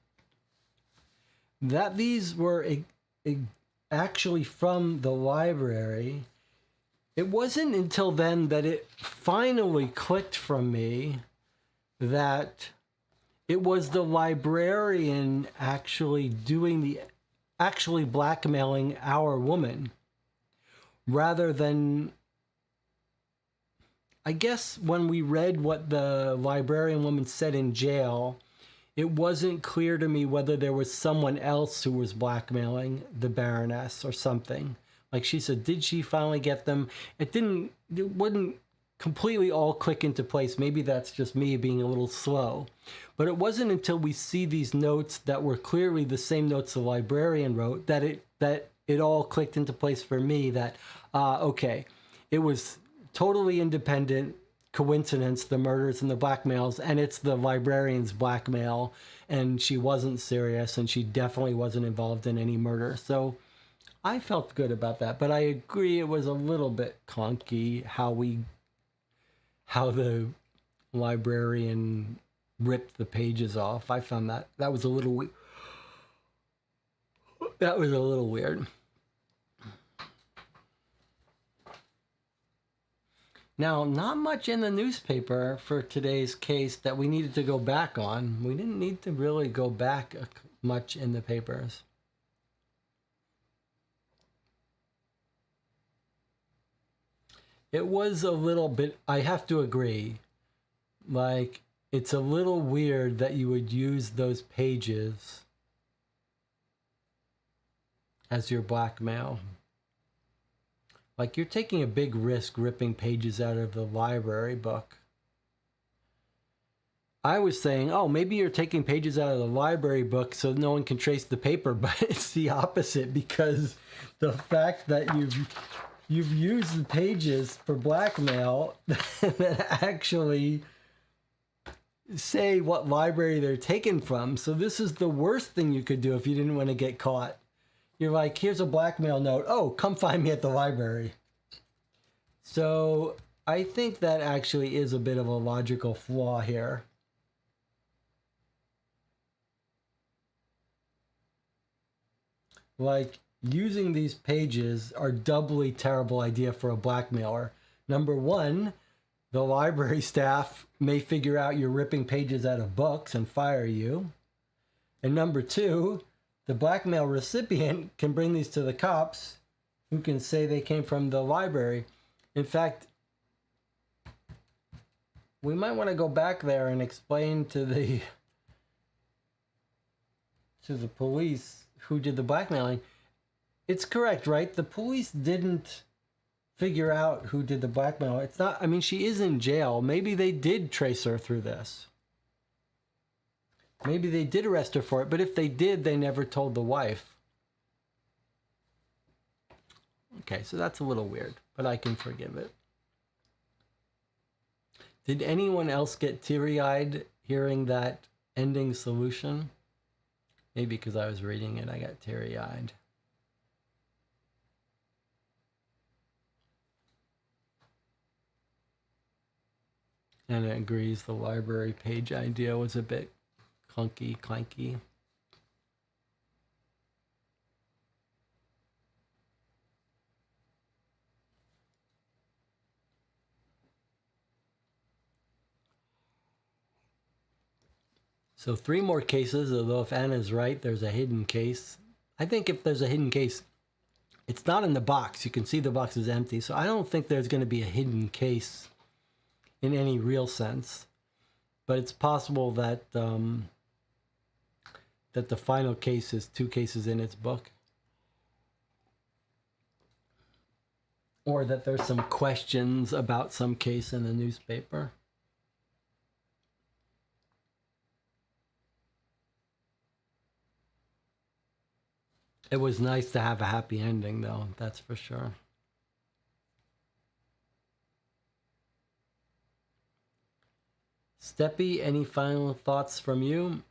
Speaker 2: that these were actually from the library. It wasn't until then that it finally clicked from me that it was the librarian actually blackmailing our woman, rather than, I guess when we read what the librarian woman said in jail, it wasn't clear to me whether there was someone else who was blackmailing the Baroness or something. Like she said, did she finally get them? It wouldn't completely all click into place. Maybe that's just me being a little slow. But it wasn't until we see these notes that were clearly the same notes the librarian wrote that it all clicked into place for me that, okay, it was totally independent coincidence, the murders and the blackmails, and it's the librarian's blackmail, and she wasn't serious, and she definitely wasn't involved in any murder. So I felt good about that, but I agree it was a little bit clunky how the librarian ripped the pages off. I found that was a little weird. Now, not much in the newspaper for today's case that we needed to go back on. We didn't need to really go back much in the papers. It was a little bit, I have to agree, like, it's a little weird that you would use those pages as your blackmail. Like, you're taking a big risk ripping pages out of the library book. I was saying, oh, maybe you're taking pages out of the library book so no one can trace the paper, but it's the opposite, because the fact that you've used the pages for blackmail that actually say what library they're taken from. So this is the worst thing you could do if you didn't want to get caught. You're like, here's a blackmail note. Oh, come find me at the library. So I think that actually is a bit of a logical flaw here. Like, using these pages are doubly terrible idea for a blackmailer. Number one, the library staff may figure out you're ripping pages out of books and fire you. And number two, the blackmail recipient can bring these to the cops, who can say they came from the library. In fact, we might want to go back there and explain to the police who did the blackmailing. It's correct, right? The police didn't figure out who did the blackmail. It's not, I mean, she is in jail. Maybe they did trace her through this. Maybe they did arrest her for it, but if they did, they never told the wife. Okay, so that's a little weird, but I can forgive it. Did anyone else get teary-eyed hearing that ending solution? Maybe because I was reading it, I got teary-eyed. And it agrees the library page idea was a bit clunky, clanky. So 3 more cases, although if Anna's right, there's a hidden case. I think if there's a hidden case, it's not in the box. You can see the box is empty. So I don't think there's going to be a hidden case in any real sense. But it's possible that that the final case is 2 cases in its book. Or that there's some questions about some case in the newspaper. It was nice to have a happy ending, though, that's for sure. Steppy, any final thoughts from you?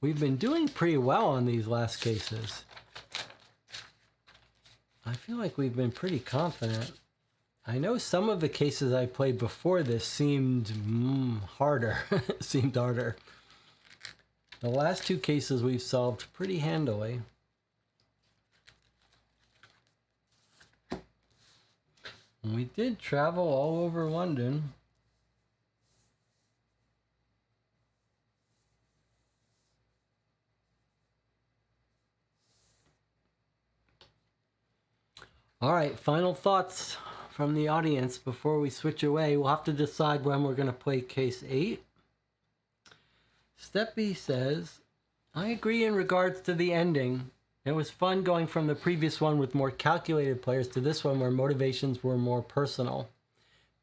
Speaker 2: We've been doing pretty well on these last cases. I feel like we've been pretty confident. I know some of the cases I played before this seemed harder. seemed harder. The last 2 cases we've solved pretty handily. And we did travel all over London. All right, final thoughts from the audience before we switch away. We'll have to decide when we're going to play case 8. Steppy says, I agree in regards to the ending. It was fun going from the previous one with more calculated players to this one where motivations were more personal.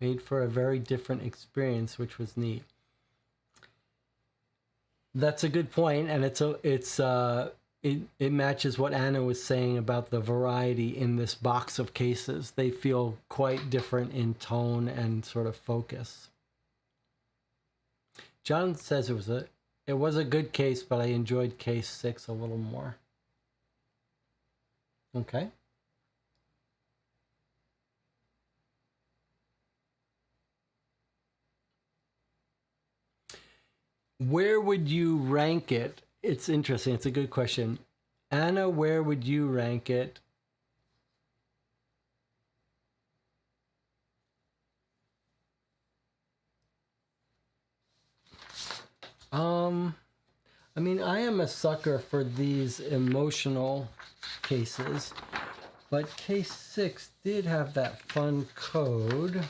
Speaker 2: Made for a very different experience, which was neat. That's a good point, and it matches what Anna was saying about the variety in this box of cases. They feel quite different in tone and sort of focus. John says it was a good case, but I enjoyed case 6 a little more. Okay. Where would you rank it
Speaker 1: It's interesting. It's a good question. Anna, where would you rank it? I mean, I am a sucker for these emotional cases, but case 6 did have that fun code.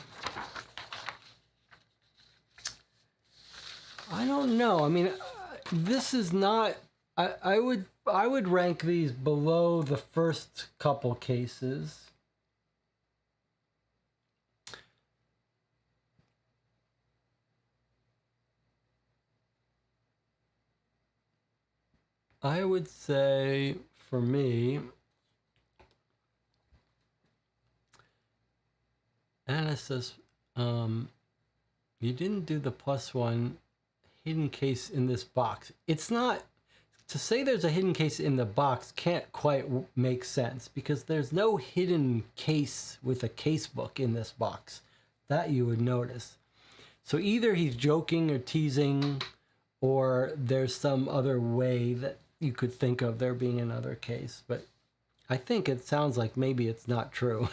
Speaker 1: I don't know. I mean, this is not. I would rank these below the first couple cases. I would say for me, Anna says, you didn't do the +1 hidden case in this box. It's not, to say there's a hidden case in the box can't quite make sense because there's no hidden case with a case book in this box that you would notice. So either he's joking or teasing, or there's some other way that you could think of there being another case, but I think it sounds like maybe it's not true.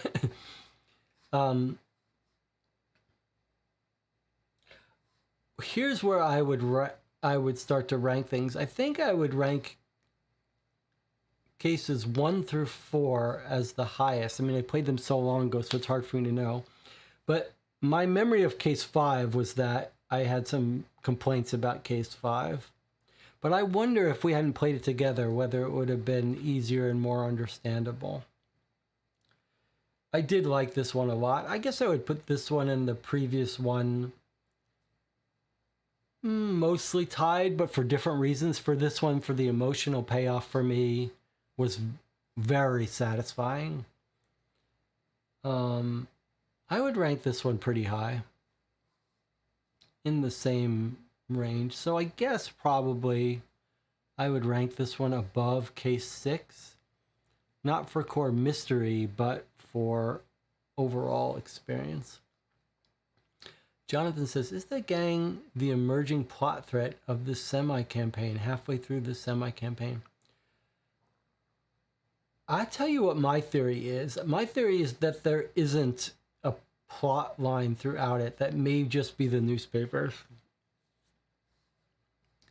Speaker 1: Here's where I would start to rank things. I think I would rank cases 1 through 4 as the highest. I mean, I played them so long ago, so it's hard for me to know. But my memory of case 5 was that I had some complaints about case 5. But I wonder if we hadn't played it together, whether it would have been easier and more understandable. I did like this one a lot. I guess I would put this one and the previous one mostly tied, but for different reasons. For this one, for the emotional payoff for me was very satisfying. I would rank this one pretty high, in the same range. So I guess probably I would rank this one above case 6, not for core mystery, but for overall experience. Jonathan says, is the gang the emerging plot threat of this semi-campaign, halfway through the semi-campaign? I tell you what my theory is. My theory is that there isn't a plot line throughout it, that may just be the newspapers,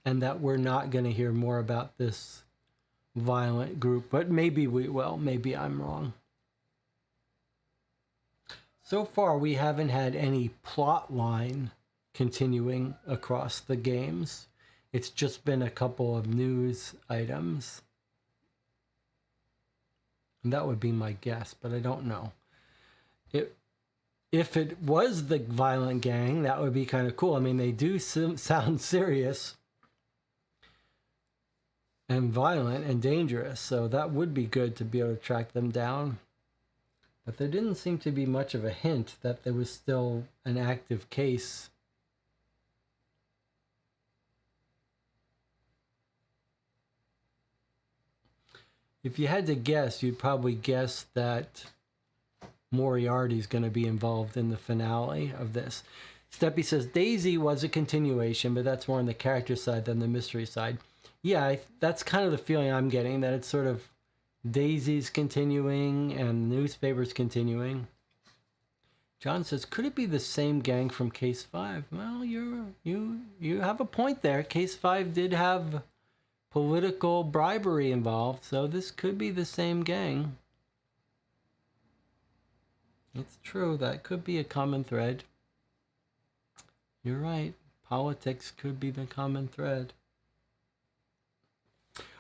Speaker 1: and that we're not going to hear more about this violent group, but maybe we will. Maybe I'm wrong. So far, we haven't had any plot line continuing across the games. It's just been a couple of news items. And that would be my guess, but I don't know. If it was the violent gang, that would be kind of cool. I mean, they do sound serious and violent and dangerous, so that would be good to be able to track them down. But there didn't seem to be much of a hint that there was still an active case. If you had to guess, you'd probably guess that Moriarty's going to be involved in the finale of this. Steppy says Daisy was a continuation, but that's more on the character side than the mystery side. Yeah, that's kind of the feeling I'm getting, that it's sort of Daisy's continuing and newspapers continuing. John says, could it be the same gang from Case 5? Well, you have a point there. Case 5 did have political bribery involved, so this could be the same gang. It's true, that could be a common thread. You're right. Politics could be the common thread.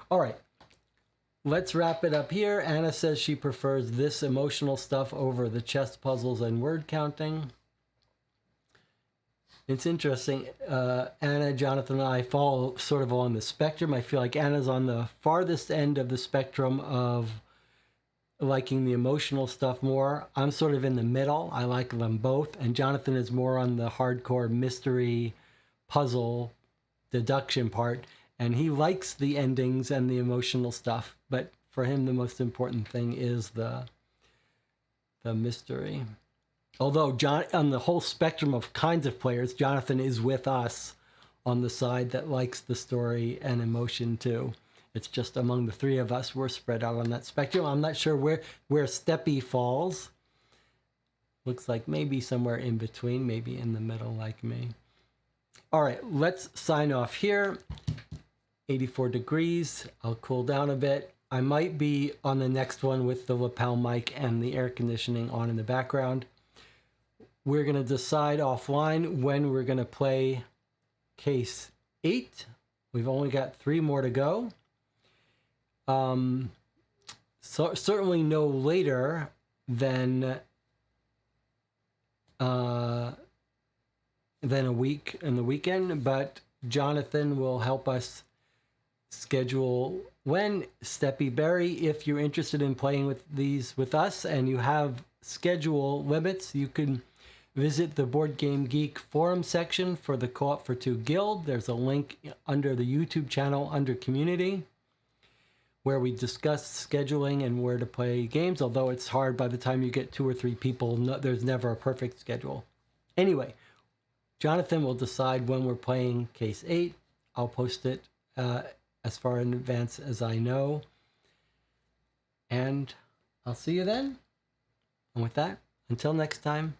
Speaker 1: All right. Let's wrap it up here. Anna says she prefers this emotional stuff over the chess puzzles and word counting. It's interesting. Anna, Jonathan, and I fall sort of on the spectrum. I feel like Anna's on the farthest end of the spectrum of liking the emotional stuff more. I'm sort of in the middle. I like them both. And Jonathan is more on the hardcore mystery, puzzle, deduction part. And he likes the endings and the emotional stuff, but for him, the most important thing is the mystery. Although on the whole spectrum of kinds of players, Jonathan is with us
Speaker 2: on the side that likes the story and emotion too. It's just among the three of us, we're spread out on that spectrum. I'm not sure where Steppy falls. Looks like maybe somewhere in between, maybe in the middle like me. All right, let's sign off here. 84 degrees. I'll cool down a bit. I might be on the next one with the lapel mic and the air conditioning on in the background. We're going to decide offline when we're going to play case 8. We've only got 3 more to go. So certainly no later than a week in the weekend, but Jonathan will help us schedule when. Steppy Berry, if you're interested in playing with these with us and you have schedule limits, you can visit the Board Game Geek forum section for the Co-op for Two Guild. There's a link under the YouTube channel under Community where we discuss scheduling and where to play games, although it's hard by the time you get 2 or 3 people. There's never a perfect schedule. Anyway, Jonathan will decide when we're playing Case 8. I'll post it as far in advance as I know. And I'll see you then. And with that, until next time,